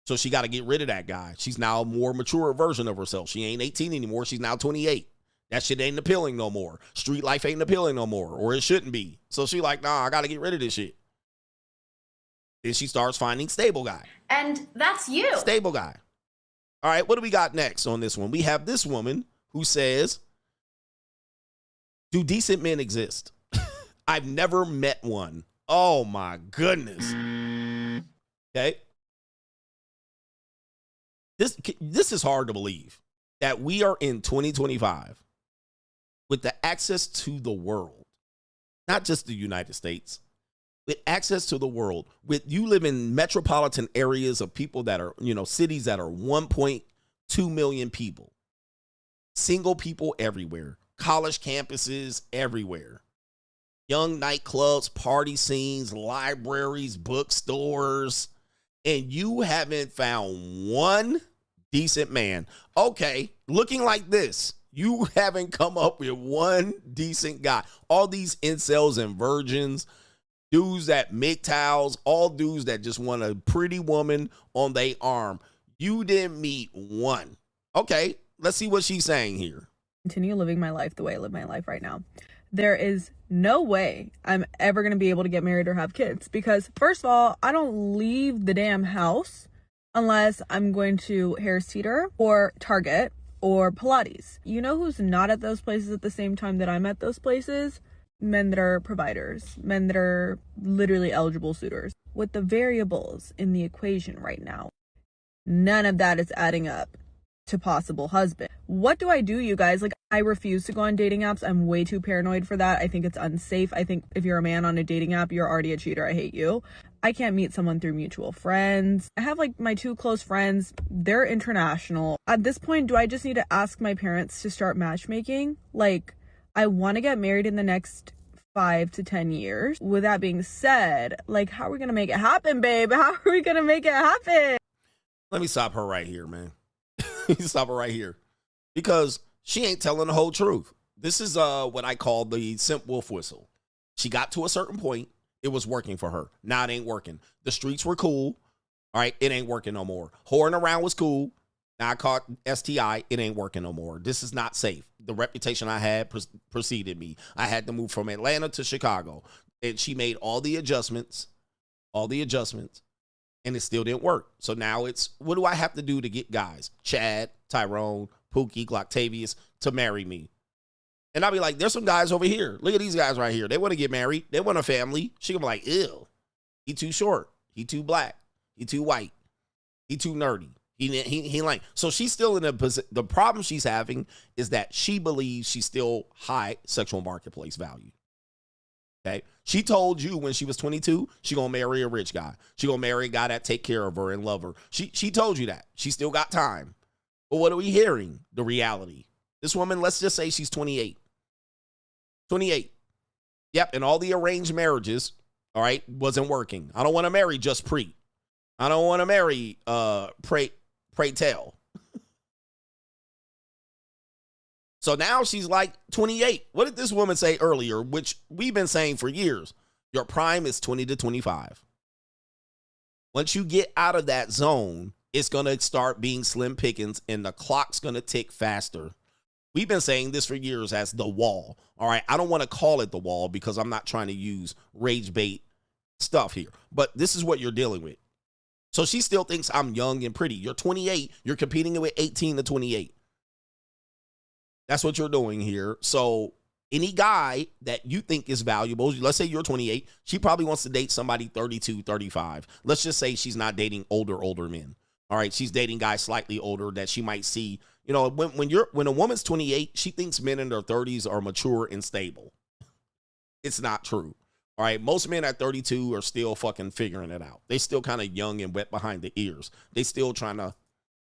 So she got to get rid of that guy. She's now a more mature version of herself. She ain't 18 anymore. She's now 28. That shit ain't appealing no more. Street life ain't appealing no more, or it shouldn't be. So she like, nah, I got to get rid of this shit. Then she starts finding stable guy. And that's you. Stable guy. All right, what do we got next on this one? We have this woman who says, do decent men exist? I've never met one. Oh my goodness. Okay. This is hard to believe that we are in 2025 with the access to the world, not just the United States, with access to the world, with you live in metropolitan areas of people that are, cities that are 1.2 million people, single people everywhere, college campuses everywhere, young nightclubs, party scenes, libraries, bookstores, and you haven't found one decent man. Okay, looking like this, you haven't come up with one decent guy. All these incels and virgins, dudes that MGTOWs, all dudes that just want a pretty woman on their arm. You didn't meet one. Okay, let's see what she's saying here. Continue living my life the way I live my life right now. There is no way I'm ever going to be able to get married or have kids because, first of all, I don't leave the damn house unless I'm going to Harris Teeter or Target or Pilates. You know who's not at those places at the same time that I'm at those places? Men that are providers, men that are literally eligible suitors. With the variables in the equation right now, none of that is adding up to possible husband. What do I do, you guys? Like, I refuse to go on dating apps. I'm way too paranoid for that. I think it's unsafe. I think if you're a man on a dating app, you're already a cheater. I hate you. I can't meet someone through mutual friends. I have like my 2 close friends. They're international. At this point, do I just need to ask my parents to start matchmaking? Like, I want to get married in the next 5 to 10 years. With that being said, like, how are we going to make it happen, babe? How are we going to make it happen? Let me stop her right here, man. Stop her right here. Because she ain't telling the whole truth. This is what I call the simp wolf whistle. She got to a certain point. It was working for her. Now it ain't working. The streets were cool. All right, it ain't working no more. Whoring around was cool. Now I caught STI. It ain't working no more. This is not safe. The reputation I had preceded me. I had to move from Atlanta to Chicago. And she made all the adjustments, and it still didn't work. So now it's, what do I have to do to get guys? Chad, Tyrone, Pookie, Glocktavius to marry me. And I'll be like, there's some guys over here. Look at these guys right here. They want to get married. They want a family. She gonna be like, ew, he too short. He too black. He too white. He too nerdy. He like, so she's still in a position. The problem she's having is that she believes she's still high sexual marketplace value. Okay. She told you when she was 22, she gonna marry a rich guy. She gonna marry a guy that take care of her and love her. She told you that. She still got time. But what are we hearing? The reality. This woman, let's just say she's 28. 28. Yep. And all the arranged marriages, all right, wasn't working. I don't want to marry just Preet. I don't want to marry pray tell. So now she's like 28. What did this woman say earlier, which we've been saying for years? Your prime is 20 to 25. Once you get out of that zone, it's going to start being slim pickings and the clock's going to tick faster. We've been saying this for years as the wall. All right. I don't want to call it the wall because I'm not trying to use rage bait stuff here, but this is what you're dealing with. So she still thinks I'm young and pretty. You're 28. You're competing with 18 to 28. That's what you're doing here. So any guy that you think is valuable, let's say you're 28, she probably wants to date somebody 32, 35. Let's just say she's not dating older men. All right, she's dating guys slightly older that she might see. You know, when a woman's 28, she thinks men in their 30s are mature and stable. It's not true. All right, most men at 32 are still fucking figuring it out. They still kind of young and wet behind the ears. They still trying to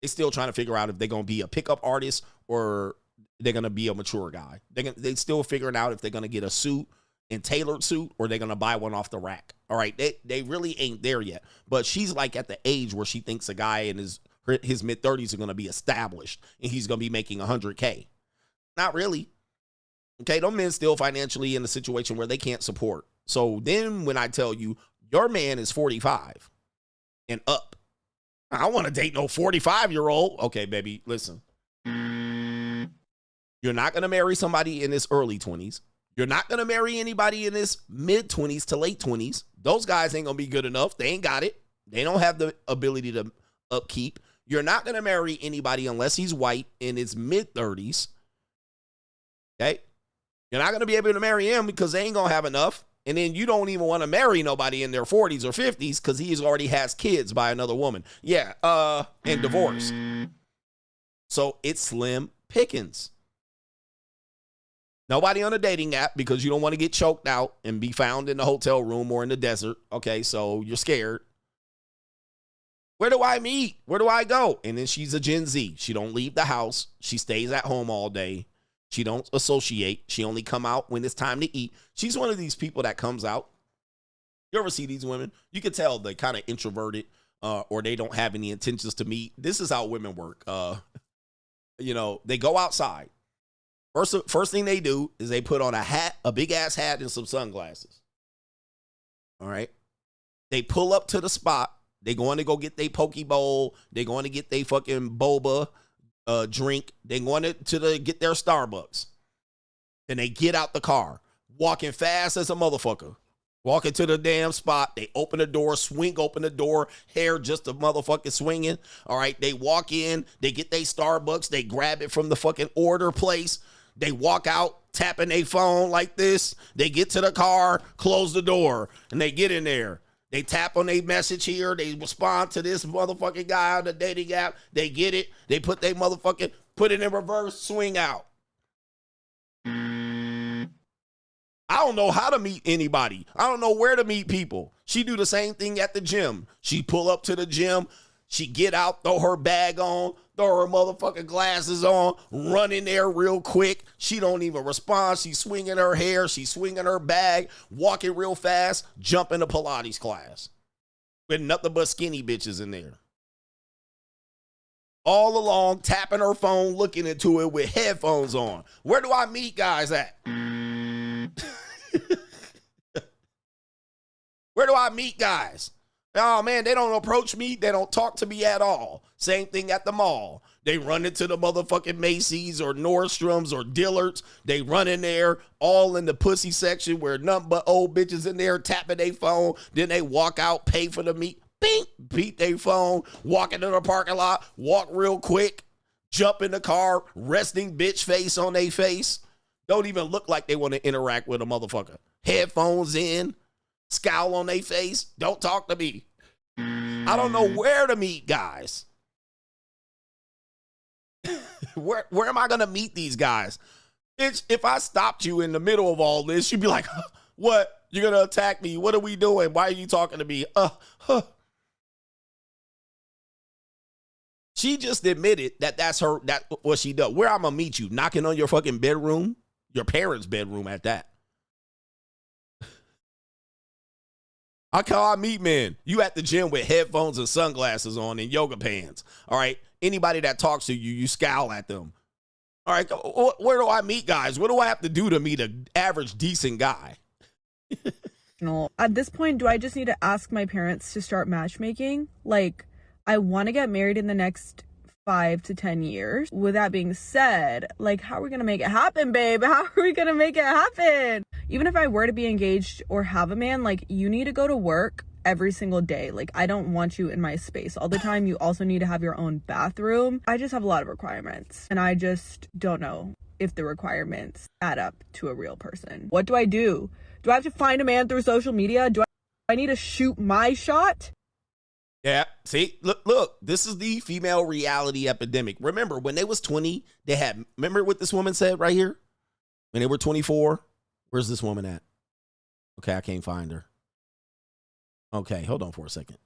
figure out if they're going to be a pickup artist or they're going to be a mature guy. They still figuring out if they're going to get a suit and tailored suit or they're going to buy one off the rack. All right, they really ain't there yet. But she's like at the age where she thinks a guy in his mid-30s are going to be established and he's going to be making $100K. Not really. Okay, those men still financially in a situation where they can't support. So then when I tell you your man is 45 and up, I don't want to date no 45-year-old. Okay, baby, listen. You're not going to marry somebody in his early 20s. You're not going to marry anybody in his mid-20s to late 20s. Those guys ain't going to be good enough. They ain't got it. They don't have the ability to upkeep. You're not going to marry anybody unless he's white in his mid-30s. Okay? You're not going to be able to marry him because they ain't going to have enough. And then you don't even want to marry nobody in their 40s or 50s because he already has kids by another woman. Yeah, and divorced. So it's slim pickings. Nobody on a dating app because you don't want to get choked out and be found in the hotel room or in the desert. Okay, so you're scared. Where do I meet? Where do I go? And then she's a Gen Z. She don't leave the house. She stays at home all day. She don't associate. She only come out when it's time to eat. She's one of these people that comes out. You ever see these women? You can tell they're kind of introverted or they don't have any intentions to meet. This is how women work. You know, they go outside. First thing they do is they put on a hat, a big ass hat and some sunglasses. All right. They pull up to the spot. They going to go get their poke bowl. They going to get their fucking boba drink. They going to get their Starbucks. And they get out the car, walking fast as a motherfucker. Walking to the damn spot. They open the door, swing open the door, hair just a motherfucking swinging. All right. They walk in. They get their Starbucks. They grab it from the fucking order place. They walk out, tapping their phone like this. They get to the car, close the door, and they get in there. They tap on their message here. They respond to this motherfucking guy on the dating app. They get it. They put their motherfucking, put it in reverse, swing out. I don't know how to meet anybody. I don't know where to meet people. She do the same thing at the gym. She pull up to the gym. She get out, throw her bag on, throw her motherfucking glasses on, run in there real quick. She don't even respond. She's swinging her hair. She's swinging her bag, walking real fast, jump into Pilates class with nothing but skinny bitches in there. All along, tapping her phone, looking into it with headphones on. Where do I meet guys at? Where do I meet guys? Oh, man, they don't approach me. They don't talk to me at all. Same thing at the mall. They run into the motherfucking Macy's or Nordstrom's or Dillard's. They run in there all in the pussy section where nothing but old bitches in there tapping their phone. Then they walk out, pay for the meat. Bing, beat their phone, walk into the parking lot, walk real quick, jump in the car, resting bitch face on their face. Don't even look like they want to interact with a motherfucker. Headphones in, scowl on their face. Don't talk to me. I don't know where to meet guys. Where am I going to meet these guys? Bitch, if I stopped you in the middle of all this, you'd be like, what? You're going to attack me? What are we doing? Why are you talking to me? She just admitted that's what she does. Where I'm going to meet you? Knocking on your fucking bedroom? Your parents' bedroom at that. How can I meet men? You at the gym with headphones and sunglasses on and yoga pants. All right. Anybody that talks to you, you scowl at them. All right. Where do I meet guys? What do I have to do to meet an average decent guy? No. At this point, do I just need to ask my parents to start matchmaking? Like, I want to get married in the next 5 to 10 years. With that being said, like, how are we going to make it happen, babe? How are we going to make it happen? Even if I were to be engaged or have a man, like, you need to go to work every single day. Like, I don't want you in my space all the time. You also need to have your own bathroom. I just have a lot of requirements, and I just don't know if the requirements add up to a real person. What do I do? Do I have to find a man through social media? Do I need to shoot my shot? Yeah, see, look, this is the female reality epidemic. Remember, when they was 20, remember what this woman said right here? When they were 24, where's this woman at? Okay, I can't find her. Okay, hold on for a second.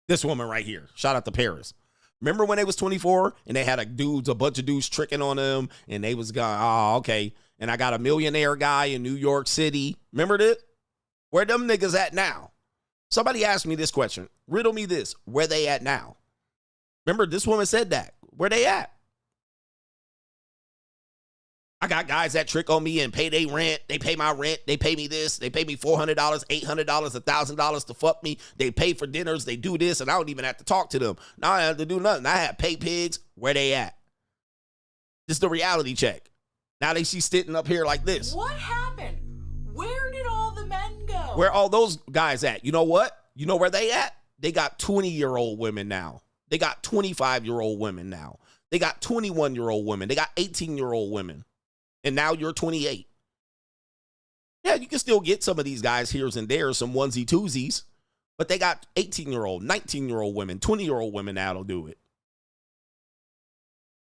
This woman right here, shout out to Paris. Remember when they was 24 and they had a bunch of dudes tricking on them and they was going, oh, okay. And I got a millionaire guy in New York City. Remember that? Where them niggas at now? Somebody asked me this question. Riddle me this. Where they at now? Remember, this woman said that. Where they at? I got guys that trick on me and pay their rent. They pay my rent. They pay me this. They pay me $400, $800, $1,000 to fuck me. They pay for dinners. They do this, and I don't even have to talk to them. Now I have to do nothing. I have pay pigs. Where they at? This is the reality check. Now she's sitting up here like this. What happened? Where did all the men go? Where all those guys at? You know what? You know where they at? They got 20-year-old women now. They got 25-year-old women now. They got 21-year-old women. They got 18-year-old women. And now you're 28. Yeah, you can still get some of these guys here and there, some onesie twosies, but they got 18-year-old, 19-year-old women, 20-year-old women that'll do it.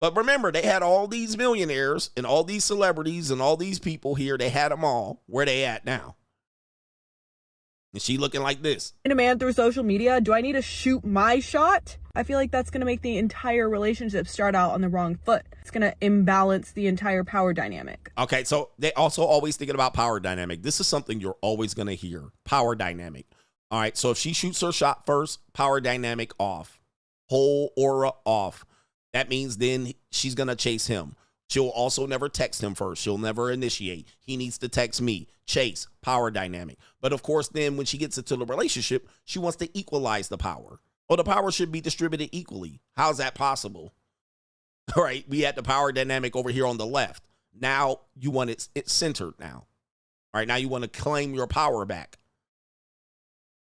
But remember, they had all these millionaires and all these celebrities and all these people here. They had them all. Where they at now? And she looking like this. In a man through social media, do I need to shoot my shot? I feel like that's going to make the entire relationship start out on the wrong foot. It's going to imbalance the entire power dynamic. Okay, so they also always thinking about power dynamic. This is something you're always going to hear. Power dynamic. All right, so if she shoots her shot first, power dynamic off. Whole aura off. That means then she's going to chase him. She'll also never text him first. She'll never initiate. He needs to text me. Chase, power dynamic. But of course, then when she gets into the relationship, she wants to equalize the power. Oh, the power should be distributed equally. How's that possible? All right, we had the power dynamic over here on the left. Now you want it centered now. All right, now you want to claim your power back.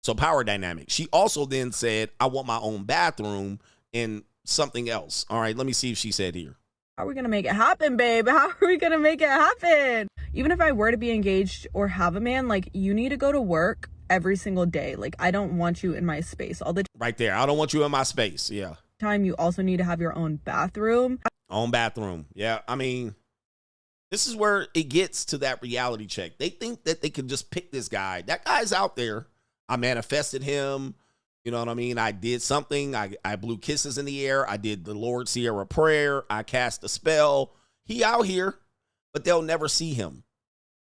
So power dynamic. She also then said, I want my own bathroom and something else. All right, let me see if she said here. How are we going to make it happen, babe? How are we going to make it happen? Even if I were to be engaged or have a man, like, you need to go to work every single day. Like, I don't want you in my space all the right there. I don't want you in my space. Yeah. time. You also need to have your own bathroom. Own bathroom. Yeah. I mean, this is where it gets to that reality check. They think that they can just pick this guy. That guy's out there. I manifested him. You know what I mean? I did something. I blew kisses in the air. I did the Lord Sierra prayer. I cast a spell. He out here, but they'll never see him.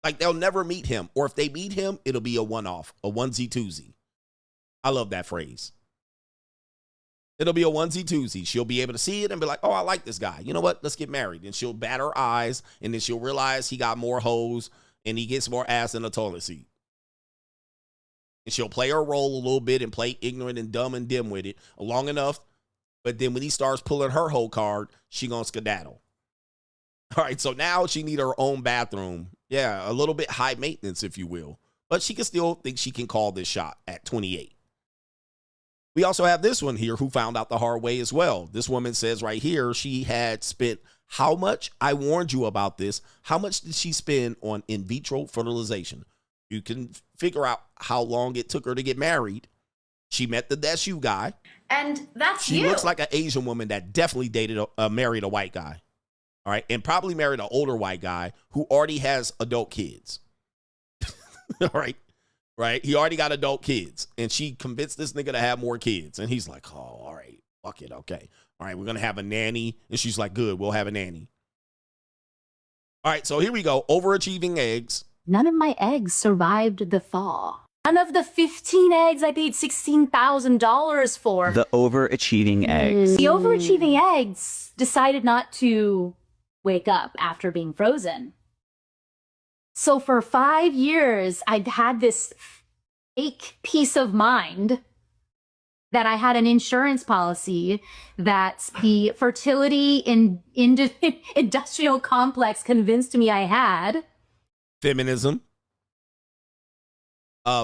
Like, they'll never meet him. Or if they meet him, it'll be a one-off, a onesie-twosie. I love that phrase. It'll be a onesie-twosie. She'll be able to see it and be like, oh, I like this guy. You know what? Let's get married. And she'll bat her eyes, and then she'll realize he got more hoes and he gets more ass in a toilet seat. And she'll play her role a little bit and play ignorant and dumb and dim with it long enough. But then when he starts pulling her whole card, she gonna skedaddle. All right, so now she need her own bathroom. Yeah, a little bit high maintenance, if you will. But she can still think she can call this shot at 28. We also have this one here who found out the hard way as well. This woman says right here she had spent how much? I warned you about this. How much did she spend on in vitro fertilization? You can figure out how long it took her to get married. She met the That's You guy. And that's she looks like an Asian woman that definitely married a white guy. All right. And probably married an older white guy who already has adult kids. All right. Right. He already got adult kids. And she convinced this nigga to have more kids. And he's like, oh, all right. Fuck it. Okay. All right. We're going to have a nanny. And she's like, good. We'll have a nanny. All right. So here we go. Overachieving eggs. None of my eggs survived the thaw. None of the 15 eggs I paid $16,000 for. The overachieving eggs. The overachieving eggs decided not to wake up after being frozen. So for 5 years, I'd had this fake peace of mind that I had an insurance policy that the fertility industrial complex convinced me I had. Feminism,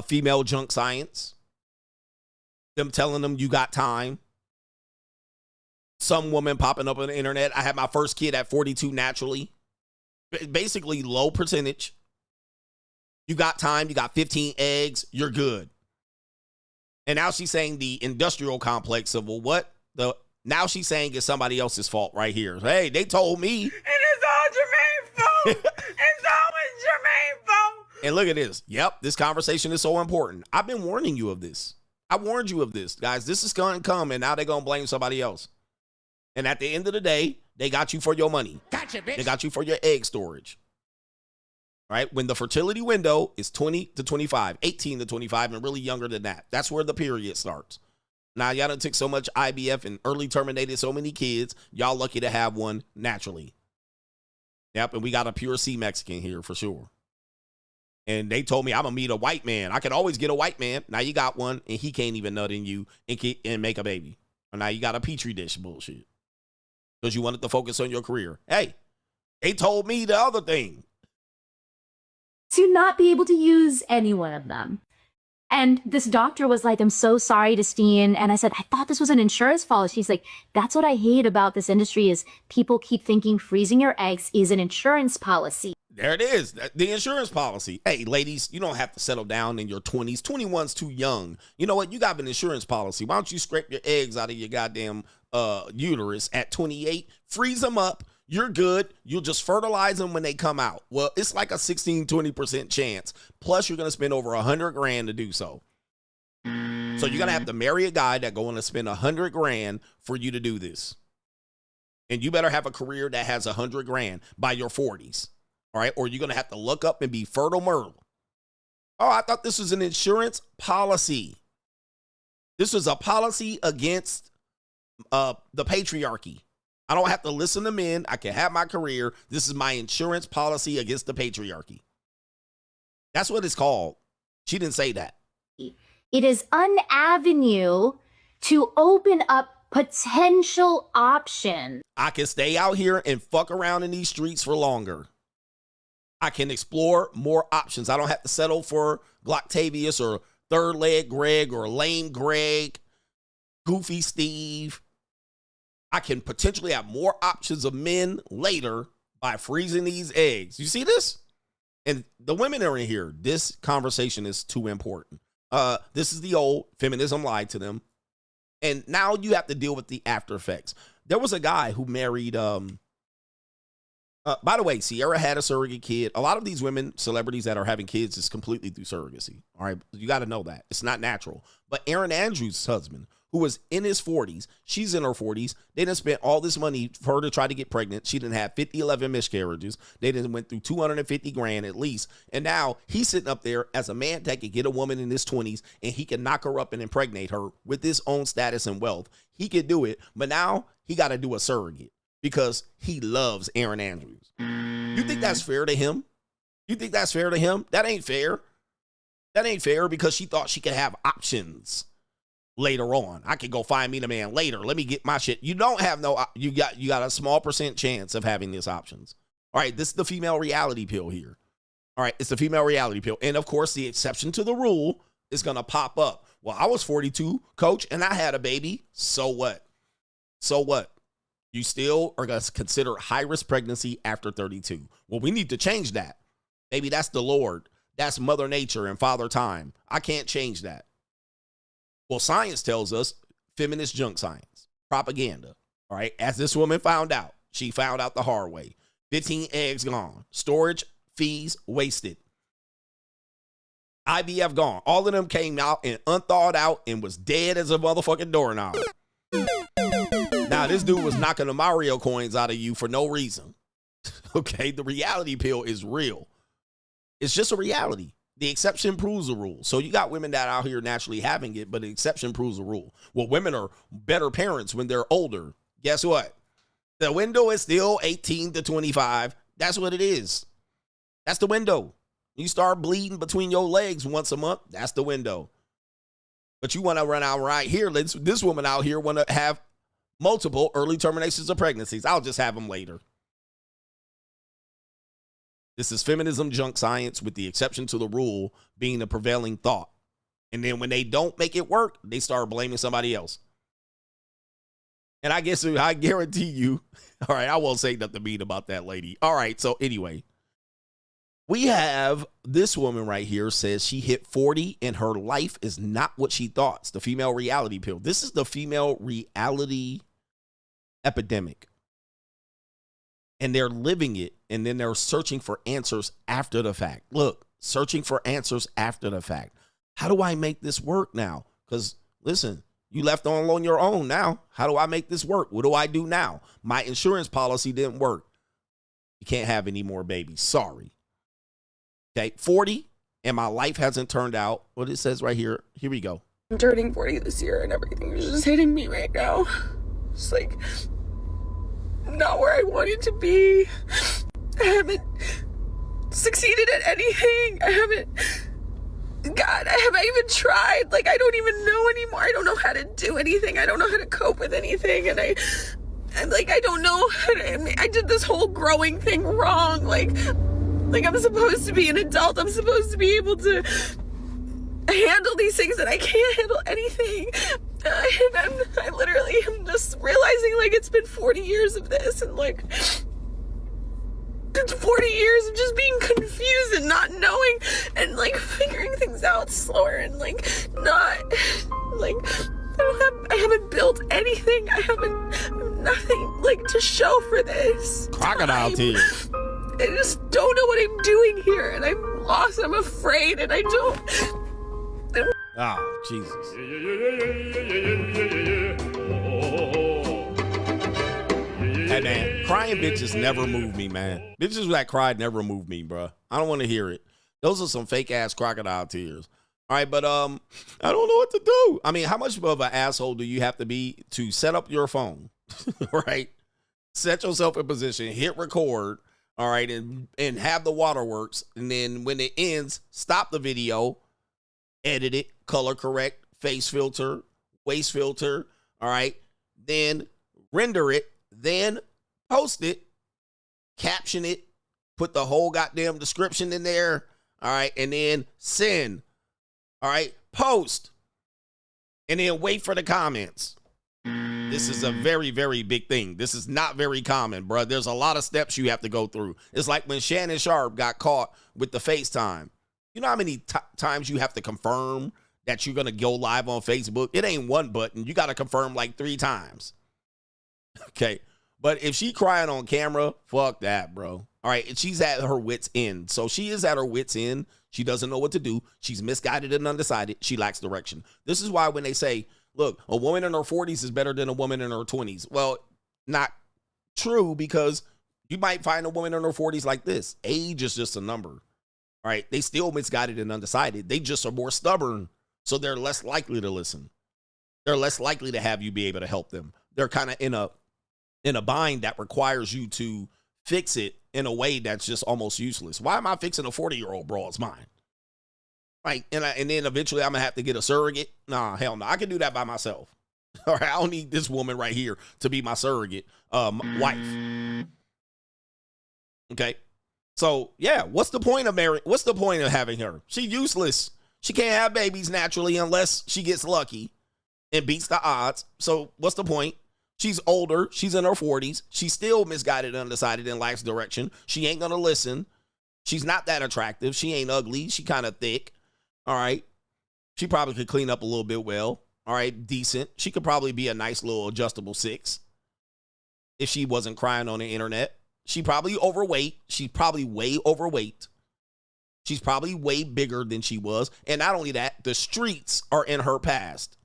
female junk science, them telling them you got time. Some woman popping up on the internet. I had my first kid at 42 naturally. Basically low percentage. You got time. You got 15 eggs. You're good. And now she's saying the industrial complex of, well, what? Now she's saying it's somebody else's fault right here. Hey, they told me. And it's all Jermaine's fault. It's always Jermaine's fault. And look at this. Yep, this conversation is so important. I've been warning you of this. I warned you of this, guys. This is going to come, and now they're going to blame somebody else. And at the end of the day, they got you for your money. Gotcha, bitch. They got you for your egg storage. Right? When the fertility window is 20 to 25, 18 to 25, and really younger than that. That's where the period starts. Now, y'all done took so much IVF and early terminated so many kids. Y'all lucky to have one naturally. Yep, and we got a pure C Mexican here for sure. And they told me I'm gonna meet a white man. I could always get a white man. Now you got one, and he can't even nut in you and make a baby. Or now you got a petri dish bullshit because you wanted to focus on your career. Hey, they told me the other thing. To not be able to use any one of them. And this doctor was like, I'm so sorry, Justine. And I said, I thought this was an insurance policy. She's like, that's what I hate about this industry is people keep thinking freezing your eggs is an insurance policy. There it is, the insurance policy. Hey, ladies, you don't have to settle down in your 20s. 21's too young. You know what? You got an insurance policy. Why don't you scrape your eggs out of your goddamn uterus at 28? Freeze them up. You're good. You'll just fertilize them when they come out. Well, it's like a 16-20% chance. Plus, you're going to spend over $100,000 to do so. So you're going to have to marry a guy that's going to spend $100,000 for you to do this. And you better have a career that has $100,000 by your 40s. All right. Or you're going to have to look up and be fertile Myrtle. Oh, I thought this was an insurance policy. This was a policy against the patriarchy. I don't have to listen to men. I can have my career. This is my insurance policy against the patriarchy. That's what it's called. She didn't say that. It is an avenue to open up potential options. I can stay out here and fuck around in these streets for longer. I can explore more options. I don't have to settle for Glocktavius or Third Leg Greg or Lame Greg, Goofy Steve. I can potentially have more options of men later by freezing these eggs. You see this? And the women are in here. This conversation is too important. This is the old feminism lied to them. And now you have to deal with the after effects. There was a guy who married, by the way, Sierra had a surrogate kid. A lot of these women, celebrities that are having kids is completely through surrogacy. All right. You got to know that. It's not natural. But Aaron Andrews' husband, who was in his 40s, she's in her 40s. They done spent all this money for her to try to get pregnant. She didn't have 11 miscarriages. They done went through $250,000 at least. And now he's sitting up there as a man that could get a woman in his 20s and he can knock her up and impregnate her with his own status and wealth. He could do it, but now he got to do a surrogate because he loves Aaron Andrews. You think that's fair to him? You think that's fair to him? That ain't fair. That ain't fair because she thought she could have options. Later on, I could go find me the man later. Let me get my shit. You don't have no, you got a small percent chance of having these options. All right, this is the female reality pill here. All right, it's the female reality pill. And of course, the exception to the rule is going to pop up. Well, I was 42, coach, and I had a baby. So what? So what? You still are going to consider high-risk pregnancy after 32. Well, we need to change that. Maybe that's the Lord. That's Mother Nature and Father Time. I can't change that. Well, science tells us, feminist junk science, propaganda, all right? As this woman found out, she found out the hard way. 15 eggs gone. Storage fees wasted. IVF gone. All of them came out and unthawed out and was dead as a motherfucking doorknob. Now, this dude was knocking the Mario coins out of you for no reason. Okay, the reality pill is real. It's just a reality. The exception proves the rule. So you got women that out here naturally having it, but the exception proves the rule. Well, women are better parents when they're older. Guess what? The window is still 18 to 25. That's what it is. That's the window. You start bleeding between your legs once a month. That's the window. But you want to run out right here. This woman out here want to have multiple early terminations of pregnancies. I'll just have them later. This is feminism junk science with the exception to the rule being the prevailing thought. And then when they don't make it work, they start blaming somebody else. And I guess I guarantee you, all right, I won't say nothing mean about that lady. All right, so anyway, we have this woman right here says she hit 40 and her life is not what she thought. It's the female reality pill. This is the female reality epidemic. And they're living it, and then they're searching for answers after the fact. Look, searching for answers after the fact. How do I make this work now? Because, listen, you left on your own now. How do I make this work? What do I do now? My insurance policy didn't work. You can't have any more babies. Sorry. Okay, 40, and my life hasn't turned out. What it says right here. Here we go. I'm turning 40 this year, and everything is just hitting me right now. It's like... not where I wanted to be. I haven't succeeded at anything. I haven't, God, have I even tried? Like, I don't even know anymore. I don't know how to do anything. I don't know how to cope with anything. And I'm like, I don't know how to, I did this whole growing thing wrong. Like I'm supposed to be an adult. I'm supposed to be able to handle these things, and I can't handle anything. And I literally am just realizing, like, it's been 40 years of this, and like, it's 40 years of just being confused and not knowing and like figuring things out slower and like not like I haven't built anything. I have nothing like to show for this. Crocodile tears. I just don't know what I'm doing here, and I'm lost. I'm afraid, and I don't. Oh, Jesus. Hey, man, crying bitches never move me, man. Bitches that cried never move me, bro. I don't want to hear it. Those are some fake-ass crocodile tears. All right, but I don't know what to do. I mean, how much of an asshole do you have to be to set up your phone, right? Set yourself in position, hit record, all right, and have the waterworks, and then when it ends, stop the video, edit it, color correct, face filter, waist filter, all right, then render it, then post it, caption it, put the whole goddamn description in there, all right, and then send, all right, post, and then wait for the comments. This is a very, very big thing. This is not very common, bro. There's a lot of steps you have to go through. It's like when Shannon Sharp got caught with the FaceTime. You know how many times you have to confirm that you're going to go live on Facebook? It ain't one button. You got to confirm like 3 times. Okay. But if she crying on camera, fuck that, bro. All right. And she's at her wit's end. So she is at her wit's end. She doesn't know what to do. She's misguided and undecided. She lacks direction. This is why when they say, look, a woman in her 40s is better than a woman in her 20s. Well, not true, because you might find a woman in her 40s like this. Age is just a number. All right. They still misguided and undecided. They just are more stubborn. So they're less likely to listen. They're less likely to have you be able to help them. They're kind of in a bind that requires you to fix it in a way that's just almost useless. Why am I fixing a 40-year-old broad's mind? Like, and then eventually I'm going to have to get a surrogate. Nah, hell no. I can do that by myself. All right. I don't need this woman right here to be my surrogate wife. Okay. So, yeah, what's the point of marriage? What's the point of having her? She's useless. She can't have babies naturally unless she gets lucky and beats the odds. So what's the point? She's older. She's in her 40s. She's still misguided, undecided, and lacks direction. She ain't going to listen. She's not that attractive. She ain't ugly. She kind of thick. All right. She probably could clean up a little bit well. All right. Decent. She could probably be a nice little adjustable 6 if she wasn't crying on the internet. She probably overweight. She's probably way overweight. She's probably way bigger than she was. And not only that, the streets are in her past.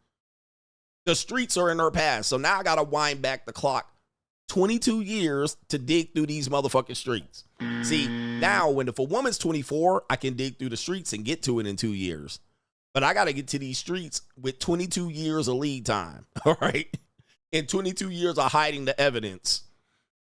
The streets are in her past. So now I got to wind back the clock 22 years to dig through these motherfucking streets. See, now if a woman's 24, I can dig through the streets and get to it in 2 years. But I got to get to these streets with 22 years of lead time. All right. And 22 years of hiding the evidence.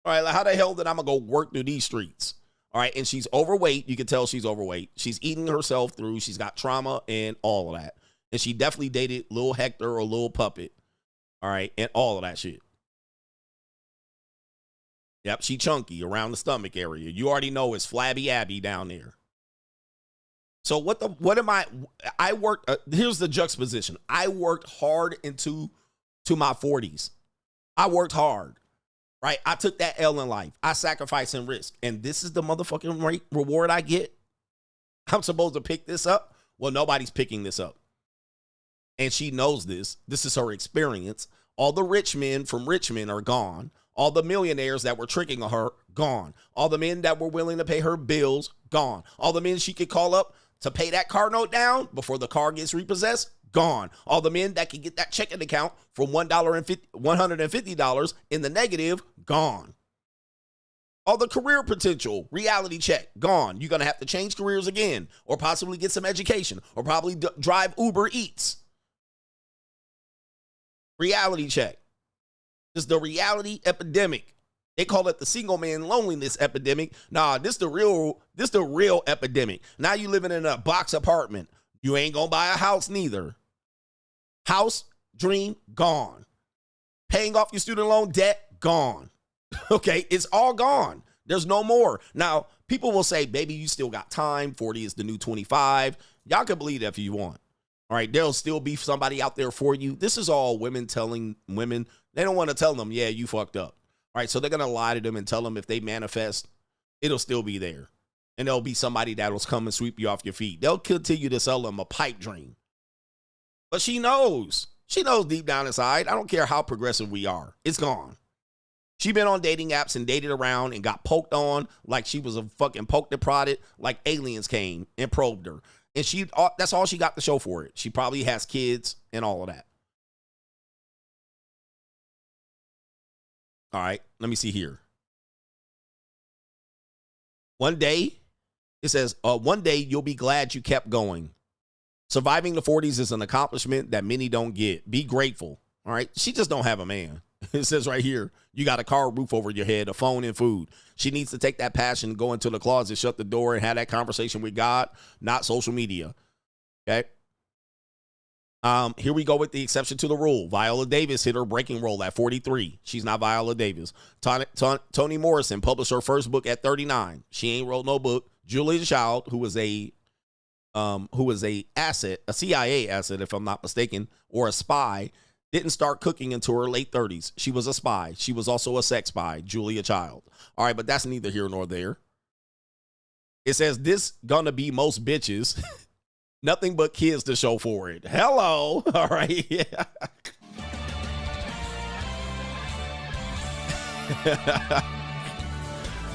All right. Like, how the hell did I go work through these streets? All right. And she's overweight. You can tell she's overweight. She's eating herself through. She's got trauma and all of that. And she definitely dated Lil Hector or Lil Puppet. All right. And all of that shit. Yep. She chunky around the stomach area. You already know it's Flabby Abby down there. So I worked, here's the juxtaposition. I worked hard into my 40s. I worked hard. Right? I took that L in life. I sacrificed and risk. And this is the motherfucking reward I get? I'm supposed to pick this up? Well, nobody's picking this up. And she knows this. This is her experience. All the rich men from Richmond are gone. All the millionaires that were tricking her, gone. All the men that were willing to pay her bills, gone. All the men she could call up to pay that car note down before the car gets repossessed, gone. All the men that could get that checking account from $150 in the negative, gone. All the career potential, reality check, gone. You're going to have to change careers again, or possibly get some education, or probably drive Uber Eats. Reality check. It's the reality epidemic They call it the single man loneliness epidemic. Nah, this the real epidemic. Now you living in a box apartment. You ain't gonna buy a house neither. House, dream, gone. Paying off your student loan debt, gone. Okay, it's all gone. There's no more. Now, people will say, baby, you still got time. 40 is the new 25. Y'all can believe that if you want. All right, there'll still be somebody out there for you. This is all women telling women. They don't want to tell them, yeah, you fucked up. All right, so they're going to lie to them and tell them if they manifest, it'll still be there. And there'll be somebody that'll come and sweep you off your feet. They'll continue to sell them a pipe dream. But she knows. She knows deep down inside. I don't care how progressive we are. It's gone. She been on dating apps and dated around and got poked on like she was a fucking poked and prodded, like aliens came and probed her. And that's all she got to show for it. She probably has kids and all of that. All right, let me see here. One day, it says, one day you'll be glad you kept going. Surviving the 40s is an accomplishment that many don't get. Be grateful. All right, she just don't have a man. It says right here, you got a car, roof over your head, a phone, and food. She needs to take that passion, go into the closet, shut the door, and have that conversation with God, not social media. Okay? Here we go with the exception to the rule. Viola Davis hit her breaking role at 43. She's not Viola Davis. Toni Morrison published her first book at 39. She ain't wrote no book. Julia Child, who was a asset, a CIA asset, if I'm not mistaken, or a spy, didn't start cooking until her late 30s. She was a spy. She was also a sex spy, Julia Child. All right, but that's neither here nor there. It says this gonna be most bitches. Nothing but kids to show for it. Hello. All right. Yeah.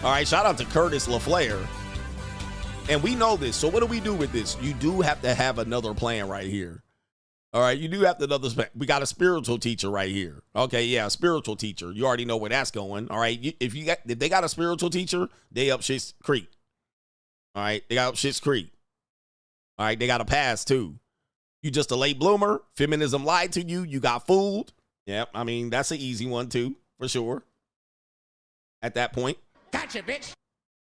All right. Shout out to Curtis LaFleur. And we know this. So what do we do with this? You do have to have another plan right here. All right. You do have to we got a spiritual teacher right here. Okay. Yeah. Spiritual teacher. You already know where that's going. All right. If they got a spiritual teacher, they up Schitt's Creek. All right. They got up Schitt's Creek. All right, they got a pass too. You just a late bloomer. Feminism lied to you. You got fooled. Yep, I mean, that's an easy one too, for sure. At that point. Gotcha, bitch.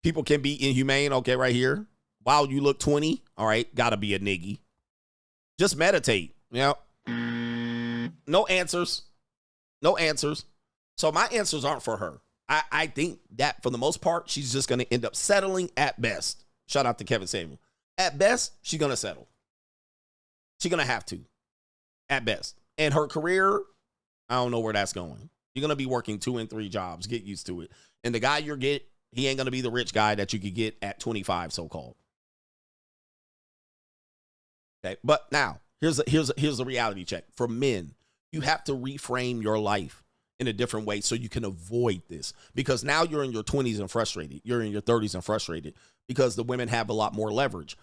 People can be inhumane. Okay, right here. Wow, you look 20. All right, gotta be a niggy. Just meditate. Yep. No answers. No answers. So my answers aren't for her. I think that for the most part, she's just going to end up settling at best. Shout out to Kevin Samuel. At best, she's going to settle. She's going to have to. At best. And her career, I don't know where that's going. You're going to be working 2 and 3 jobs. Get used to it. And the guy you're getting, he ain't going to be the rich guy that you could get at 25, so-called. Okay, but now, here's a reality check. For men, you have to reframe your life in a different way so you can avoid this. Because now you're in your 20s and frustrated. You're in your 30s and frustrated because the women have a lot more leverage.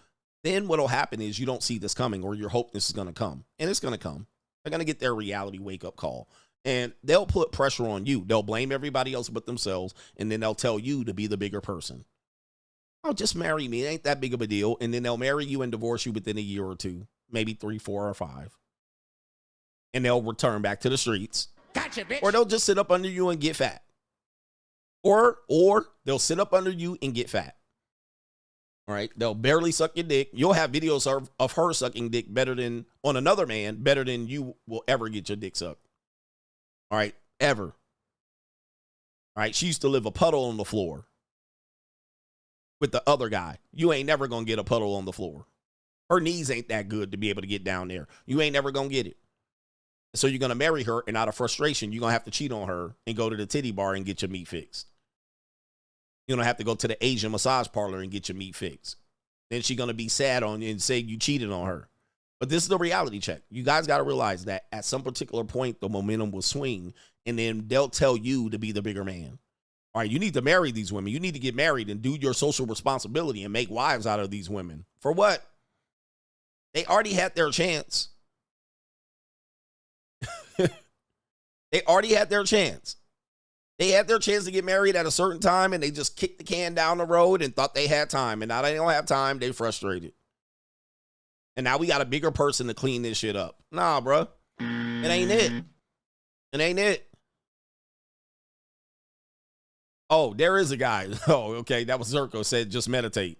Then what'll happen is you don't see this coming, or you hope this is going to come. And it's going to come. They're going to get their reality wake-up call. And they'll put pressure on you. They'll blame everybody else but themselves, and then they'll tell you to be the bigger person. Oh, just marry me. It ain't that big of a deal. And then they'll marry you and divorce you within a year or 2, maybe 3, 4, or 5. And they'll return back to the streets. Gotcha, bitch. Or they'll just sit up under you and get fat. Or they'll sit up under you and get fat. All right, they'll barely suck your dick. You'll have videos of her sucking dick on another man, better than you will ever get your dick sucked. All right, ever. All right, she used to live a puddle on the floor with the other guy. You ain't never going to get a puddle on the floor. Her knees ain't that good to be able to get down there. You ain't never going to get it. So you're going to marry her, and out of frustration, you're going to have to cheat on her and go to the titty bar and get your meat fixed. You're going to have to go to the Asian massage parlor and get your meat fixed. Then she's going to be sad on you and say you cheated on her. But this is the reality check. You guys got to realize that at some particular point, the momentum will swing, and then they'll tell you to be the bigger man. All right, you need to marry these women. You need to get married and do your social responsibility and make wives out of these women. For what? They already had their chance. They already had their chance. They had their chance to get married at a certain time, and they just kicked the can down the road and thought they had time. And now they don't have time. They frustrated. And now we got a bigger person to clean this shit up. Nah, bro. It ain't it. It ain't it. Oh, there is a guy. Oh, okay. That was Zerko said just meditate.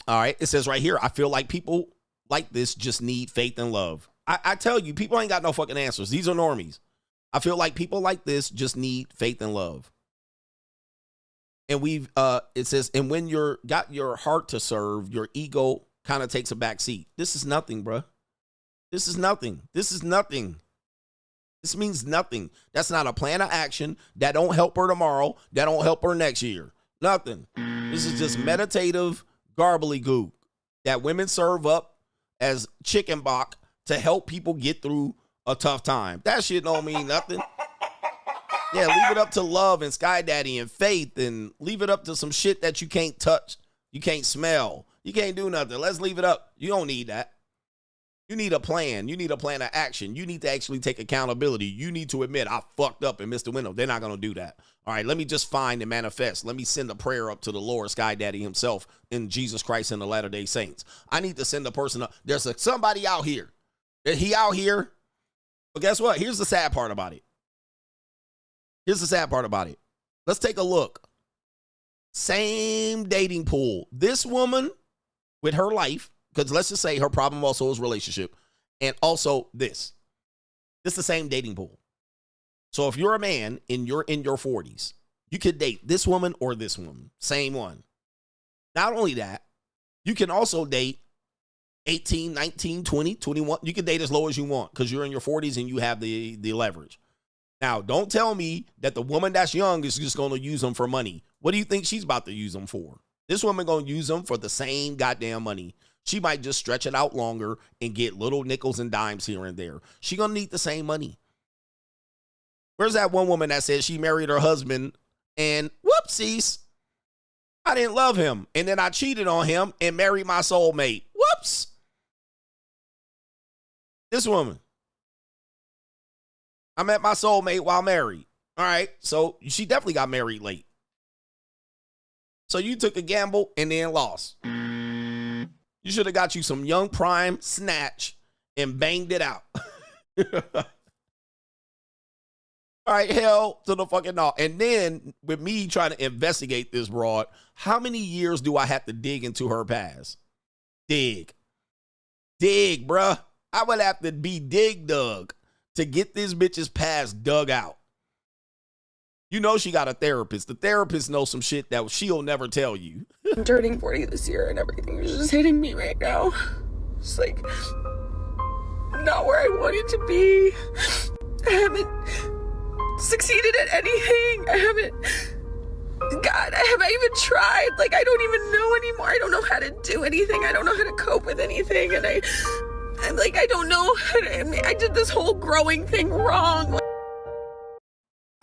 All right. It says right here, I feel like people like this just need faith and love. I tell you, people ain't got no fucking answers. These are normies. I feel like people like this just need faith and love. And it says, and when you're got your heart to serve, your ego kind of takes a back seat. This is nothing, bruh. This is nothing. This is nothing. This means nothing. That's not a plan of action. That don't help her tomorrow. That don't help her next year. Nothing. This is just meditative garbly goo that women serve up as chicken bok to help people get through a tough time. That shit don't mean nothing. Yeah, leave it up to love and Sky Daddy and faith, and leave it up to some shit that you can't touch, you can't smell, you can't do nothing. Let's leave it up. You don't need that. You need a plan. You need a plan of action. You need to actually take accountability. You need to admit, I fucked up and missed the window. They're not going to do that. All right, let me just find and manifest. Let me send a prayer up to the Lord, Sky Daddy himself, in Jesus Christ and the Latter-day Saints. I need to send a person up. There's somebody out here. He out here. But guess what? Here's the sad part about it. Here's the sad part about it. Let's take a look. Same dating pool. This woman with her life, because let's just say her problem also is relationship, and also this. This is the same dating pool. So if you're a man and you're in your 40s, you could date this woman or this woman. Same one. Not only that, you can also date 18, 19, 20, 21. You can date as low as you want because you're in your 40s and you have the leverage. Now, don't tell me that the woman that's young is just going to use them for money. What do you think she's about to use them for? This woman going to use them for the same goddamn money. She might just stretch it out longer and get little nickels and dimes here and there. She going to need the same money. Where's that one woman that said she married her husband and whoopsies, I didn't love him. And then I cheated on him and married my soulmate. Whoops. This woman. I met my soulmate while married. All right. So she definitely got married late. So you took a gamble and then lost. You should have got you some young prime snatch and banged it out. All right, hell to the fucking no. And then with me trying to investigate this broad, how many years do I have to dig into her past? Dig, bruh. I would have to be dug to get this bitch's past dug out. You know she got a therapist. The therapist knows some shit that she'll never tell you. I'm turning 40 this year and everything is just hitting me right now. It's like not where I wanted to be. I haven't succeeded at anything. I haven't even tried. Like, I don't even know anymore. I don't know how to do anything. I don't know how to cope with anything. And I'm like, I don't know how to, I did this whole growing thing wrong.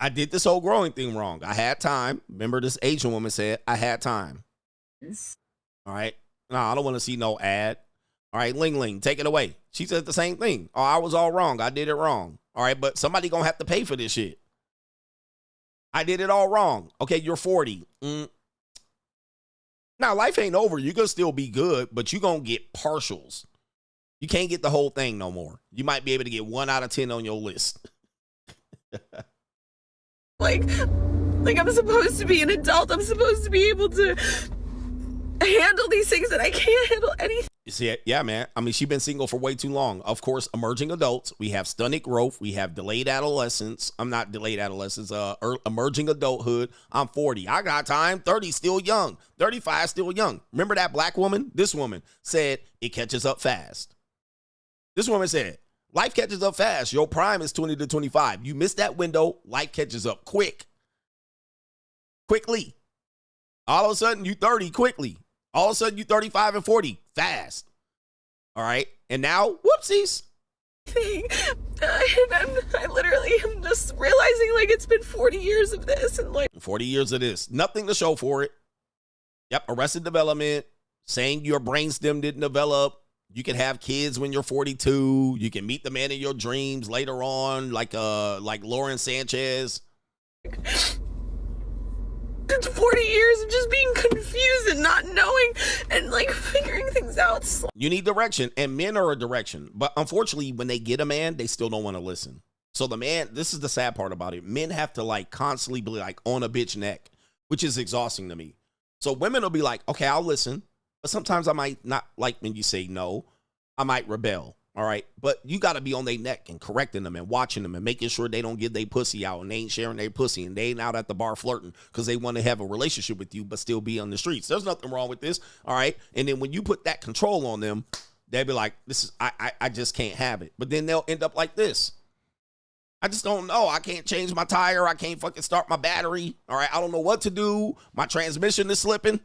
I did this whole growing thing wrong. I had time. Remember this Asian woman said, I had time. All right. No, I don't want to see no ad. All right, Ling, take it away. She said the same thing. Oh, I was all wrong. I did it wrong. All right, but somebody gonna have to pay for this shit. I did it all wrong. Okay, you're 40. Now, life ain't over. You gonna still be good, but you gonna get partials. You can't get the whole thing no more. You might be able to get 1 out of 10 on your list. Like I'm supposed to be an adult. I'm supposed to be able to handle these things, and I can't handle anything. You see it? Yeah, man. I mean, she's been single for way too long. Of course, emerging adults. We have stunted growth. We have delayed adolescence. I'm not delayed adolescence. Emerging adulthood. I'm 40. I got time. 30 still young. 35 still young. Remember that black woman? This woman said it catches up fast. This woman said, life catches up fast. Your prime is 20 to 25. You miss that window. Life catches up quickly. All of a sudden, you 30 quickly. All of a sudden, you 35 and 40 fast. All right. And now, whoopsies. I literally am just realizing like it's been 40 years of this. And like 40 years of this. Nothing to show for it. Yep. Arrested development. Saying your brainstem didn't develop. You can have kids when you're 42. You can meet the man of your dreams later on, like Lauren Sanchez. It's 40 years of just being confused and not knowing and like figuring things out. You need direction, and men are a direction. But unfortunately, when they get a man, they still don't want to listen. So the man, this is the sad part about it. Men have to like constantly be like on a bitch neck, which is exhausting to me. So women will be like, okay, I'll listen. But sometimes I might not like when you say no. I might rebel. All right. But you got to be on their neck and correcting them and watching them and making sure they don't get their pussy out and they ain't sharing their pussy and they ain't out at the bar flirting because they want to have a relationship with you but still be on the streets. There's nothing wrong with this. All right. And then when you put that control on them, they'll be like, this is, I just can't have it. But then they'll end up like this. I just don't know. I can't change my tire. I can't fucking start my battery. All right. I don't know what to do. My transmission is slipping.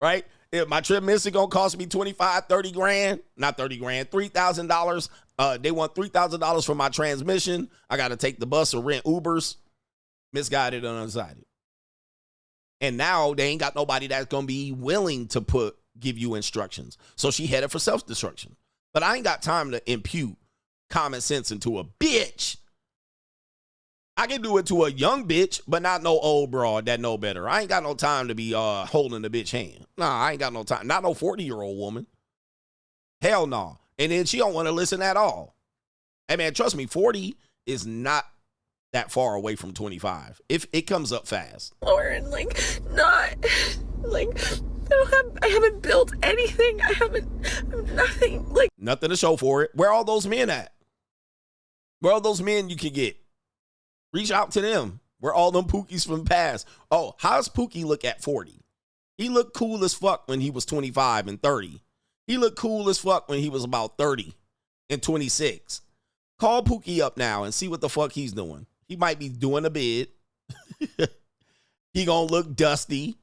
Right? If my transmission gonna cost me 25, 30 grand, not 30 grand, $3,000. They want $3,000 for my transmission. I got to take the bus or rent Ubers. Misguided and undecided. And now they ain't got nobody that's gonna be willing to give you instructions. So she headed for self-destruction. But I ain't got time to impute common sense into a bitch. I can do it to a young bitch, but not no old broad that know better. I ain't got no time to be holding the bitch hand. Nah, I ain't got no time. Not no 40-year-old woman. Hell no. And then she don't want to listen at all. Hey, man, trust me, 40 is not that far away from 25. If it comes up fast. Lauren, like, not, like, I haven't built anything. I have nothing. Like, nothing to show for it. Where are all those men at? Where are all those men you can get? Reach out to them. Where all them Pookies from the past. Oh, how's Pookie look at 40? He looked cool as fuck when he was 25 and 30. He looked cool as fuck when he was about 30 and 26. Call Pookie up now and see what the fuck he's doing. He might be doing a bid. He gonna look dusty,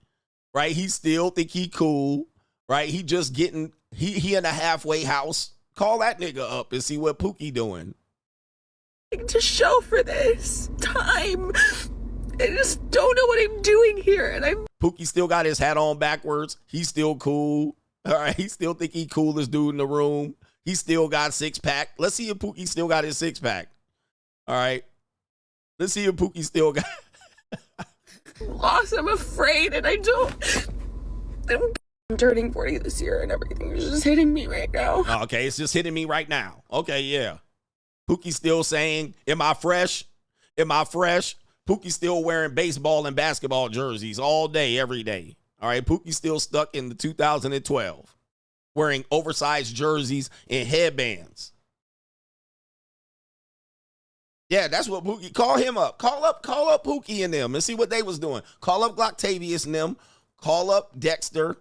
right? He still think he cool, right? He just getting, he in a halfway house. Call that nigga up and see what Pookie doing. To show for this time. I just don't know what I'm doing here. And Pookie still got his hat on backwards. He's still cool. All right. He still think he coolest dude in the room. He still got 6-pack. Let's see if Pookie still got his 6-pack. All right. Let's see if Pookie still got. Lost. I'm afraid, and I'm turning 40 this year, and everything is just hitting me right now. Okay, it's just hitting me right now. Okay, yeah. Pookie still saying, am I fresh? Am I fresh? Pookie still wearing baseball and basketball jerseys all day, every day. All right, Pookie still stuck in the 2012, wearing oversized jerseys and headbands. Yeah, that's what Pookie, call him up. Call up Pookie and them and see what they was doing. Call up Glocktavius and them. Call up Dexter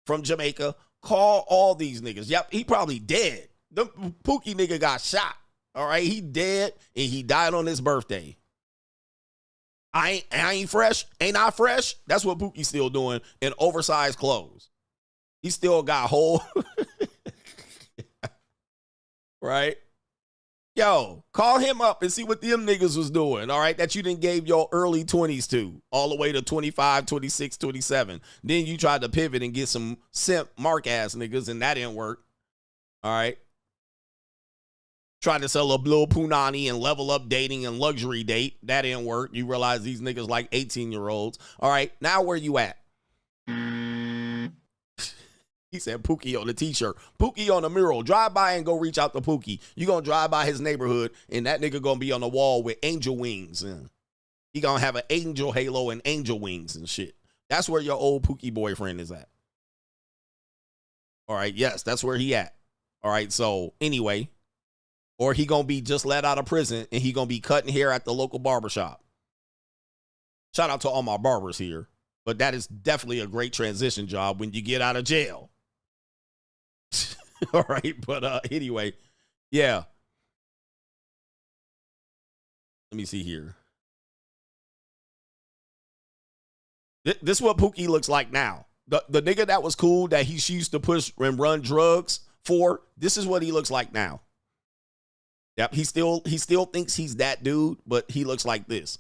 from Jamaica. Call all these niggas. Yep, he probably dead. The Pookie nigga got shot. All right, he dead and he died on his birthday. I ain't fresh. Ain't I fresh? That's what Pookie's still doing in oversized clothes. He still got whole. Right? Yo, call him up and see what them niggas was doing, all right, that you didn't gave your early 20s to, all the way to 25, 26, 27. Then you tried to pivot and get some simp mark-ass niggas, and that didn't work. All right? Tried to sell a little punani and level up dating and luxury date. That didn't work. You realize these niggas like 18-year-olds. All right, now where you at? He said Pookie on the t-shirt. Pookie on the mural. Drive by and go reach out to Pookie. You gonna drive by his neighborhood and that nigga gonna be on the wall with angel wings. And he gonna have an angel halo and angel wings and shit. That's where your old Pookie boyfriend is at. All right, yes, that's where he at. All right, so anyway. Or he gonna be just let out of prison and he gonna be cutting hair at the local barbershop. Shout out to all my barbers here. But that is definitely a great transition job when you get out of jail. All right, but anyway, yeah. Let me see here. This is what Pookie looks like now. The nigga that was cool that he used to push and run drugs for, this is what he looks like now. Yep, he still thinks he's that dude, but he looks like this.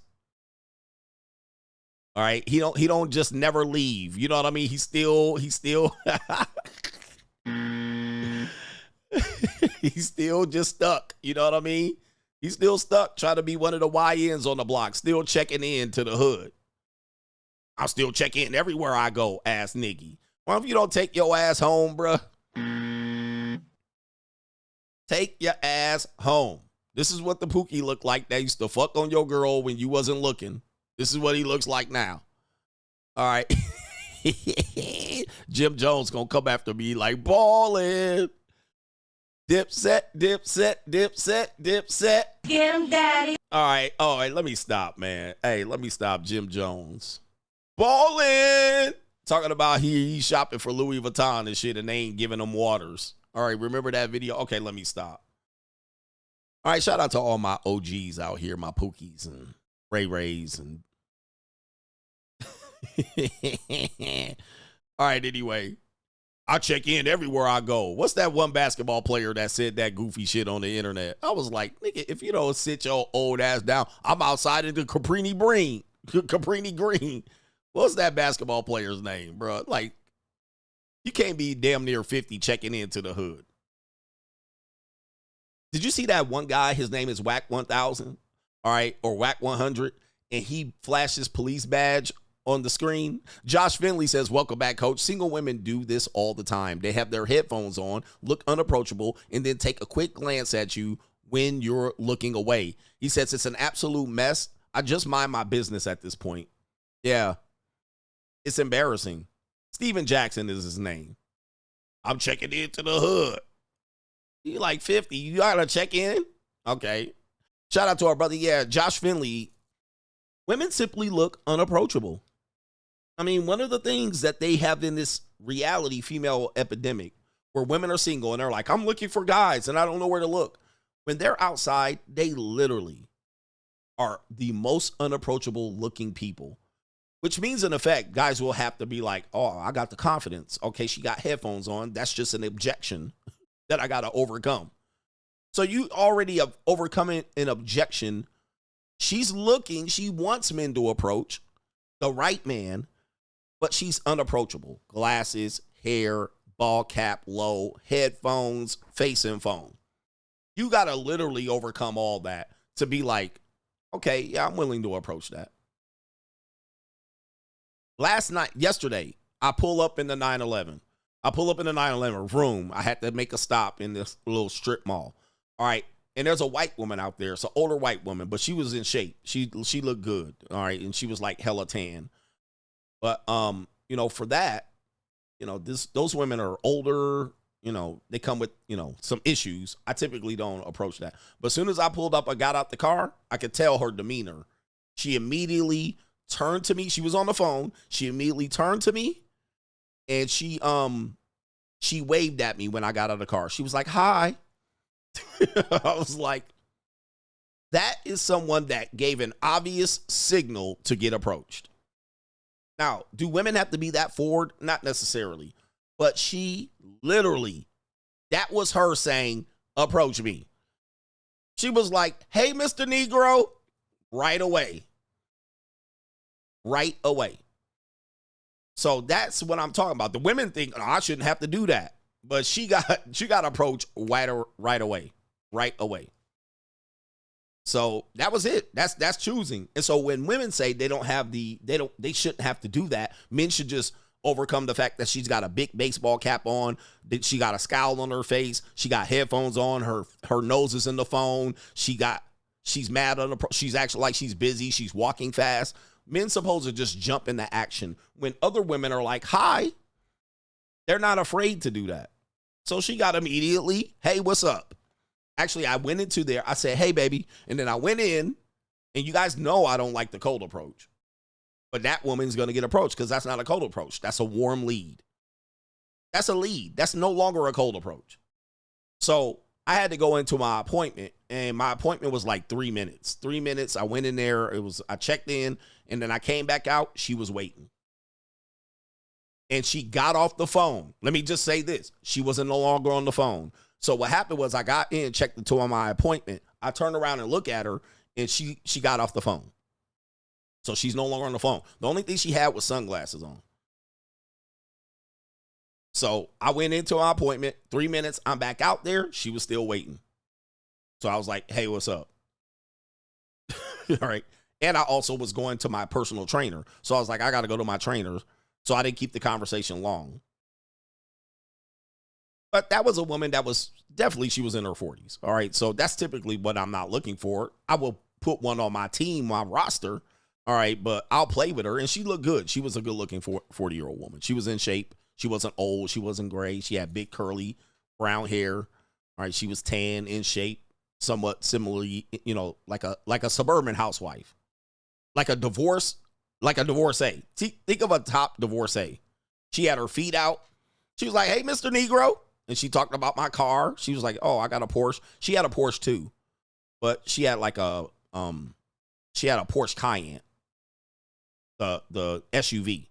All right, he don't just never leave. You know what I mean? He's still he's still just stuck. You know what I mean? He's still stuck trying to be one of the YNs on the block, still checking in to the hood. I'll still check in everywhere I go, ass nigga. Why if you don't take your ass home, bruh? Take your ass home. This is what the Pookie looked like that used to fuck on your girl when you wasn't looking. This is what he looks like now. All right. Jim Jones gonna come after me like ballin'. Dipset, dipset, dipset, dipset. Get him, daddy. All right, let me stop, man. Hey, let me stop, Jim Jones. Ballin'. Talking about he's shopping for Louis Vuitton and shit and they ain't giving him waters. All right, remember that video? Okay, let me stop. All right, shout out to all my OGs out here, my Pookies and Ray Rays and all right, anyway, I check in everywhere I go. What's that one basketball player that said that goofy shit on the internet? I was like, nigga, if you don't sit your old ass down, I'm outside in the Caprini Green. What's that basketball player's name, bro? Like, you can't be damn near 50 checking into the hood. Did you see that one guy? His name is Whack 1000, all right, or Whack 100, and he flashed his police badge on the screen. Josh Finley says, welcome back, coach. Single women do this all the time. They have their headphones on, look unapproachable, and then take a quick glance at you when you're looking away. He says, it's an absolute mess. I just mind my business at this point. Yeah, it's embarrassing. Steven Jackson is his name. I'm checking into the hood. You like 50. You gotta check in? Okay. Shout out to our brother. Yeah, Josh Finley. Women simply look unapproachable. I mean, one of the things that they have in this reality female epidemic where women are single and they're like, I'm looking for guys and I don't know where to look. When they're outside, they literally are the most unapproachable looking people, which means in effect, guys will have to be like, oh, I got the confidence. Okay, she got headphones on. That's just an objection that I got to overcome. So you already have overcome an objection. She's looking, she wants men to approach the right man, but she's unapproachable. Glasses, hair, ball cap low, headphones, facing phone. You got to literally overcome all that to be like, okay, yeah, I'm willing to approach that. Yesterday, I pull up in the 911. I pull up in the 911 room. I had to make a stop in this little strip mall. All right. And there's a white woman out there. It's an older white woman, but she was in shape. She looked good. All right. And she was like hella tan. But, you know, for that, you know, those women are older. You know, they come with, you know, some issues. I typically don't approach that. But as soon as I pulled up, I got out the car, I could tell her demeanor. She immediately turned to me. She was on the phone. She immediately turned to me and she waved at me when I got out of the car. She was like, hi. I was like, that is someone that gave an obvious signal to get approached. Now, do women have to be that forward? Not necessarily. But she literally, that was her saying, approach me. She was like, hey, Mr. Negro, right away. Right away. So that's what I'm talking about. The women think, oh, I shouldn't have to do that. But she got approached right away. Right away. So that was it. That's choosing. And so when women say they shouldn't have to do that, men should just overcome the fact that she's got a big baseball cap on, that she got a scowl on her face, she got headphones on, her nose is in the phone, she's mad on she's actually like she's busy, she's walking fast. Men supposed to just jump into action. When other women are like, hi, they're not afraid to do that. So she got immediately, hey, what's up? Actually, I went into there. I said, hey, baby. And then I went in, and you guys know I don't like the cold approach. But that woman's going to get approached because that's not a cold approach. That's a warm lead. That's a lead. That's no longer a cold approach. So I had to go into my appointment, and my appointment was like 3 minutes. 3 minutes. I went in there. I checked in, and then I came back out. She was waiting. And she got off the phone. Let me just say this. She wasn't no longer on the phone. So what happened was I got in, checked into my appointment. I turned around and looked at her, and she got off the phone. So she's no longer on the phone. The only thing she had was sunglasses on. So I went into my appointment, 3 minutes. I'm back out there. She was still waiting. So I was like, hey, what's up? All right. And I also was going to my personal trainer. So I was like, I got to go to my trainer. So I didn't keep the conversation long. But that was a woman that was definitely, she was in her 40s. All right. So that's typically what I'm not looking for. I will put one on my team, my roster. All right. But I'll play with her. And she looked good. She was a good looking 40-year-old woman. She was in shape. She wasn't old. She wasn't gray. She had big curly brown hair. All right. She was tan, in shape, somewhat similarly, you know, like a suburban housewife, like a divorcee. Think of a top divorcee. She had her feet out. She was like, "Hey, Mr. Negro." And she talked about my car. She was like, "Oh, I got a Porsche." She had a Porsche too, but she had like a Porsche Cayenne, the SUV.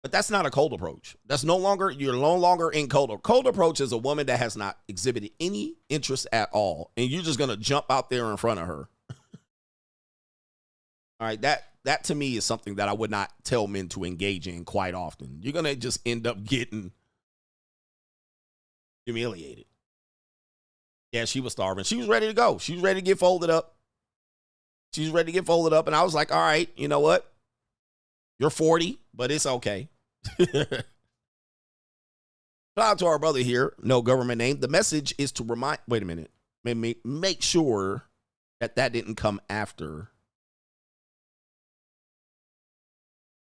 But that's not a cold approach. You're no longer in cold. Cold approach is a woman that has not exhibited any interest at all, and you're just gonna jump out there in front of her. All right, that to me is something that I would not tell men to engage in quite often. You're going to just end up getting humiliated. Yeah, she was starving. She was ready to go. She was ready to get folded up. And I was like, all right, you know what? You're 40, but it's okay. Shout out to our brother here, no government name. The message is to remind, wait a minute. Make sure that didn't come after.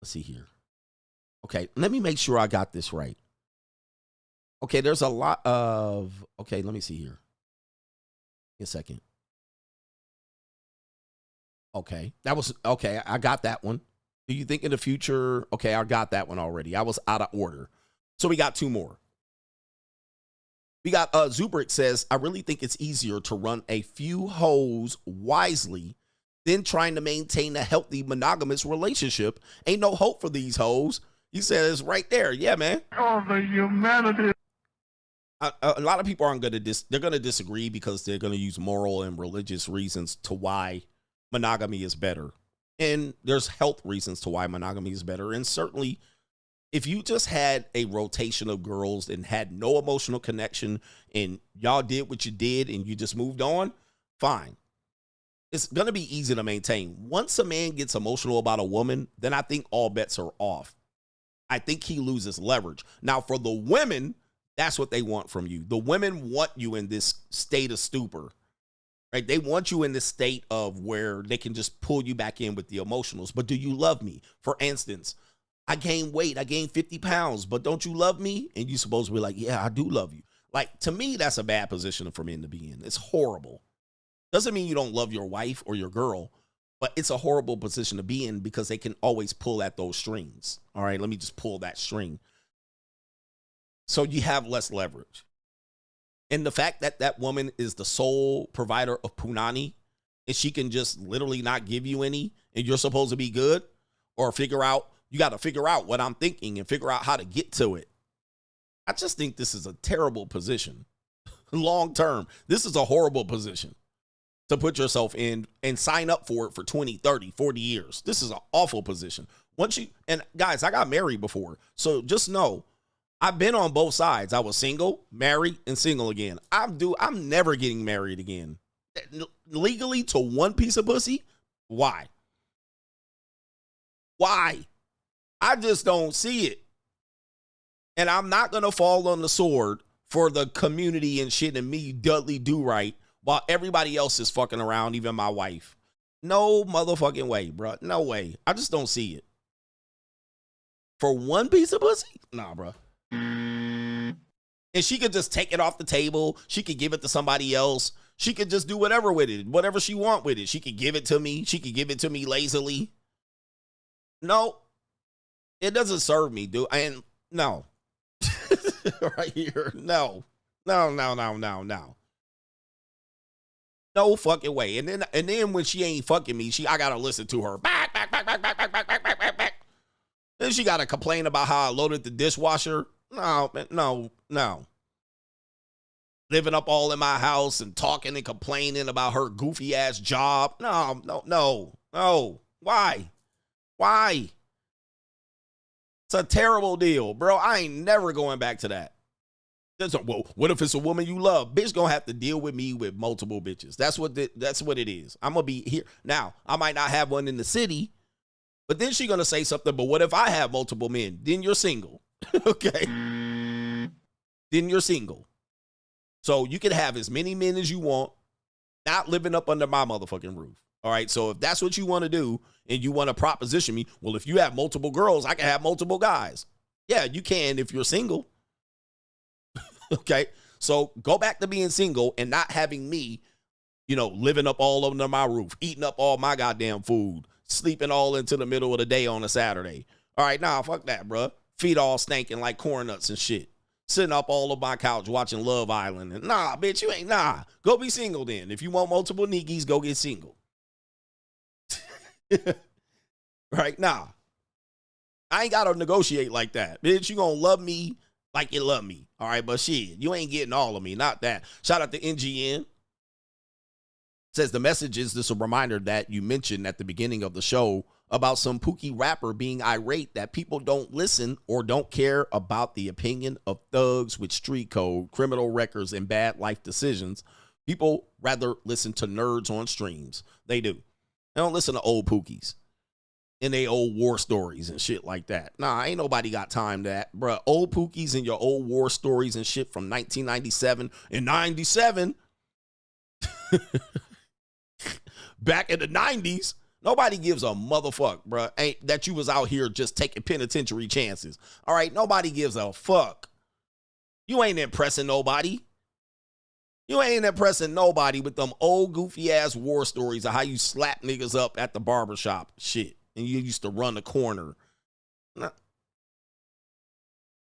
Let's see here. Okay, let me make sure I got this right. Okay, there's a lot of, okay, let me see here. A second. Okay, I got that one. Do you think in the future? Okay, I got that one already. I was out of order. So we got two more. We got Zubrick says, I really think it's easier to run a few hoes wisely than trying to maintain a healthy monogamous relationship. Ain't no hope for these hoes. He says right there. Yeah, man. Oh, the humanity. A lot of people aren't going to they're going to disagree because they're going to use moral and religious reasons to why monogamy is better. And there's health reasons to why monogamy is better. And certainly if you just had a rotation of girls and had no emotional connection and y'all did what you did and you just moved on, fine. It's going to be easy to maintain. Once a man gets emotional about a woman, then I think all bets are off. I think he loses leverage. Now, for the women, that's what they want from you. The women want you in this state of stupor, right? They want you in this state of where they can just pull you back in with the emotionals. But do you love me? For instance, I gained weight. I gained 50 pounds, but don't you love me? And you supposed to be like, yeah, I do love you. Like, to me, that's a bad position for men to be in. It's horrible. Doesn't mean you don't love your wife or your girl, but it's a horrible position to be in because they can always pull at those strings. All right, let me just pull that string. So you have less leverage. And the fact that that woman is the sole provider of punani and she can just literally not give you any and you're supposed to be good or you got to figure out what I'm thinking and figure out how to get to it. I just think this is a terrible position. Long term, this is a horrible position to put yourself in and sign up for it for 20, 30, 40 years. This is an awful position. And guys, I got married before. So just know, I've been on both sides. I was single, married, and single again. I'm never getting married again. Legally to one piece of pussy? Why? Why? I just don't see it. And I'm not going to fall on the sword for the community and shit and me Dudley do right while everybody else is fucking around, even my wife. No motherfucking way, bro. No way. I just don't see it. For one piece of pussy? Nah, bro. And she could just take it off the table. She could give it to somebody else. She could just do whatever with it, whatever she want with it. She could give it to me. She could give it to me lazily. No, it doesn't serve me, dude. And no. Right here. No. No fucking way. And then when she ain't fucking me, I gotta listen to her. Back. Then she gotta complain about how I loaded the dishwasher. No. Living up all in my house and talking and complaining about her goofy ass job. No. Why? It's a terrible deal, bro. I ain't never going back to that. Well, what if it's a woman you love? Bitch gonna have to deal with me with multiple bitches. That's what it is. I'm gonna be here. Now, I might not have one in the city, but then she gonna say something, but what if I have multiple men? Then you're single. Okay. Then you're single. So you can have as many men as you want, not living up under my motherfucking roof. All right. So if that's what you want to do and you want to proposition me, well, if you have multiple girls, I can have multiple guys. Yeah, you can if you're single. Okay. So go back to being single and not having me, you know, living up all under my roof, eating up all my goddamn food, sleeping all into the middle of the day on a Saturday. All right. Nah, fuck that, bruh. Feet all stinking like corn nuts and shit. Sitting up all on my couch watching Love Island. And nah, bitch, you ain't, nah. Go be single then. If you want multiple niggas, go get single. Right? Nah. I ain't got to negotiate like that. Bitch, you gonna love me like you love me. All right, but shit, you ain't getting all of me. Not that. Shout out to NGN. Says the message is this a reminder that you mentioned at the beginning of the show about some Pookie rapper being irate that people don't listen or don't care about the opinion of thugs with street code, criminal records, and bad life decisions. People rather listen to nerds on streams. They do. They don't listen to old Pookies and they old war stories and shit like that. Nah, ain't nobody got time to that. Bruh, old Pookies and your old war stories and shit from 1997 and 97. Back in the 90s. Nobody gives a motherfuck, bruh. Ain't that you was out here just taking penitentiary chances. All right, nobody gives a fuck. You ain't impressing nobody. You ain't impressing nobody with them old goofy ass war stories of how you slap niggas up at the barbershop shit. And you used to run the corner. Nah.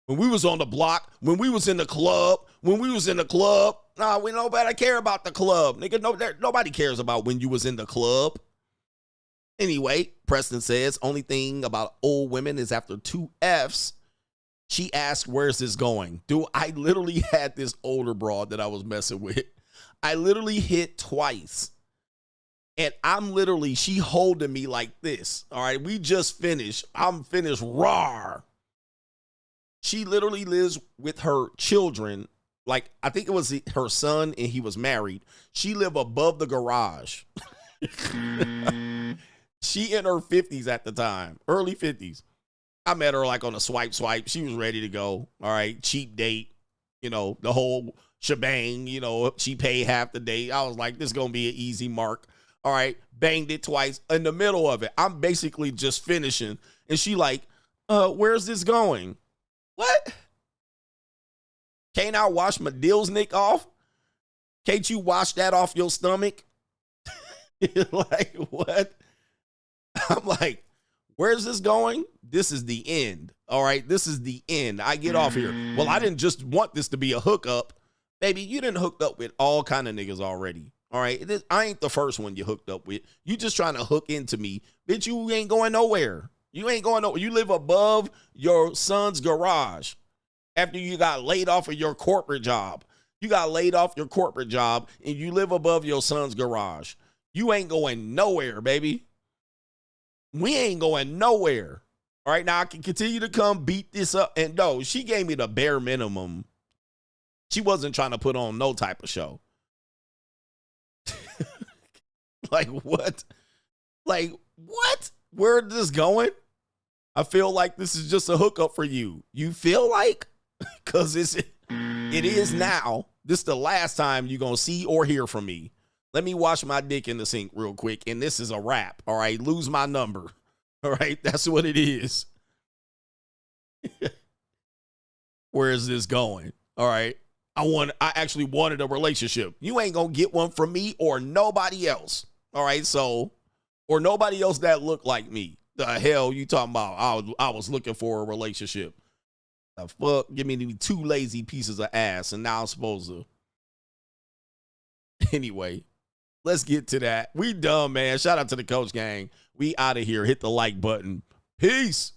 When we was on the block, when we was in the club, nah, we nobody care about the club. Nigga, nobody cares about when you was in the club. Anyway, Preston says, only thing about old women is after 2 Fs, she asked, where's this going? Dude, I literally had this older broad that I was messing with. I literally hit twice. And she holding me like this. All right, we just finished. I'm finished raw. She literally lives with her children. Like, I think it was her son and he was married. She lived above the garage. She in her 50s at the time, early 50s. I met her like on a swipe. She was ready to go. All right, cheap date, you know, the whole shebang, you know, she paid half the date. I was like, this is going to be an easy mark. All right, banged it twice. In the middle of it, I'm basically just finishing. And she like, where's this going? What? Can't I wash my Dilsnick off? Can't you wash that off your stomach? Like, what? I'm like, where's this going? This is the end. All right, this is the end. I get off here. Well, I didn't just want this to be a hookup. Baby, you didn't hook up with all kind of niggas already. All right, I ain't the first one you hooked up with. You just trying to hook into me. Bitch, you ain't going nowhere. You ain't going nowhere. You live above your son's garage after you got laid off of your corporate job. You got laid off your corporate job and you live above your son's garage. You ain't going nowhere, baby. We ain't going nowhere. All right, now I can continue to come beat this up. And no, she gave me the bare minimum. She wasn't trying to put on no type of show. Like, what? Like, what? Where is this going? I feel like this is just a hookup for you. You feel like? Because it is now. This is the last time you're going to see or hear from me. Let me wash my dick in the sink real quick, and this is a wrap, all right? Lose my number, all right? That's what it is. Where is this going, all right? I actually wanted a relationship. You ain't going to get one from me or nobody else, all right? So, or nobody else that looked like me. The hell you talking about? I was looking for a relationship. The fuck? Give me 2 lazy pieces of ass, and now I'm supposed to. Anyway. Let's get to that. We done, man. Shout out to the coach gang. We out of here. Hit the like button. Peace.